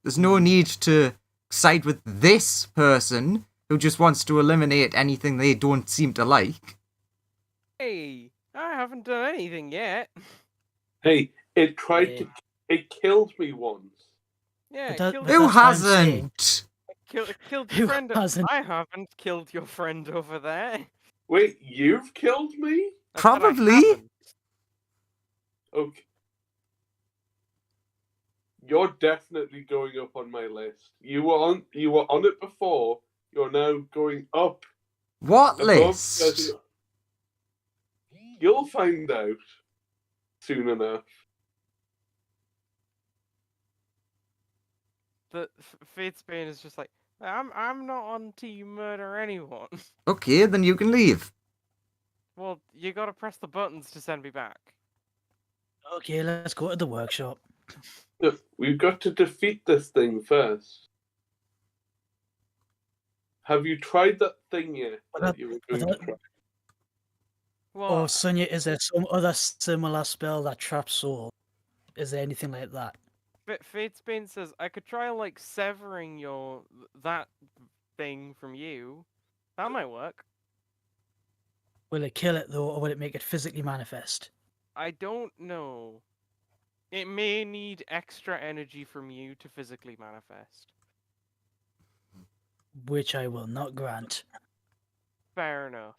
There's no need to side with this person who just wants to eliminate anything they don't seem to like. Hey, I haven't done anything yet. Hey, it tried to. It killed me once. Yeah, But that- killed, but Who that's what I'm saying. hasn't? killed Who your friend. hasn't? I haven't killed your friend over there. Wait, you've killed me? I said I Probably. haven't. Okay. You're definitely going up on my list. You were on it before. You're now going up What above list? certain- You'll find out soon enough. The Fate's Bane is just like, I'm not on team murder anyone. Okay, then you can leave. Well, you gotta press the buttons to send me back. Okay, let's go to the workshop. Look, we've got to defeat this thing first. Have you tried that thing yet But that that- you were but going to that- try? Well, Or Sonia, is there some other similar spell that traps soul? Is there anything like that? Fate's Bane says I could try like severing that thing from you. That might work. Will it kill it though, or will it make it physically manifest? I don't know. It may need extra energy from you to physically manifest. Which I will not grant. Fair enough.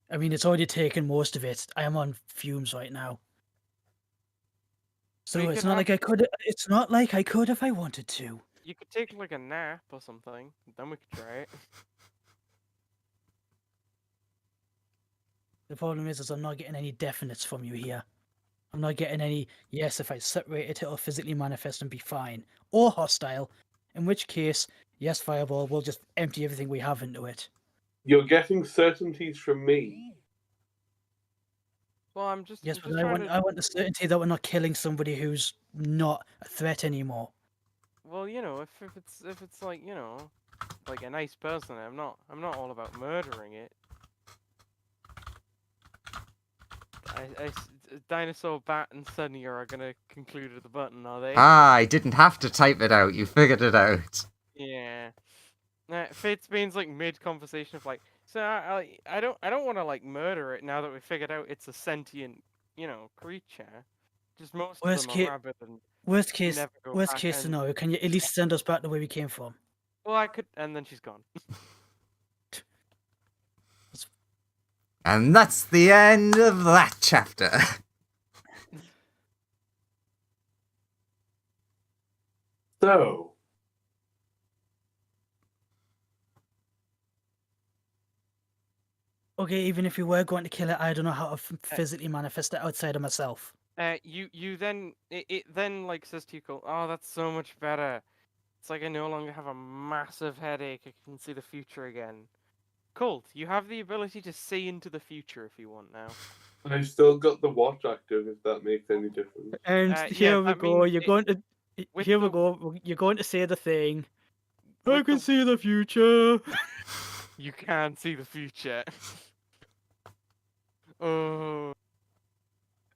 I mean, it's already taken most of it. I am on fumes right now. So you it's could not have- like I could. It's not like I could if I wanted to. You could take like a nap or something. Then we could try it. The problem is I'm not getting any definites from you here. I'm not getting any, yes, if I separate it, it'll physically manifest and be fine. Or hostile. In which case, yes, Fireball, we'll just empty everything we have into it. You're getting certainties from me. Well, I'm just. Yes, I'm but just I trying want, to... I want the certainty that we're not killing somebody who's not a threat anymore. Well, you know, if it's like, you know, like a nice person, I'm not all about murdering it. Dinosaur, Bat, and Sunny are gonna conclude with the button, are they? I didn't have to type it out. You figured it out. Yeah. Fate's Bane's like mid-conversation of like, so I don't want to like murder it now that we figured out it's a sentient, you know, creature. Just most Worst of them ca- are rabid and Worst case, never go worst back case and- scenario, can you at least send us back to where we came from? well, I could, and then she's gone. And that's the end of that chapter. So, Okay, even if you were going to kill it, I don't know how to physically manifest it outside of myself. You then it then like says to you, Colt, oh, that's so much better. It's like I no longer have a massive headache. I can see the future again. Colt, you have the ability to see into the future if you want now. I've still got the watch active, if that makes any difference. And Yeah, here we that go. means You're it- going to. with Here we the- go. You're going to say the thing. I with can the- see the future. You can't see the future. Oh.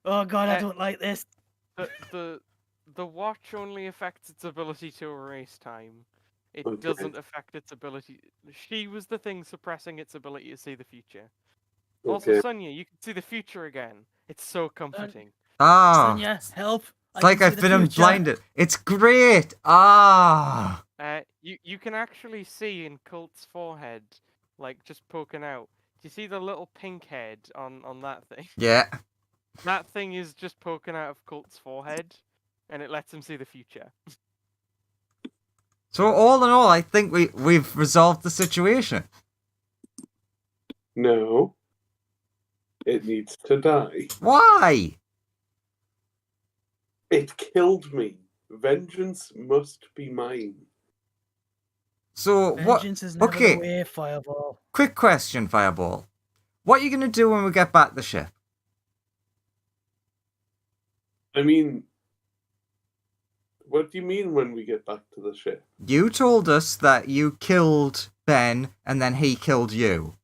Oh God, I Uh, don't like this. The watch only affects its ability to erase time. It Okay. doesn't affect its ability. She was the thing suppressing its ability to see the future. Also, Okay. Sonia, you can see the future again. It's so comforting. Sonia, help! It's like I've been blinded. It's great. You can actually see in Colt's forehead, like just poking out. Do you see the little pink head on that thing? Yeah. That thing is just poking out of Colt's forehead, and it lets him see the future. So all in all, I think we've resolved the situation. No. It needs to die. Why? It killed me. Vengeance must be mine. So what? Vengeance is never the way, Fireball. Quick question, Fireball. What are you gonna do when we get back to the ship? I mean, what do you mean when we get back to the ship? You told us that you killed Ben and then he killed you.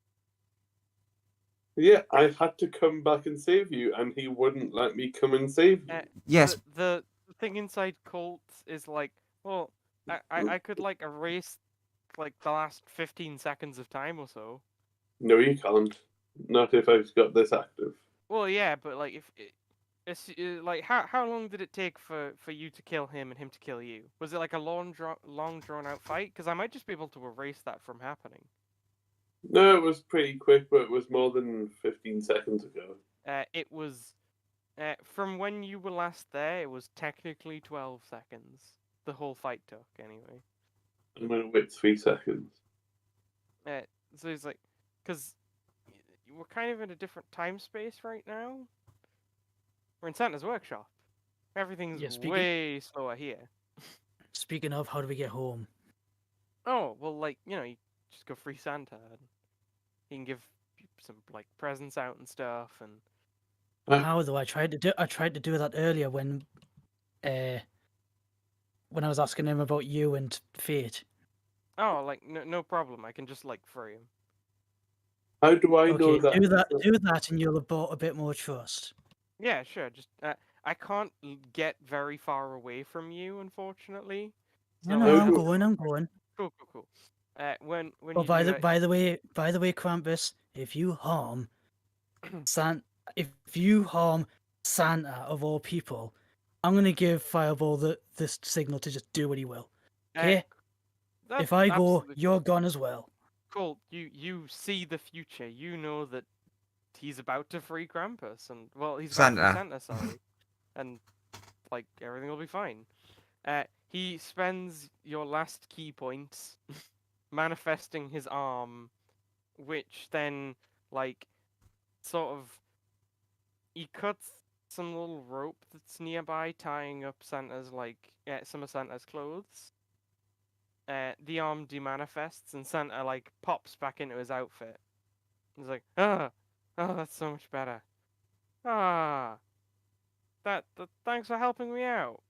Yeah, I had to come back and save you, and he wouldn't let me come and save you. Yes. The thing inside Colt is like, well, I could like erase like the last 15 seconds of time or so. No, you can't. Not if I've got this active. Well, yeah, but like if it's like how long did it take for you to kill him and him to kill you? Was it like a long drawn out fight? Because I might just be able to erase that from happening. No, it was pretty quick, but it was more than 15 seconds ago. It was from when you were last there. It was technically 12 seconds. The whole fight took anyway. I'm gonna wait 3 seconds. So it's like, because we're kind of in a different time space right now. We're in Santa's workshop. Everything's way slower here. Speaking of, how do we get home? Oh, well, like, you just go free Santa. And he can give some, like, presents out and stuff. And How though? I tried to do that earlier when I was asking him about you and Fate. oh, like, no problem. I can just, like, free him. How do I know that? Do that, and you'll have bought a bit more trust. Yeah, sure. Just I can't get very far away from you, unfortunately. So I'm going. Cool. When Oh, you by do the way, Krampus, if you harm Santa of all people, I'm gonna give Fireball this signal to just do what he will. Okay? If I go, you're gone as well. Cool. You see the future. You know that he's about to free Krampus, and well, he's about to free Santa, sorry, and like everything will be fine. He spends your last key points manifesting his arm, which then like sort of he cuts some little rope that's nearby, tying up Santa's some of Santa's clothes. The arm demanifests, and Santa like pops back into his outfit. He's like, oh, that's so much better. That thanks for helping me out.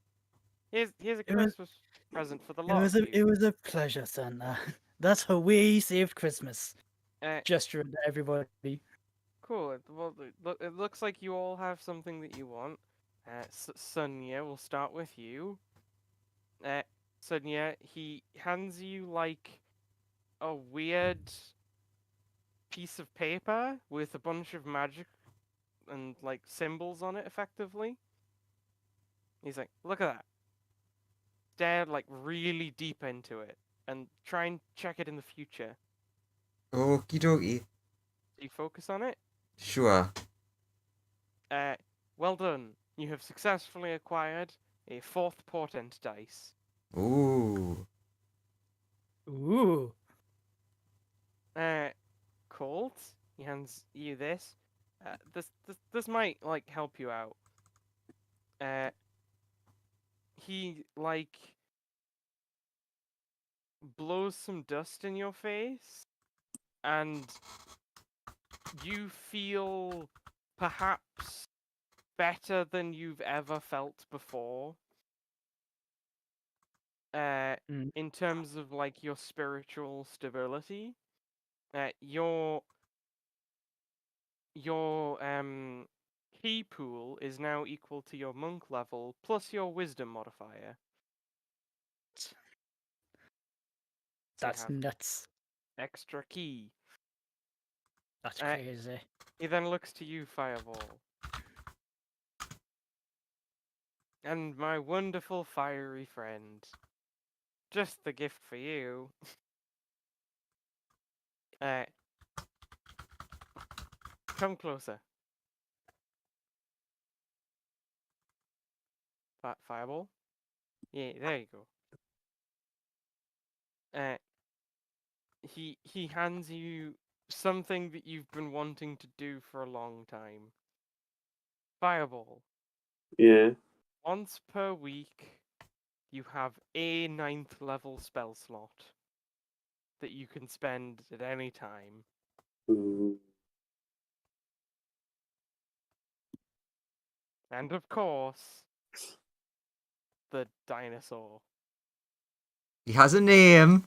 Here's a Christmas present for the lot of you. It was a pleasure, Santa. That's how we saved Christmas. Gesturing to everybody. Cool. Well, it looks like you all have something that you want. Sonia, we'll start with you. Sonia, he hands you like a weird piece of paper with a bunch of magic and like symbols on it, effectively. He's like, look at that. Stare like really deep into it and try and check it in the future. Okie dokie. Do you focus on it? Sure. Well done. You have successfully acquired a 4th portent dice. Ooh. Ooh. Colt, he hands you this. This might like help you out. He like blows some dust in your face, and you feel perhaps better than you've ever felt before. In terms of like your spiritual stability, your key pool is now equal to your monk level plus your wisdom modifier. So you That's have nuts. extra key. That's crazy. He then looks to you, Fireball. And my wonderful fiery friend. Just the gift for you. Come closer. Fireball? Yeah, there you go. He hands you something that you've been wanting to do for a long time. Fireball. Yeah. Once per week, you have a 9th level spell slot that you can spend at any time. Ooh. And of course, the dinosaur. He has a name.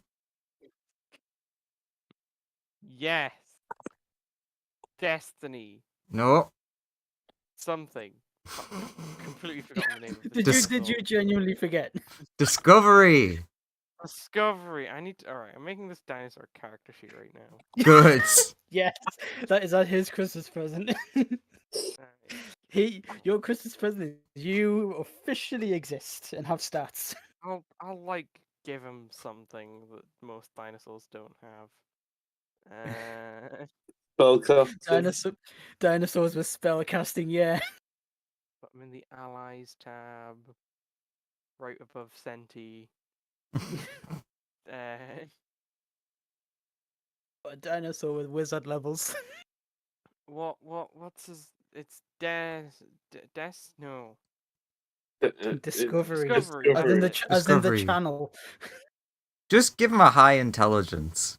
Yes. Destiny. No. Something. Completely forgotten the name of the Did you genuinely forget? Discovery. Discovery. Alright, I'm making this dinosaur character sheet right now. Good. Yes. Is that his Christmas present? Alright. Your Christmas present is you officially exist and have stats. I'll like give him something that most dinosaurs don't have. Spellcasting. Dinosaurs with spell casting, yeah. Put them in the allies tab, right above Senti. A dinosaur with wizard levels. What's his? It's no. Discovery. Discovery. As in the Discovery. channel. Just give him a high intelligence.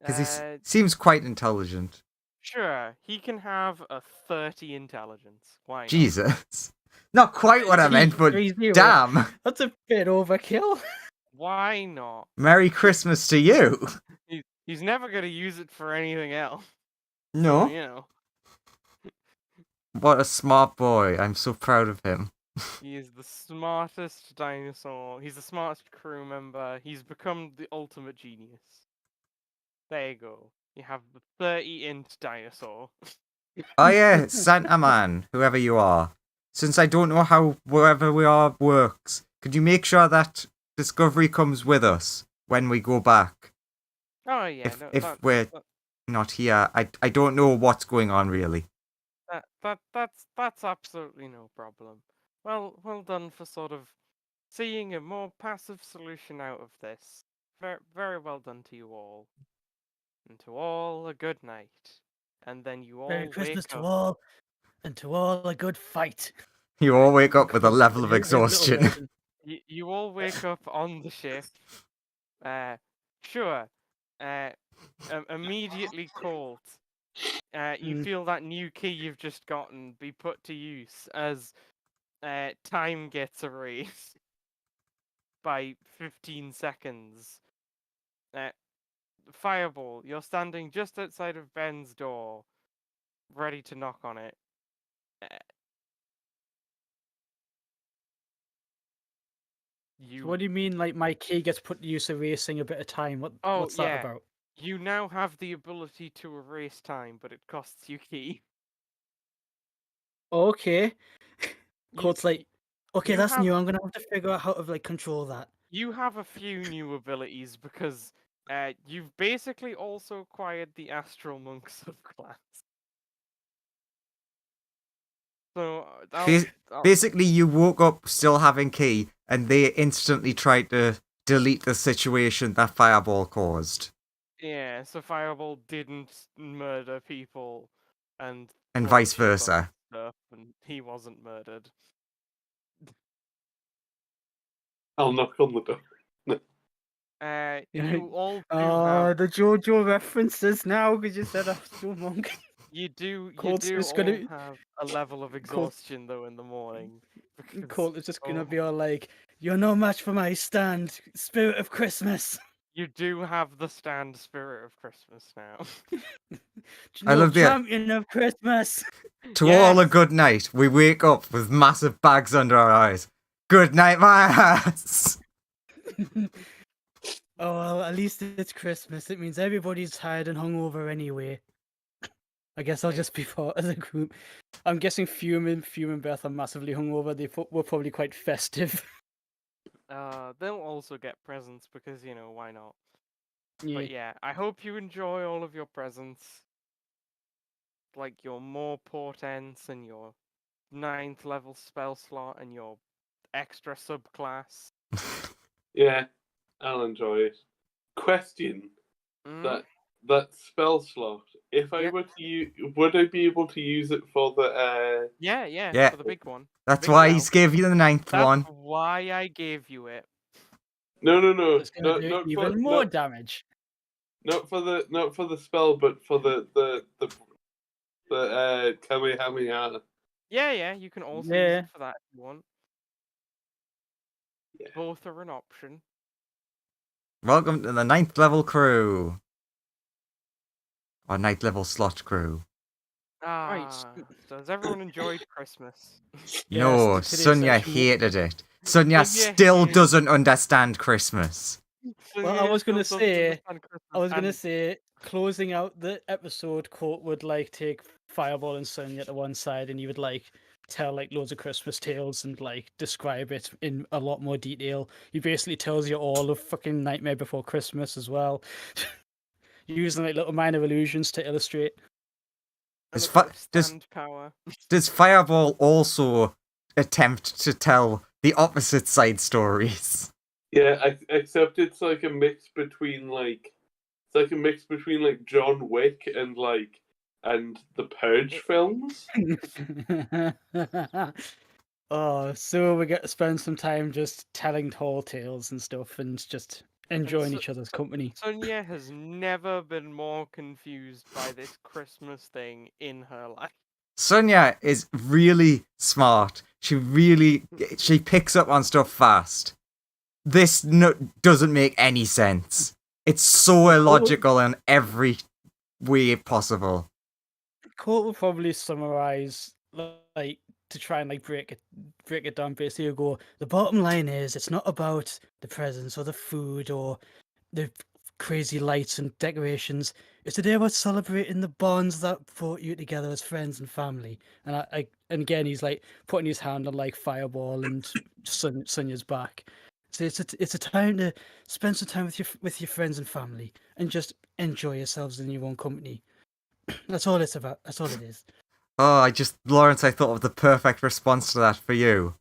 Because he seems quite intelligent. Sure, he can have a 30 intelligence. Why not? Jesus. Not quite what I meant, but 3-0. damn. That's a bit overkill. Why not? Merry Christmas to you. He's never gonna use it for anything else. No. So, you know. What a smart boy. I'm so proud of him. He is the smartest dinosaur. He's the smartest crew member. He's become the ultimate genius. There you go. You have the 30-int dinosaur. Oh yeah, Santa Man, whoever you are. Since I don't know how wherever we are works, could you make sure that Discovery comes with us when we go back? Oh yeah, if we're not here, I don't know what's going on really. That's absolutely no problem. Well done for sort of seeing a more passive solution out of this. Very well done to you all. And to all a good night. And then you all Merry Christmas wake to up. all, and to all a good fight. You all wake up with a level of His little exhaustion. version. You all wake up on the ship. Sure. Immediately called. You feel that new key you've just gotten be put to use as time gets erased by 15 seconds. Fireball, you're standing just outside of Ben's door, ready to knock on it. So what do you mean, like, my key gets put to use erasing a bit of time? What's that about? You now have the ability to erase time, but it costs you key. Okay. Court's like, okay, you that's have- new. I'm gonna have to figure out how to like control that. You have a few new abilities because you've basically also acquired the Astral Monk subclass. So Bas- Basically, you woke up still having key, and they instantly tried to delete the situation that Fireball caused. yeah, so Fireball didn't murder people and And blow vice shit up and versa. stuff, and he wasn't murdered. I'll knock on the door. You all do have the JoJo references now because you said Astro Monk. you do Colt's all just gonna have a level of exhaustion though in the morning. Because, Colt is just gonna oh, be all like, "You're no match for my stand, Spirit of Christmas." you do have the stand spirit of Christmas now. I love the- champion of Christmas. To all a Yes! good night. We wake up with massive bags under our eyes. Good night, my ass. Oh well, at least it's Christmas. It means everybody's tired and hungover anyway. I guess I'll just be part of the group. I'm guessing Fume and Beth are massively hungover. Were probably quite festive. They'll also get presents because, why not? But yeah, I hope you enjoy all of your presents. Like your more portents and your 9th level spell slot and your extra subclass. Yeah, I'll enjoy it. Question: Mm? that spell slot. If I Yeah. were to use, would I be able to use it for the? Yeah, for the big one. That's Big why well. he's gave you the 9th That's one. why I gave you it. No, It's gonna do not even for more damage. not for the spell, but for the Kamehameha. Yeah, you can also use Yeah. it for that if you want. Yeah. Both are an option. Welcome to the 9th level crew. Or 9th level slot crew. So has everyone enjoyed Christmas? No, Yes, today's Sonia session hated it. Sonia Sonia still hated- doesn't understand Christmas. Well, I was gonna Still doesn't say, understand Christmas, and say, closing out the episode, Colt would like take Fireball and Sonya to one side, and he would like tell like loads of Christmas tales and like describe it in a lot more detail. He basically tells you all of fucking Nightmare Before Christmas as well, using like little minor illusions to illustrate. and Does a bit of does- stand power. Does Fireball also attempt to tell the opposite side stories? Yeah, except it's like a mix between like John Wick and the Purge films. Oh, so we get to spend some time just telling tall tales and stuff, and just enjoying so- each other's company. Sonia has never been more confused by this Christmas thing in her life. Sonia is really smart. She picks up on stuff fast. This doesn't make any sense. It's so illogical in every way possible. Colt will probably summarize like to try and like break it down. Basically, he'll go, the bottom line is it's not about the presents or the food or the crazy lights and decorations. It's today about celebrating the bonds that brought you together as friends and family. And and again, he's like putting his hand on like Fireball and Sonya's back. So it's a time to spend some time with your friends and family and just enjoy yourselves in your own company. That's all it's about. That's all it is. Oh, Lawrence, I thought of the perfect response to that for you.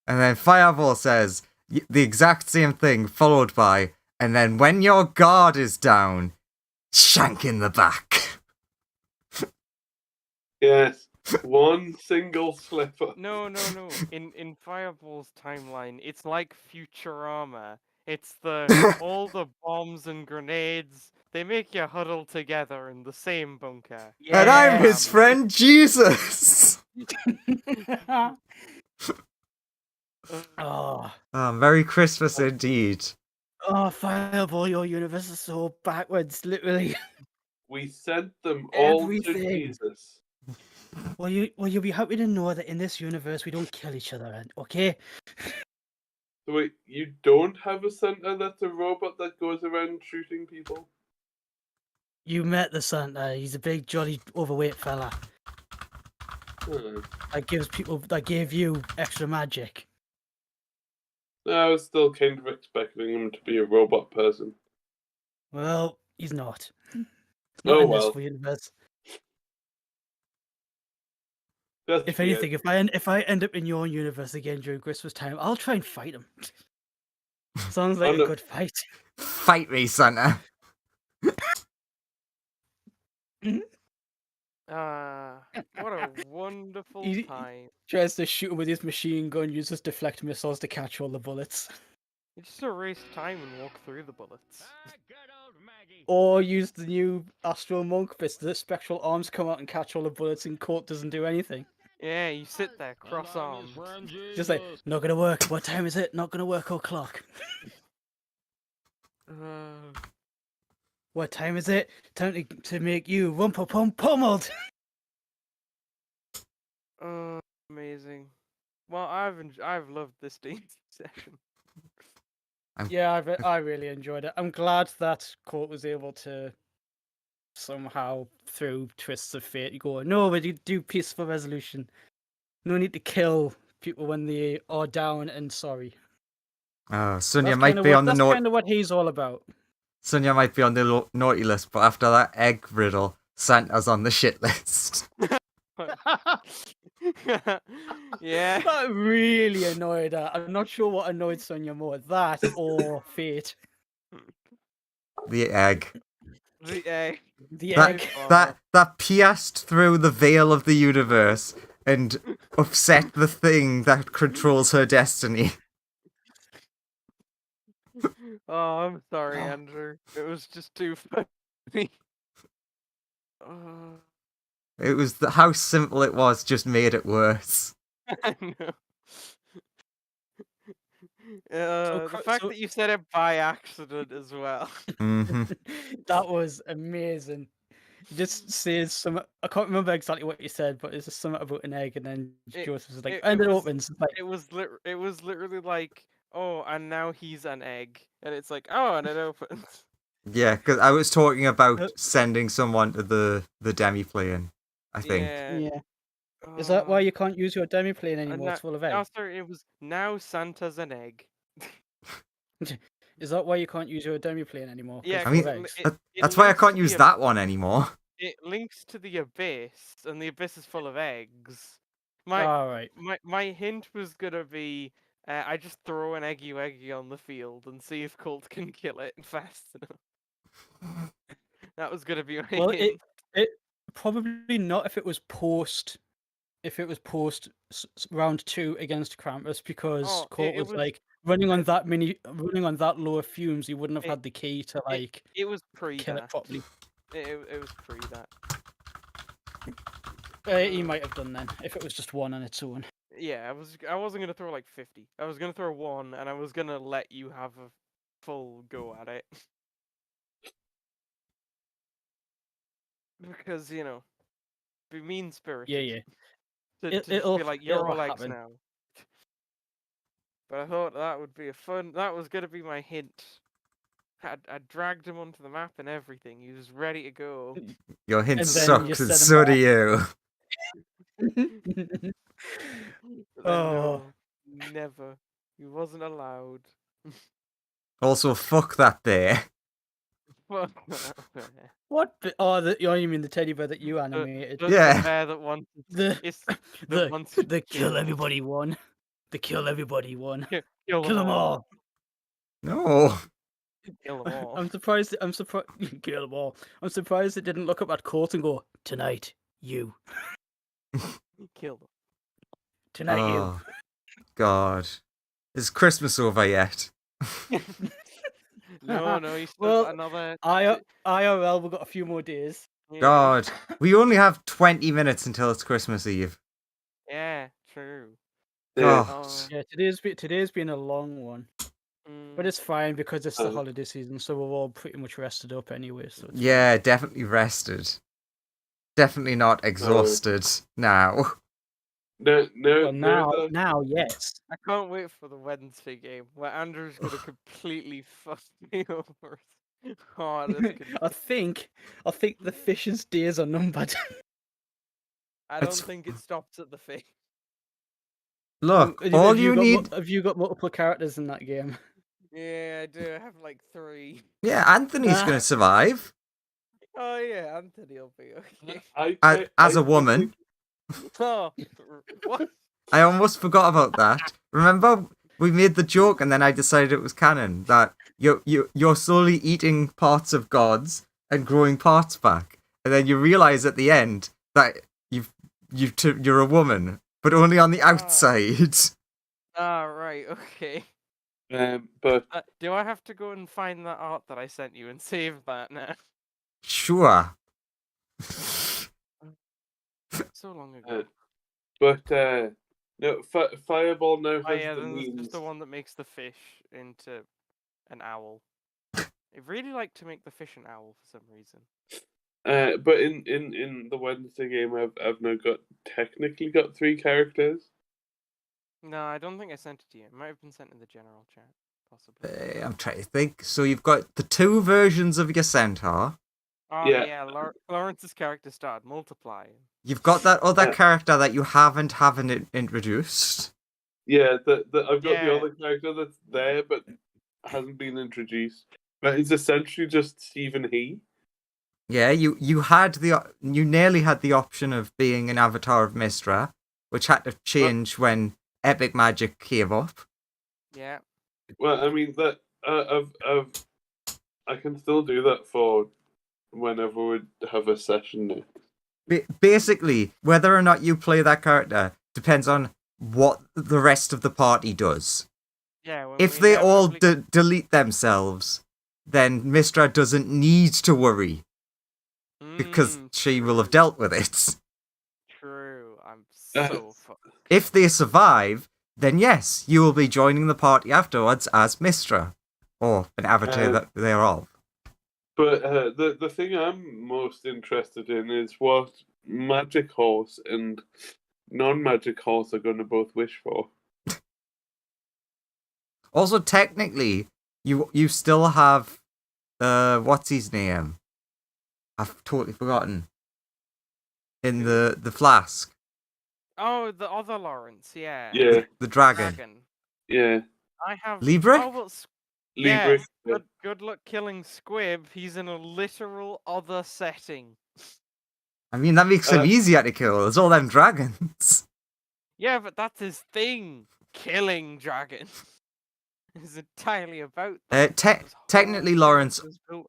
And then Fireball says the exact same thing, followed by, and then when your guard is down, shank in the back. Yes, one single slipper. No. In Fireball's timeline, it's like Futurama. It's all the bombs and grenades. They make you huddle together in the same bunker. And I'm his Family. friend Jesus. Oh, Merry Christmas indeed. oh, Fireball, your universe is so backwards, literally. We sent them all to Everything. Jesus. Well, you'll be happy to know that in this universe we don't kill each other, okay? So wait, you don't have a Santa that's a robot that goes around shooting people? You met the Santa. He's a big, jolly, overweight fella that gave you extra magic. I was still kind of expecting him to be a robot person. Well, he's not. Not Oh in well. this universe. That's If weird. anything, if I end up in your universe again during Christmas time, I'll try and fight him. Sounds like Oh, a no. good fight. Fight me, Santa. What a wonderful He- time. Tries to shoot him with his machine gun, uses deflect missiles to catch all the bullets. You just erase time and walk through the bullets. Or use the new Astral Monk fist, the spectral arms come out and catch all the bullets and Court doesn't do anything. Yeah, you sit there, cross-armed. Just like, not gonna work. What time is it? Not gonna work o'clock. What time is it? Time to make you rumpa pum pummeled. Amazing. Well, I've loved this D&D session. Yeah, I really enjoyed it. I'm glad that Court was able to somehow, through twists of fate, go, no, but you do peaceful resolution. No need to kill people when they are down and sorry. Oh, Sonia That's might kind of be what, on the that's naughty. kind of what he's all about. Sonia might be on the naughty list, but after that egg riddle, Santa's on the shit list. Yeah. That really annoyed her. I'm not sure what annoyed Sonia more, that or fate. The egg. The egg. The That egg. that pierced through the veil of the universe and upset the thing that controls her destiny. Oh, I'm sorry, Andrew. It was just too funny. It was how simple it was just made it worse. I know. The fact that you said it by accident as well. Hmm. That was amazing. He just says some. I can't remember exactly what you said, but it's just something about an egg, and then Joseph was like, and it opens. It's like, It was literally like, oh, and now he's an egg, and it's like, oh, and it opens. Yeah, because I was talking about sending someone to the demiplane, I think. Yeah. Is that why you can't use your demiplane anymore? It's full of eggs. No, sorry, it was now Santa's an egg. Is that why you can't use your demiplane anymore? 'Cause Yeah, it's I full mean, of eggs? that's why I links can't to use the that one anymore. It links to the abyss, and the abyss is full of eggs. All right. My hint was gonna be, I just throw an eggy on the field and see if Colt can kill it fast enough. That was gonna be my Well, hint. it probably not if it was post. If it was post round 2 against Krampus, because Colt was like running on that low of fumes, he wouldn't have had the key to like it was pre kill that. it properly. It was pre that. He might have done then if it was just one on its own. Yeah, I wasn't gonna throw like 50. I was gonna throw 1, and I was gonna let you have a full go at it. Because, be mean-spirited. Yeah. To just be like, you're all eggs now. But I thought that would be that was gonna be my hint. I dragged him onto the map and everything. He was ready to go. Your hint And then sucks, you and set him so do back. you. But then, no, never. He wasn't allowed. Also, fuck that bear. What? Oh, you mean the teddy bear that you animated? Yeah. The bear that wanted. The kill everybody one. The kill everybody one. Kill them all. No. Kill them all. I'm surprised. Kill them all. I'm surprised it didn't look up at Court and go, tonight, you. Kill them. Tonight, Oh, God. Is Christmas over yet? No, you still Well, got another. IRL, we've got a few more days. Yeah. God. We only have 20 minutes until it's Christmas Eve. Yeah, true. Yeah. Oh. Yeah, today's been a long one. But it's fine because it's the holiday season, so we're all pretty much rested up anyway. So it's Yeah, definitely rested. Definitely not exhausted now. No, Well, now, yes. I can't wait for the Wednesday game where Andrew's gonna completely fuck me over. Oh, I think the fish's days are numbered. I don't think it stops at the fish. Look, all you need... Have you got multiple characters in that game? Yeah, I do. I have like 3. Yeah, Anthony's going to survive. Oh yeah, Anthony will be okay. As a woman. Oh, what? I almost forgot about that. Remember, we made the joke, and then I decided it was canon that you're slowly eating parts of gods and growing parts back, and then you realize at the end that you're a woman, but only on the outside. Ah, right, okay. But Do I have to go and find that art that I sent you and save that now? Sure. So long ago. no, Fireball now has Oh yeah, the then there's means. just the one that makes the fish into an owl. I really like to make the fish an owl for some reason. But in the Wednesday game, I've now technically got 3 characters. No, I don't think I sent it to you. It might have been sent in the general chat, possibly. I'm trying to think. So you've got the 2 versions of your centaur. Oh Yeah. yeah, Lawrence's character started multiplying. You've got that other Yeah. character that you haven't introduced. Yeah, I've got the Yeah. other character that's there but hasn't been introduced. But it's essentially just Stephen He. Yeah, you nearly had the option of being an avatar of Mystra, which had to change when Epic Magic came up. Yeah. Well, I mean that I can still do that for whenever we have a session now. Basically, whether or not you play that character depends on what the rest of the party does. Yeah. When If we they all inevitably- delete themselves, then Mystra doesn't need to worry because she will have dealt with it. True. I'm so fucked. If they survive, then yes, you will be joining the party afterwards as Mystra, or an avatar that thereof. But the thing I'm most interested in is what Magic Horse and non-Magic Horse are going to both wish for. Also, technically, you still have what's his name? I've totally forgotten. In the flask. Oh, the other Lawrence. Yeah. Yeah, The dragon. yeah. I have. Libre? Oh well. Libra. Yeah. Good luck killing Squib. He's in a literal other setting. I mean, that makes him Uh, easier to kill. There's all them dragons. Yeah, but that's his thing. Killing dragon. It's entirely about that. This whole Technically, series Lawrence, was built-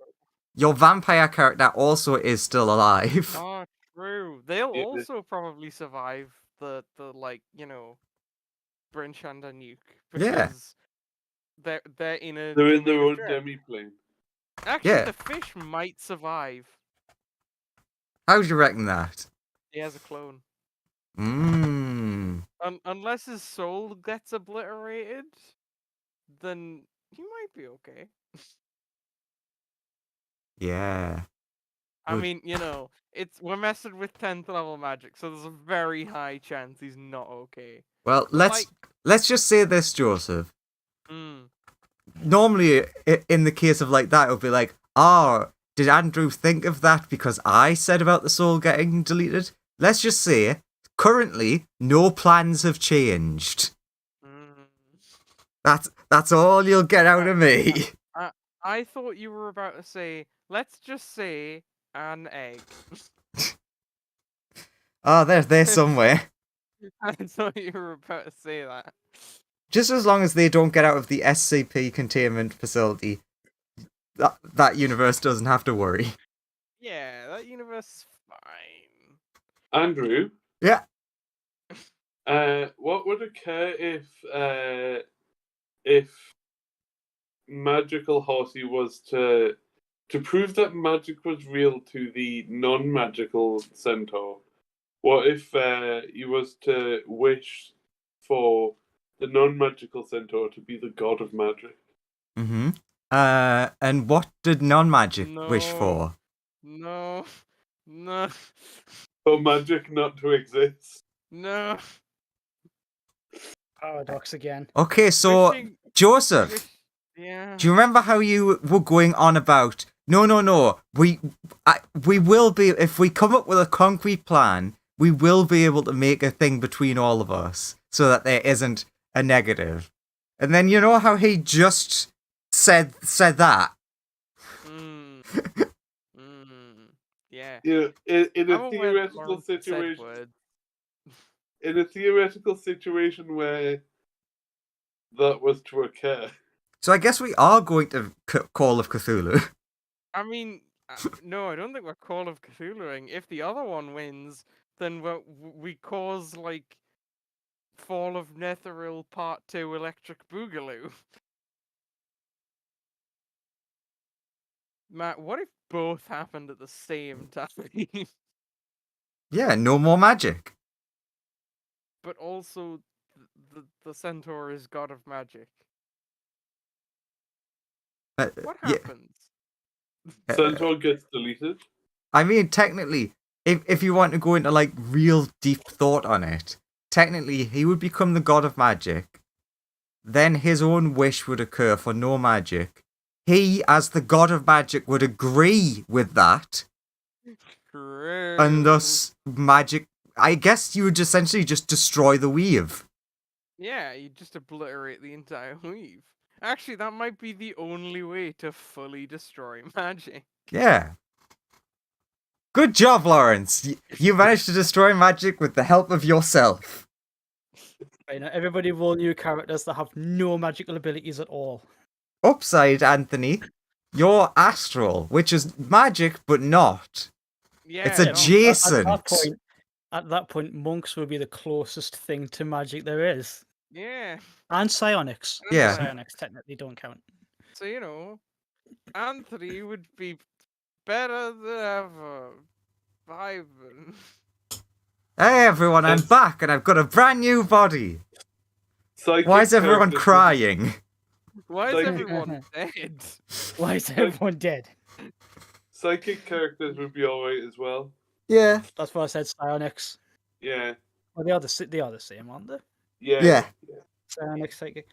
your vampire character also is still alive. Oh, true. They'll Yeah. also probably survive the like, Brinchanda nuke Yeah. because they're in a They're in their deleted own jet. demi-plane. Actually, Yeah. the fish might survive. How do you reckon that? He has a clone. Unless his soul gets obliterated, then he might be okay. Yeah. I Good. mean, we're messing with 10th level magic, so there's a very high chance he's not okay. Well, But, let's just say this, Joseph. Mm. Normally, in the case of like that, it would be like, did Andrew think of that because I said about the soul getting deleted? Let's just say, currently, no plans have changed. That's all you'll get out of me. I thought you were about to say, let's just say, an egg. Oh, they're somewhere. I thought you were about to say that. Just as long as they don't get out of the SCP containment facility, that universe doesn't have to worry. Yeah, that universe is fine. Andrew? Yeah. What would occur if Magical Horsey was to prove that magic was real to the non-magical centaur? What if he was to wish for the non-magical centaur to be the god of magic? Mm-hmm. And what did non-magic wish for? No. For magic not to exist? No. Paradox again. Okay, so Wishing- Joseph, Yeah. do you remember how you were going on about? No. We will be, if we come up with a concrete plan, we will be able to make a thing between all of us so that there isn't a negative. And then you know how he just said that. Yeah. Yeah, in I'm a aware that theoretical Lawrence had said situation. words. in a theoretical situation where that was to occur. So I guess we are going to Call of Cthulhu. I mean, no, I don't think we're Call of Cthulhuing. If the other one wins, then we cause like Fall of Netheril Part 2 Electric Boogaloo. Matt, what if both happened at the same time? Yeah, no more magic. But also, the centaur is god of magic. What Yeah, happens? Centaur gets deleted. I mean, technically, if you want to go into like real deep thought on it, technically he would become the god of magic. Then his own wish would occur for no magic. He, as the god of magic, would agree with that, True. and thus magic. I guess you would essentially just destroy the weave. Yeah, you just obliterate the entire weave. Actually, that might be the only way to fully destroy magic. Yeah. Good job, Lawrence. You managed to destroy magic with the help of yourself. Right, now everybody roll new characters that have no magical abilities at all. Upside, Anthony. You're astral, which is magic but not. Yeah, It's no, adjacent. At that point, monks would be the closest thing to magic there is. Yeah. And psionics. Yeah. Psionics technically don't count. So, you know, Anthony would be better than ever. Vibing. Hey everyone, I'm back and I've got a brand new body. Psychic Why is everyone characters crying? Why is Like- everyone dead? Why is everyone dead? Psychic characters would be alright as well. Yeah. That's why I said psionics. Yeah. Well, they are the same, aren't they? Yeah. Psionics, psychic.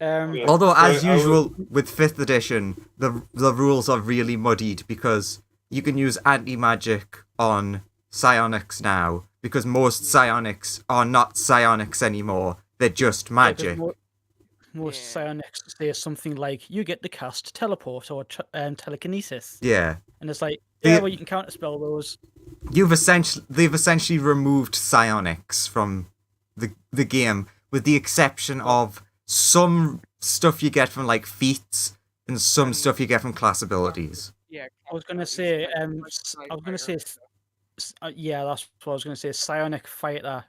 Yeah. Although, as I usual with 5th edition, the rules are really muddied because you can use anti-magic on psionics now because most psionics are not psionics anymore. They're just magic. Most Yeah. psionics say something like, you get to cast teleport or telekinesis. Yeah. And it's like, The- yeah, well, you can counterspell those. They've essentially removed psionics from the game, with the exception of some stuff you get from like feats and some stuff you get from class abilities. Yeah. I was gonna say, yeah, that's what I was gonna say. Psionic fighter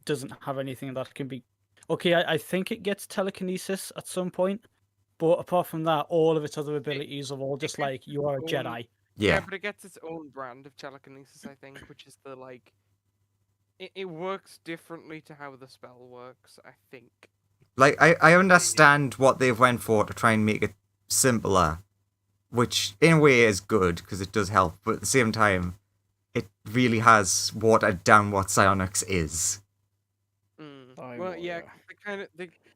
doesn't have anything that can be. Okay, I think it gets telekinesis at some point, but apart from that, all of its other abilities are all just can like you are a own- Jedi. Yeah, Yeah. but it gets its own brand of telekinesis, I think, which is the like. It works differently to how the spell works, I think. Like I understand what they've went for to try and make it simpler, which in a way is good because it does help, but at the same time, it really has watered down what psionics is. Well, yeah,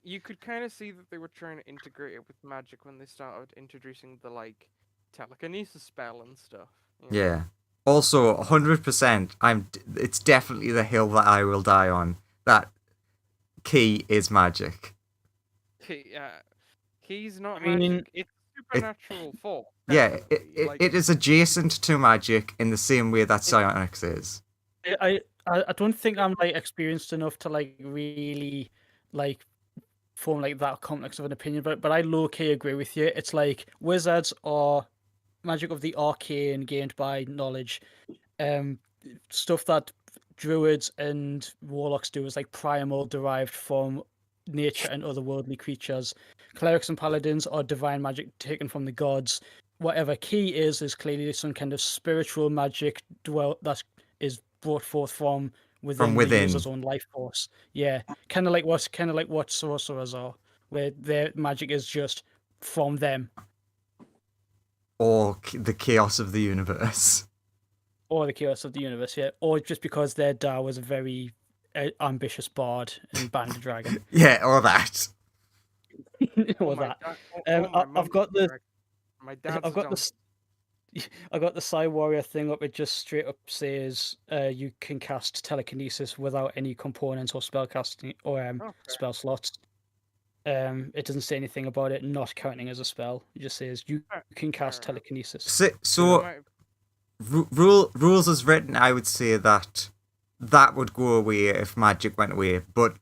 you could kind of see that they were trying to integrate it with magic when they started introducing the like telekinesis spell and stuff. you know? Yeah. Also, 100%, it's definitely the hill that I will die on. That key is magic. Key's not I mean, magic. It's supernatural force. Yeah, definitely, like- it is adjacent to magic in the same way that psionics is. I don't think I'm like experienced enough to like really like form like that complex of an opinion, but I low key agree with you. It's like wizards are magic of the arcane gained by knowledge. Stuff that druids and warlocks do is like primal, derived from nature and otherworldly creatures. Clerics and paladins are divine magic taken from the gods. Whatever key is clearly some kind of spiritual magic that is brought forth from within the user's own life force. Yeah, kind of like what sorcerers are, where their magic is just from them. Or the chaos of the universe. Or the chaos of the universe, yeah. Or just because their dad was a very ambitious bard and banned a dragon. Yeah, or that. Or my that. da- my I've mum's got the correct. My dad's I've got I got the Psy Warrior thing up. It just straight up says you can cast telekinesis without any components or spell casting or spell slots. It doesn't say anything about it not counting as a spell. It just says you can cast fair enough. telekinesis. So rules as written, I would say that that would go away if magic went away. But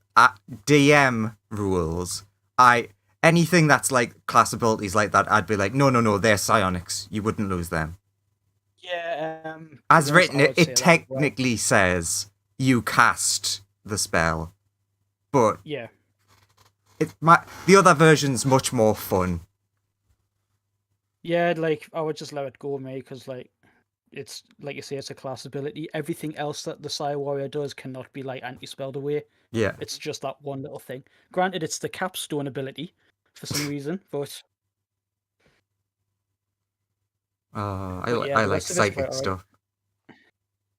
DM rules, anything that's like class abilities like that, I'd be like, no, they're psionics. You wouldn't lose them. Yeah. To As be honest, written, I would say it that as well. technically says you cast the spell, but Yeah. the other version's much more fun. Yeah, like I would just let it go, mate, because like it's like you say, it's a class ability. Everything else that the Psy Warrior does cannot be like anti-spelled away. Yeah. It's just that one little thing. Granted, it's the capstone ability for some reason, but I yeah, the like rest of it's quite psychic alright. stuff.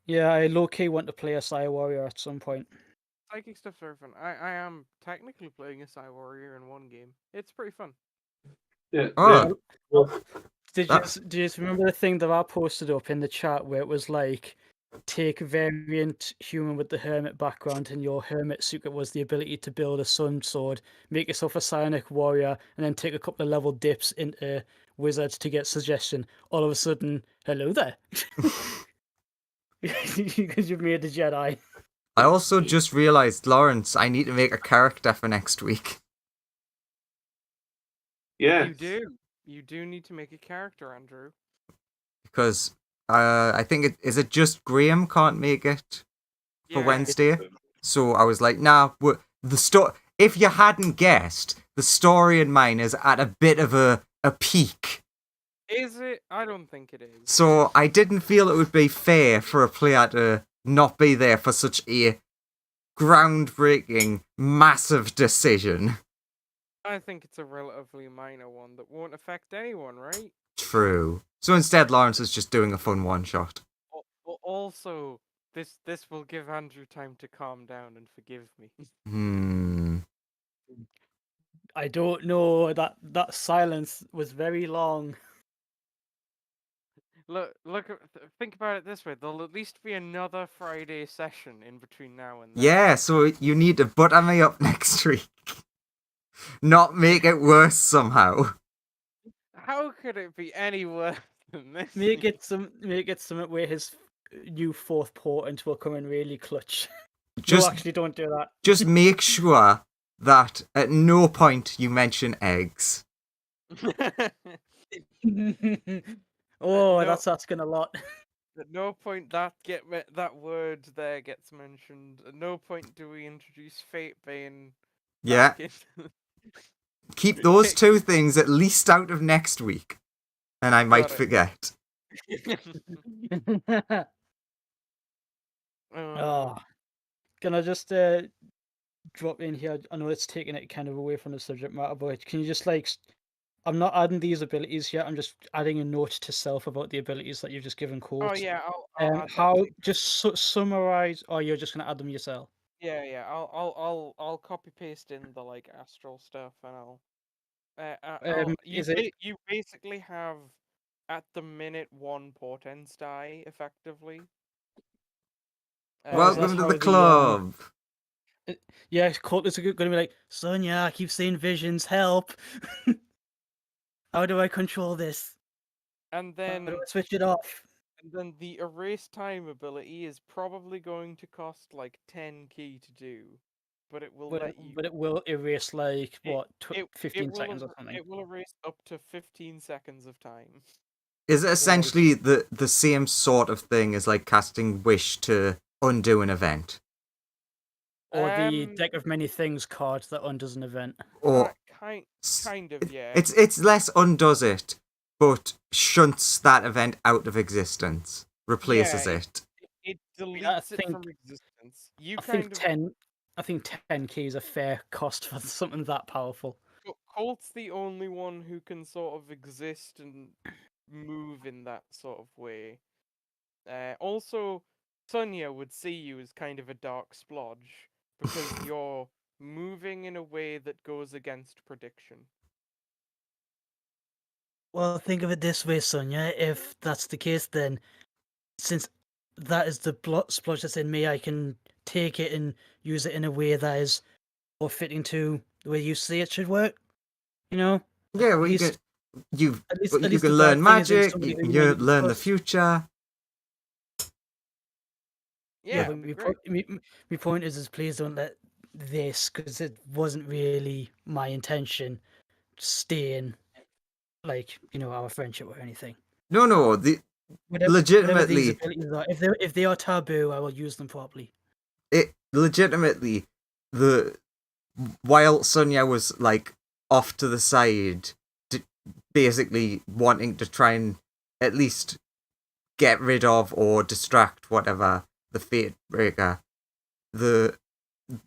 Yeah, I low-key want to play a Psy Warrior at some point. Psychic stuff's very fun. I am technically playing a Psy Warrior in one game. It's pretty fun. Yeah. Oh. Well, Did you remember the thing that I posted up in the chat where it was like, take variant human with the hermit background, and your hermit secret was the ability to build a sun sword, make yourself a psionic warrior, and then take a couple of level dips into wizards to get suggestion. All of a sudden, hello there, because you've made a Jedi. I also just realized, Lawrence, I need to make a character for next week. yeah. You do need to make a character, Andrew. Because I think is it just Graham can't make it for Yeah. Wednesday? So I was like, nah, if you hadn't guessed, the story in mine is at a bit of a peak. Is it? I don't think it is. So I didn't feel it would be fair for a player to not be there for such a groundbreaking, massive decision. I think it's a relatively minor one that won't affect anyone, right? True. So instead, Lawrence is just doing a fun one-shot. Also, this will give Andrew time to calm down and forgive me. I don't know, that silence was very long. Think about it this way: there'll at least be another Friday session in between now and then. Yeah, so you need to butter me up next week. Not make it worse somehow. How could it be any worse than this? Make it something where his new fourth portent will come in really clutch. Just, No, actually, don't do that. just make sure that at no point you mention eggs. Oh, no- that's asking a lot. At no point that word there gets mentioned. At no point do we introduce Fate Bane. Yeah. back in- Keep those two things at least out of next week. And I might Got it. forget. Oh, can I just drop in here? I know it's taking it kind of away from the subject matter, but can you just like, I'm not adding these abilities yet. I'm just adding a note to self about the abilities that you've just given quotes. Oh yeah, I'll add that How too. just summarize, or you're just gonna add them yourself? Yeah. I'll copy paste in the like astral stuff, and Is it you basically have at the minute one portents die effectively. Welcome to how the club. Yeah, Colt is going to be like, Sonia, I keep seeing visions, help. How do I control this? And How then do I switch it off? the erase time ability is probably going to cost like 10 key to do, but it will let you. But it will erase like what, It 15 will seconds or something. It will erase up to 15 seconds of time. Is it essentially the same sort of thing as like casting Wish to undo an event? Or the deck of many things card that undoes an event. Or kind of, yeah. It's less undoes it, but shunts that event out of existence, replaces it. It deletes it from existence. I think 10 keys a fair cost for something that powerful. But Colt's the only one who can sort of exist and move in that sort of way. Also, Sonia would see you as kind of a dark splodge because you're moving in a way that goes against prediction. Well, think of it this way, Sonia. If that's the case, then since that is the splodge that's in me, I can take it and use it in a way that is more fitting to the way you see it should work. You know? Yeah, well, you can the learn bad thing is in magic, somebody you who can you learn the trust. future. Yeah, but it'd be great. my point is please don't let this, because it wasn't really my intention, stain like our friendship or anything. No, the Whatever these legitimately, abilities are, if they are taboo, I will use them properly. the while Sonia was like off to the side, basically wanting to try and at least get rid of or distract whatever the fate breaker, the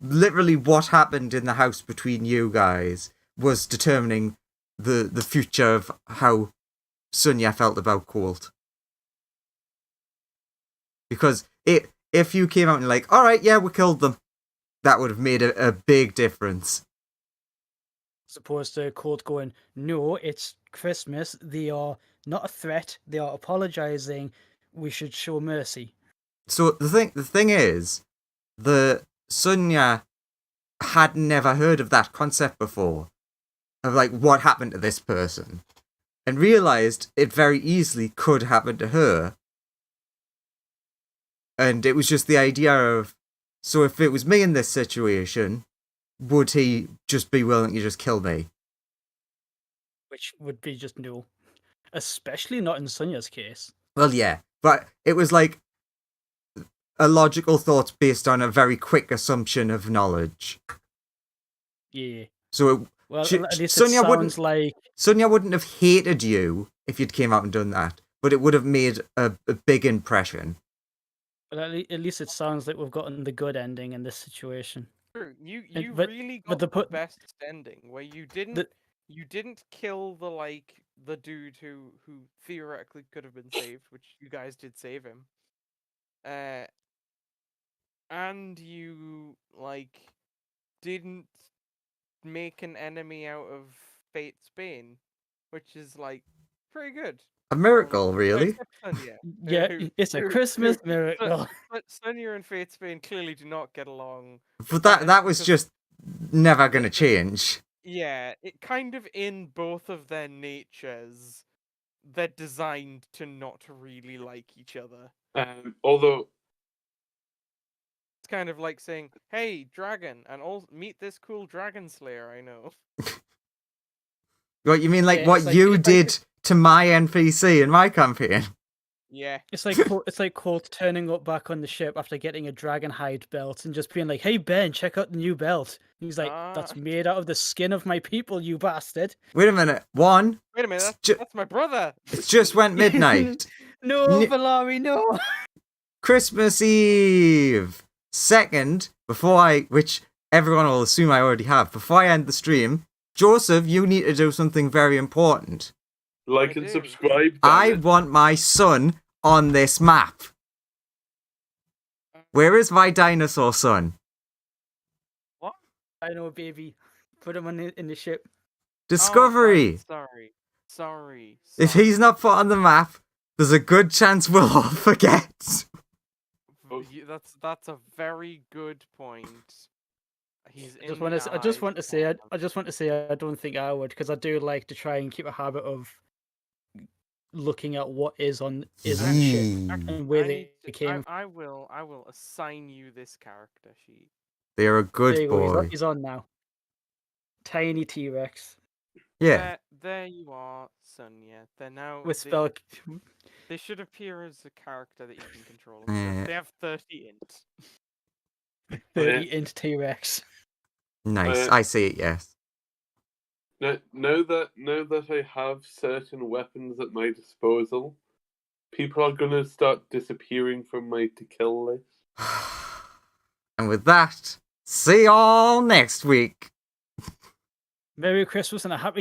literally what happened in the house between you guys was determining the future of how Sonia felt about Colt. Because if you came out and like, all right, yeah, we killed them, that would have made a big difference. As opposed to Colt going, no, it's Christmas. They are not a threat. They are apologizing. We should show mercy. So the thing is, the Sonia had never heard of that concept before, of like what happened to this person, and realized it very easily could happen to her. And it was just the idea of, so if it was me in this situation, would he just be willing to just kill me? Which would be just no. Especially not in Sonia's case. Well, yeah, but it was like a logical thought based on a very quick assumption of knowledge. Yeah. So Well, at least Sonia it sounds like Sonia wouldn't have hated you if you'd came out and done that, but it would have made a big impression. Well, at least it sounds like we've gotten the good ending in this situation. True. You but- really but got the the put- best ending where you didn't kill the dude who theoretically could have been saved, which you guys did save him. And you didn't make an enemy out of Fate's Bane, which is pretty good. A miracle, really. Except Sonia, Yeah, it's a Christmas who- miracle. But Sonia and Fate's Bane clearly do not get along. But that was because- just never going to change. Yeah, it kind of in both of their natures, they're designed to not really like each other. Although, It's kind of like saying, "Hey, dragon, and meet this cool dragon slayer I know." What you mean, like Yeah, what it's like- you it's like- did to my NPC in my campaign? Yeah. It's like Colt turning up back on the ship after getting a dragon hide belt and just being like, "Hey Ben, check out the new belt." And he's like, "That's Ah. made out of the skin of my people, you bastard." Wait a minute. One, Wait a minute, It's that's my brother. it just went midnight. No, Ni- Valari, no. Christmas Eve. Second, which everyone will assume I already have, before I end the stream, Joseph, you need to do something very important. like I and do. subscribe. I damn it. want my son on this map. Where is my dinosaur son? I know, baby. Put him in the ship. Discovery. Oh, sorry. If he's not put on the map, there's a good chance we'll all forget. That's a very good point. He's I just want to say I don't think I would, because I do like to try and keep a habit of looking at what is on the ship and where they came. I will assign you this character sheet. They're a There good you go, boy. he's on now. Tiny T-Rex Yeah. There you are, Sonia. They're now. with spell. They should appear as a character that you can control. Yeah. They have 30 int. 30-inch T-Rex. Nice. I see it, yes. Now that I have certain weapons at my disposal, people are gonna start disappearing from my to kill list. And with that, see y'all next week. Merry Christmas and a happy